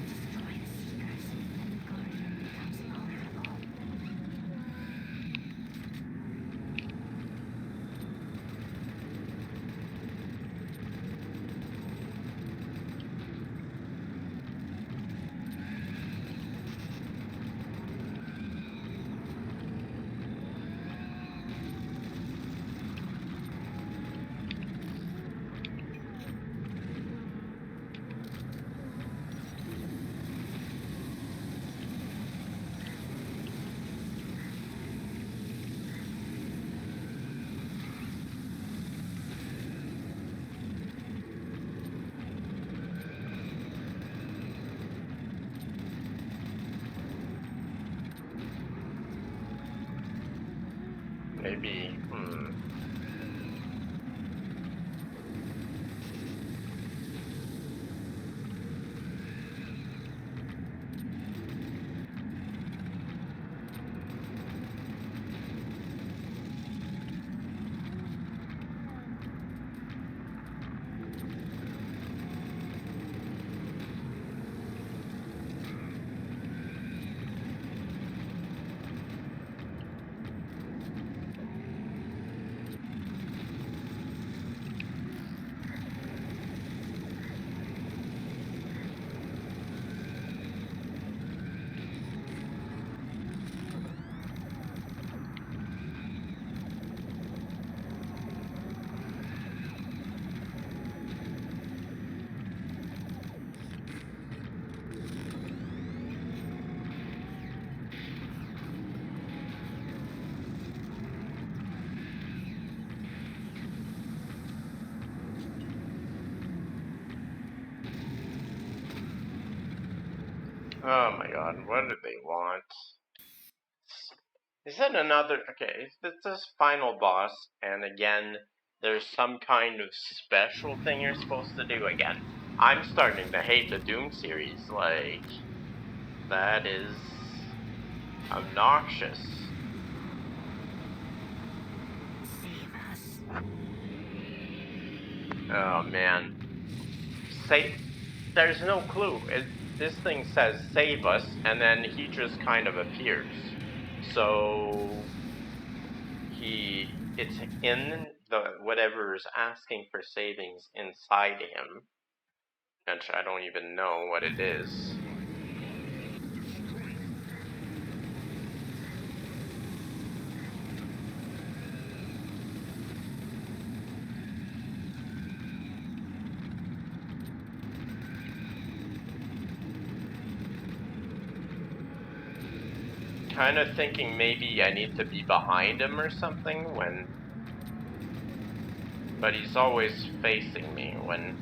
Destroy the Seekers, and the Guardian becomes vulnerable. Maybe. Oh my god, what do they want? Is that another... Okay, it's this final boss, and again, there's some kind of special thing you're supposed to do again. I'm starting to hate the Doom series, like... That is... obnoxious. Save us. Oh man. There's no clue. This thing says save us, and then he just kind of appears. So it's in the whatever is asking for savings inside him, which I don't even know what it is. Kind of thinking maybe I need to be behind him or something but he's always facing me when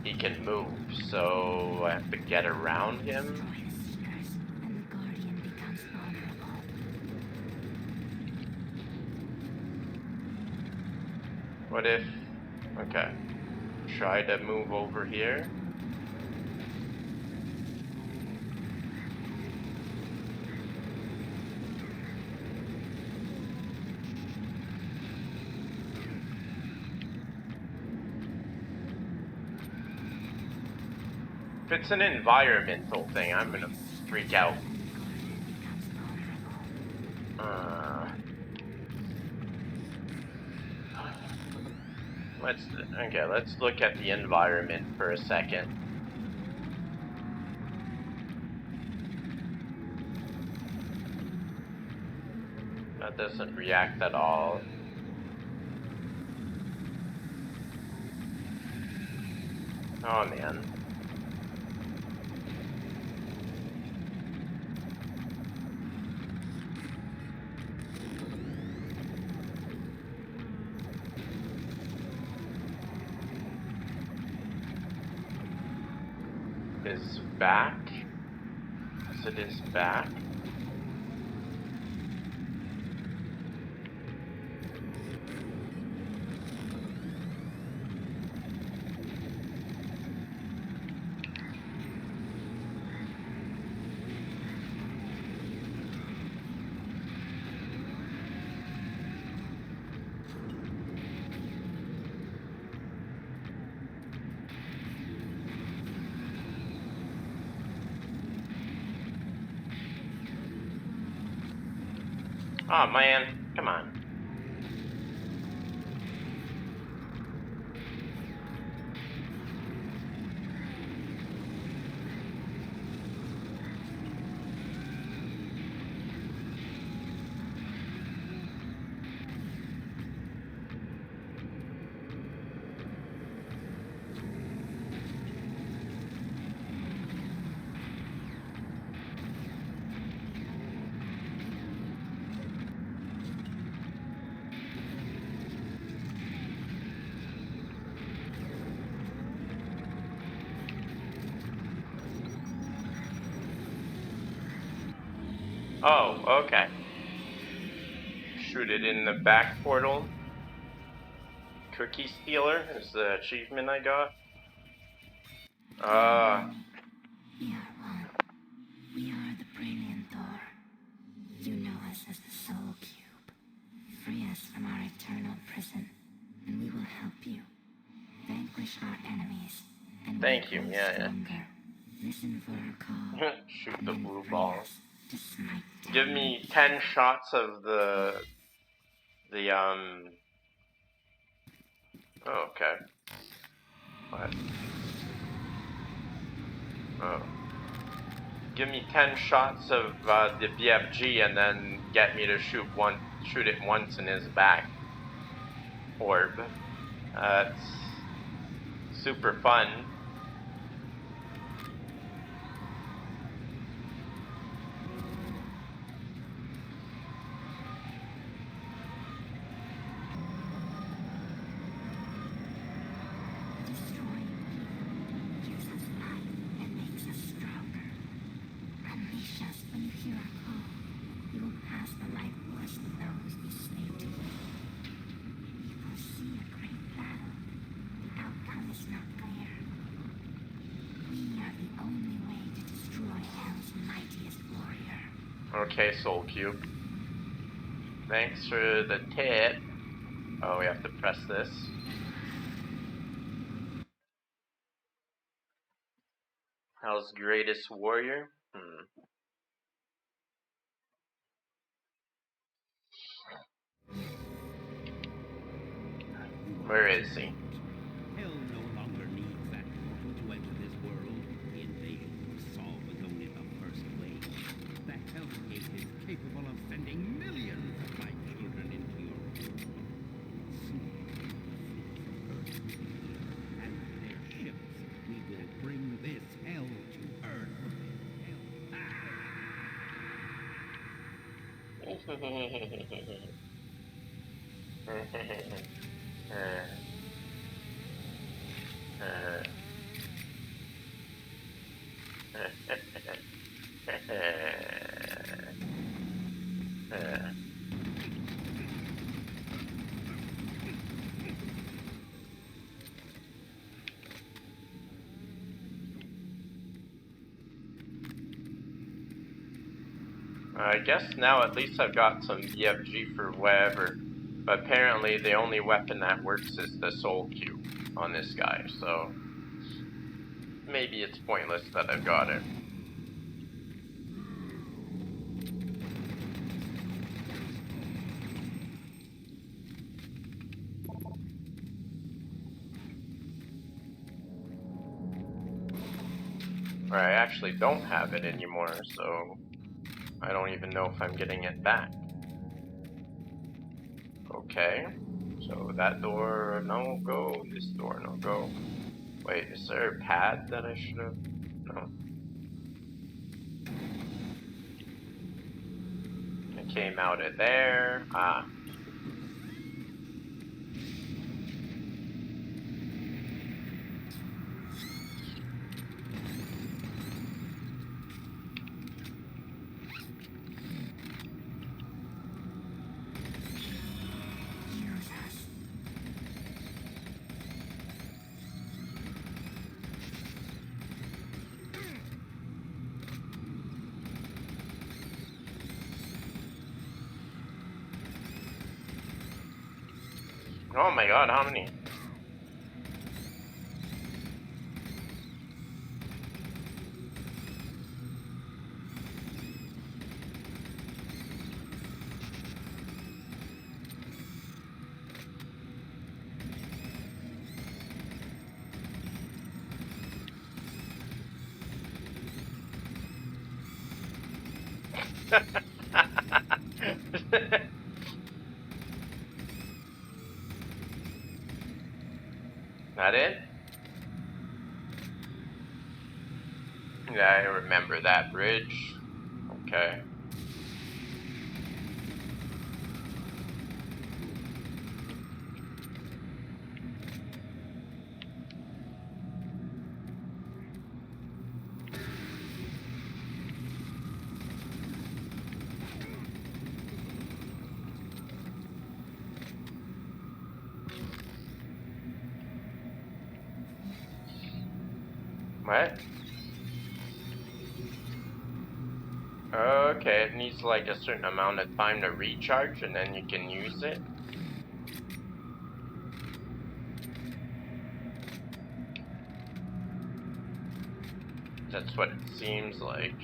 he can move, so I have to get around him. Destroy the Seekers, and the Guardian becomes vulnerable. What if... Okay. Try to move over here. If it's an environmental thing, I'm gonna freak out. Let's look at the environment for a second. That doesn't react at all. Oh man. Is back? Is it his back? Oh man, come on. Oh, okay. Shoot it in the back portal. Cookie Stealer is the achievement I got. We are one. We are the Brilliant Thor. You know us as the Soul Cube. Free us from our eternal prison, and we will help you. Vanquish our enemies, and Thank you, grow yeah. stronger. Listen for our call. Shoot and the then blue free ball. us to smite Give down me evil. 10 shots of the oh, okay. What? Oh. Give me 10 shots of the BFG and then get me to shoot it once in his back. Orb. That's super fun. Destroying evil gives us life and makes us stronger. Unleash us when you hear our call. You will pass the life force of those we slay to you. You foresee a great battle. The outcome is not clear. We are the only way to destroy Hell's mightiest warrior. Okay, Soul Cube. Thanks for the tip. Oh, we have to press this. Hell's greatest warrior? Where is he? Hell no longer needs that portal to enter this world. The invasion you saw was only the first wave. The Hellgate is capable of sending millions of my children into your world. Soon, Earth will be here, and with their ships, we will bring this hell to Earth. I guess now at least I've got some BFG for whatever. But apparently the only weapon that works is the soul cube on this guy, so maybe it's pointless that I've got it. Or I actually don't have it anymore, so I don't even know if I'm getting it back. Okay, so that door, no go, this door, no go. Wait, is there a pad that I should have? No. I came out of there. Ah. Oh my god, how many? That it? Yeah, I remember that bridge. Okay. What? Okay, it needs like a certain amount of time to recharge and then you can use it. That's what it seems like.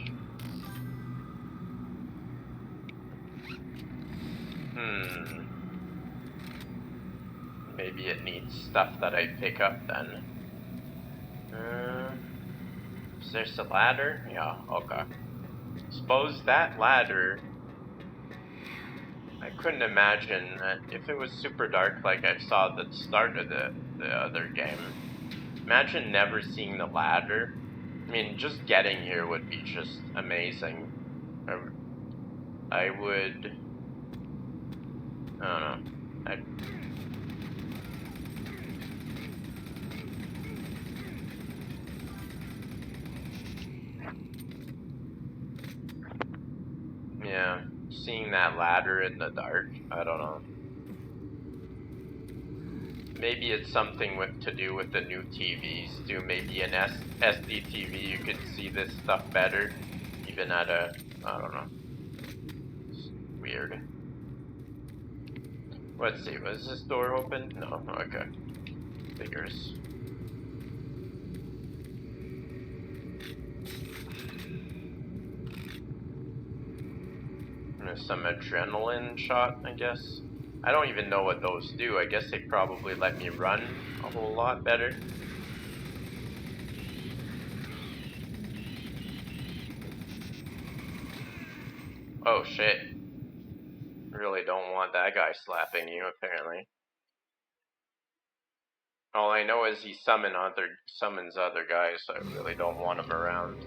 Maybe it needs stuff that I pick up then. Is there a ladder? Yeah, okay. Suppose that ladder, I couldn't imagine that if it was super dark like I saw at the start of the other game. Imagine never seeing the ladder. I mean, just getting here would be just amazing. I would, I don't know. Yeah, seeing that ladder in the dark, I don't know. Maybe it's something to do with the new TVs too. Maybe an SD TV you could see this stuff better, even at a, I don't know. It's weird. Let's see, was this door open? No, okay. Figures. There's some adrenaline shot, I guess. I don't even know what those do. I guess they probably let me run a whole lot better. Oh shit. Really don't want that guy slapping you, apparently. All I know is he summons other guys, so I really don't want him around.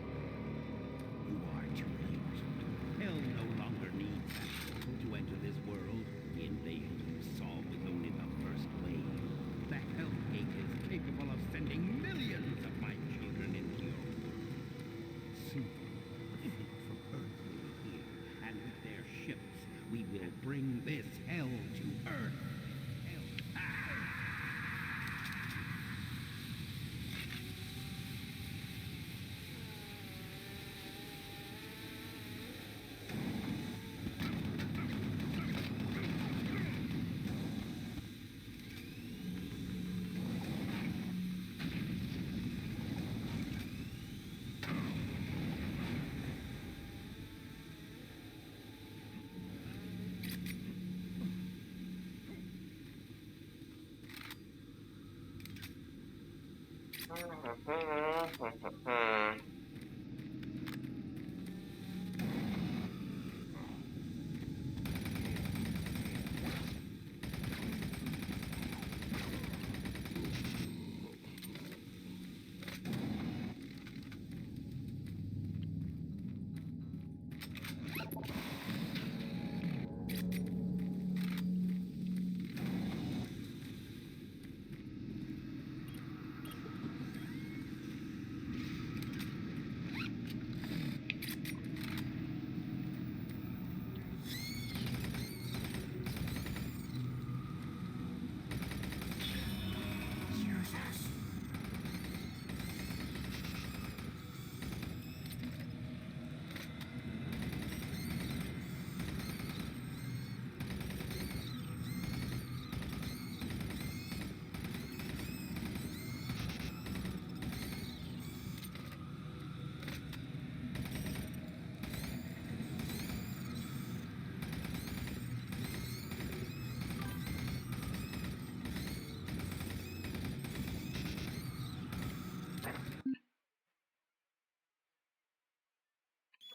You are too late. Hell no longer needs that to enter this world. The invasion you saw was only the first wave. The Hellgate is capable of sending millions of my children into your world. Soon, the fleet from Earth will be here, and with their ships, we will bring this hell to Earth.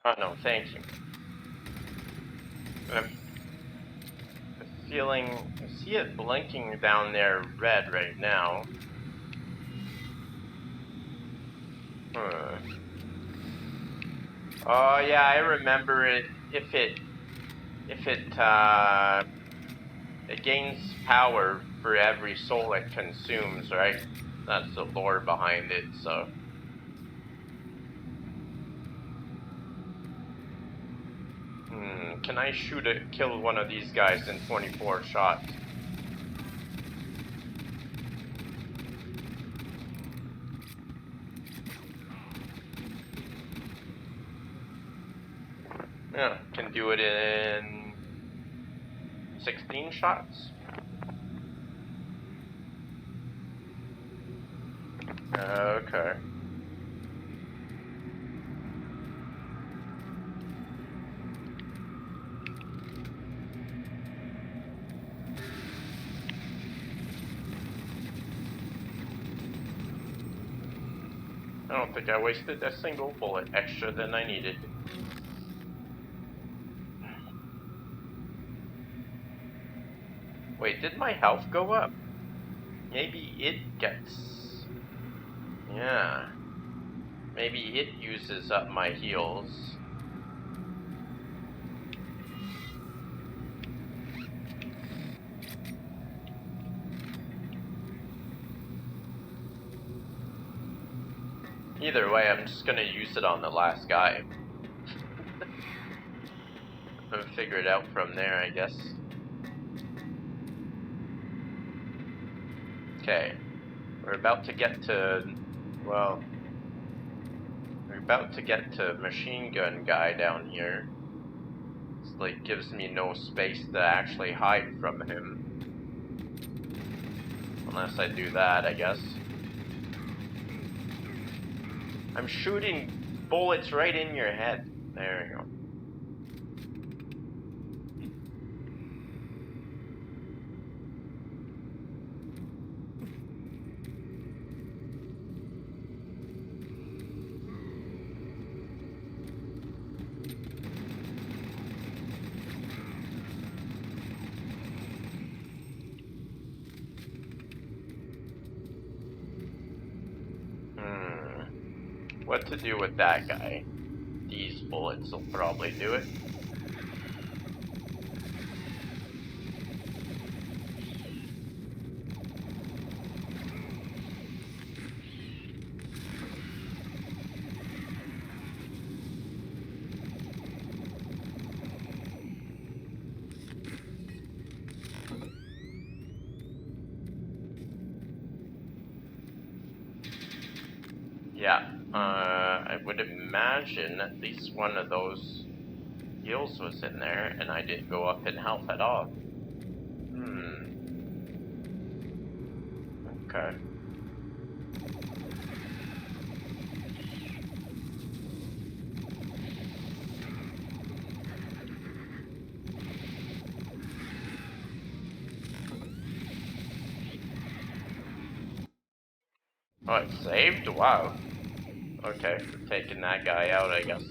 Oh no, thank you. I'm feeling, I see it blinking down there red right now. Oh yeah, I remember it. If it it gains power for every soul it consumes, right? That's the lore behind it. So, can I kill one of these guys in 24 shots? Yeah, can do it in 16 shots. Okay. I don't think I wasted a single bullet extra than I needed. Wait, did my health go up? Maybe it gets... Yeah. Maybe it uses up my heals. Either way, I'm just gonna use it on the last guy. I'll figure it out from there, I guess. Okay. We're about to get to... Well... We're about to get to machine gun guy down here. It's like gives me no space to actually hide from him. Unless I do that, I guess. I'm shooting bullets right in your head. There you go. What to do with that guy? These bullets will probably do it. Yeah, I would imagine at least one of those heals was in there, and I didn't go up in health at all. Okay. Oh, it saved? Wow. Okay, for taking that guy out, I guess.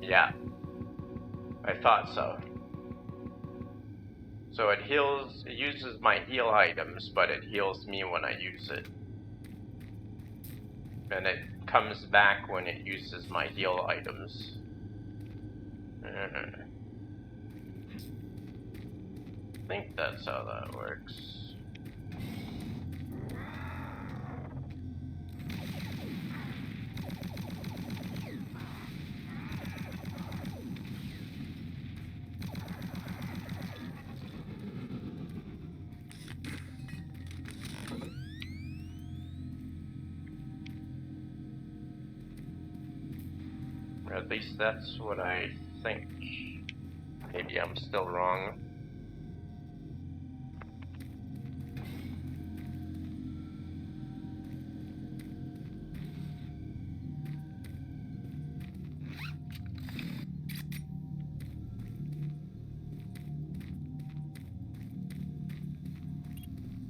Yeah, I thought so. So it uses my heal items, but it heals me when I use it. And it comes back when it uses my heal items. I think that's how that works. Or at least that's what I think. Maybe I'm still wrong.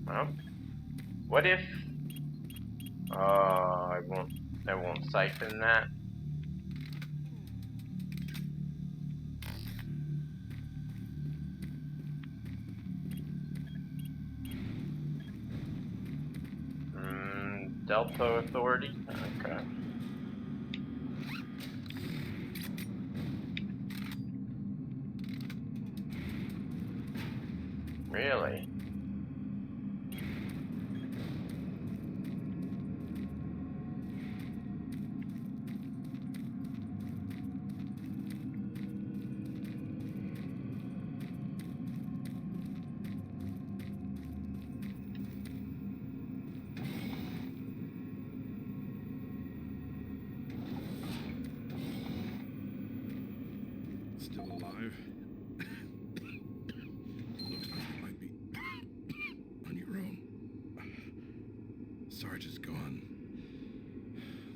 Well, what if... I won't siphon that. Delta Authority? Okay. Really? Still alive? Looks like you might be on your own. Sarge is gone.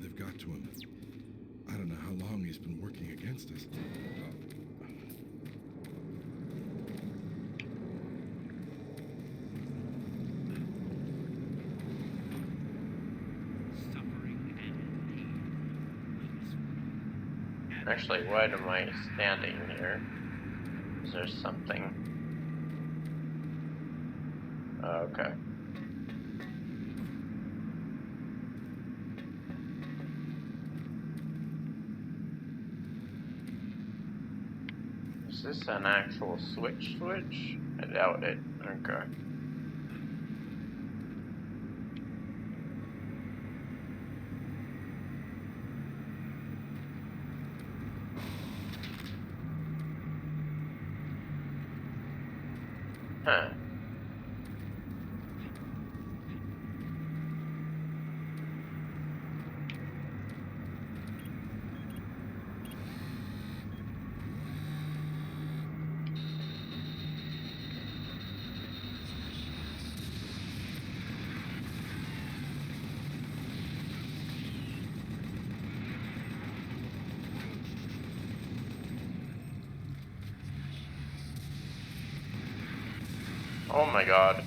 They've got to him. I don't know how long he's been working against us. Suffering and pain. Actually, why am I standing here? Is there something? Okay. Is this an actual switch? I doubt it. Okay. Huh. Oh my god.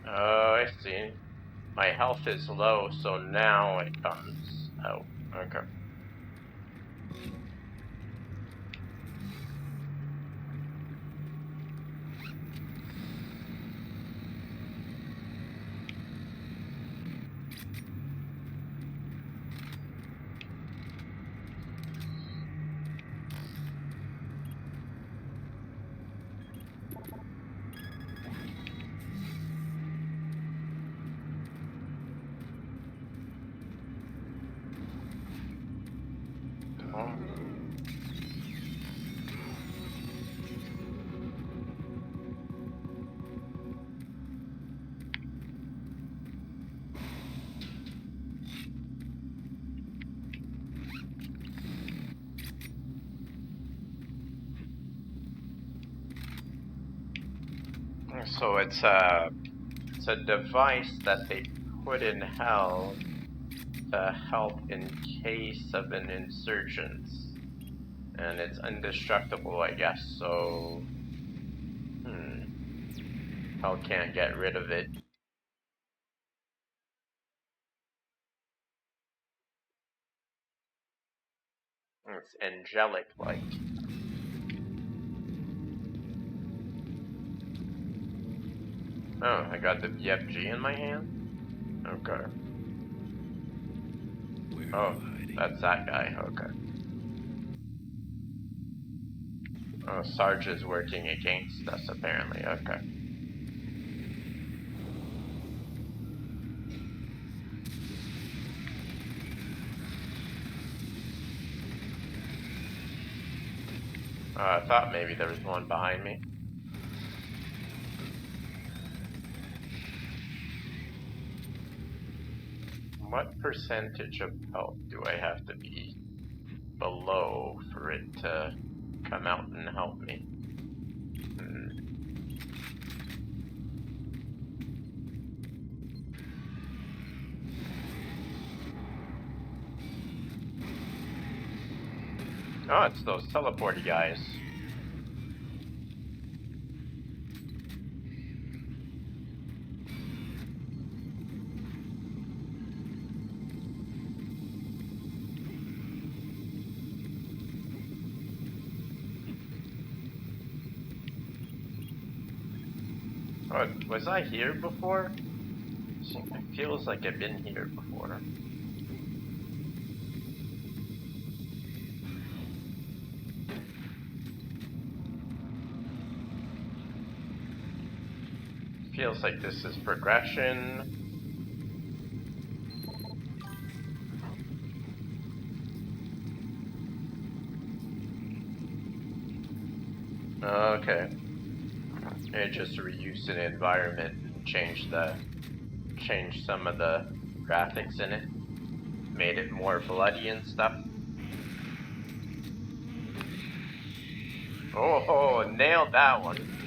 Oh, I see. My health is low, so now it comes out. Okay. Oh. So it's a device that they put in hell to help in case of an insurgence. And it's indestructible, I guess, so hell can't get rid of it. It's angelic-like. Oh, I got the BFG in my hand? Okay. Where Oh, are you hiding? that's that guy, okay. Oh, Sarge is working against us, apparently, okay. I thought maybe there was one behind me. What percentage of health do I have to be below for it to come out and help me? Oh, it's those teleporty guys. Oh, was I here before? It feels like I've been here before. Feels like this is progression. Okay. It just reused an environment and changed some of the graphics in it. Made it more bloody and stuff. Oh, nailed that one.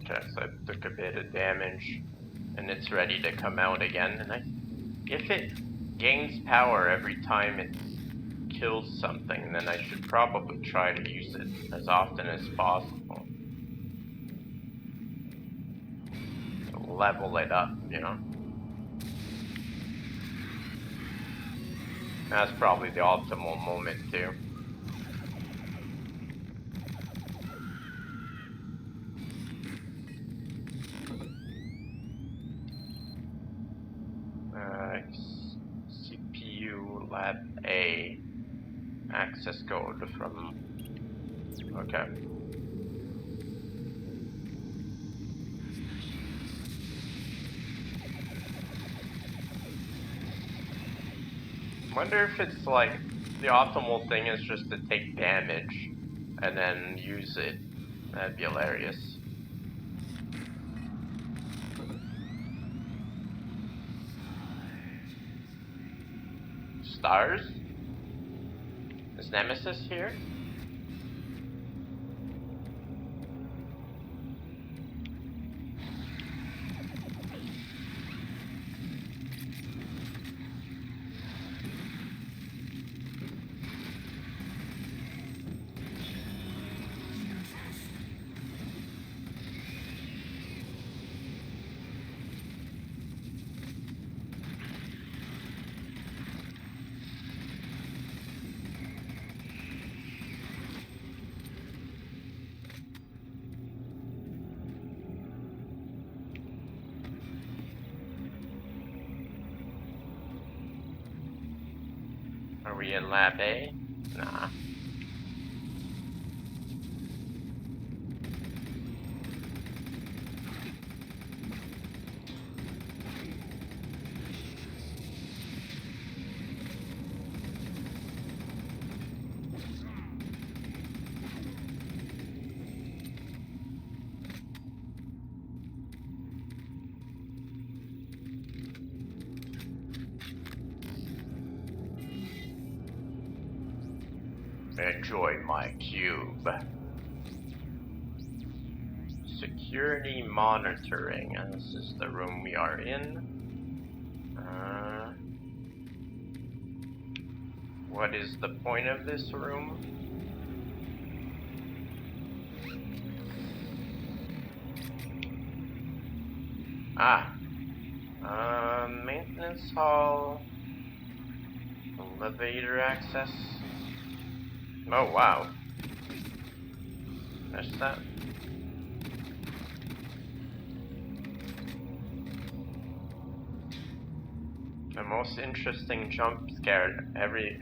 Okay, so I took a bit of damage, and it's ready to come out again. And if it gains power every time it kills something, then I should probably try to use it as often as possible. Level it up, you know? That's probably the optimal moment too. CPU Lab A. Access code from... Okay. Wonder if it's like the optimal thing is just to take damage and then use it. That'd be hilarious. Stars? Is Nemesis here? Are we in Lab A? Nah. Enjoy my cube. Security monitoring. This is the room we are in. What is the point of this room? Maintenance hall. Elevator access. Oh wow. That's that. The most interesting jump scare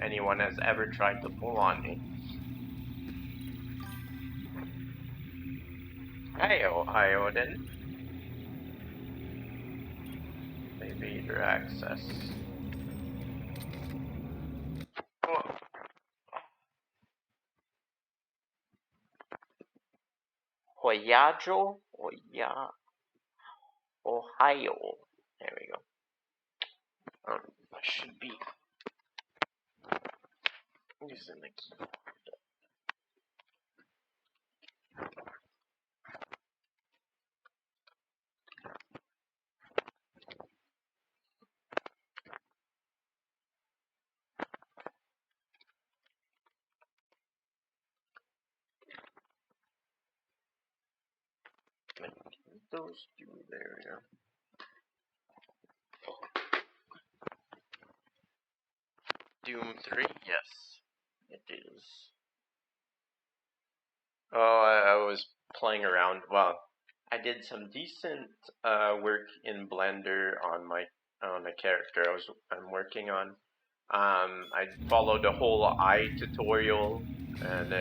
anyone has ever tried to pull on me. Hey, Odin. Elevator access. Whoa. Hoyajo? Ohio. There we go. I should be using the keyboard. Those two there, yeah. Doom 3? Yes, it is. Oh, I was playing around. Well, I did some decent work in Blender on a character I'm working on. I followed a whole eye tutorial and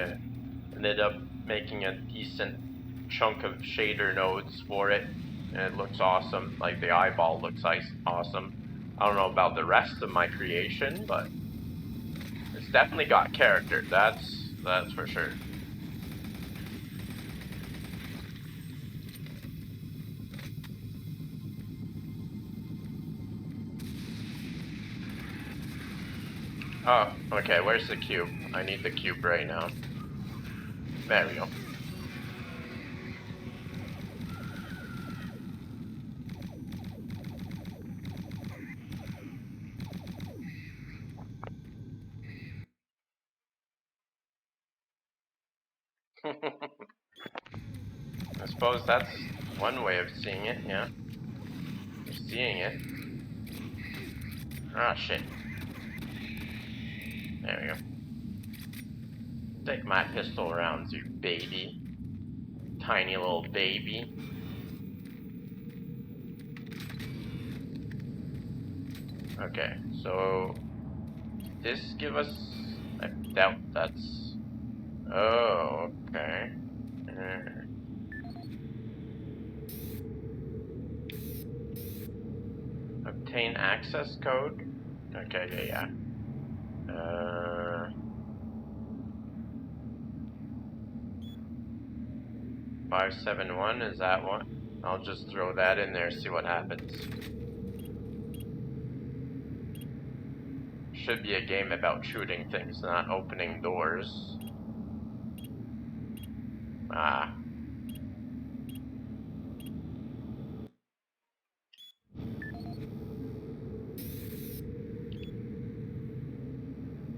ended up making a decent chunk of shader nodes for it, and it looks awesome. Like the eyeball looks awesome. I don't know about the rest of my creation, but it's definitely got character. That's for sure. Oh, okay, where's the cube? I need the cube right now. There we go. I suppose that's one way of seeing it, yeah. Seeing it. Ah, shit. There we go. Take my pistol rounds, you baby. Tiny little baby. Okay, so this give us... I doubt that's... Oh, okay. Obtain access code? Okay, yeah. 571, is that one? I'll just throw that in there, see what happens. Should be a game about shooting things, not opening doors. Ah.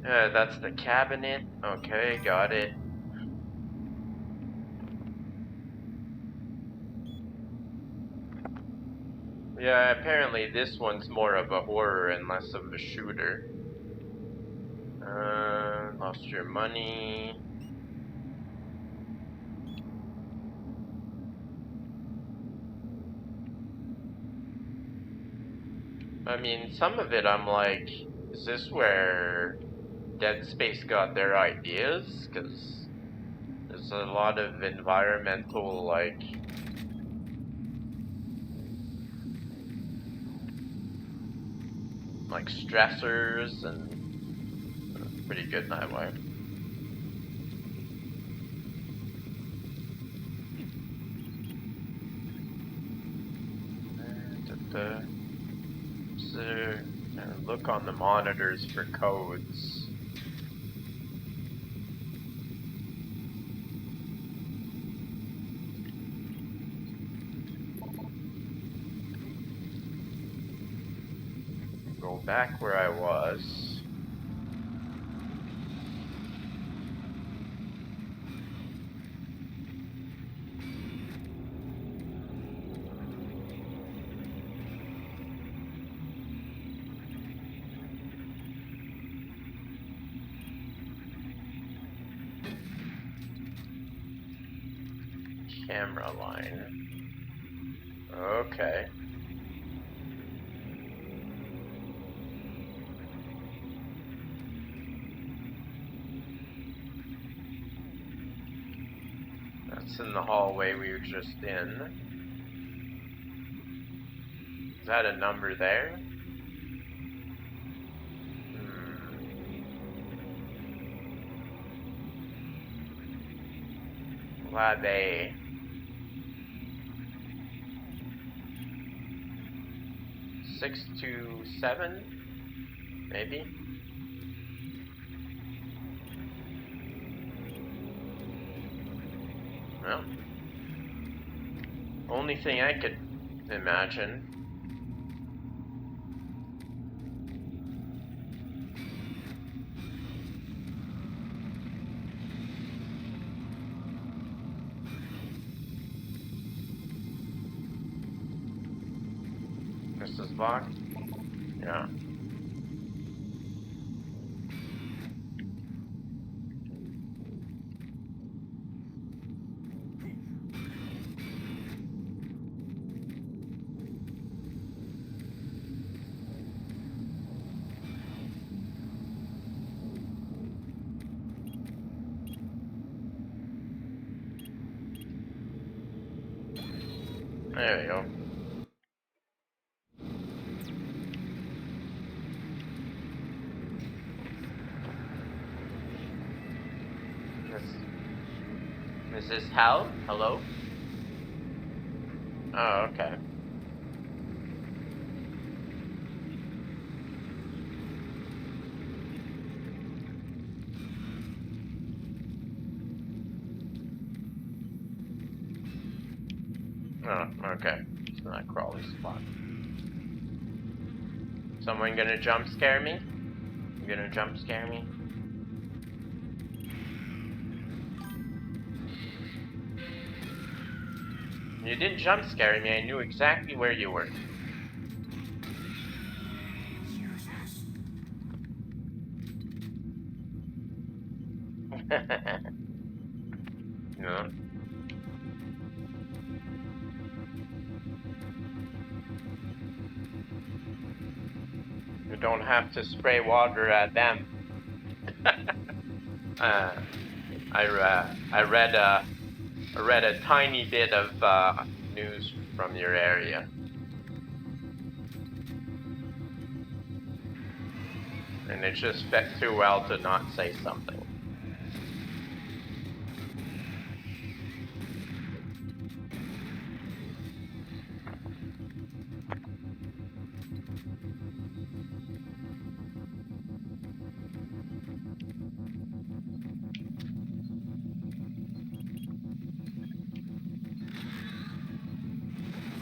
That's the cabinet. Okay, got it. Yeah, apparently this one's more of a horror and less of a shooter. Lost your money. I mean, some of it I'm like, is this where Dead Space got their ideas? Because there's a lot of environmental, like stressors, and pretty good that way. So, look on the monitors for codes. go back where I was. Camera line. Okay. That's in the hallway we were just in. Is that a number there? Lab A. 627? Maybe? Well, only thing I could imagine. This is locked? Yeah. There we go. Is this Hal? Hello? Oh, okay. Oh, okay. It's not a crawly spot. Someone gonna jump scare me? You gonna jump scare me? You didn't jump scare me, I knew exactly where you were. No. You don't have to spray water at them. I read a tiny bit of news from your area. And it just fit too well to not say something.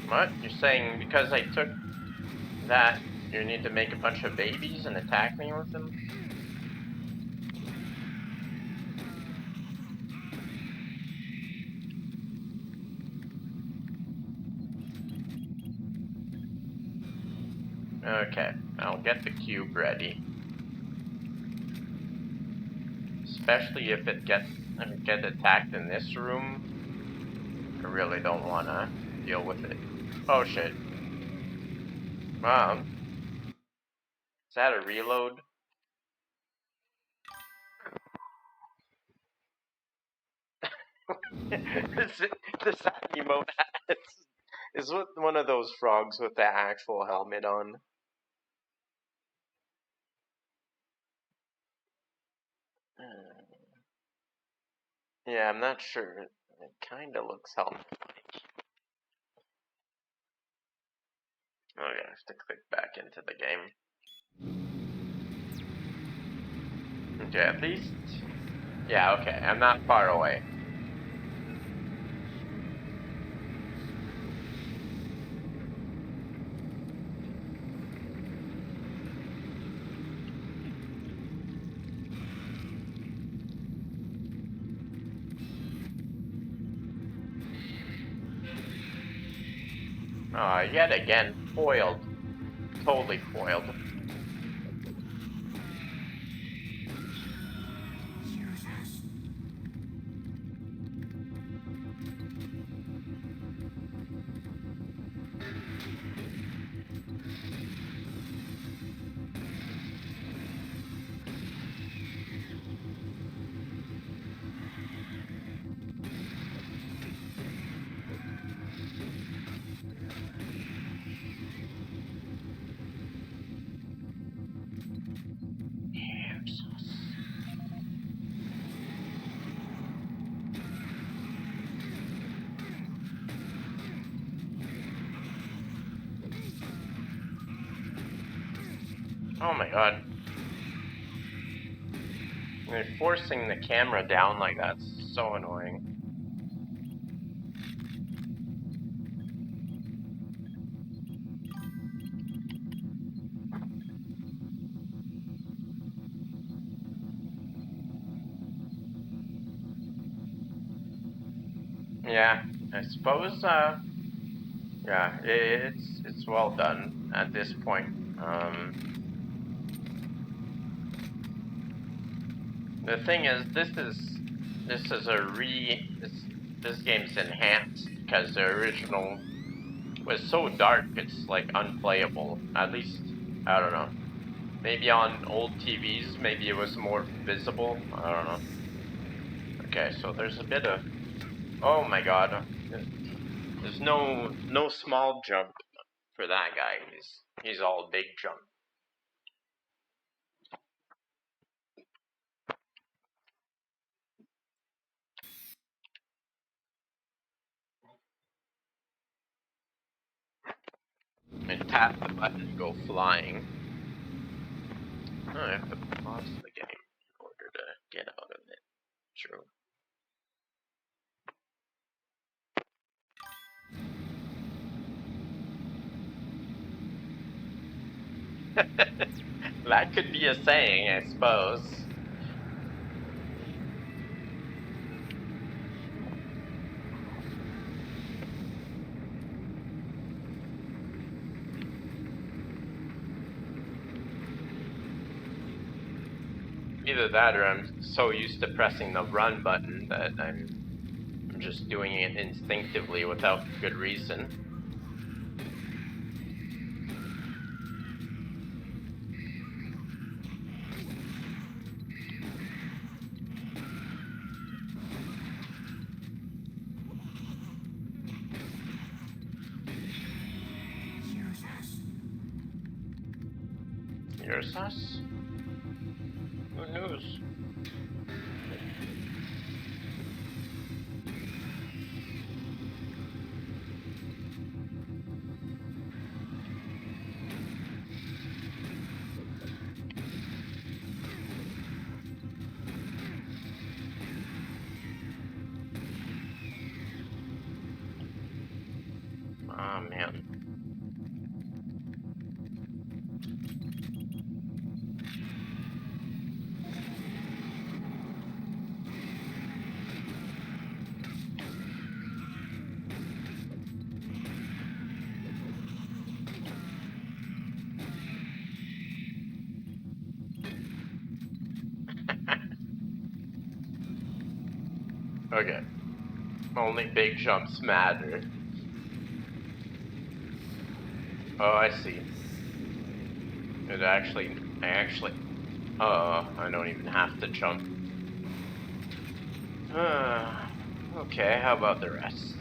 What? You're saying because I took that, you need to make a bunch of babies and attack me with them? Okay, I'll get the cube ready. Especially if it gets attacked in this room. I really don't wanna deal with it. Oh shit. Mom. Is that a reload? This emote is one of those frogs with the actual helmet on. Yeah, I'm not sure. It kinda looks helmet-like. Oh yeah, I have to click back into the game. Okay, at least... Yeah, okay, I'm not far away. Yet again, foiled. Totally foiled. Use us. Use us. Oh my god. They're forcing the camera down like that's so annoying. Yeah, I suppose, yeah, it's well done at this point. The thing is, this is a this game's enhanced because the original was so dark it's like unplayable. At least I don't know. Maybe on old TVs, maybe it was more visible. I don't know. Okay, so there's a bit of. Oh my god, there's no small jump for that guy. He's all big jump. And tap the button to go flying. Oh, I have to pause the game in order to get out of it. True. That could be a saying, I suppose. Either that or I'm so used to pressing the run button that I'm just doing it instinctively without good reason. Use us. You're sus? Who knows? Ah, man. Okay. Only big jumps matter. Oh, I see. I actually, I don't even have to jump. Okay, how about the rest?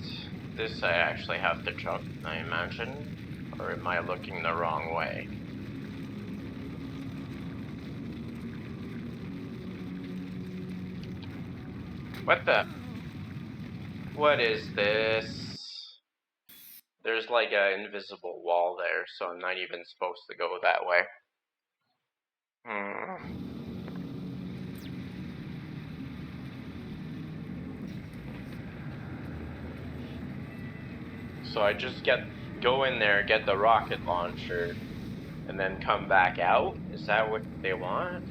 This I actually have to jump, I imagine. Or am I looking the wrong way? What the? What is this? There's like an invisible wall there, so I'm not even supposed to go that way. So I just go in there, get the rocket launcher, and then come back out? Is that what they want?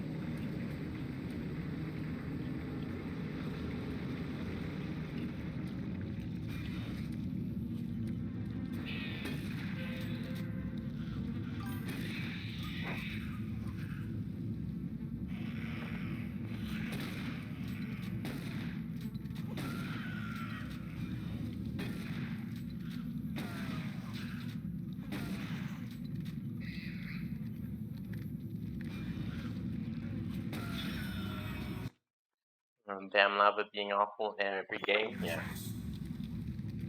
Damn lava being awful every game, yeah.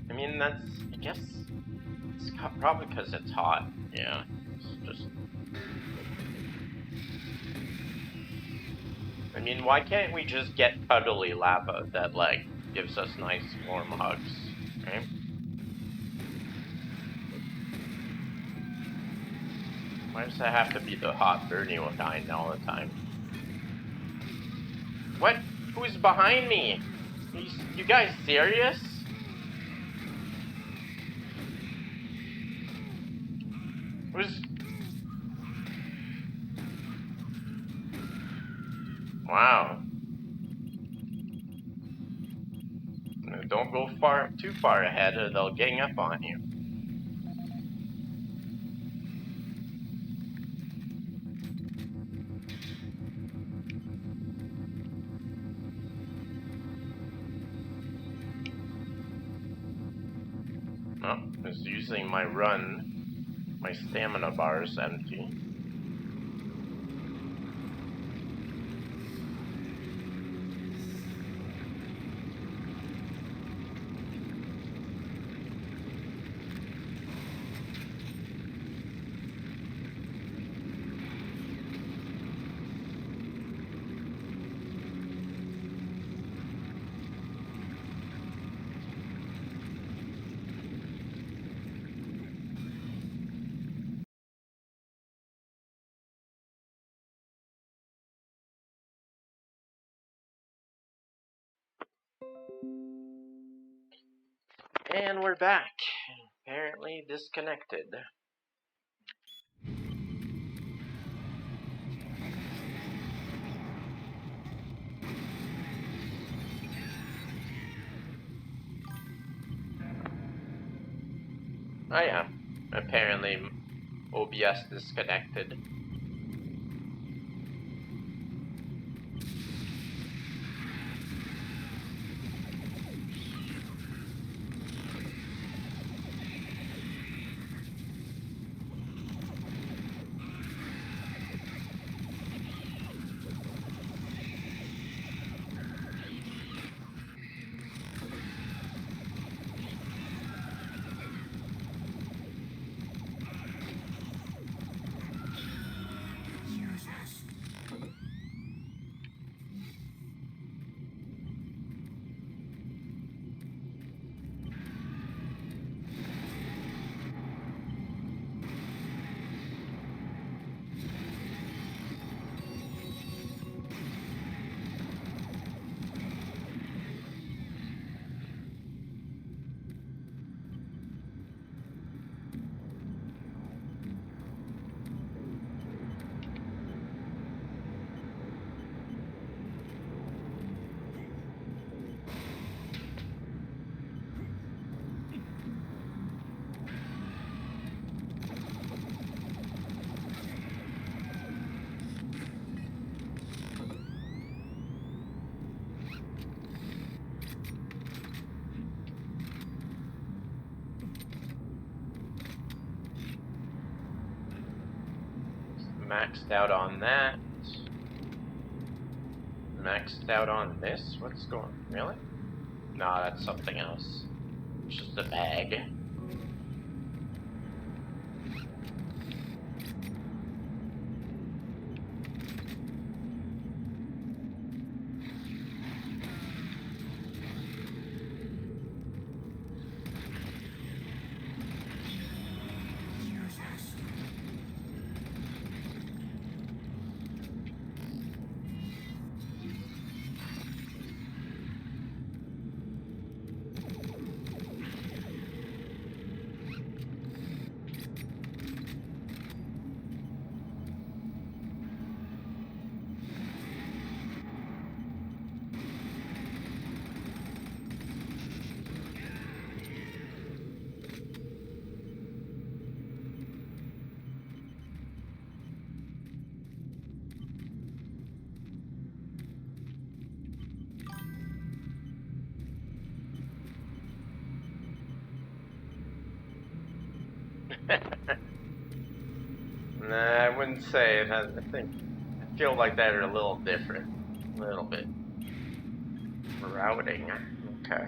I mean, I guess, it's probably because it's hot, yeah. It's just, I mean, why can't we just get cuddly lava that, like, gives us nice warm hugs, right? Why does that have to be the hot, burning kind all the time? What? Who's behind me? You guys serious? Who's... Wow. Don't go too far ahead or they'll gang up on you. Oh, I was using my run. My stamina bar is empty. And we're back. Apparently disconnected. Oh yeah. Apparently OBS disconnected. Maxed out on that. Maxed out on this? What's going... Really? No, that's something else. It's just a bag. Nah, I wouldn't say it. I feel like that are a little different. A little bit. Routing. Okay.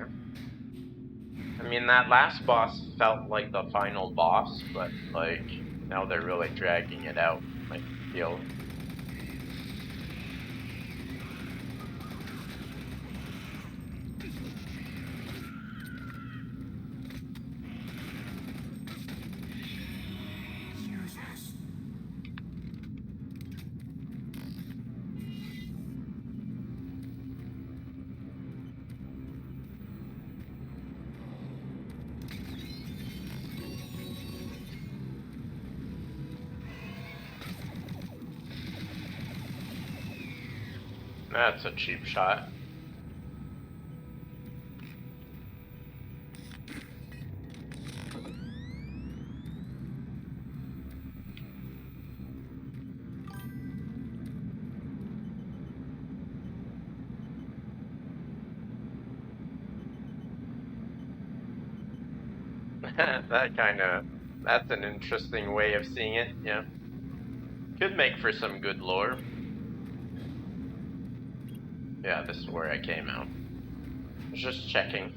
I mean, that last boss felt like the final boss, but, like, now they're really dragging it out, I feel. That's a cheap shot. That's an interesting way of seeing it, yeah. Could make for some good lore. Yeah, this is where I came out. Just checking.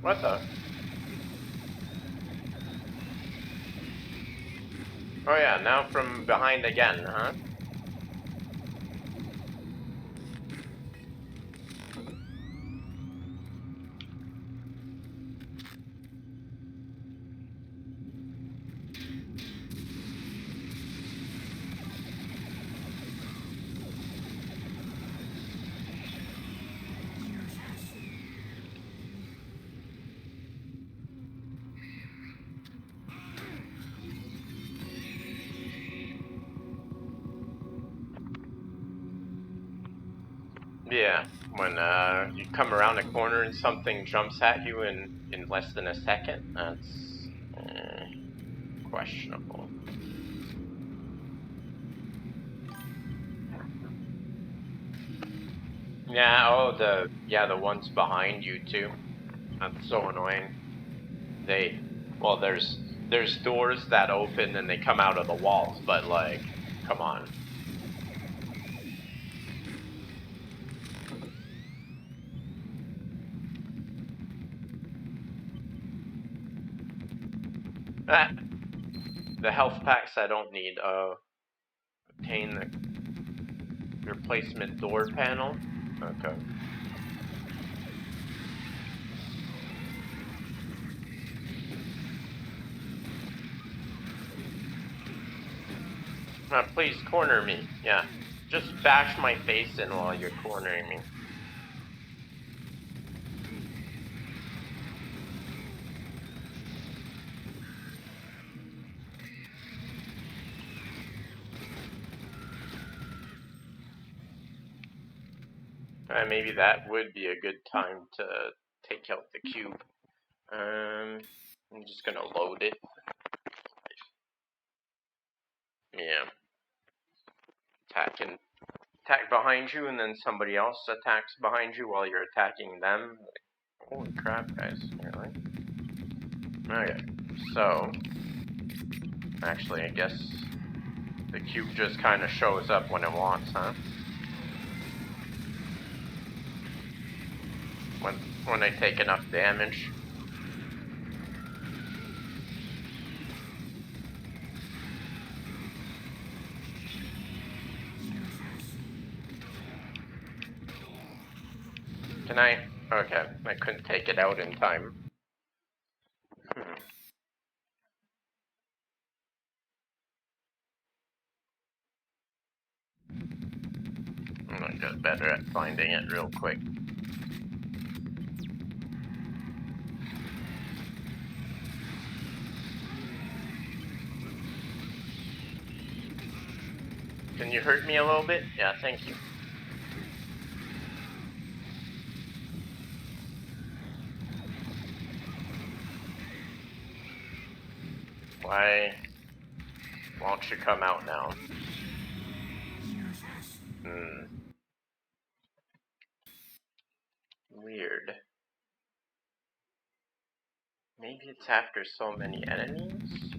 What the? Oh yeah, now from behind again, huh? Yeah, when you come around a corner and something jumps at you in less than a second, that's questionable. Yeah, oh the ones behind you too. That's so annoying. Well, there's doors that open and they come out of the walls, but like, come on. Ah, the health packs I don't need. Obtain the replacement door panel. Okay. Please corner me. Yeah. Just bash my face in while you're cornering me. Maybe that would be a good time to take out the cube. I'm just gonna load it. Yeah. Attack behind you, and then somebody else attacks behind you while you're attacking them. Holy crap, guys. Really? Okay. So, actually, I guess the cube just kind of shows up when it wants, huh? When I take enough damage. Can I? Okay, I couldn't take it out in time. I'm gonna get better at finding it real quick. Can you hurt me a little bit? Yeah, thank you. Why won't you come out now? Weird. Maybe it's after so many enemies?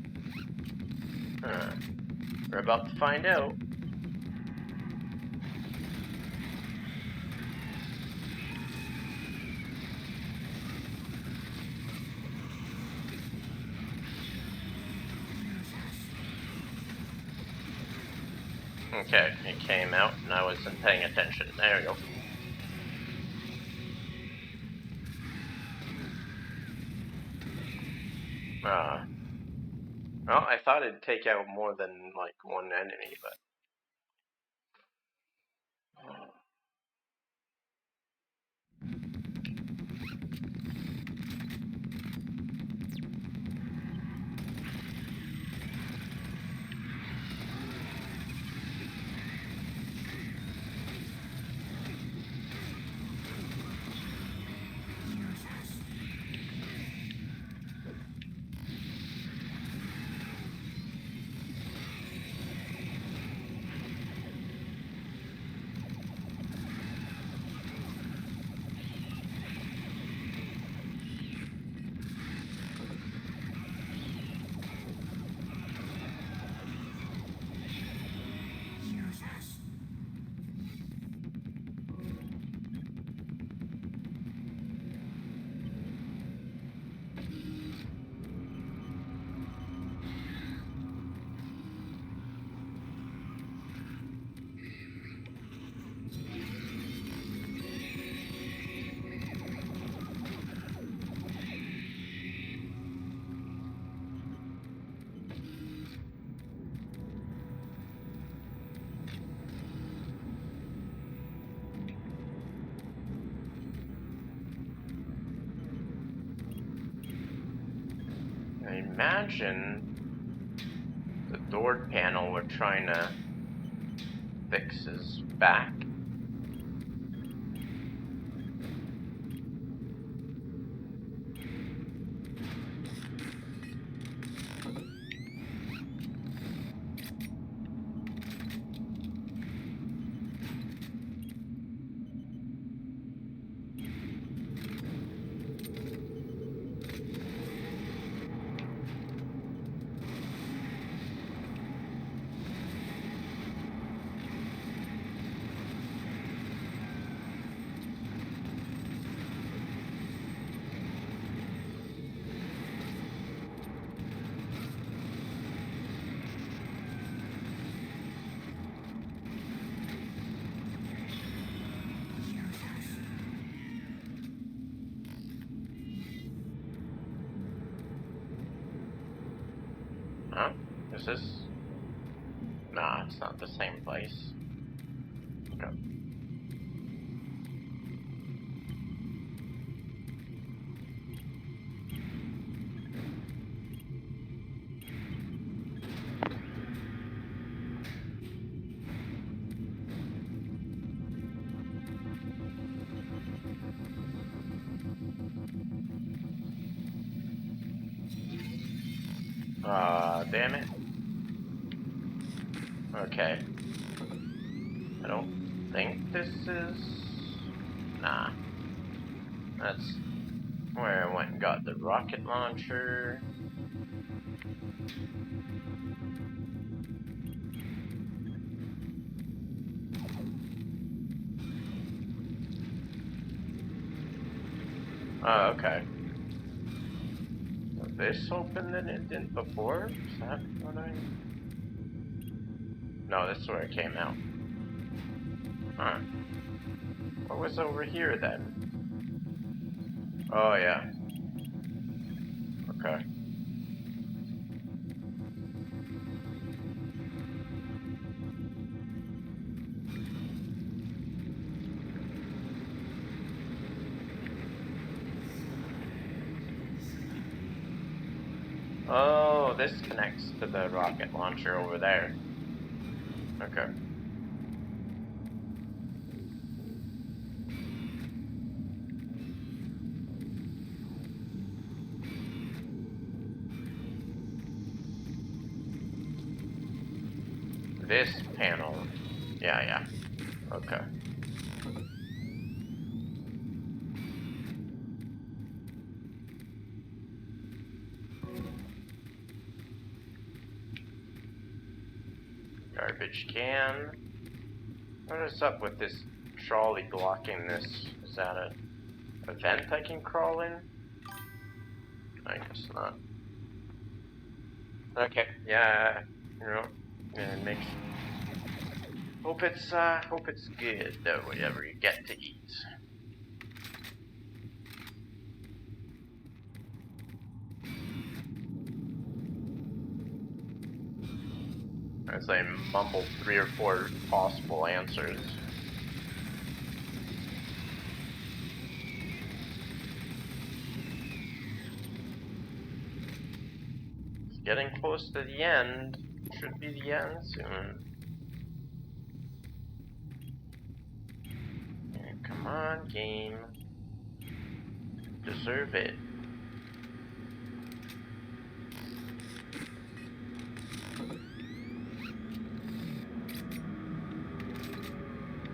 Huh. We're about to find out. Okay, it came out and I wasn't paying attention. There we go. Well, I thought it'd take out more than like one enemy, but I imagine the door panel we're trying to fix is back. Huh? Is this? Nah, it's not the same place. Okay. Damn it. Okay. I don't think this is... Nah. That's where I went and got the rocket launcher. Oh, okay. So this opened and it didn't before? Is that what I... No, this is where it came out. Huh. What was over here then? Oh, yeah. Okay. Oh, this connects to the rocket launcher over there. Okay. This panel. Yeah. Okay. garbage can. What is up with this trolley blocking this? Is that a vent I can crawl in? I guess not. Okay, yeah, you know, it makes. Hope it's good though, whatever you get to eat. As I mumbled 3 or 4 possible answers. It's getting close to the end. Should be the end soon. Yeah, come on, game. Deserve it.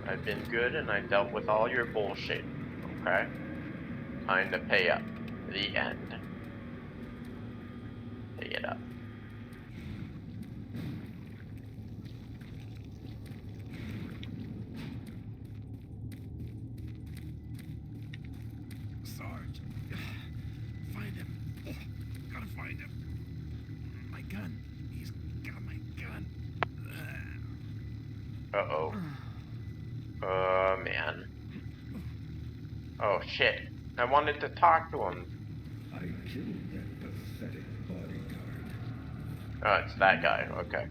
I've been good and I dealt with all your bullshit. Okay? Time to pay up. The end. Pay it up. Sarge. Find him. Gotta find him. My gun. He's got my gun. Uh-oh. Oh, man. Oh, shit. I wanted to talk to him. I killed that pathetic bodyguard. Oh, it's that guy. Okay.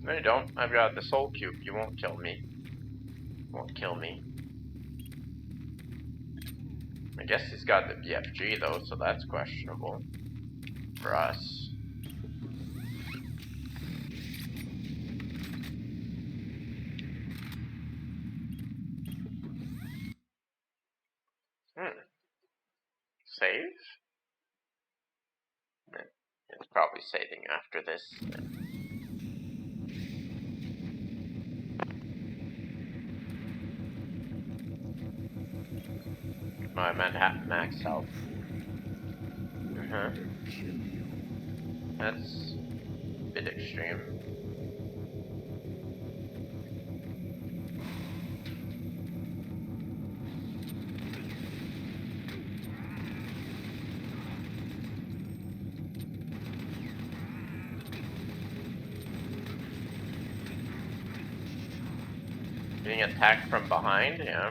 No, you don't. I've got the soul cube. You won't kill me. Won't kill me. I guess he's got the BFG though, so that's questionable. For us. Save? It's probably saving after this. Oh, I meant half max health. That's a bit extreme. Being attacked from behind, yeah.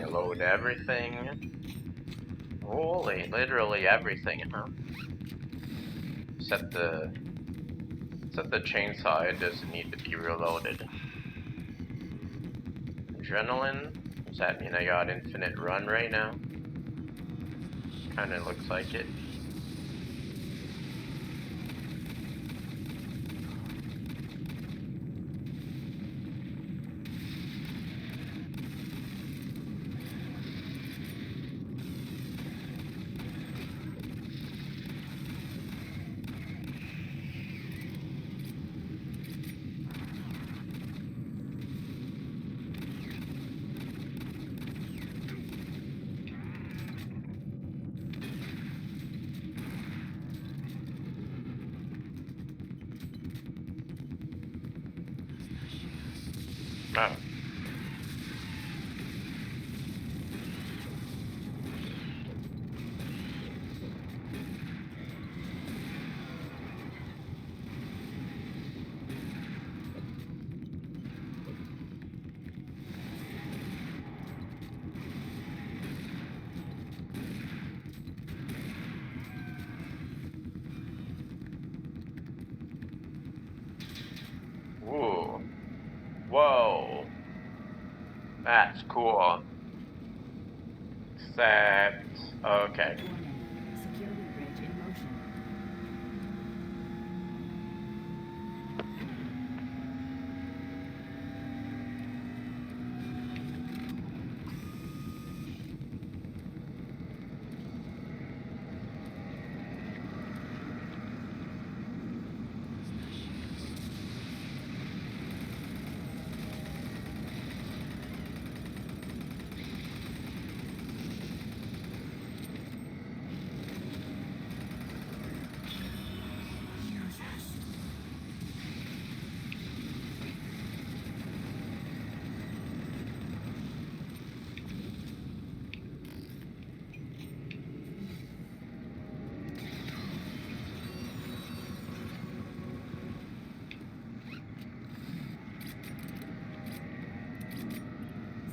Load everything. Holy, literally everything, huh? Except the chainsaw, it doesn't need to be reloaded. Adrenaline? Does that mean I got infinite run right now? Kinda looks like it. Oh. Ooh. Whoa. That's cool. Except, okay. Warning. Security bridge in motion.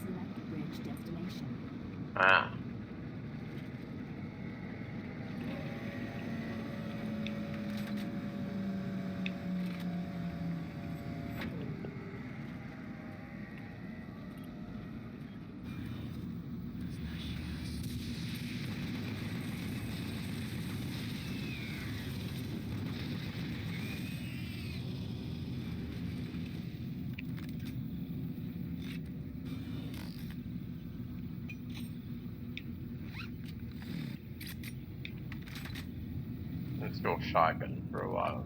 Select bridge destination. Ah. Let's go shotgun for a while.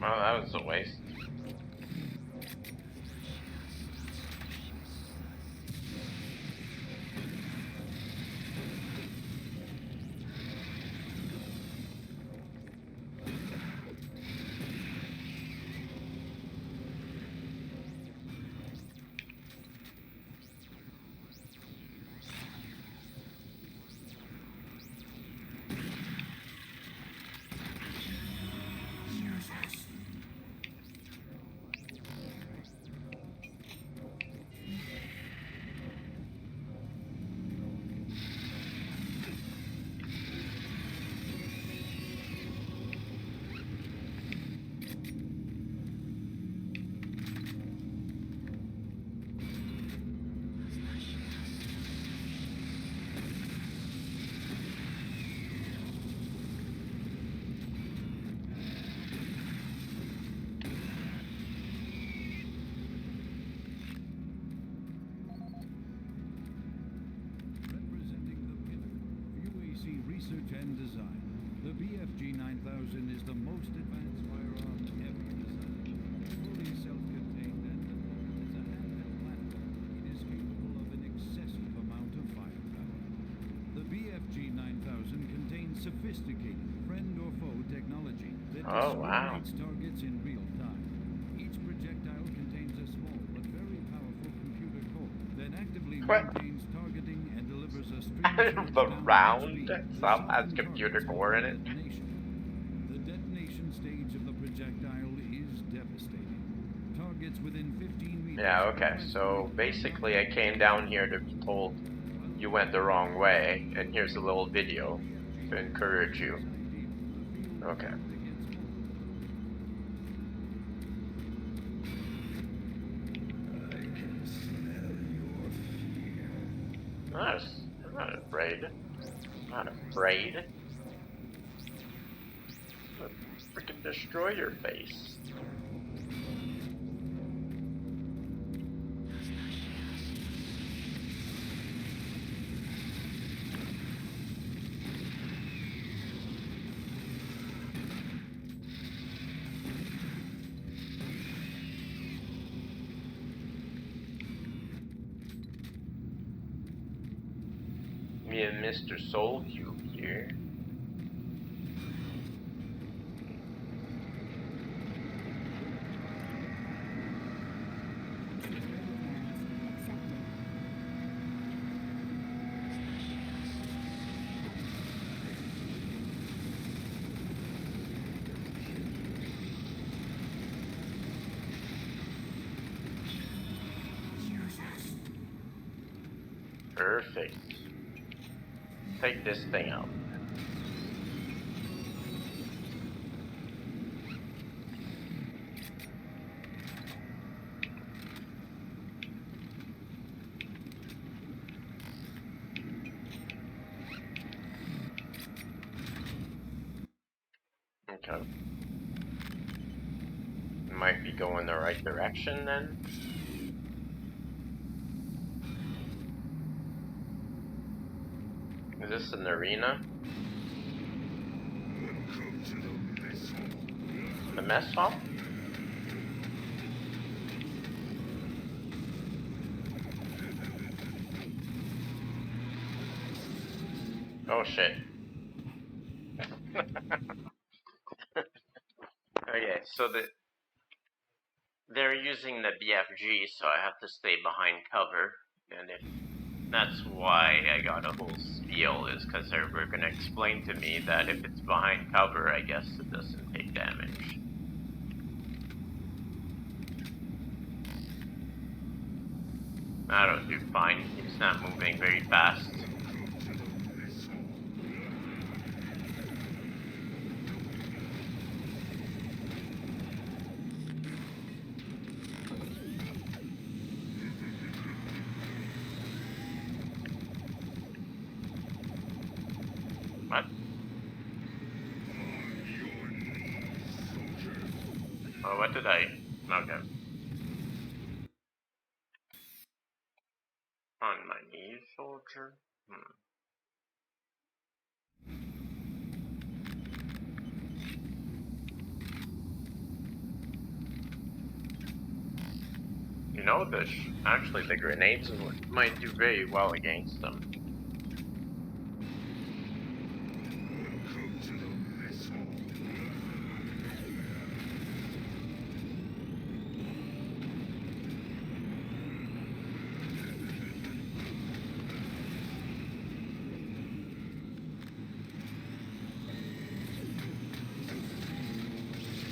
Well, that was a waste. Representing the pinnacle of UAC research and design, the BFG 9000 is the most advanced firearm ever designed. Fully self-contained and developed as a handheld platform, it is capable of an excessive amount of firepower. The BFG 9000 contains sophisticated friend or foe technology that discriminates targets in real time. Each projectile contains a small but very powerful computer core that actively maintains targeting and delivers a stream The round itself has computer core in it. The detonation stage of the projectile is devastating. Targets within 15 meters. Yeah, okay, so basically I came down here to be told you went the wrong way, and here's a little video to encourage you. Okay. I can smell your fear. I'm not afraid. I'm not afraid. I'm a freaking Destroyer face. Me and Mr. Soul Cube here. Perfect. Take this thing out. Okay. Might be going the right direction then. Is this an arena? The mess hall? Oh shit. Okay, so they're using the BFG, so I have to stay behind cover, and if that's why I got a whole spiel, is because they were going to explain to me that if it's behind cover, I guess it doesn't take damage. That'll do fine, it's not moving very fast. What? Oh, what did I... Okay. On my knees, soldier? You know, actually the grenades might do very well against them.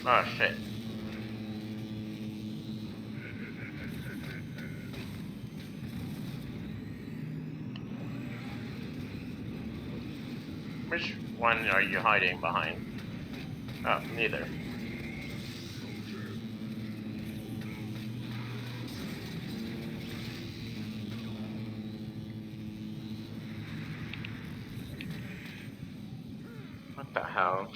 Oh shit. Which one are you hiding behind? Oh, neither. What the hell?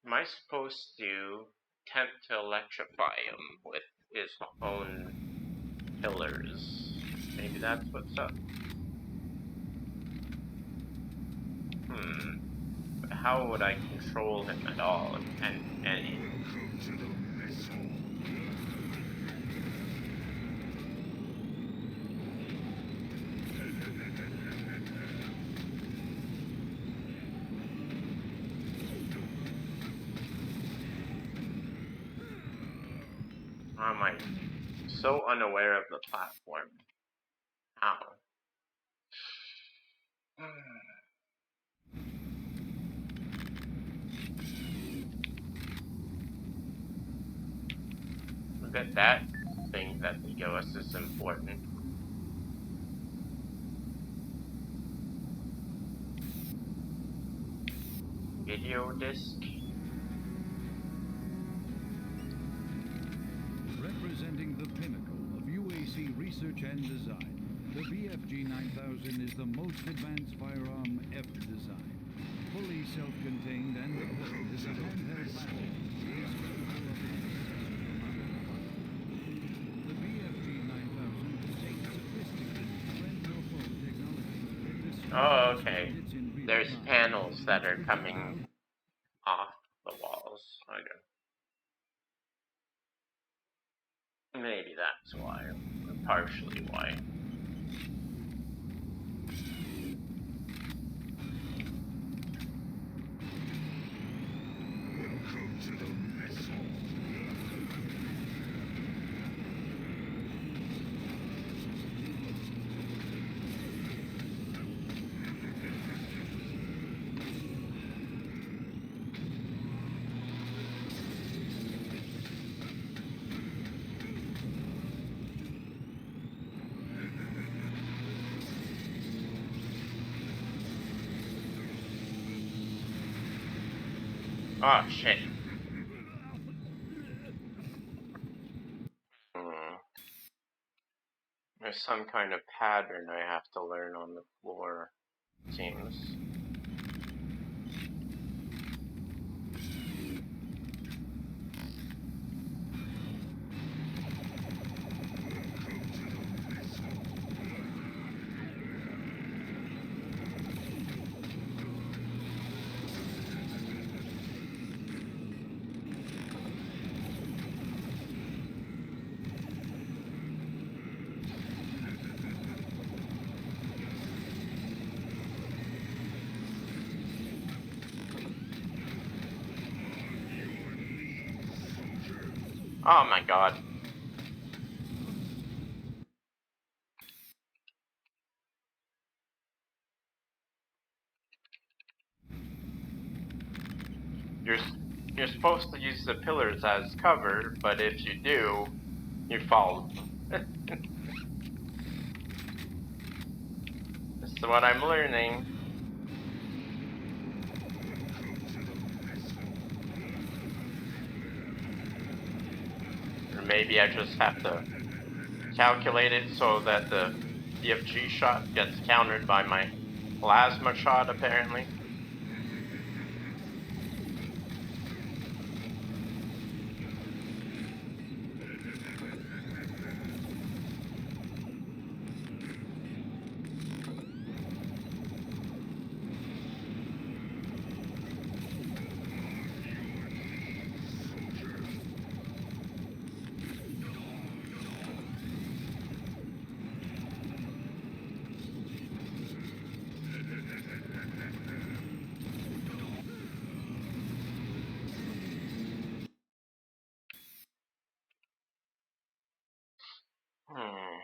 Am I supposed to attempt to electrify him with his own pillars? Maybe that's what's up. But how would I control him at all? And any? Am I so unaware of the platform? How? I bet that thing that they give us is important. Video disc? Representing the pinnacle of UAC research and design, the BFG 9000 is the most advanced firearm ever designed. Fully self-contained and deployed as a handheld battle. The BFG 9000 takes sophisticated friend-or-foe technology that destroys Oh, okay. targets in real There's time. panels that are coming off the walls. Okay. Maybe that's why. Or partially why. Oh, shit. There's some kind of pattern I have to learn on the floor, it seems. Oh my god. You're supposed to use the pillars as cover, but if you do, you fall. This is what I'm learning. Or maybe I just have to calculate it so that the BFG shot gets countered by my plasma shot, apparently. Hmm.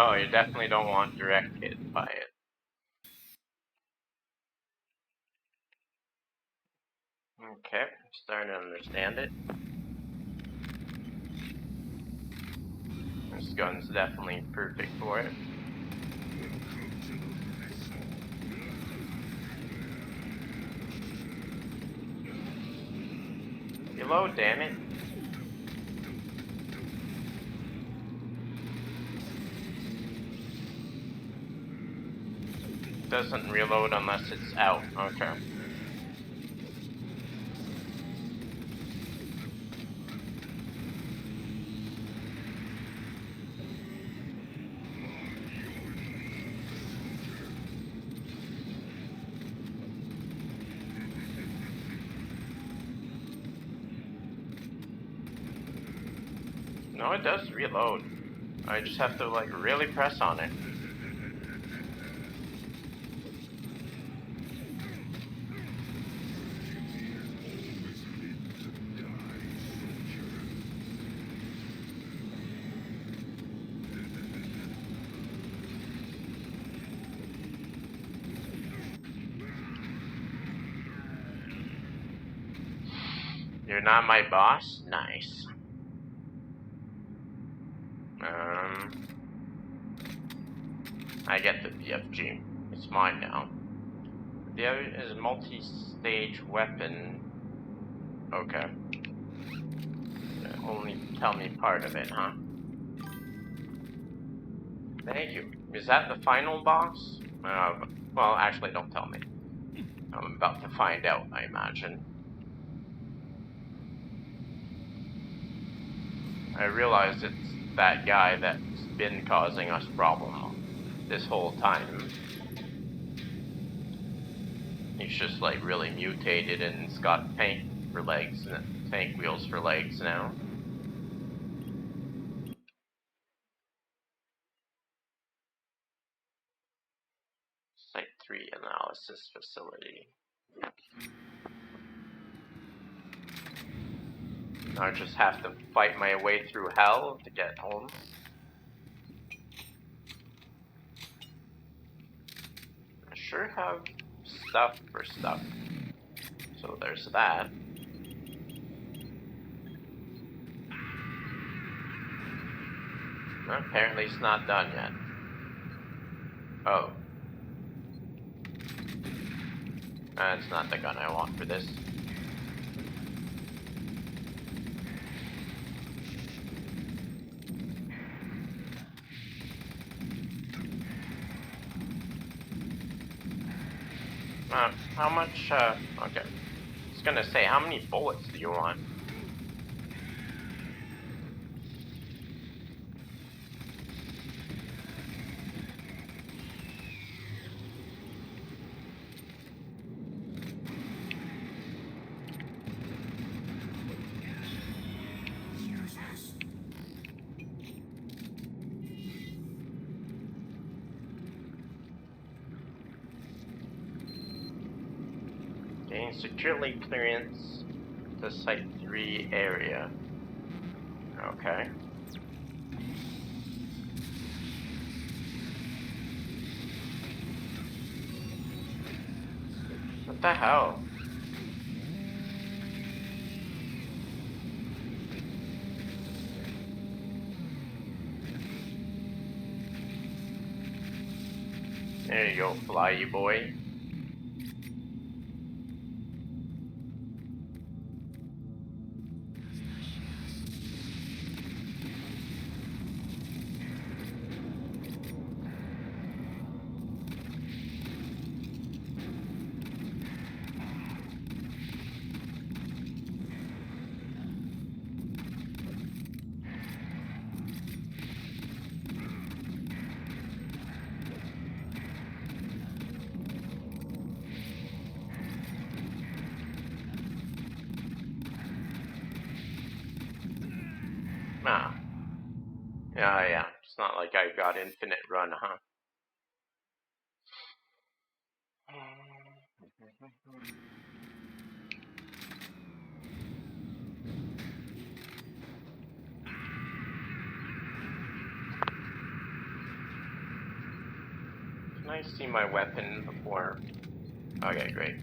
Oh, you definitely don't want direct hit by it. Okay, I'm starting to understand it. This gun's definitely perfect for it. Reload, damn it. Doesn't reload unless it's out. Okay. No, it does reload. I just have to, like, really press on it. You're not my boss? Nice. I get the BFG. It's mine now. The other is multi-stage weapon. Okay. Only tell me part of it, huh? Thank you. Is that the final boss? Well, actually, don't tell me. I'm about to find out, I imagine. I realize it's that guy that's been causing us problem this whole time. He's just like really mutated and it's got tank for legs, tank wheels for legs now. Site 3 analysis facility. I just have to fight my way through hell to get home. I sure have stuff for stuff. So there's that. Apparently it's not done yet. Oh. That's not the gun I want for this. How much, okay. I was gonna say, how many bullets do you want? Gain security clearance to Site 3 area. Okay. What the hell? There you go, fly you boy. Ah. Yeah. It's not like I got infinite run, huh? Can I see my weapon before? Okay, great.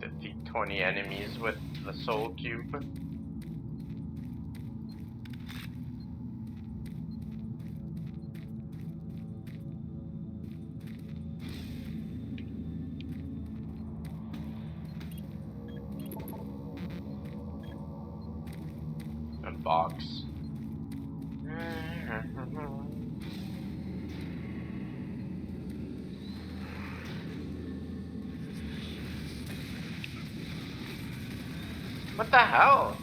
Defeat 20 enemies with the soul cube. A box. What the hell?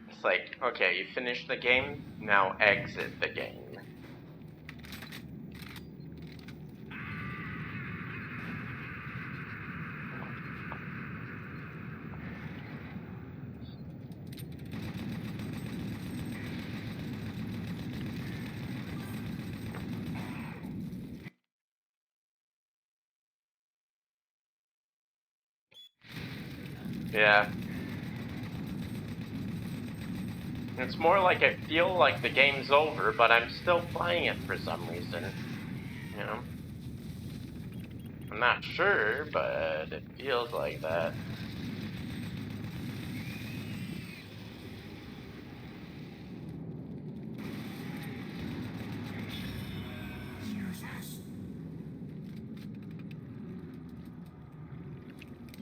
It's like, okay, you finished the game, now exit the game. Yeah. It's more like I feel like the game's over, but I'm still playing it for some reason. You know? I'm not sure, but it feels like that.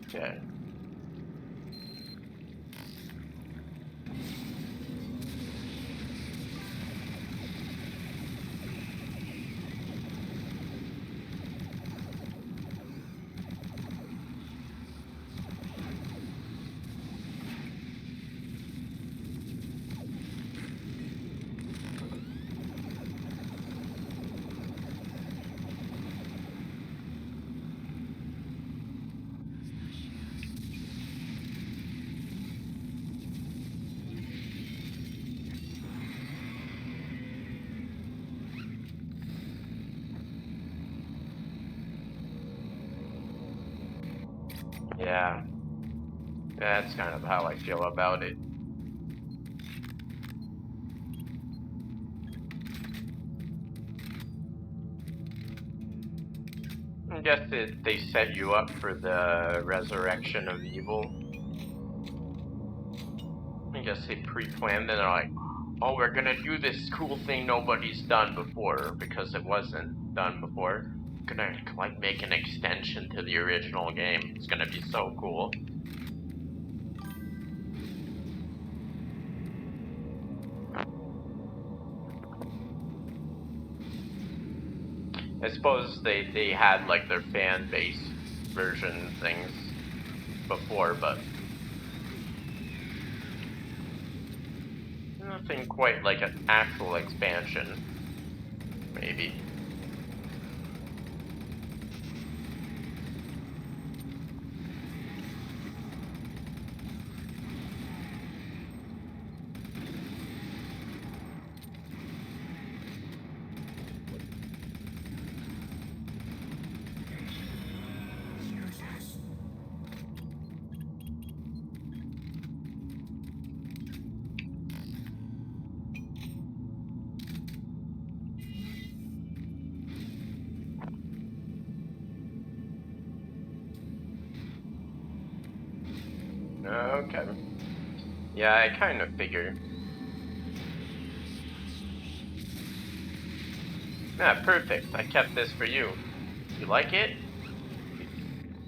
Okay. Yeah. That's kind of how I feel about it. I guess they set you up for the resurrection of evil. I guess they pre-planned it. They're like, oh, we're gonna do this cool thing nobody's done before because it wasn't done before. Gonna like make an extension to the original game. It's gonna be so cool. I suppose they had like their fan base version things before, but nothing quite like an actual expansion. Maybe. Okay. Yeah, I kind of figured. Yeah, perfect. I kept this for you. You like it?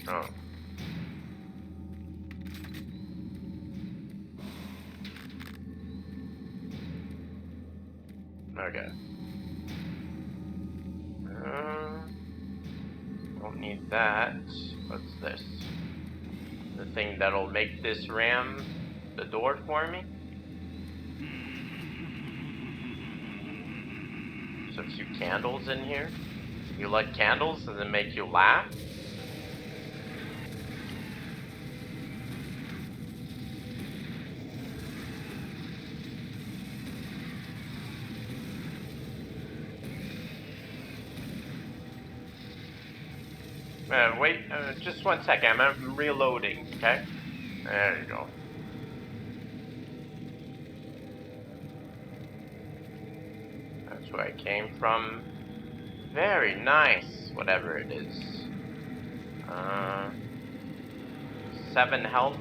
Oh. Okay. Don't need that. What's this? The thing that'll make this ram the door for me? There's a few candles in here. You like candles? Does it make you laugh? Wait, just 1 second. I'm reloading, okay? There you go. That's where I came from. Very nice, whatever it is. 7 health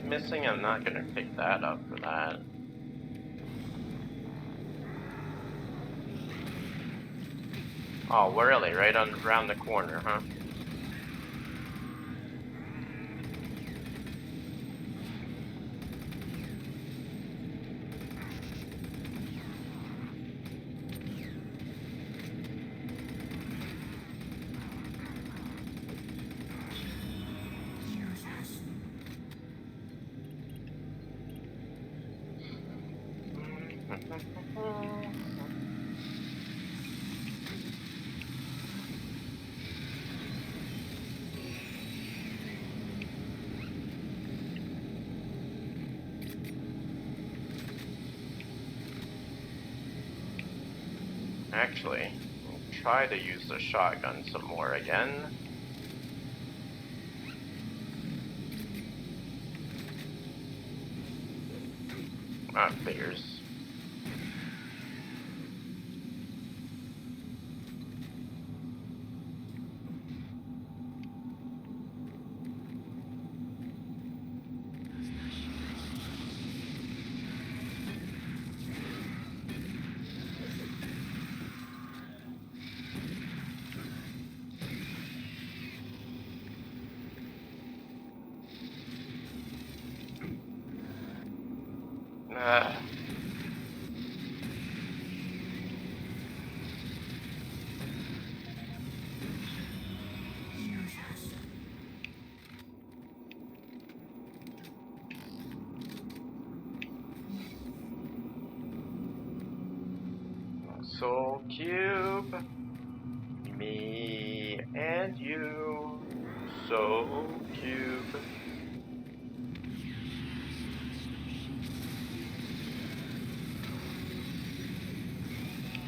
missing. I'm not gonna pick that up for that. Oh, really? Right around the corner, huh? Actually, I'll try to use the shotgun some more again. Ah, figures. Uh, Soul Cube, me and you, Soul Cube.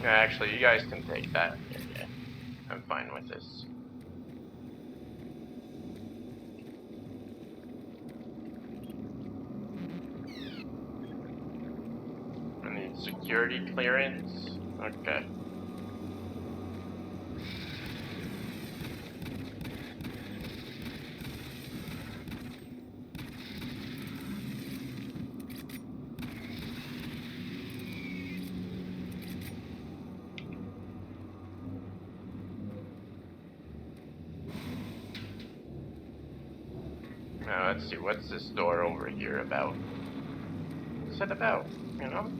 Actually, you guys can take that. Yeah, I'm fine with this. I need security clearance. Okay. Now let's see, what's this door over here about? What's it about, you know?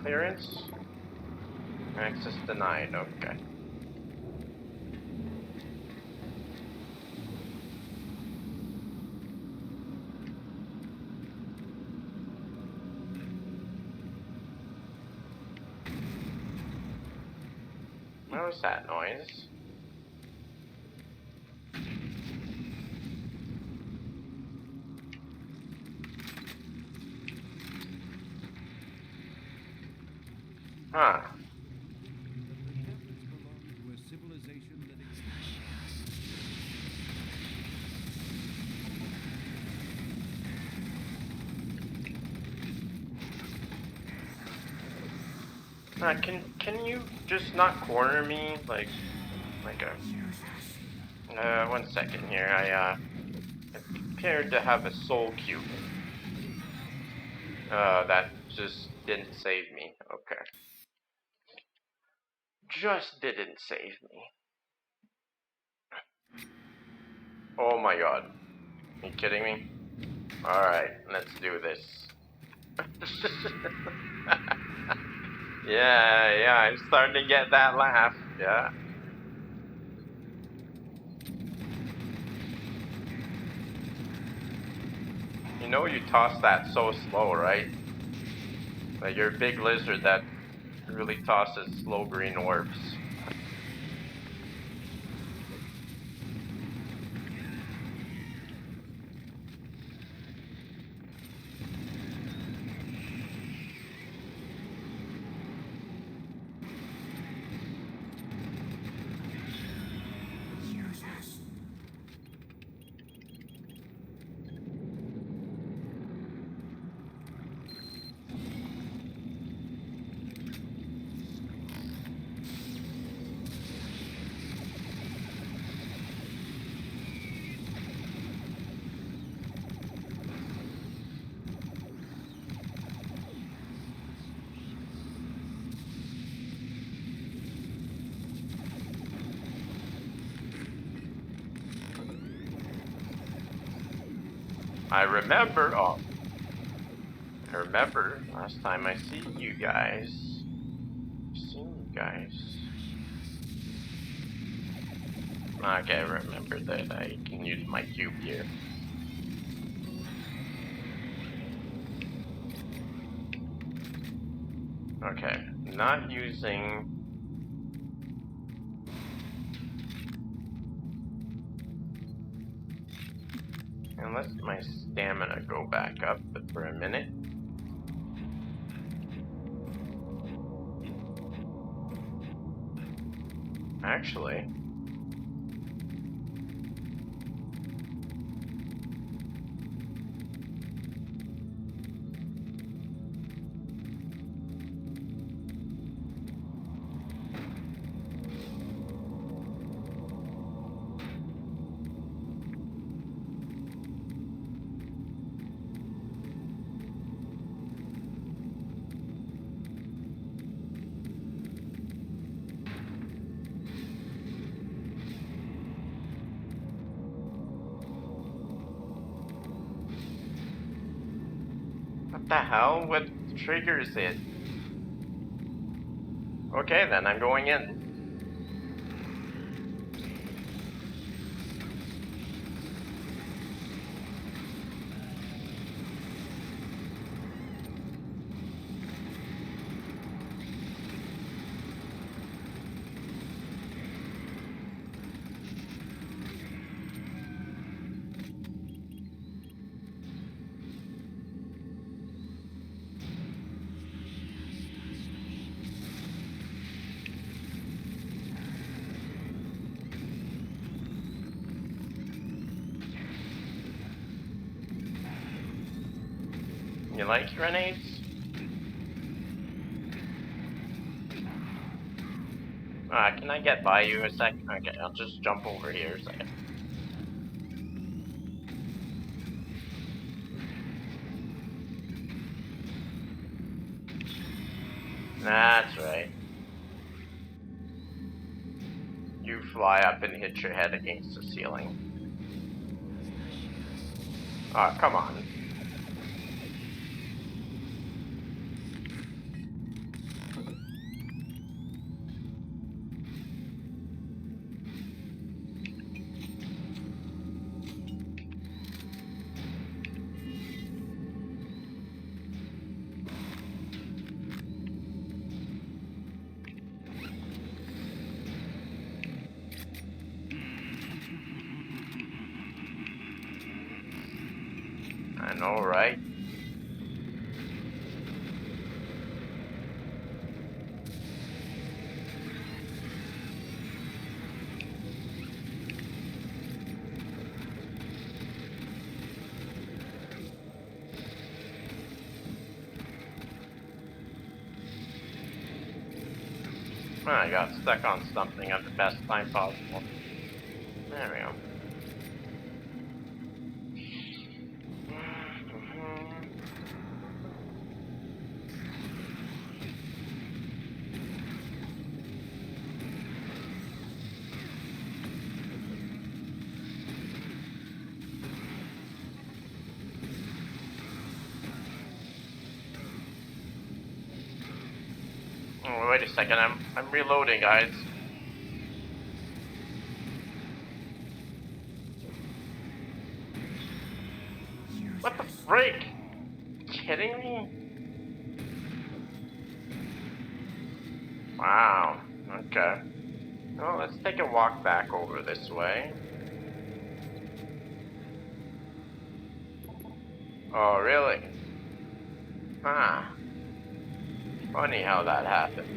Clearance? Access denied, okay. What was that noise? Huh. To a civilization that Can you just not corner me like a 1 second here. I appeared to have a soul cube. That just didn't save me. Okay. Just didn't save me. Oh my god. Are you kidding me? Alright, let's do this. Yeah, I'm starting to get that laugh. Yeah. You know you toss that so slow, right? Like you're a big lizard that really tosses slow green orbs. I remember. Oh, I remember last time I see you guys. Seen you guys. Okay, remember that I can use my cube here. Okay, not using. And let my stamina go back up for a minute. Actually, what the hell? What triggers it? Okay, then I'm going in. You like grenades? Can I get by you a sec? Okay, I'll just jump over here a second. That's right. You fly up and hit your head against the ceiling. Oh, come on. I know, right? I got stuck on something at the best time possible. There we go. Oh, wait a second, I'm reloading, guys. What the freak? Kidding me? Wow. Okay. Well, let's take a walk back over this way. Oh, really? Huh. Funny how that happened.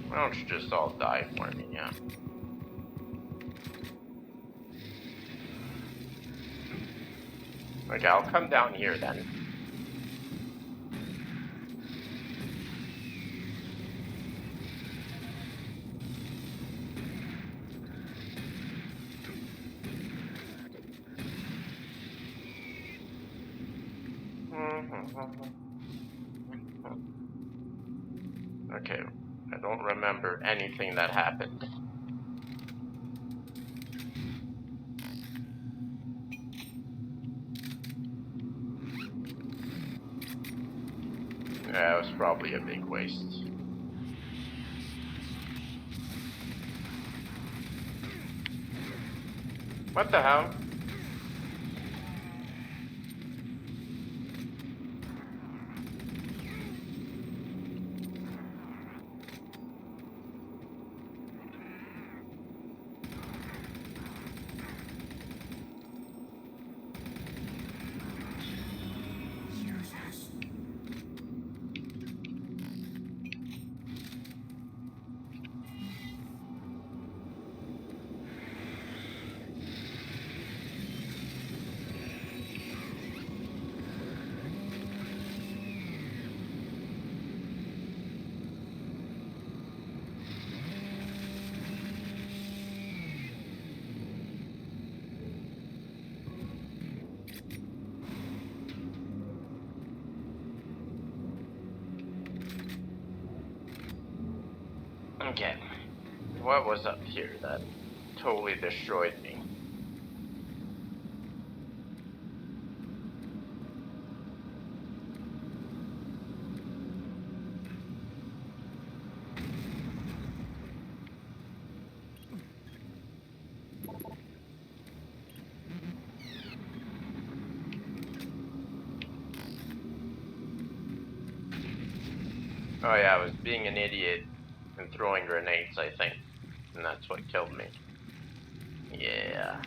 Why don't you just all die for me, yeah? Okay, I'll come down here then. Okay, I don't remember anything that happened. Yeah, it was probably a big waste. What the hell? Okay, what was up here that totally destroyed me? Oh yeah, I was being an idiot and throwing grenades, I think. And that's what killed me. Yeah.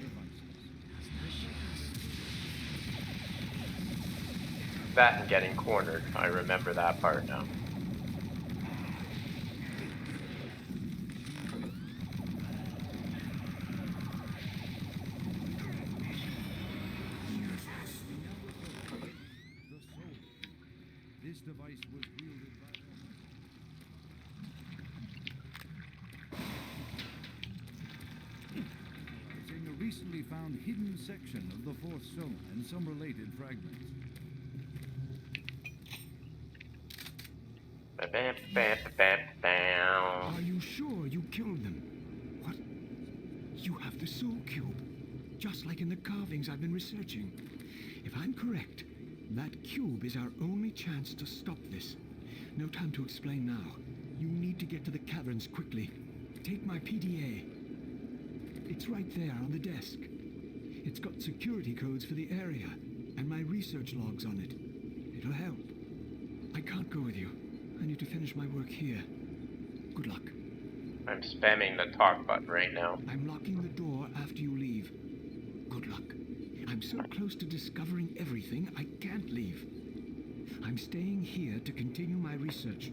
That and getting cornered. I remember that part now. This device was wielded by a recently found hidden section of the fourth stone and some related fragments. Are you sure you killed them? What? You have the soul cube, just like in the carvings I've been researching. If I'm correct, that cube is our only chance to stop this. No time to explain now. You need to get to the caverns quickly. Take my PDA. It's right there on the desk. It's got security codes for the area and my research logs on it. It'll help. I can't go with you. I need to finish my work here. Good luck. I'm spamming the talk button right now. I'm locking the door after you leave. Good luck. I'm so close to discovering everything, I can't leave. I'm staying here to continue my research.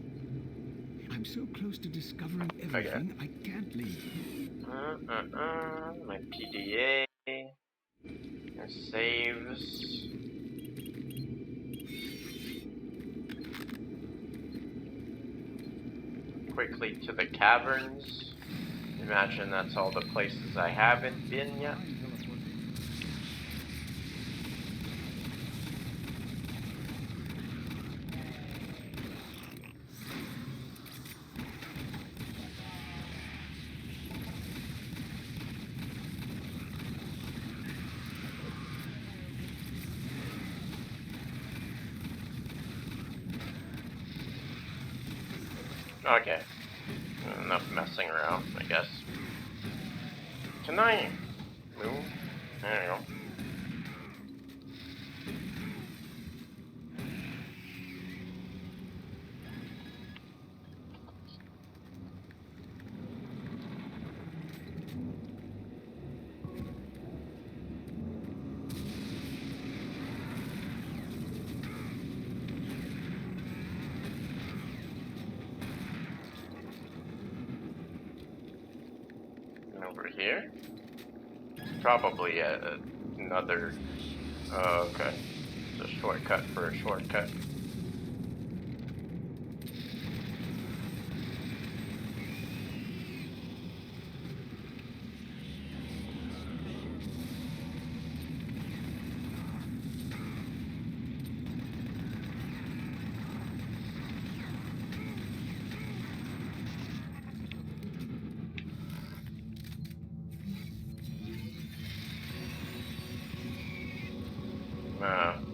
I'm so close to discovering everything, I can't leave. My PDA. My saves. Quickly to the caverns. Imagine that's all the places I haven't been yet. Okay. Enough messing around, I guess. Can I move? There you go. Over here? Probably another... okay. It's a shortcut for a shortcut. Man.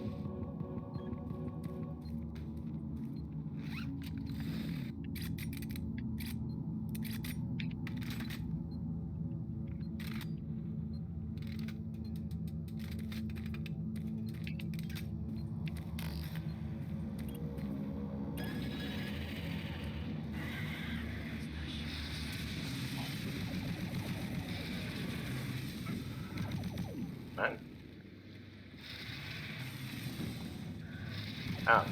Oh.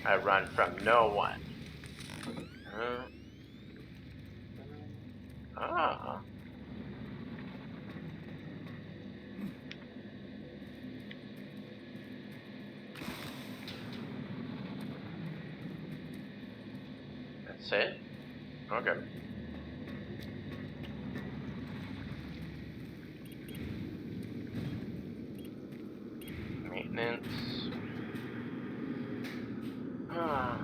I run from no one. Ah. That's it? Okay. Maintenance. Ah.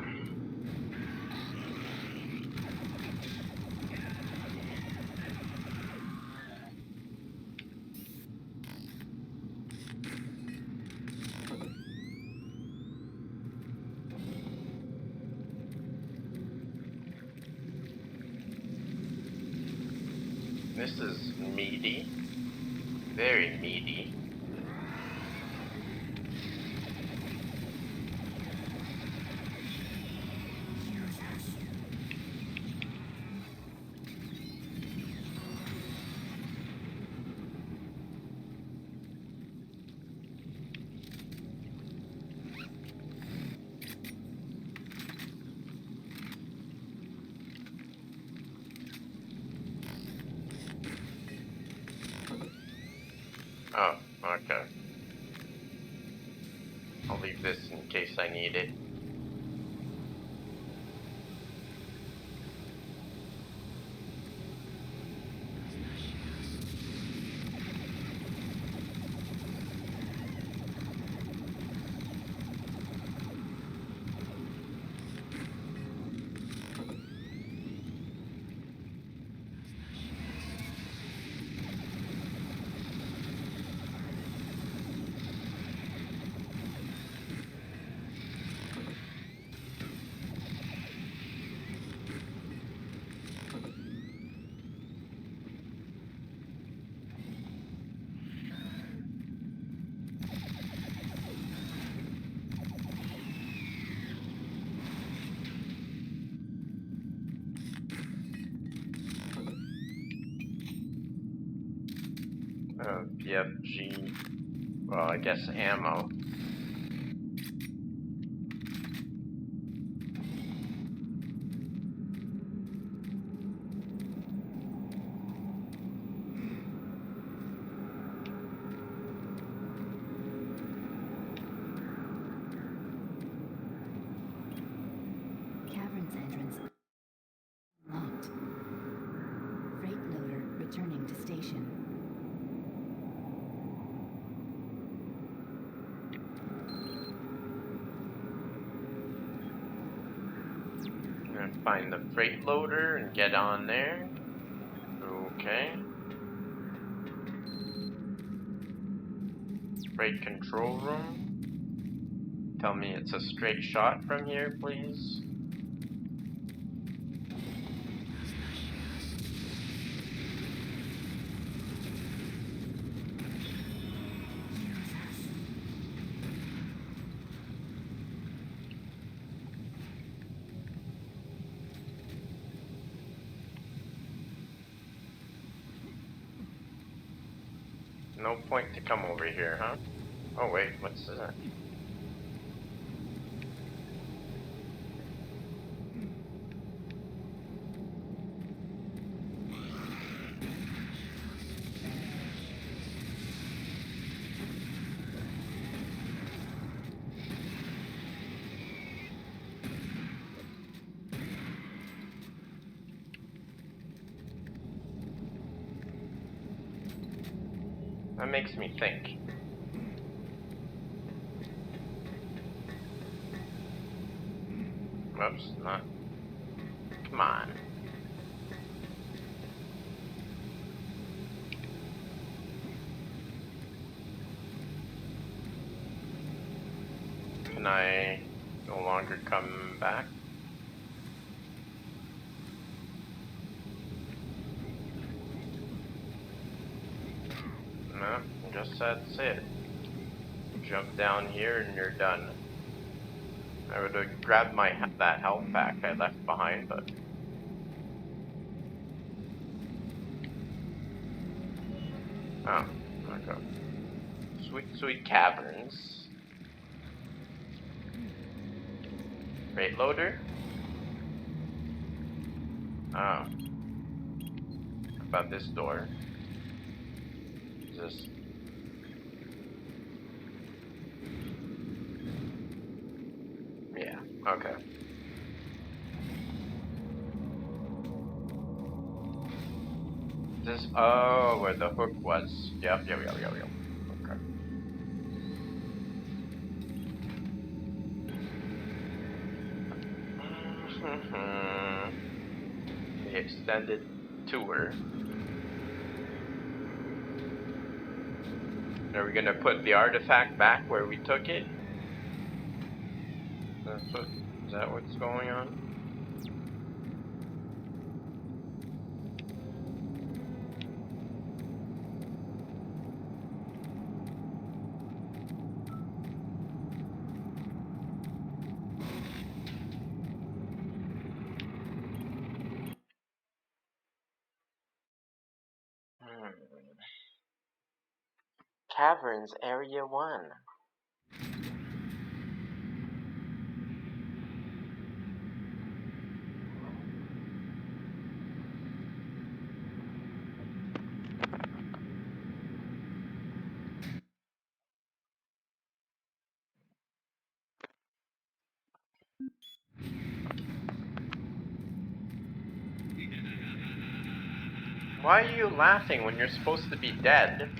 This is meaty. Very meaty. Oh, okay. I'll leave this in case I need it. BFG. Well, I guess ammo. Cavern's entrance locked. Freight loader returning to station. I'm gonna find the freight loader and get on there. Okay. Freight control room. Tell me it's a straight shot from here, please. No point to come over here, huh? Oh wait, what's that? That makes me think. Whoops, not. Come on. Can I no longer come back? No, just that's it. Jump down here and you're done. I would have grabbed that health pack I left behind, but oh, okay. Sweet, sweet caverns. Crate loader. Oh, how about this door? Is this? Yeah. Okay. This, oh, where the hook was. Yep. Okay. The extended tour. Are we gonna put the artifact back where we took it? Is that what's going on? Caverns Area 1. Why are you laughing when you're supposed to be dead?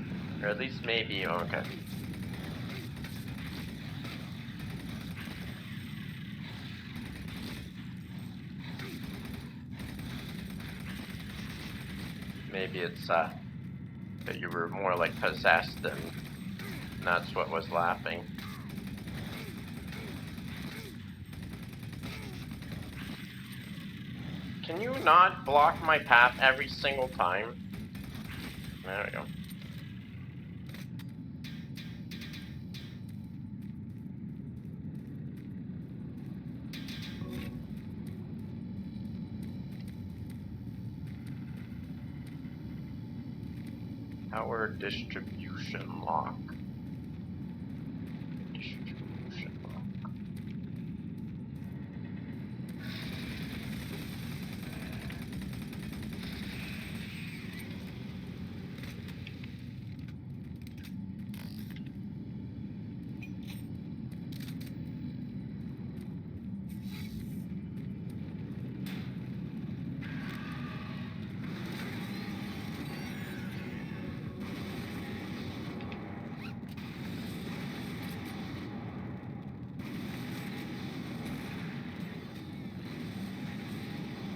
Or at least maybe, okay. Maybe it's, that you were more like possessed and that's what was laughing. Can you not block my path every single time? There we go. Power distribution lock. Distribution lock.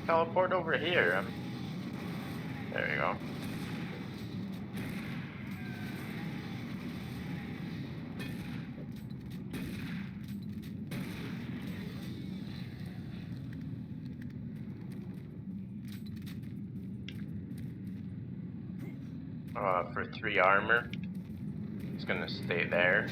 Teleport over here. There you go. For 3 armor. It's gonna stay there.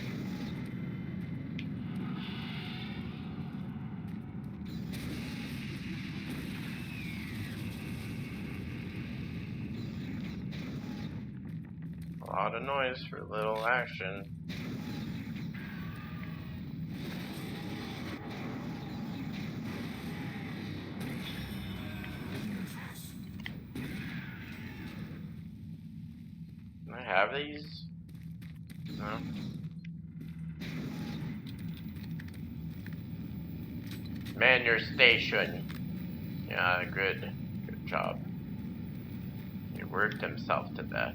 A lot of noise for little action. Can I have these? No. Man your station. Yeah, good. Good job. He worked himself to death.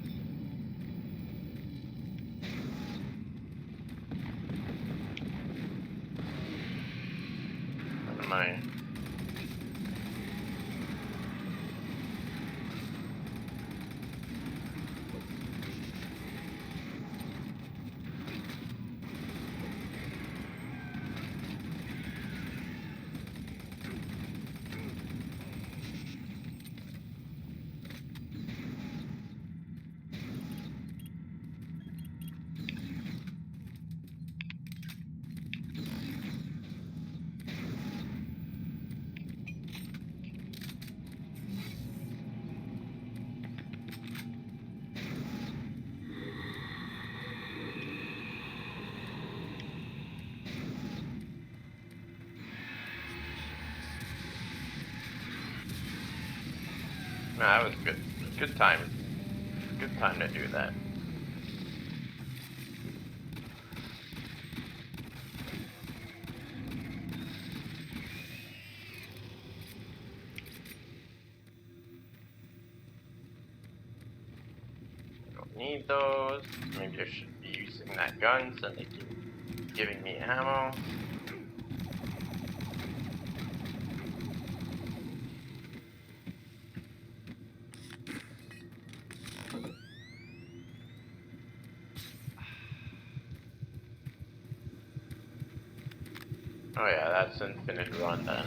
What am I? No, that was good. Good time. Good time to do that. Don't need those. Maybe I should be using that gun so they keep giving me ammo. Oh yeah, that's infinite run then.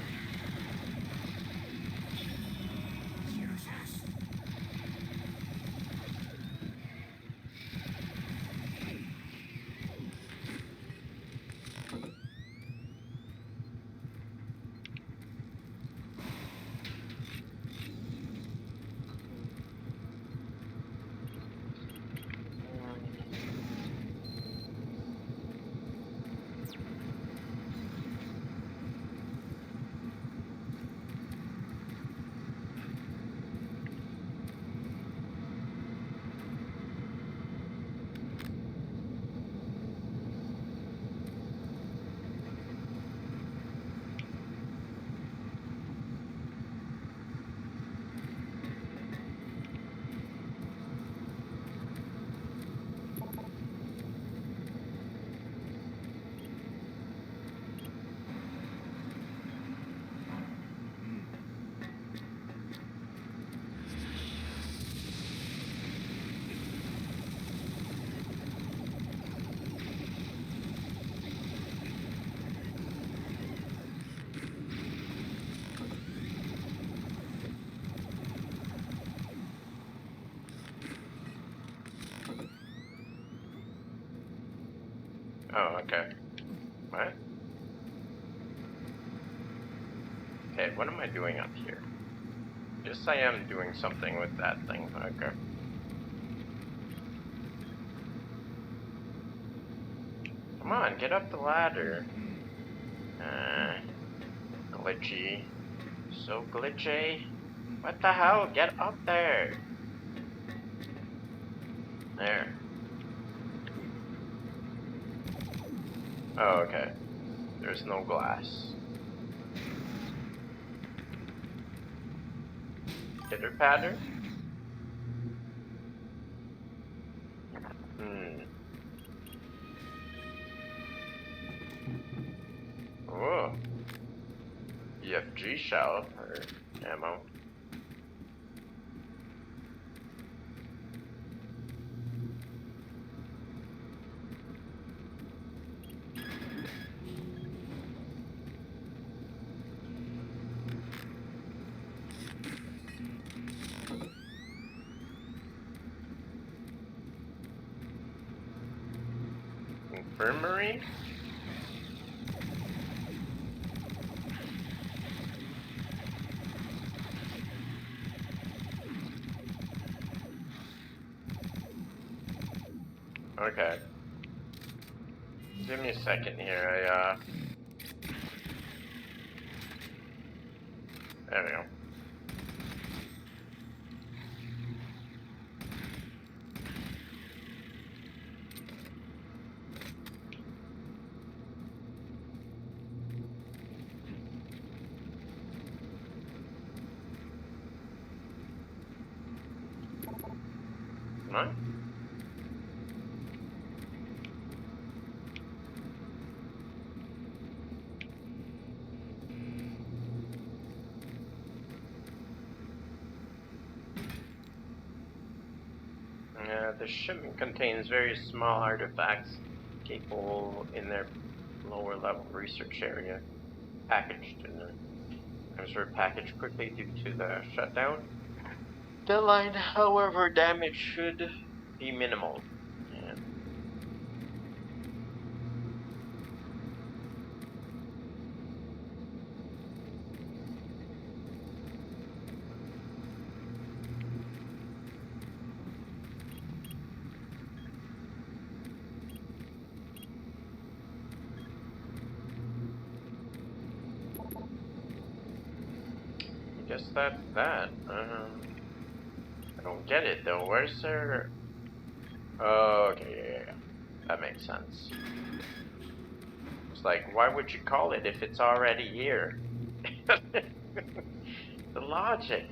Oh, okay. What? Okay, what am I doing up here? Yes, I am doing something with that thing. Okay. Come on, get up the ladder. Glitchy. So glitchy. What the hell? Get up there. There. Oh, okay. There's no glass. Pitter patter? Oh. BFG shell or ammo. Infirmary? Okay. Give me a second here. There we go. What? The shipment contains very small artifacts capable in their lower level research area, packaged in the transfer package quickly due to the shutdown. Deadline, however, damage should be minimal. Yeah. I guess that's that. I don't get it though. Where's there? Oh, okay, yeah. That makes sense. It's like, why would you call it if it's already here? The logic.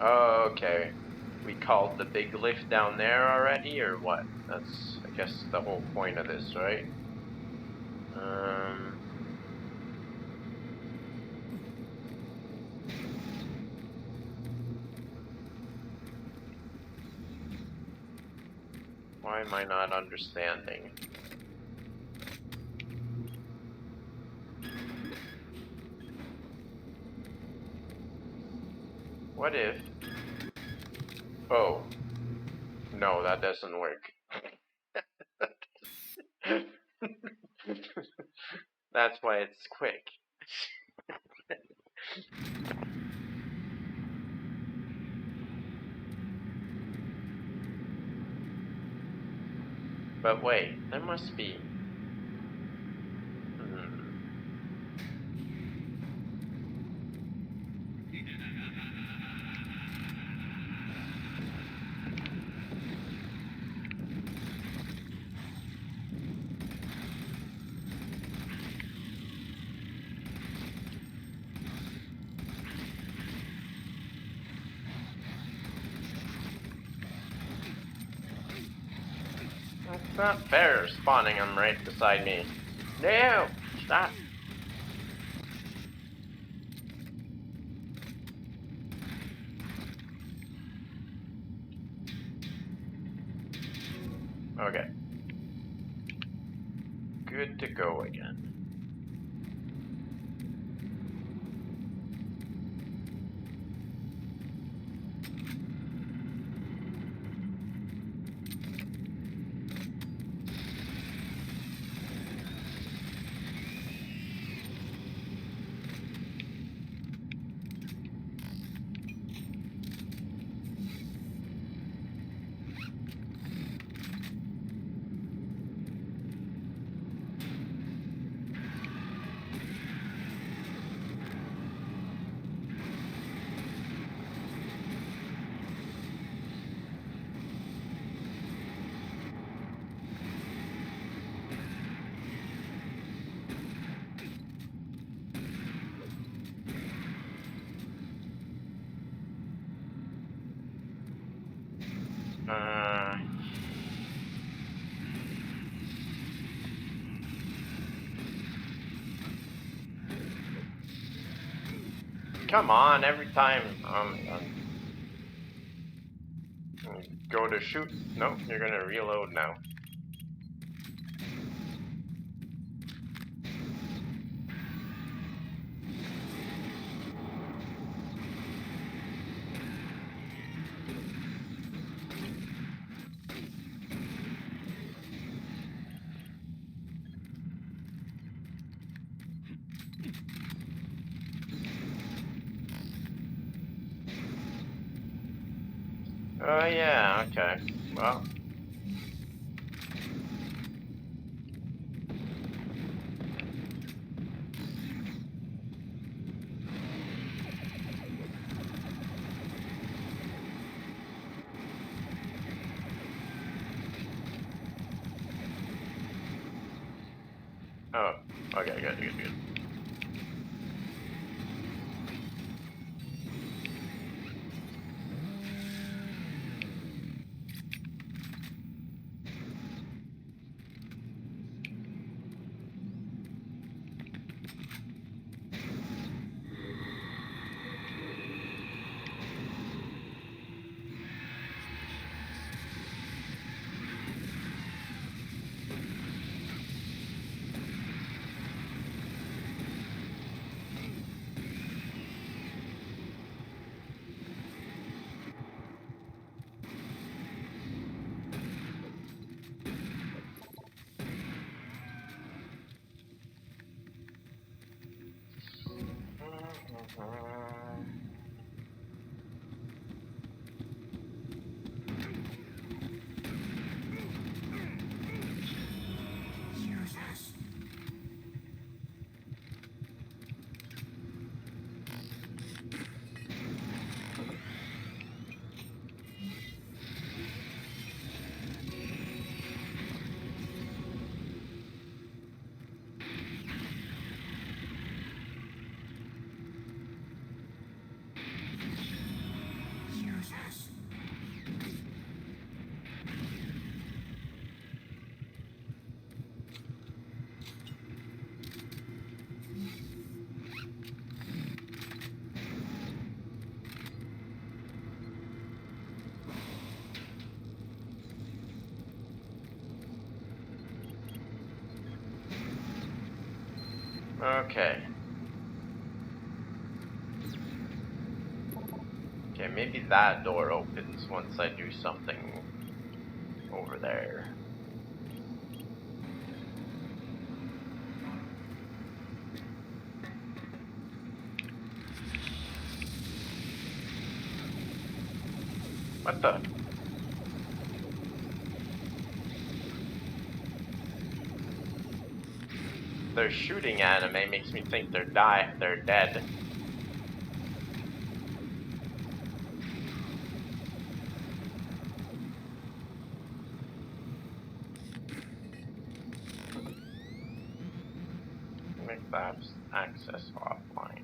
Oh, okay. We called the big lift down there already, or what? That's, I guess, the whole point of this, right? Why am I not understanding? What if... Oh. No, that doesn't work. That's why it's quick. But wait, there must be... That's not fair, spawning them right beside me. No! Stop! Okay. Good to go again. Come on, every time go to shoot. Nope, you're gonna reload now. Oh yeah, okay. Well. Oh, okay, good. Okay. Okay, maybe that door opens once I do something over there. What the? They're shooting anime makes me think they're dead. Make that access offline.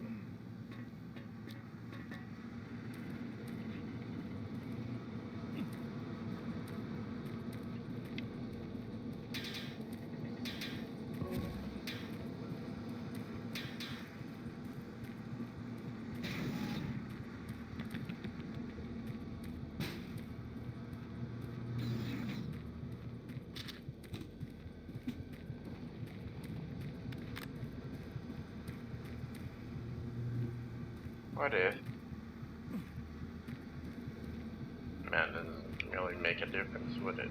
What if? Man, doesn't really make a difference, would it?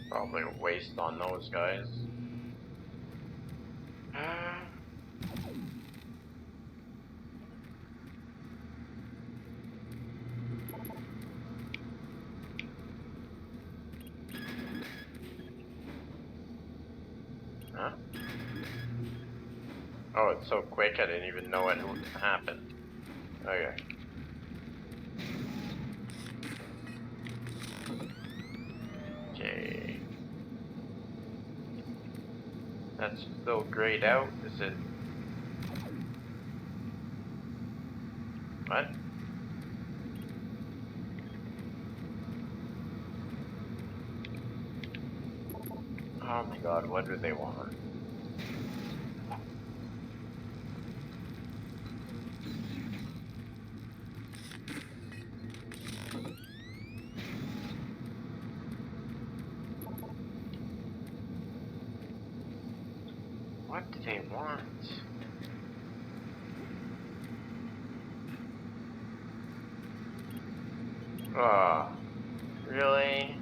Probably a waste on those guys. Huh? Oh, it's so quick I didn't even know it happened. Okay. Okay. That's still grayed out. Is it? What? Oh my god, what do they want? What do they want? Oh, really?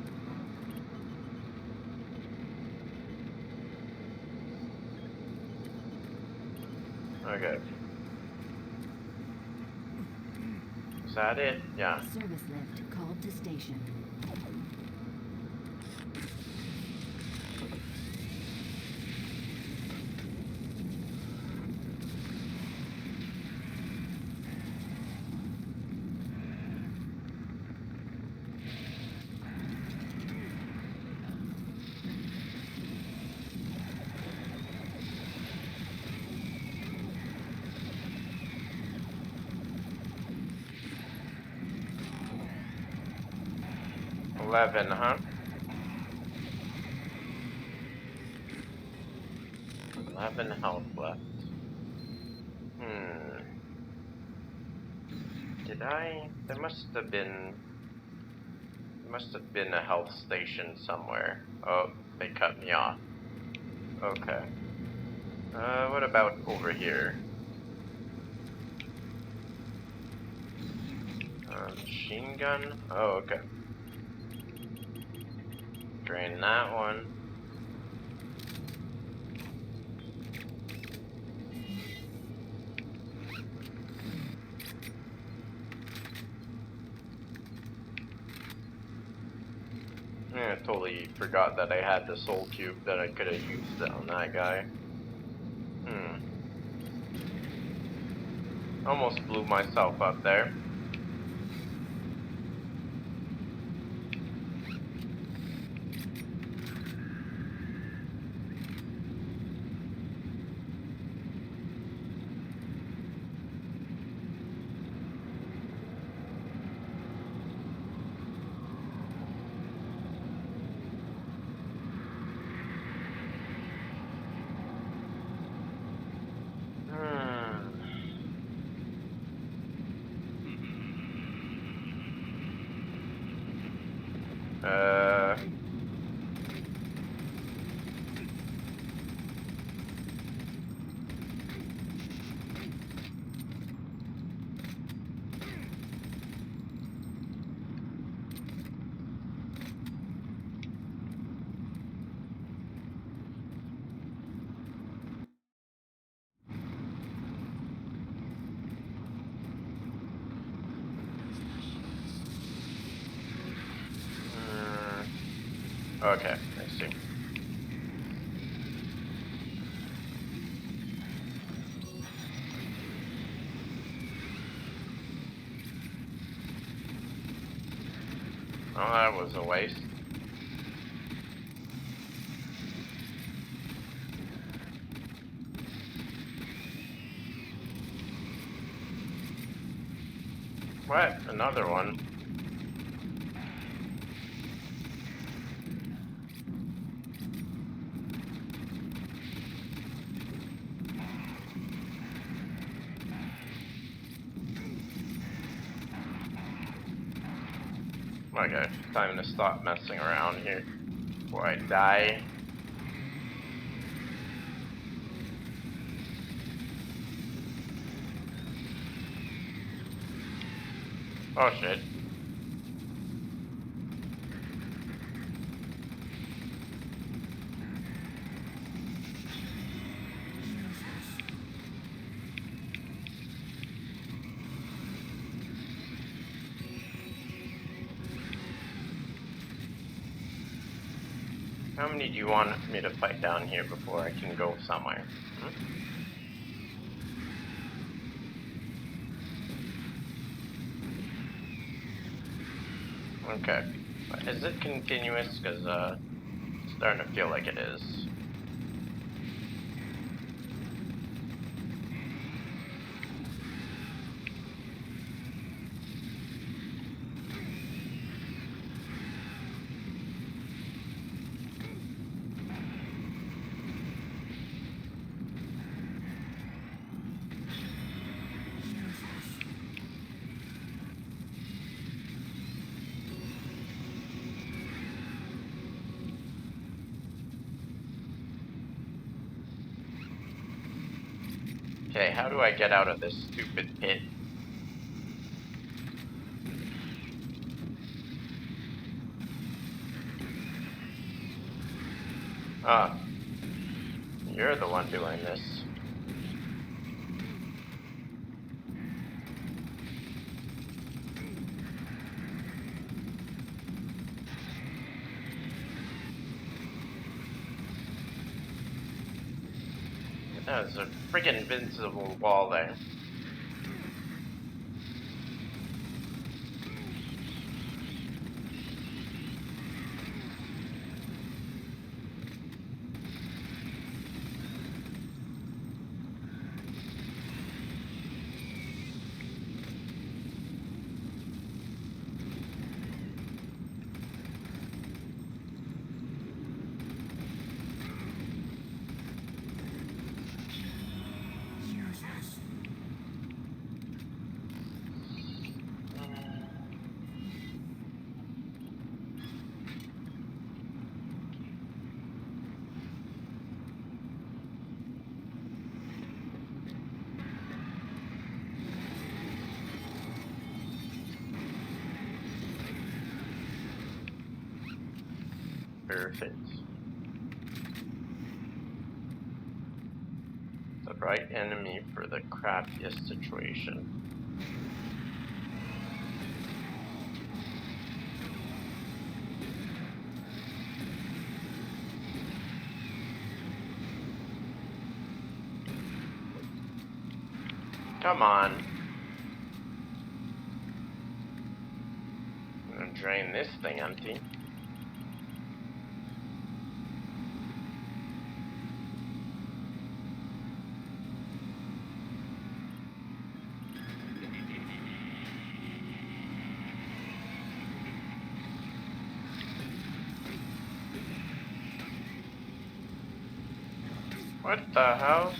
Okay. Is that it? Yeah. Service lift called to station. $11, huh? 11 health left. Did I? There must have been a health station somewhere. Oh, they cut me off. Okay. What about over here? Machine gun? Oh, okay. Drain that one. Yeah, I totally forgot that I had the soul cube that I could have used on that guy. Almost blew myself up there. Okay, I see. Oh, that was a waste. What? Another one? Okay, time to stop messing around here before I die. Oh shit. How many do you want me to fight down here before I can go somewhere? Okay. Is it continuous? Because, it's starting to feel like it is. Okay, how do I get out of this stupid pit? Ah, you're the one doing this. There's a freaking invincible wall there. Perfect. The right enemy for the crappiest situation. Come on. I'm gonna drain this thing empty. What the hell?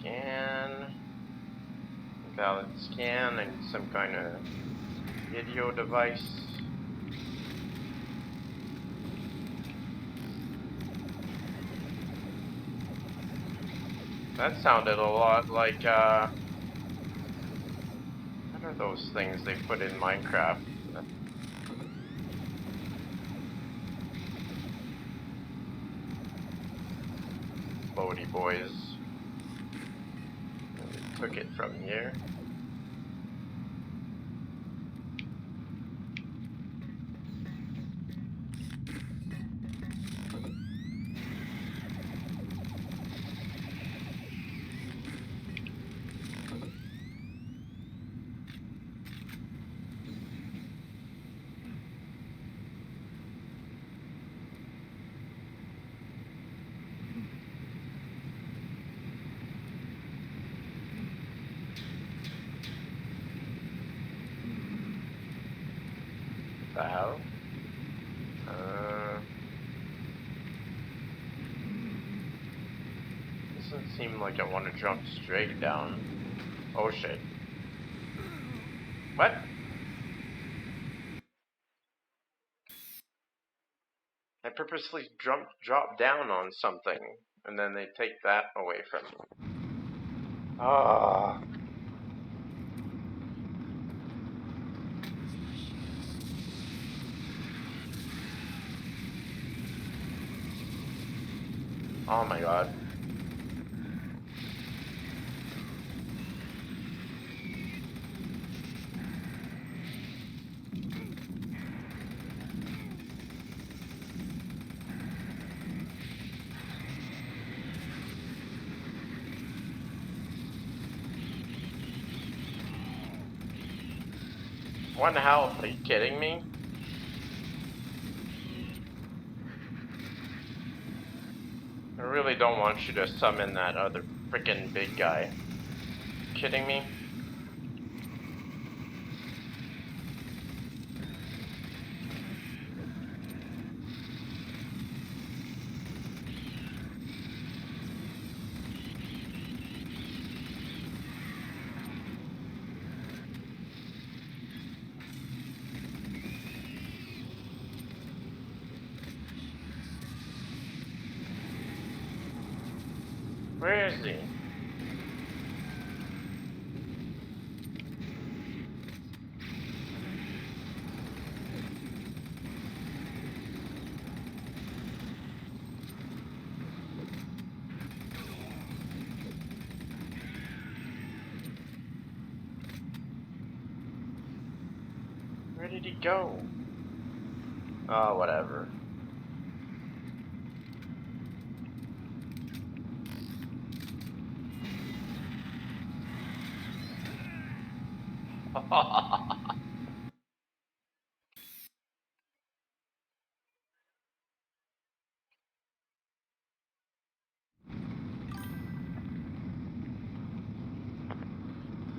Scan. Valid scan and some kind of video device. That sounded a lot like, what are those things they put in Minecraft? floaty boys. And we took it from here. The hell? Doesn't seem like I want to jump straight down. Oh shit. What? I purposely drop down on something, and then they take that away from me. Ah. Oh my god. One health, are you kidding me? I really don't want you to summon that other frickin' big guy. Kidding me? Where is he? Where did he go? Oh, whatever.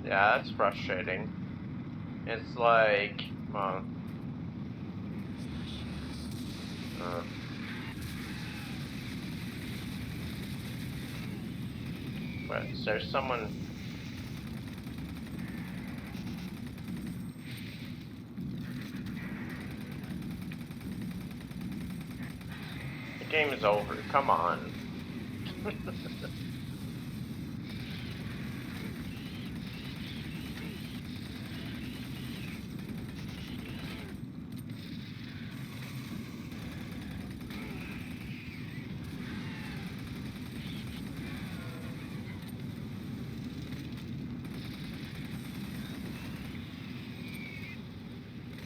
Yeah, that's frustrating. It's like, well, what, is there someone? The game is over, come on.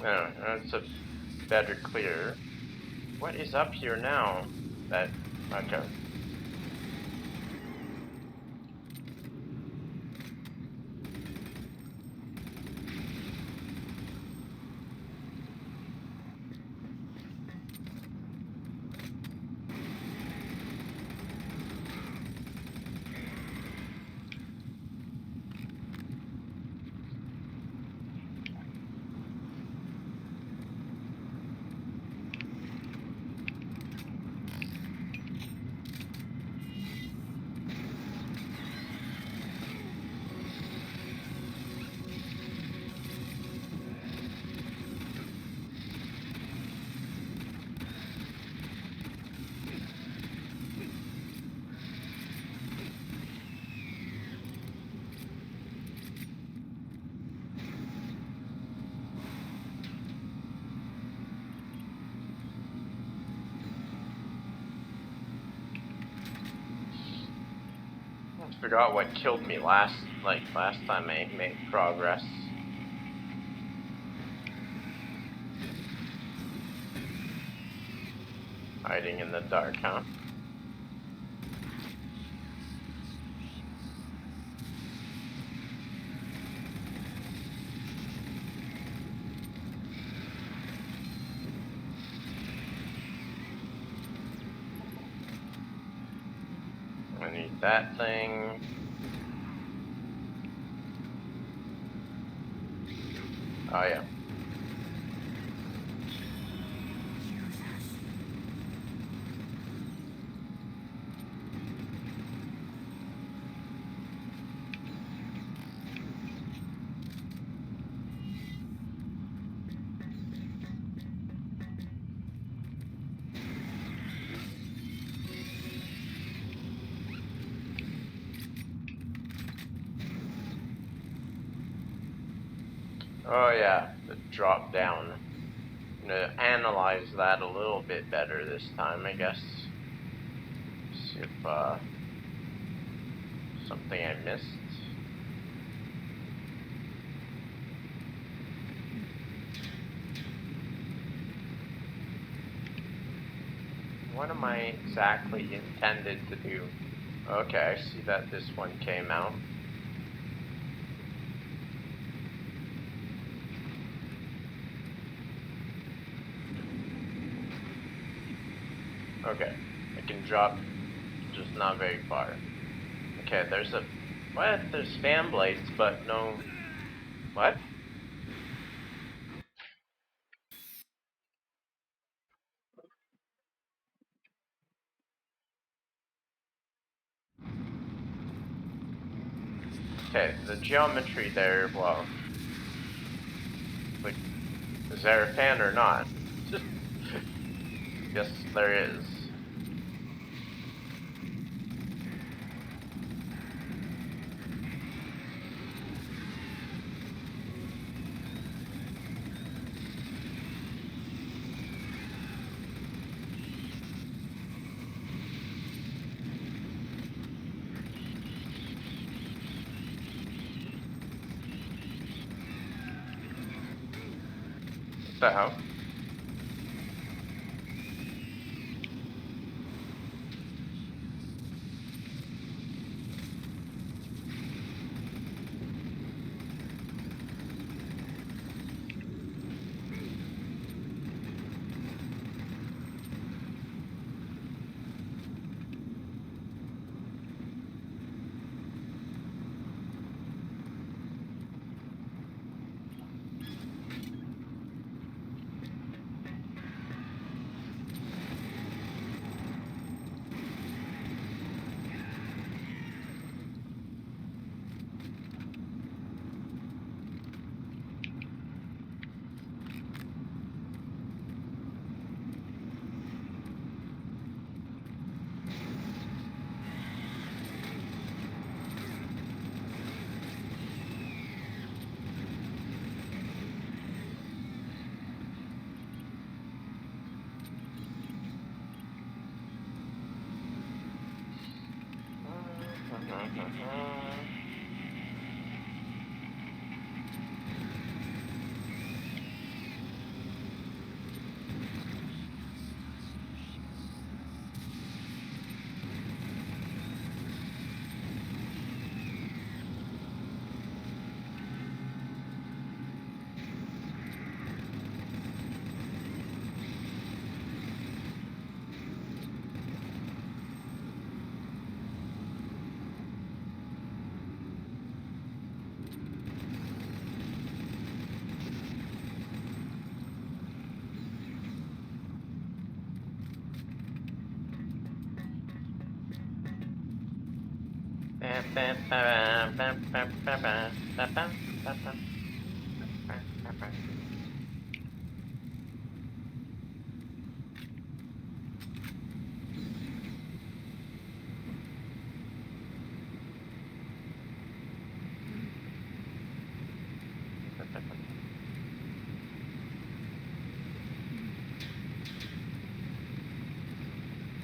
Oh, that's a better clear. What is up here now? That, okay. Forgot what killed me last time I made progress. Hiding in the dark, huh? I need that thing. Oh yeah. Oh yeah, the drop down. I'm gonna analyze that a little bit better this time, I guess. See if something I missed. What am I exactly intended to do? Okay, I see that this one came out. Okay, I can drop, just not very far. Okay, there's a... What? There's fan blades, but no... What? Okay, the geometry there, well... Like, is there a fan or not? Yes, there is. What the hell?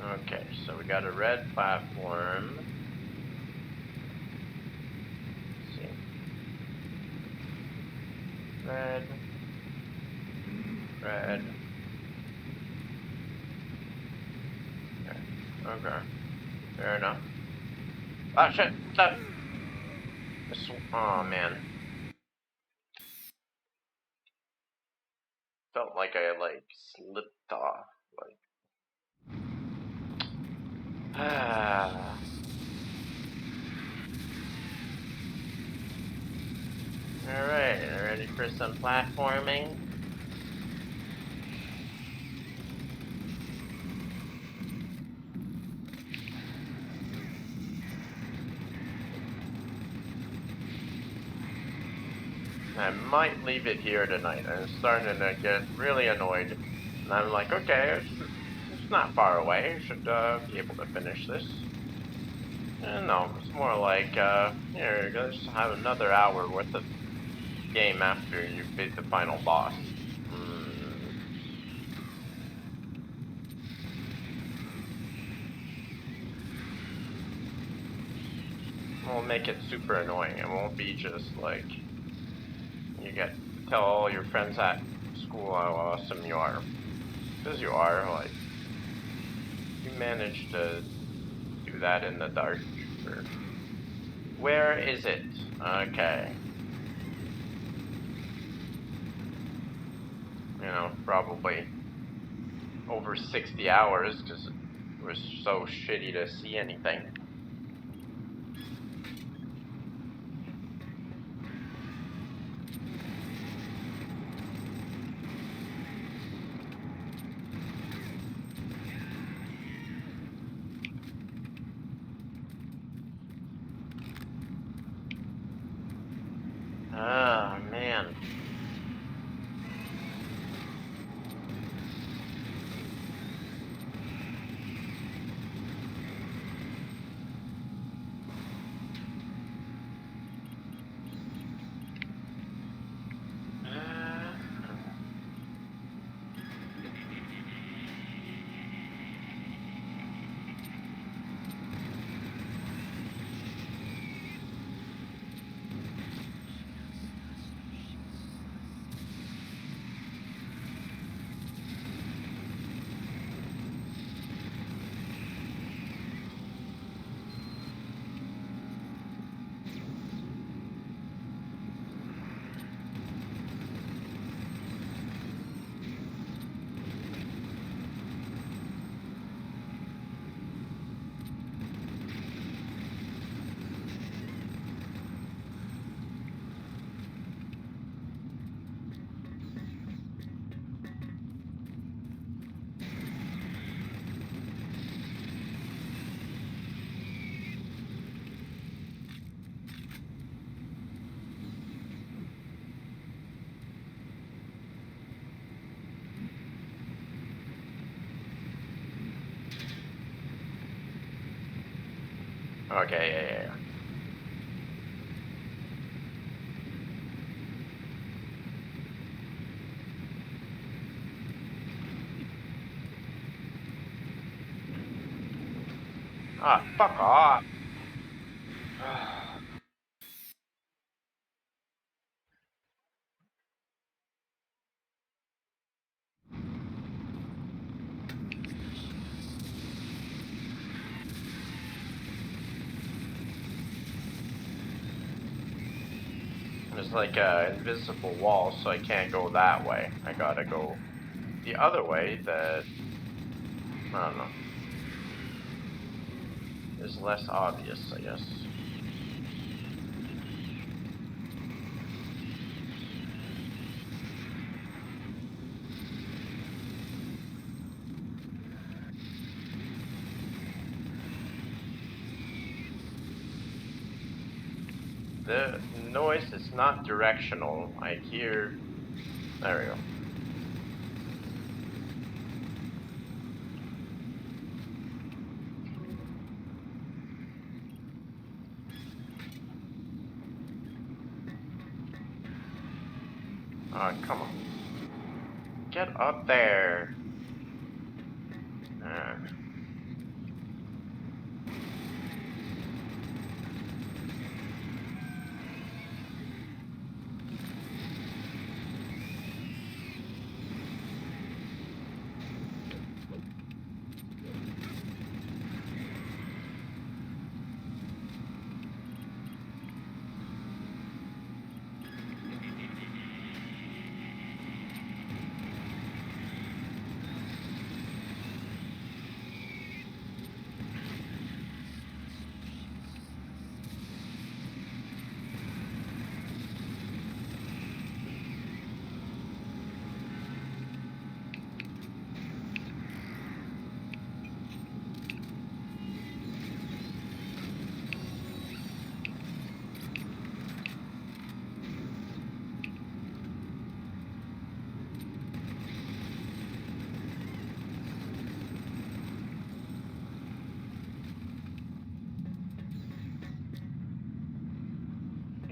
Okay, so we got a red platform. Red. Red. Okay. Fair enough. Ah, shit! Oh, man. Felt like I, slipped off. Ah. Alright, ready for some platforming? I might leave it here tonight. I'm starting to get really annoyed. And I'm like, okay, it's not far away. I should be able to finish this. No, it's more like, here, let's have another hour worth of game after you beat the final boss. We'll make it super annoying. It won't be just like you get to tell all your friends at school how awesome you are. Because you are, like, you managed to do that in the dark. Where is it? Okay. You know, probably over 60 hours because it was so shitty to see anything. Ah, man. Okay, yeah. Ah, fuck off. There's like a invisible wall, so I can't go that way. I gotta go the other way that, I don't know, is less obvious, I guess. The noise is not directional. I hear... There we go. Oh, come on. Get up there.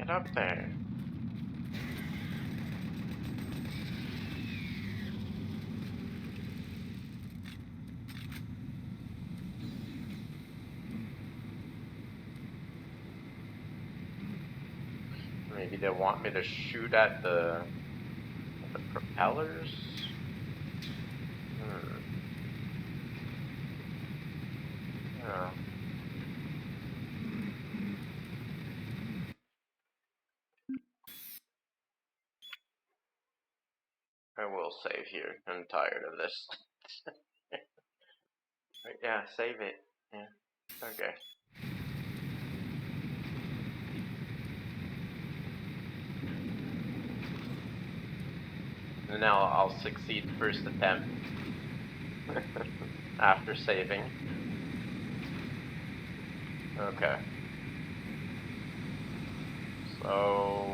Get up there. Maybe they want me to shoot at the propellers? Yeah. I will save here. I'm tired of this. Yeah, save it. Yeah. Okay. And now I'll succeed first attempt. After saving. Okay. So...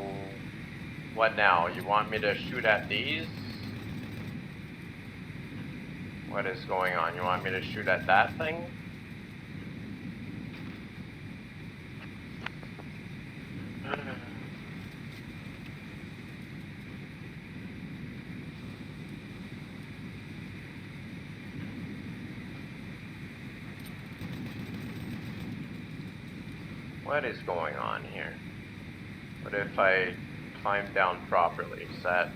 what now? You want me to shoot at these? What is going on? You want me to shoot at that thing? What is going on here? What if I climb down properly? Is that...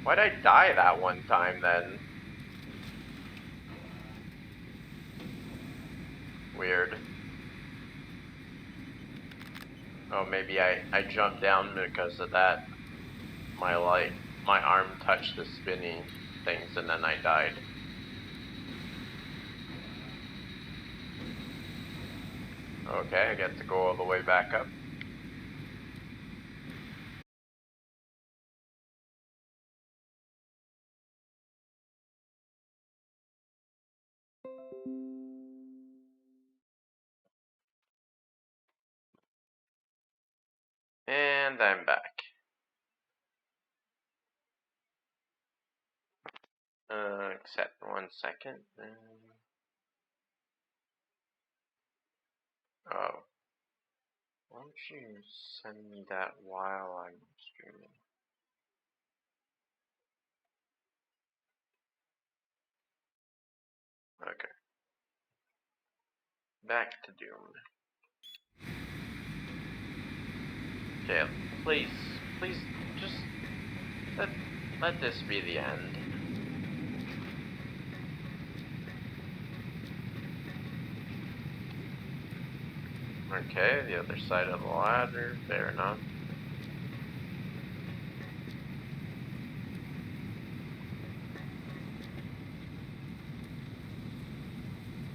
why'd I die that one time then? Weird. Oh, maybe I jumped down because of that. My arm touched the spinning things and then I died. Okay, I get to go all the way back up. And I'm back. Except 1 second. Oh. Why don't you send me that while I'm streaming? Okay. Back to Doom. Okay, please, just let this be the end. Okay, the other side of the ladder, fair enough.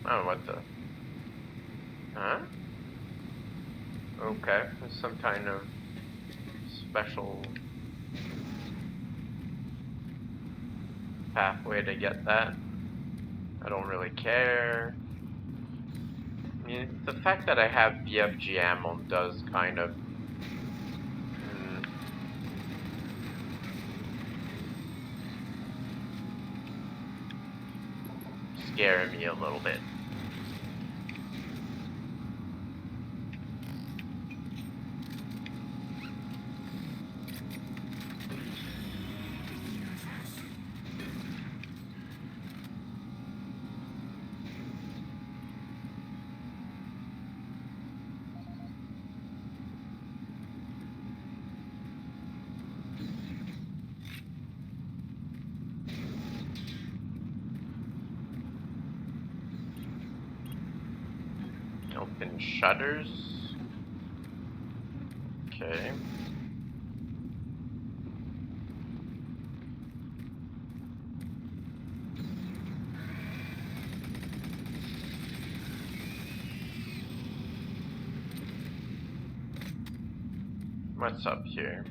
Oh, what the? Huh? Okay, there's some kind of special pathway to get that. I don't really care. I mean, the fact that I have BFG ammo does kind of scare me a little bit. Open shutters. Okay. What's up here?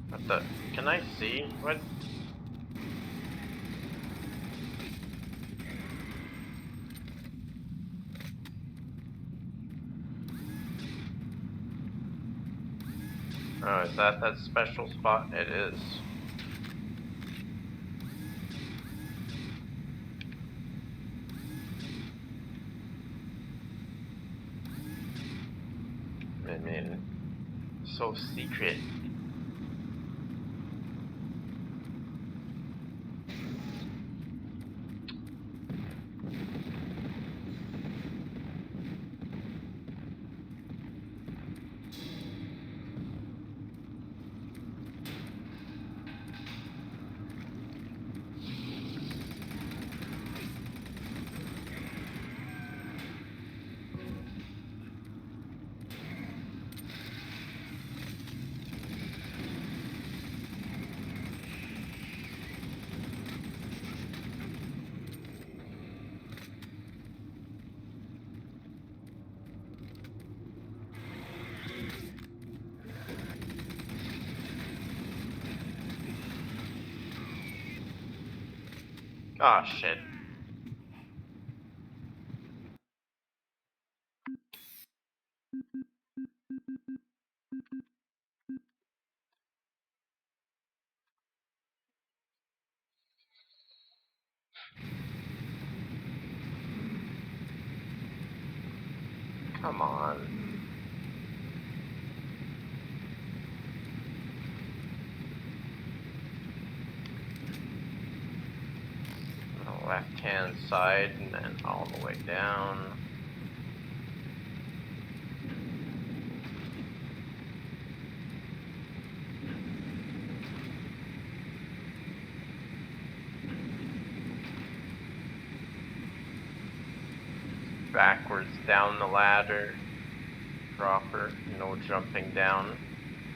What the? Can I see? What? Oh, is that special spot? It is. I mean, so secret. Oh shit. Come on. On the left hand side and then all the way down. Backwards down the ladder. Proper, no jumping down.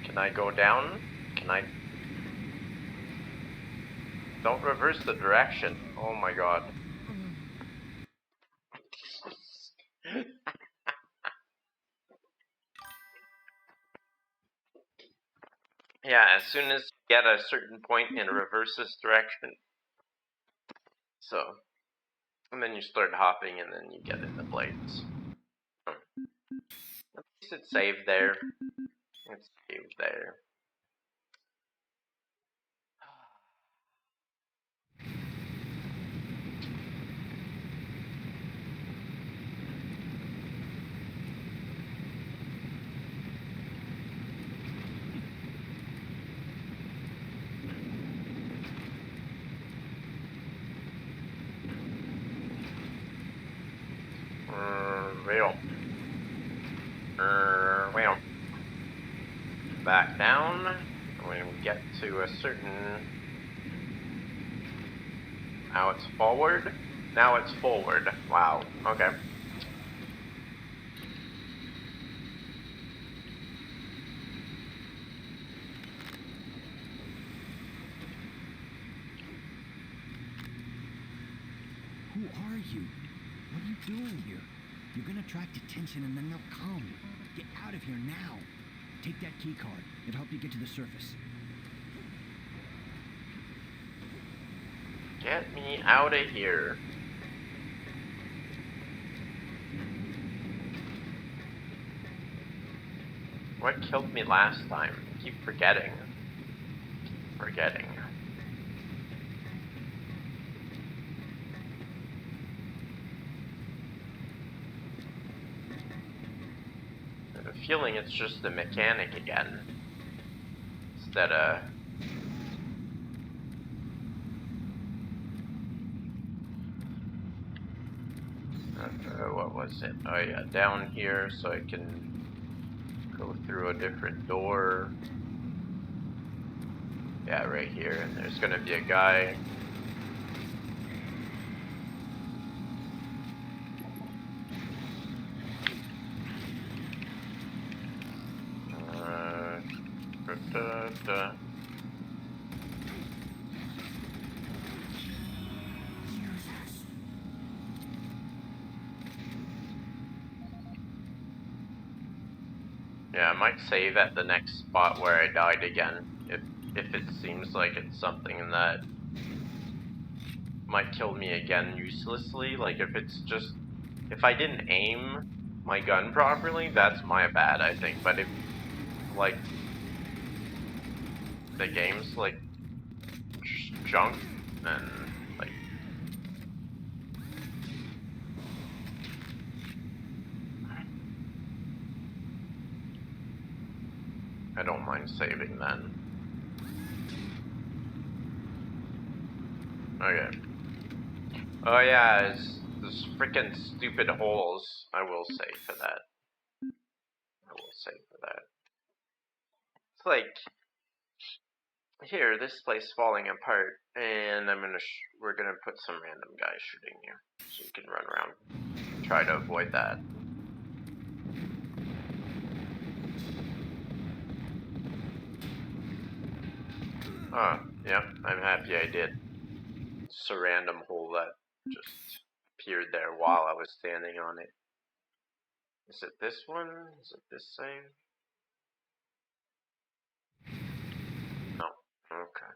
Can I go down? Can I? Don't reverse the direction. Oh my god. Yeah, as soon as you get a certain point in a reverses direction. So, and then you start hopping and then you get in the blades. At least it's saved there. It's saved there. Real. Well. Back down. When we get to a certain... Now it's forward. Now it's forward. Wow. Okay. Who are you? What are you doing here? You're gonna attract attention and then they'll come. Get out of here now. Take that key card. It'll help you get to the surface. Get me out of here. What killed me last time? I keep forgetting. I have a feeling it's just the mechanic again. Instead of... what was it? Oh yeah, down here so I can go through a different door. Yeah, right here. And there's gonna be a guy. Yeah, I might save at the next spot where I died again, if it seems like it's something that might kill me again uselessly. Like if it's just, if I didn't aim my gun properly, that's my bad, I think. But if, like, the game's like junk, then like, I don't mind saving then. Okay. Oh yeah, it's those freaking stupid holes. I will save for that. I will save for that. It's like, here, this place falling apart, and we're gonna put some random guy shooting you, so you can run around. Try to avoid that. Oh, yep, I'm happy I did. It's a random hole that just appeared there while I was standing on it. Is it this one? Is it this side? No. Okay.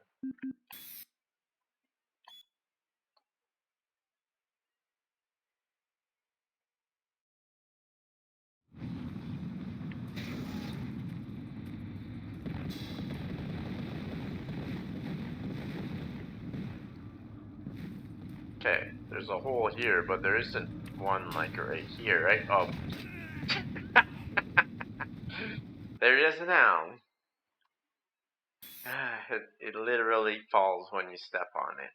Okay, there's a hole here, but there isn't one like right here, right? Oh. There it is now. It literally falls when you step on it.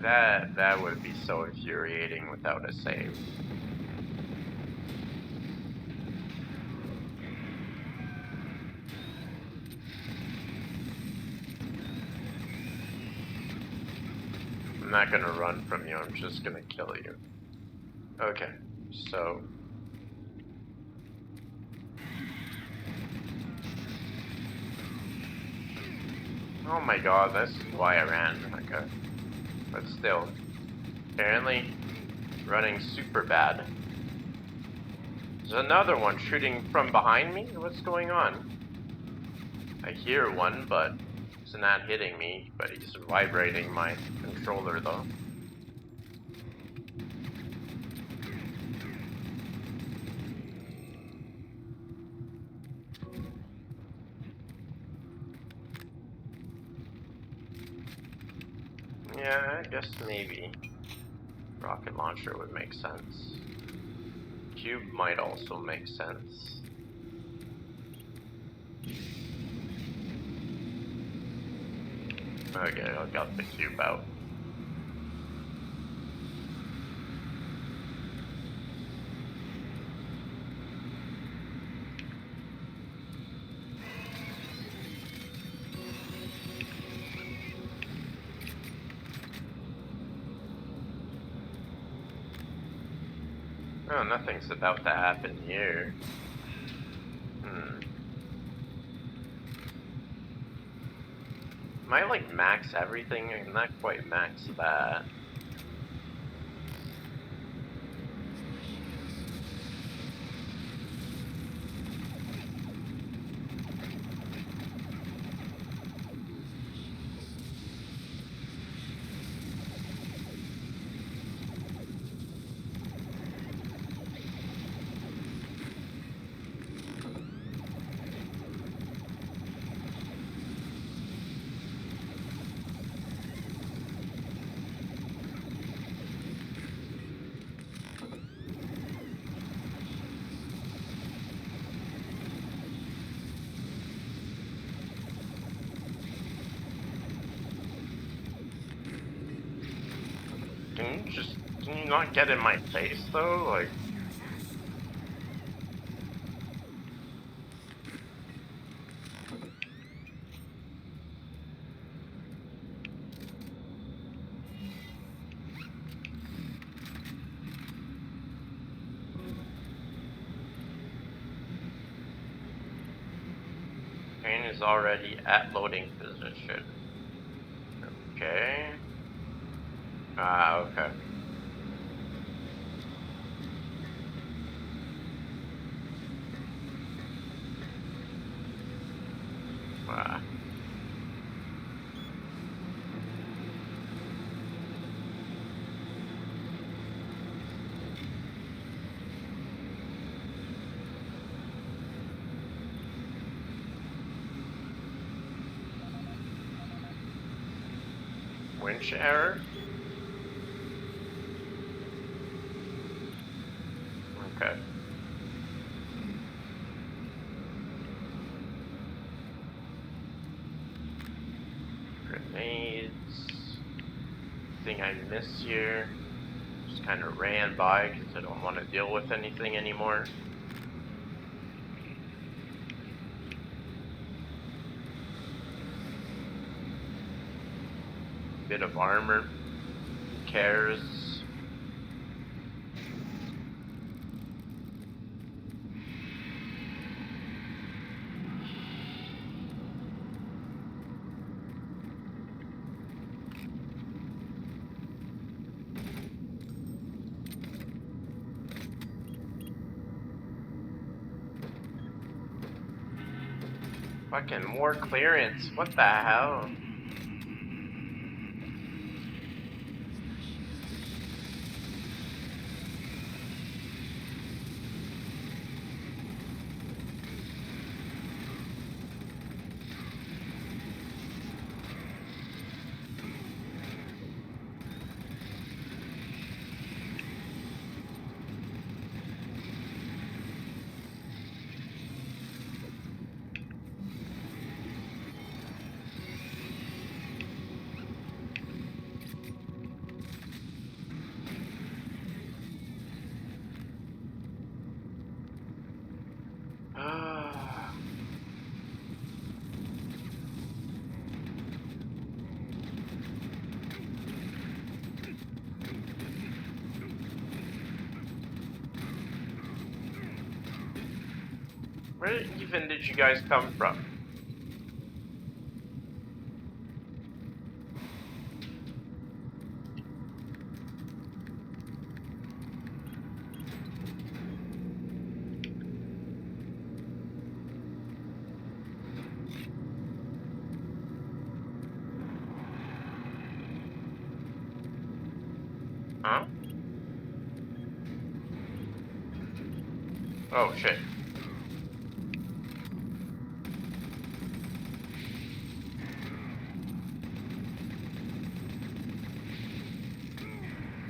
That would be so infuriating without a save. I'm not gonna run from you, I'm just gonna kill you. Okay, so... Oh my god, this is why I ran. Okay. But still, apparently, running super bad. There's another one shooting from behind me? What's going on? I hear one, but he's not hitting me, but he's vibrating my controller though. Yeah, I guess maybe rocket launcher would make sense. Cube might also make sense. Okay, I got the cube out. Oh, nothing's about to happen here. Am I like max everything? I'm not quite max that. Can you not get in my face though? Like, Pain is already at loading position. Okay. Ah, okay. Ah. Winch error? Okay. anything I missed here. Just kind of ran by because I don't want to deal with anything anymore. Bit of armor. Who cares? Fucking more clearance. What the hell? Where even did you guys come from? Huh? Oh shit.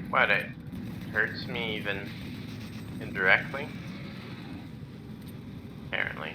What, it hurts me even indirectly? Apparently.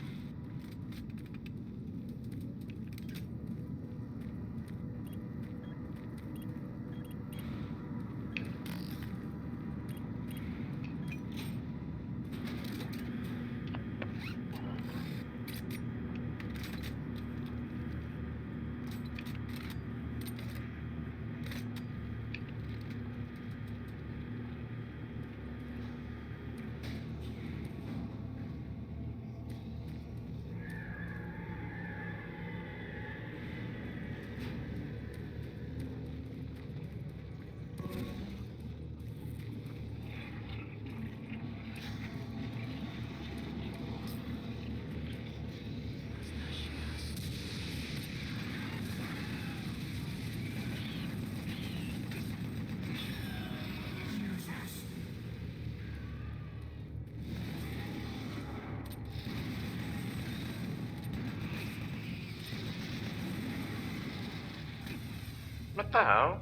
What the hell?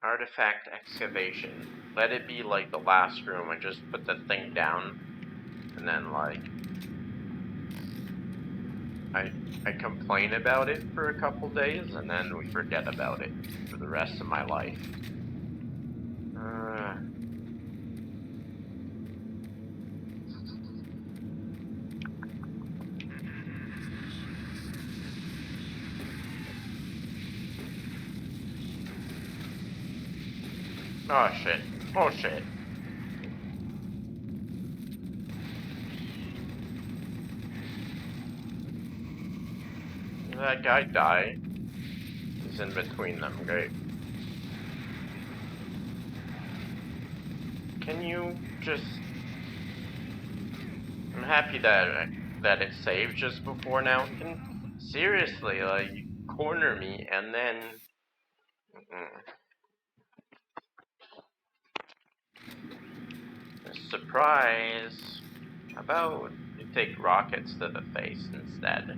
Artifact excavation. Let it be like the last room. I just put the thing down, and then like I complain about it for a couple days, and then we forget about it for the rest of my life. Oh shit. Oh shit. Did that guy die? He's in between them, great. Can you just... I'm happy that it saved just before now. Seriously, like, you corner me and then... Surprise! How about you take rockets to the face instead?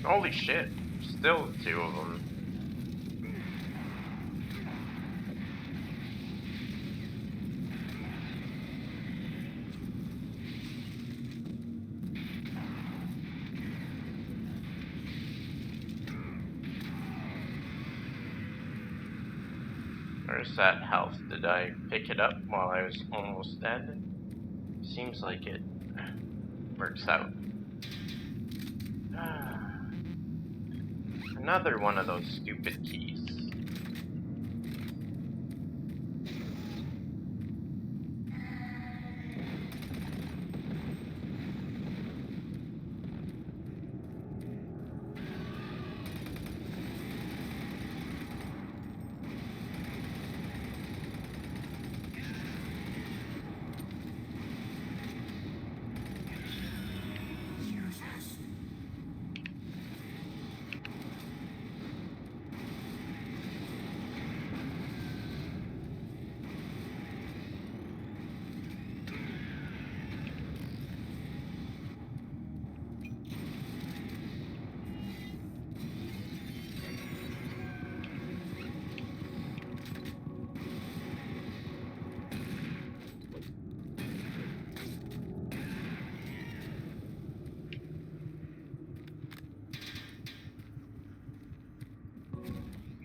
Holy shit, still 2 of them. Where's that health? Did I pick it up while I was almost dead? Seems like it works out. Another one of those stupid keys.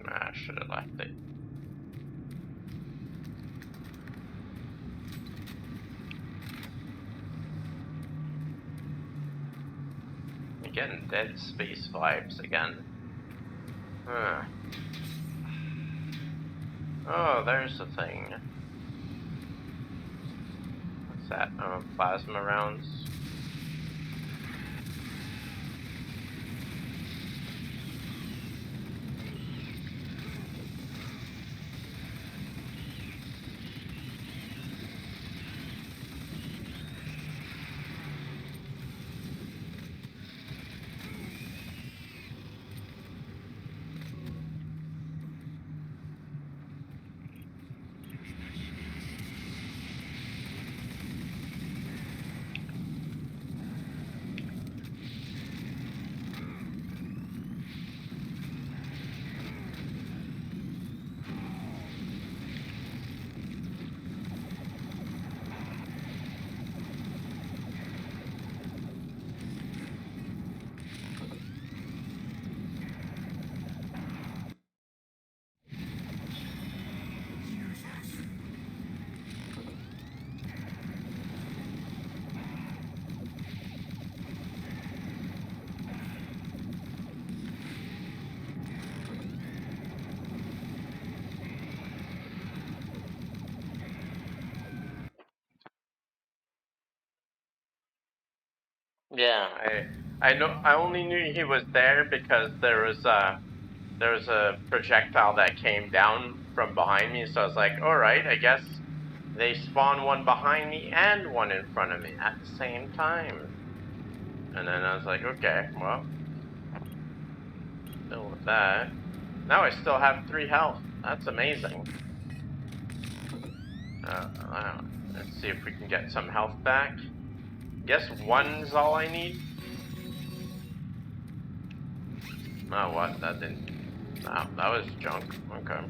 I should have left it. I'm getting Dead Space vibes again. Oh, there's the thing. What's that? Oh, plasma rounds. Yeah, I know. I only knew he was there because there was a projectile that came down from behind me. So I was like, all right, I guess they spawn one behind me and one in front of me at the same time. And then I was like, okay, well, still that. Now I still have 3 health. That's amazing. Wow. Let's see if we can get some health back. Guess 1's all I need. Oh, what? That didn't... No, that was junk. Okay.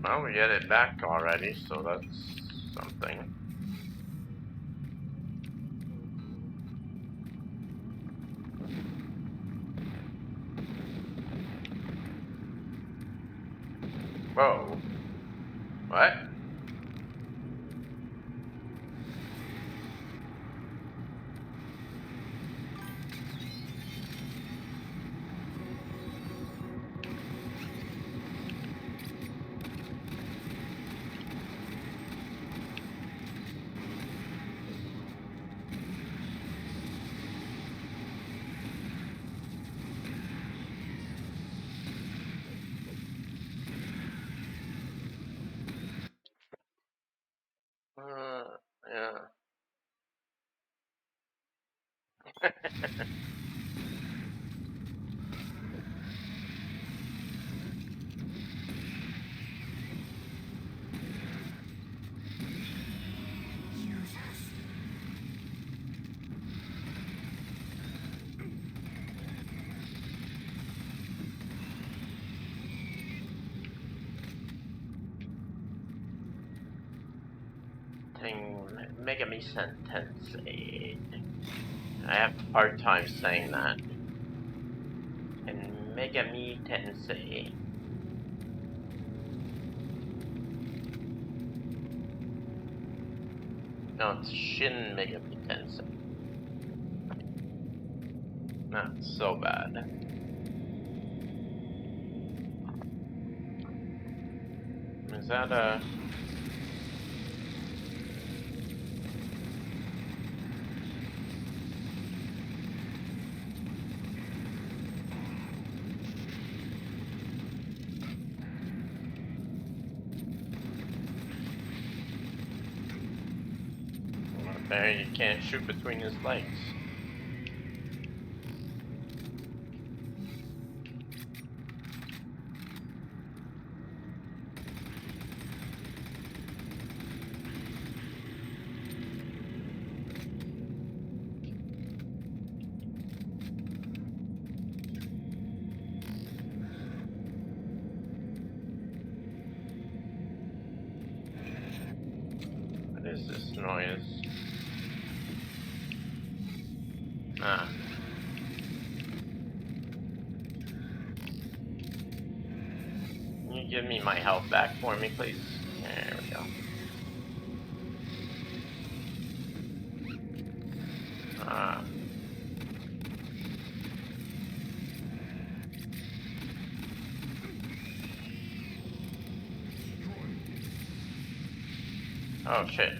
Well, we get it back already, so that's something. Whoa. What? Yeah. Megami sentence. I have a hard time saying that. And Megami Tensei. No, it's Shin Megami Tensei. Not so bad. Is that a... There, you can't shoot between his legs. What is this noise? Ah. Can you give me my health back for me, please? There we go. Ah. Oh shit.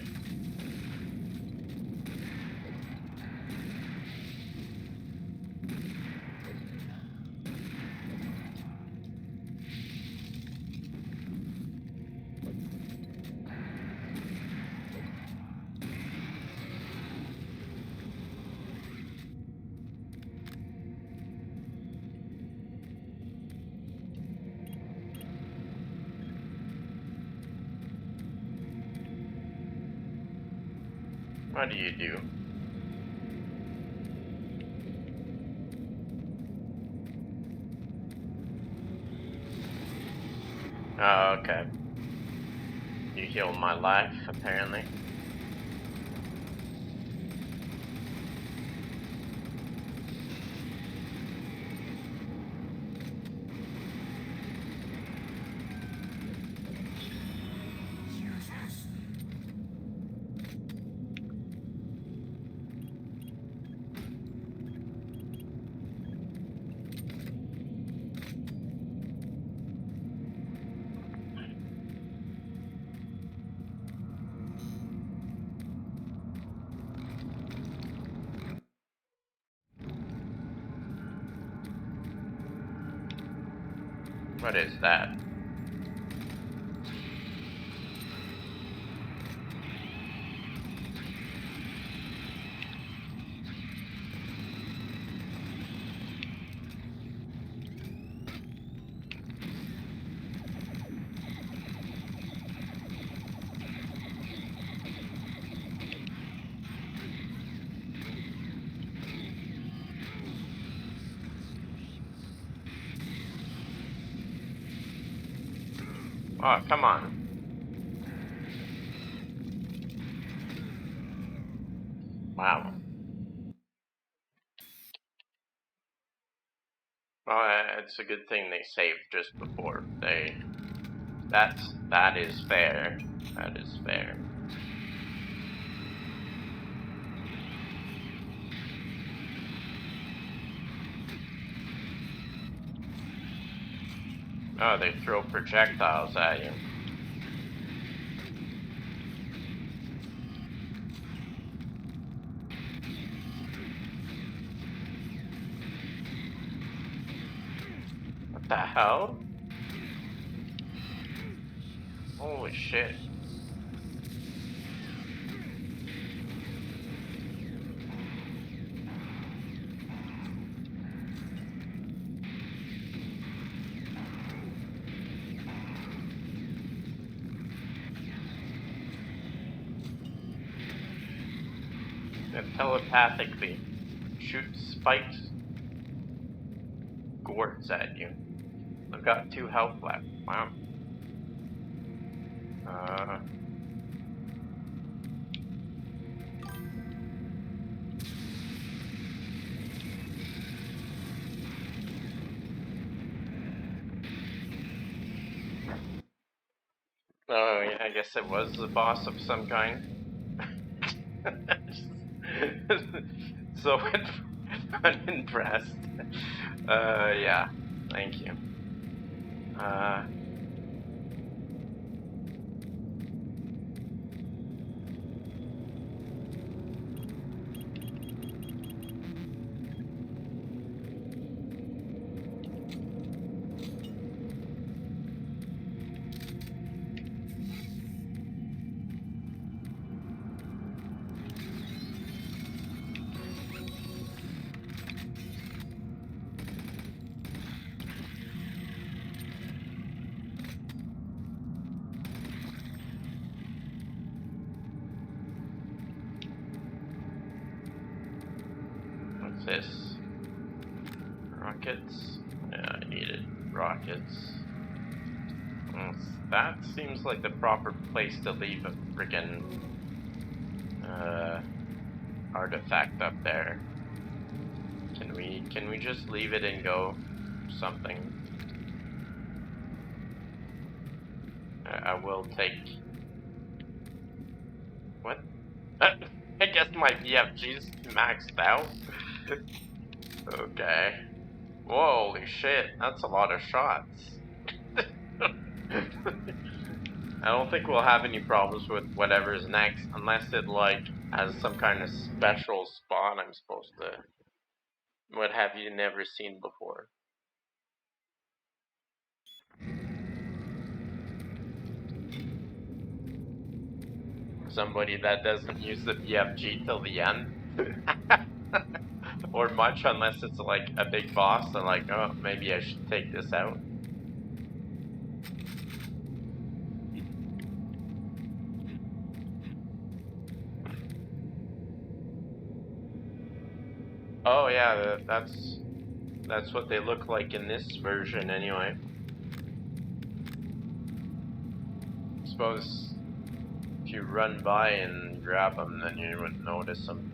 What do you do? Oh, okay. You healed my life, apparently. What is that? Oh, come on. Wow. Well, it's a good thing they saved just before they... That is fair. That is fair. Oh, they throw projectiles at you. What the hell? Holy shit. It telepathically shoots spiked gourds at you. I've got 2 health left. Wow. Oh, yeah, I guess it was the boss of some kind. So unimpressed. Yeah. Thank you. What's this? Rockets? Yeah, I needed rockets. That seems like the proper place to leave a friggin' artifact up there. Can we just leave it and go? Something. I will take... What? I guess my VFG's maxed out. Okay. Holy shit, that's a lot of shots. I don't think we'll have any problems with whatever's next, unless it, like, has some kind of special spawn I'm supposed to... What have you never seen before? Somebody that doesn't use the BFG till the end? Or much, unless it's like a big boss and like, oh, maybe I should take this out. Oh yeah, that's what they look like in this version anyway. I suppose if you run by and grab them, then you wouldn't notice them.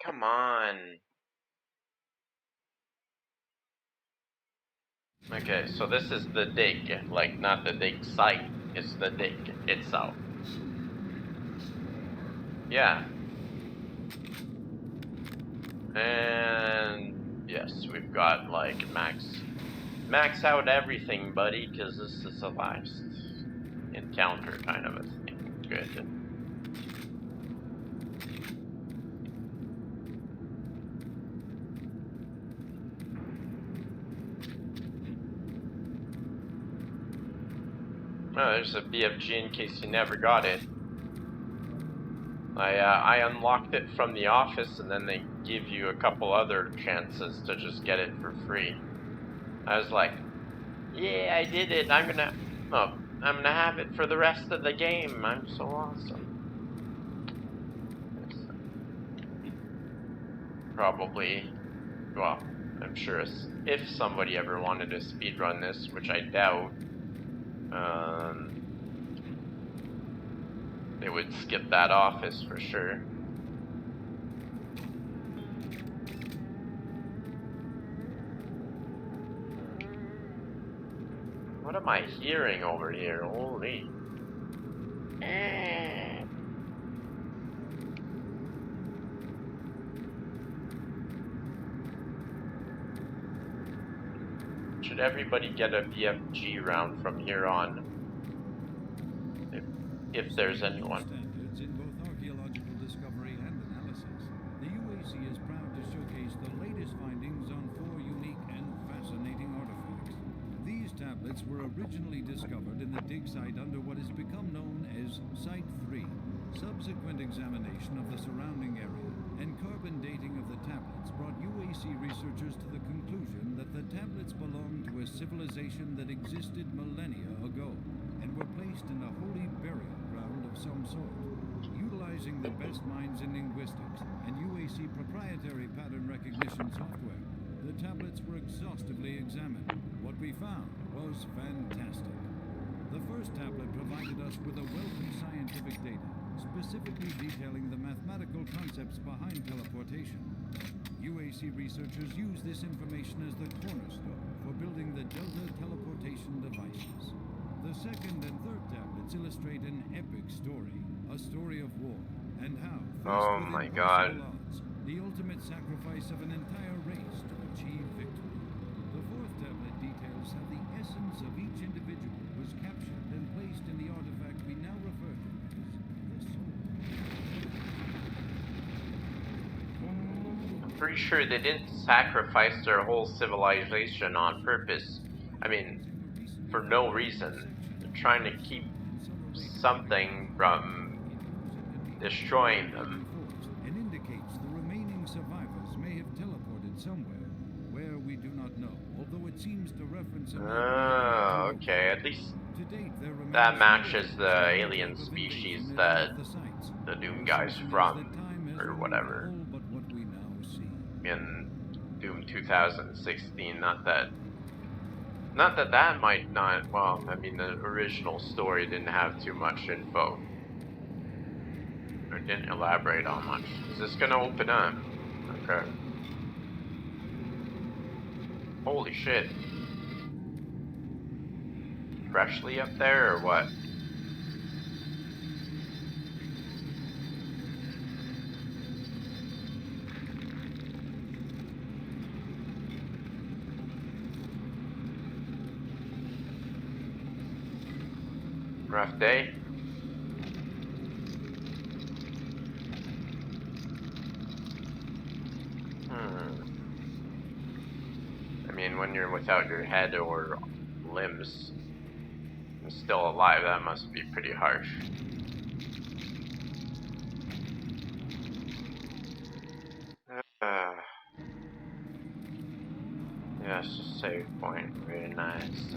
Come on. Okay, so this is the dig, like not the dig site, it's the dig itself. Yeah. And yes, we've got like max out everything, buddy, because this is the last encounter kind of a thing. Good. Oh, there's a BFG in case you never got it. I unlocked it from the office, and then they give you a couple other chances to just get it for free. I was like, yeah, I did it. I'm gonna have it for the rest of the game. I'm so awesome. Probably, well, I'm sure if somebody ever wanted to speedrun this, which I doubt, they would skip that office for sure. What am I hearing over here? Holy. Should everybody get a BFG round from here on? If there's anyone. Standards in both archaeological discovery and analysis, the UAC is proud to showcase the latest findings on 4 unique and fascinating artifacts. These tablets were originally discovered in the dig site under what has become known as Site 3. Subsequent examination of the surrounding area and carbon dating of the tablets brought UAC researchers to the conclusion that the tablets belonged to a civilization that existed millennia ago and were placed in a holy burial ground of some sort. Utilizing the best minds in linguistics and UAC proprietary pattern recognition software, the tablets were exhaustively examined. What we found was fantastic. The first tablet provided us with a wealth of scientific data, specifically detailing the mathematical concepts behind teleportation. UAC researchers use this information as the cornerstone for building the Delta teleportation devices. The second and third tablets illustrate an epic story, a story of war, and how, Oh faced with my impossible God. odds, the ultimate sacrifice of an entire race to achieve victory. The fourth tablet details how the essence of each individual was captured and placed in the artifact we now refer to as the soul. I'm pretty sure they didn't sacrifice their whole civilization on purpose. I mean, for no reason. They're trying to keep something from destroying them. And indicates the remaining survivors may have teleported somewhere, where we do not know, although it seems to reference a Oh, okay. At least to date, there that remains matches no the evidence of alien type of species invasion at that any of the sites. the Doom The guy's assumption is from, that time has or removed whatever, all but what we now see. in Doom 2016. Not that that might not, well, I mean, the original story didn't have too much info. Or didn't elaborate on much. Is this gonna open up? Okay. Holy shit. Freshly up there, or what? Rough day? I mean, when you're without your head or limbs and still alive, that must be pretty harsh. Yes, save point. Very nice.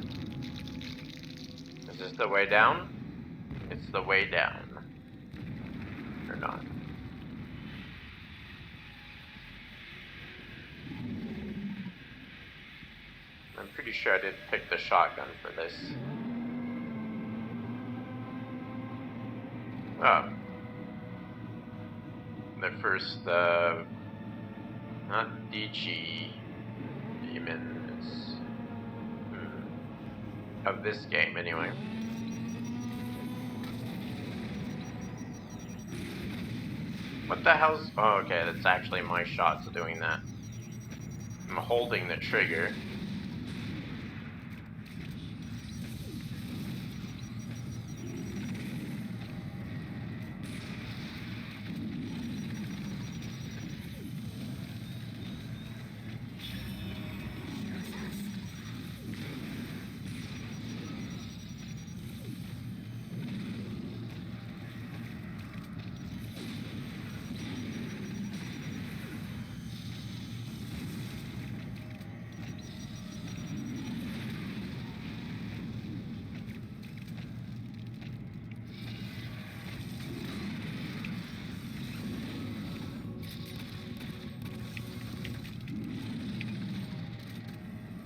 Is this the way down? It's the way down. Or not. I'm pretty sure I didn't pick the shotgun for this. Oh. The first, not Dichi demons. Of this game, anyway. What the hell's... Oh, okay, that's actually my shots doing that. I'm holding the trigger.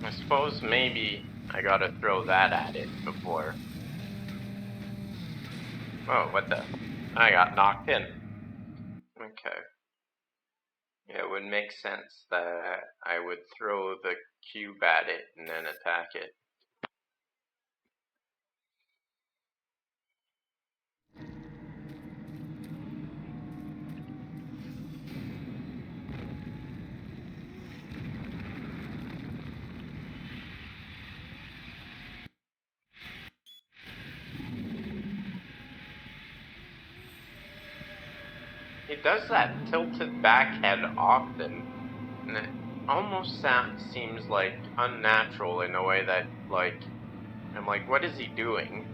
I suppose maybe I gotta throw that at it before. Oh, what the? I got knocked in. Okay. Yeah, it would make sense that I would throw the cube at it and then attack it. It does that tilted back head often, and it almost seems like unnatural in a way that, like, I'm like, what is he doing?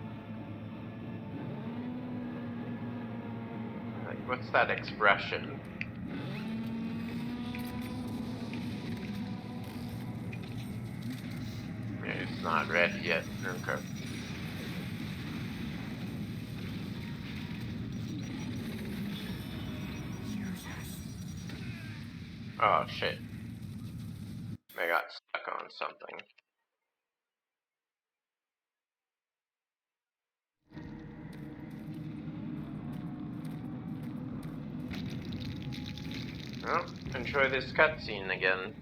Like, what's that expression? It's not ready yet. Okay. Oh shit. I got stuck on something. Well, enjoy this cutscene again.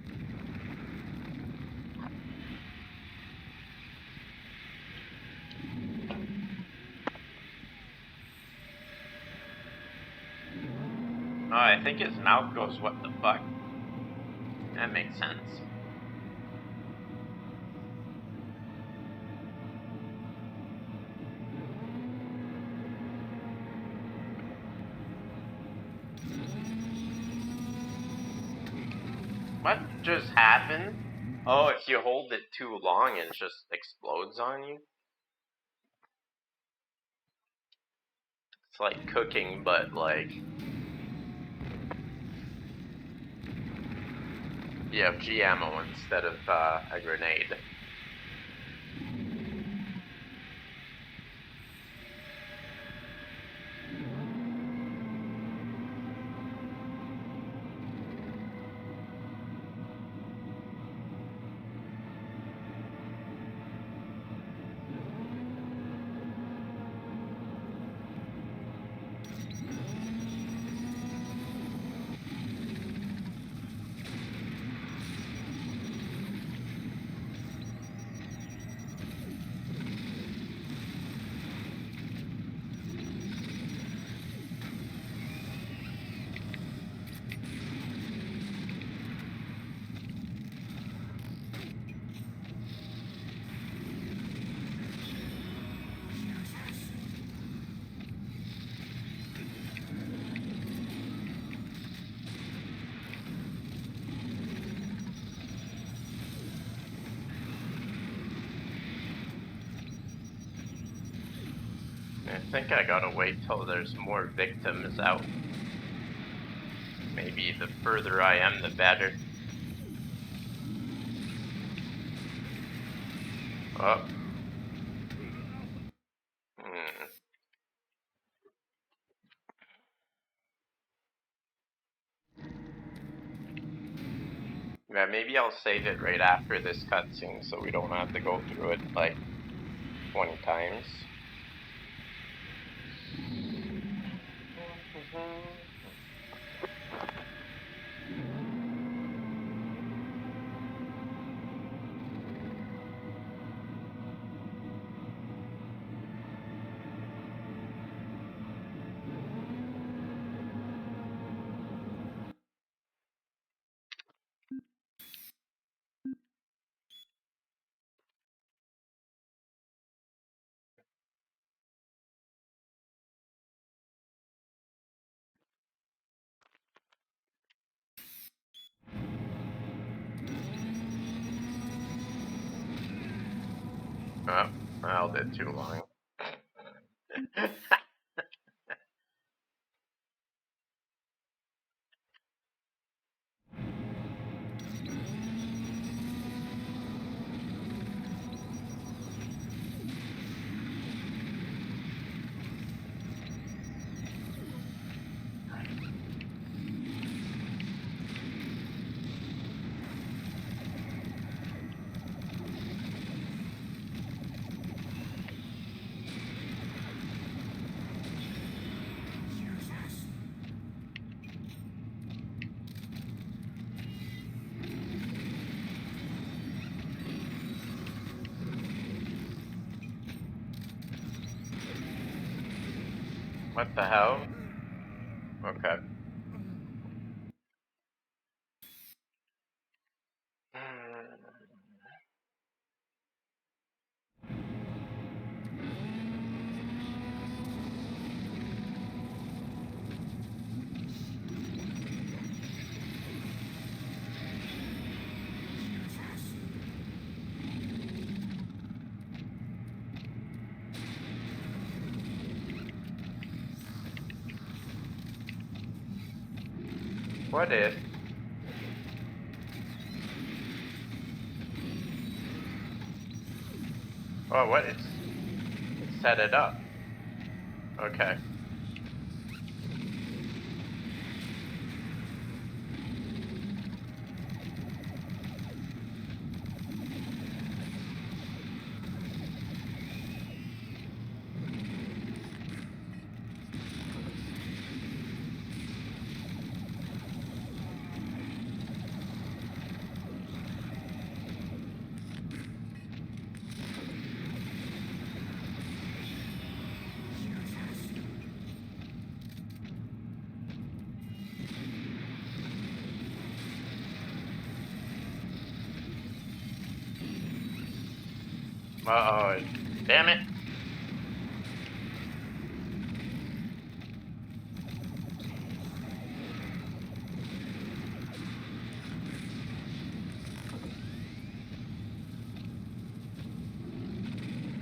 Oh, I think his mouth goes, what the fuck? That makes sense. What just happened? Oh, if you hold it too long, it just explodes on you? It's like cooking, but like... you have G ammo instead of a grenade. I think I gotta wait till there's more victims out. Maybe the further I am, the better. Oh. Yeah, maybe I'll save it right after this cutscene so we don't have to go through it like 20 times. Oh, I held it too long. What the hell? Okay. What if? Oh, what? It set it up. Okay. Uh-oh. Damn it.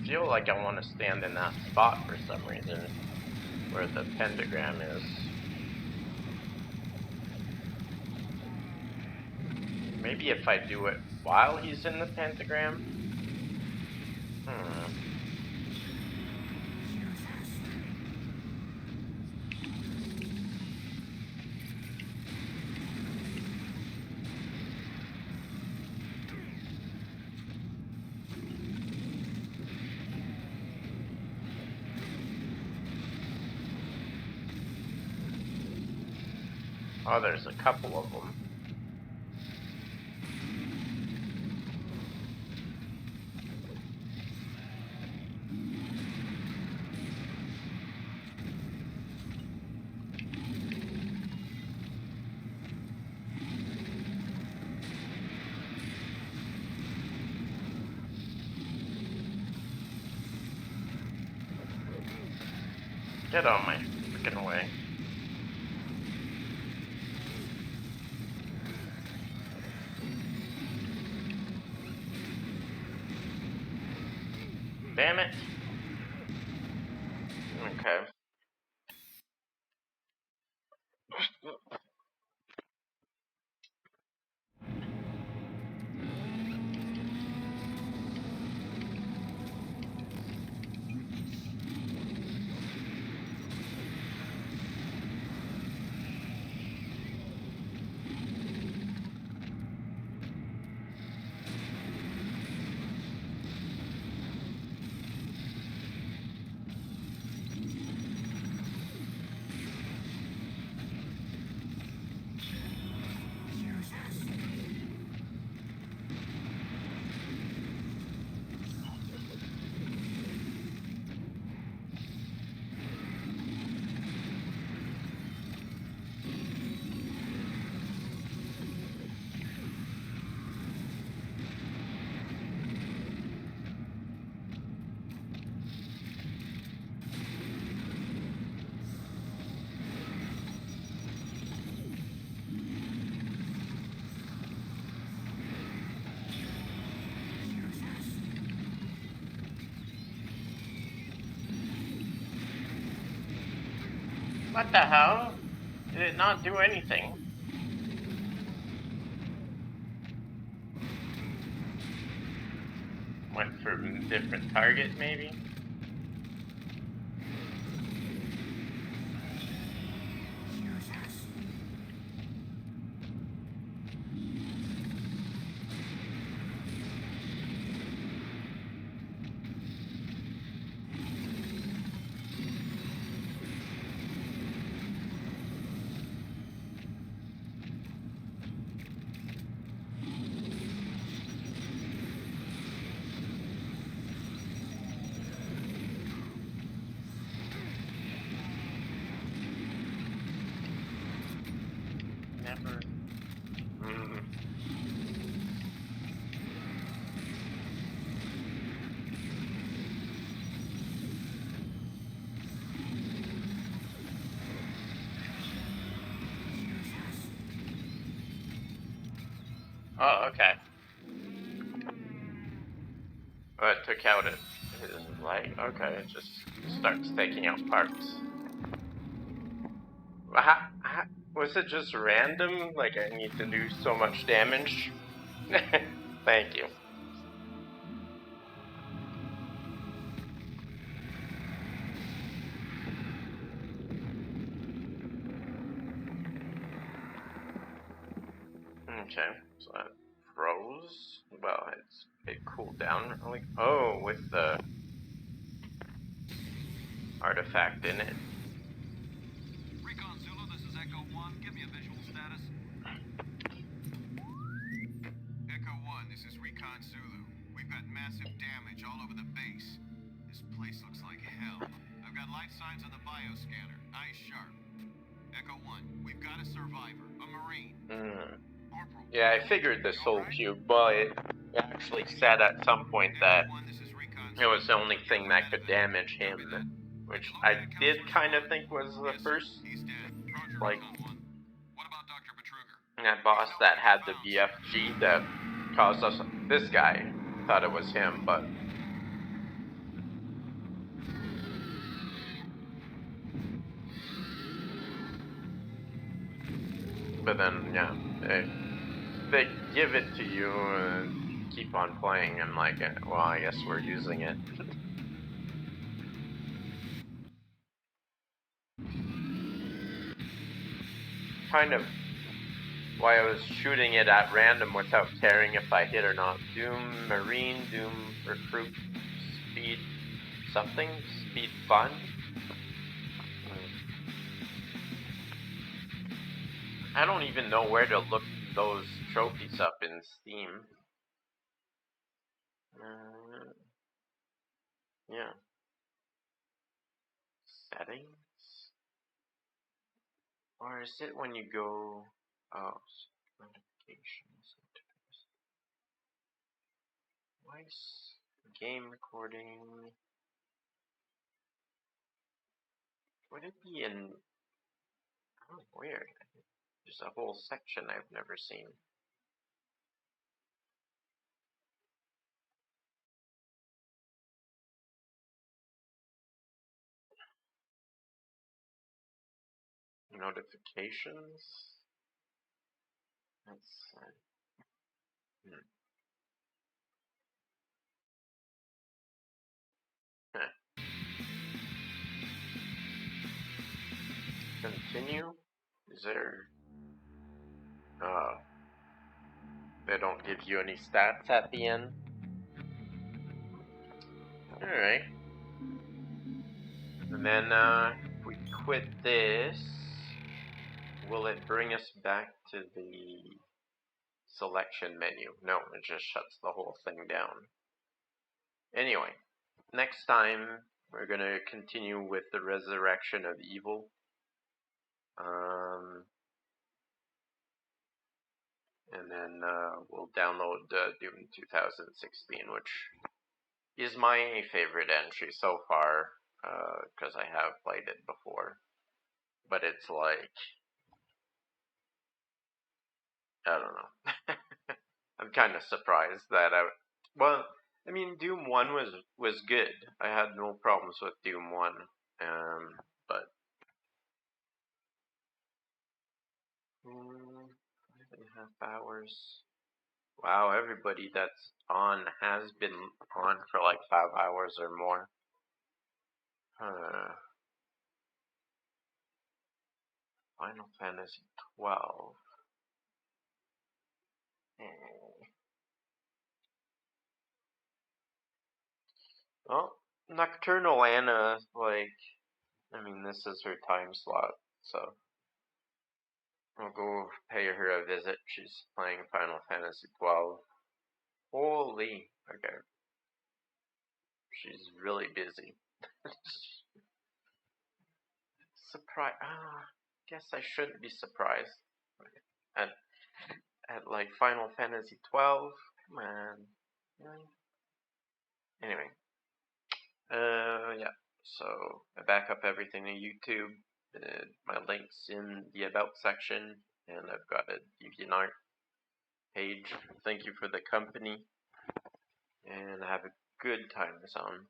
I feel like I want to stand in that spot for some reason, where the pentagram is. Maybe if I do it while he's in the pentagram? Oh, there's a couple of them. Get on my freaking way. Damn it. Okay. What the hell? Did it not do anything? Went for a different target, maybe? Oh, okay. It took out his leg. Okay, it just starts taking out parts. Was it just random? Like I need to do so much damage? Thank you. Okay, so that froze. Well, it cooled down. Like, oh, with the artifact in it. Recon Zulu, this is Echo 1. Give me a visual status. Echo 1, this is Recon Zulu. We've got massive damage all over the base. This place looks like hell. I've got life signs on the bioscanner. Eyes sharp. Echo 1, we've got a survivor, a Marine. Corporal. Yeah, I figured the soul cube, but it actually said at some point that it was the only thing that could damage him, which I did kind of think was the first, like, that boss that had the BFG that caused us. This guy thought it was him, but then yeah, they give it to you and keep on playing. I'm like, well, I guess we're using it. Kind of why I was shooting it at random without caring if I hit or not. Doom Marine, Doom Recruit, Speed something, Speed Fun. I don't even know where to look those trophies up in Steam. Yeah. Settings? Or is it when you go... Oh, notifications. Voice, game recording... Would it be in... Oh, weird. There's a whole section I've never seen. Notifications? That's... Continue? Is there... they don't give you any stats at the end? Alright. And then, if we quit this, will it bring us back to the selection menu? No, it just shuts the whole thing down. Anyway, next time we're gonna continue with the Resurrection of Evil. And then we'll download Doom 2016, which is my favorite entry so far, because I have played it before. But it's like, I don't know. I'm kind of surprised that well, I mean, Doom 1 was good. I had no problems with Doom 1, but 5.5 hours. Wow, everybody that's on has been on for like 5 hours or more. Final Fantasy 12. Well, Nocturnal Anna, like, I mean, this is her time slot, so I'll go pay her a visit. She's playing Final Fantasy 12. Holy, okay. She's really busy. Surprise. Guess I shouldn't be surprised. At like Final Fantasy 12. Come on. Really? Anyway. Yeah. So I back up everything to YouTube. My links in the About section, and I've got a DeviantArt. page. Thank you for the company, and have a good time, son.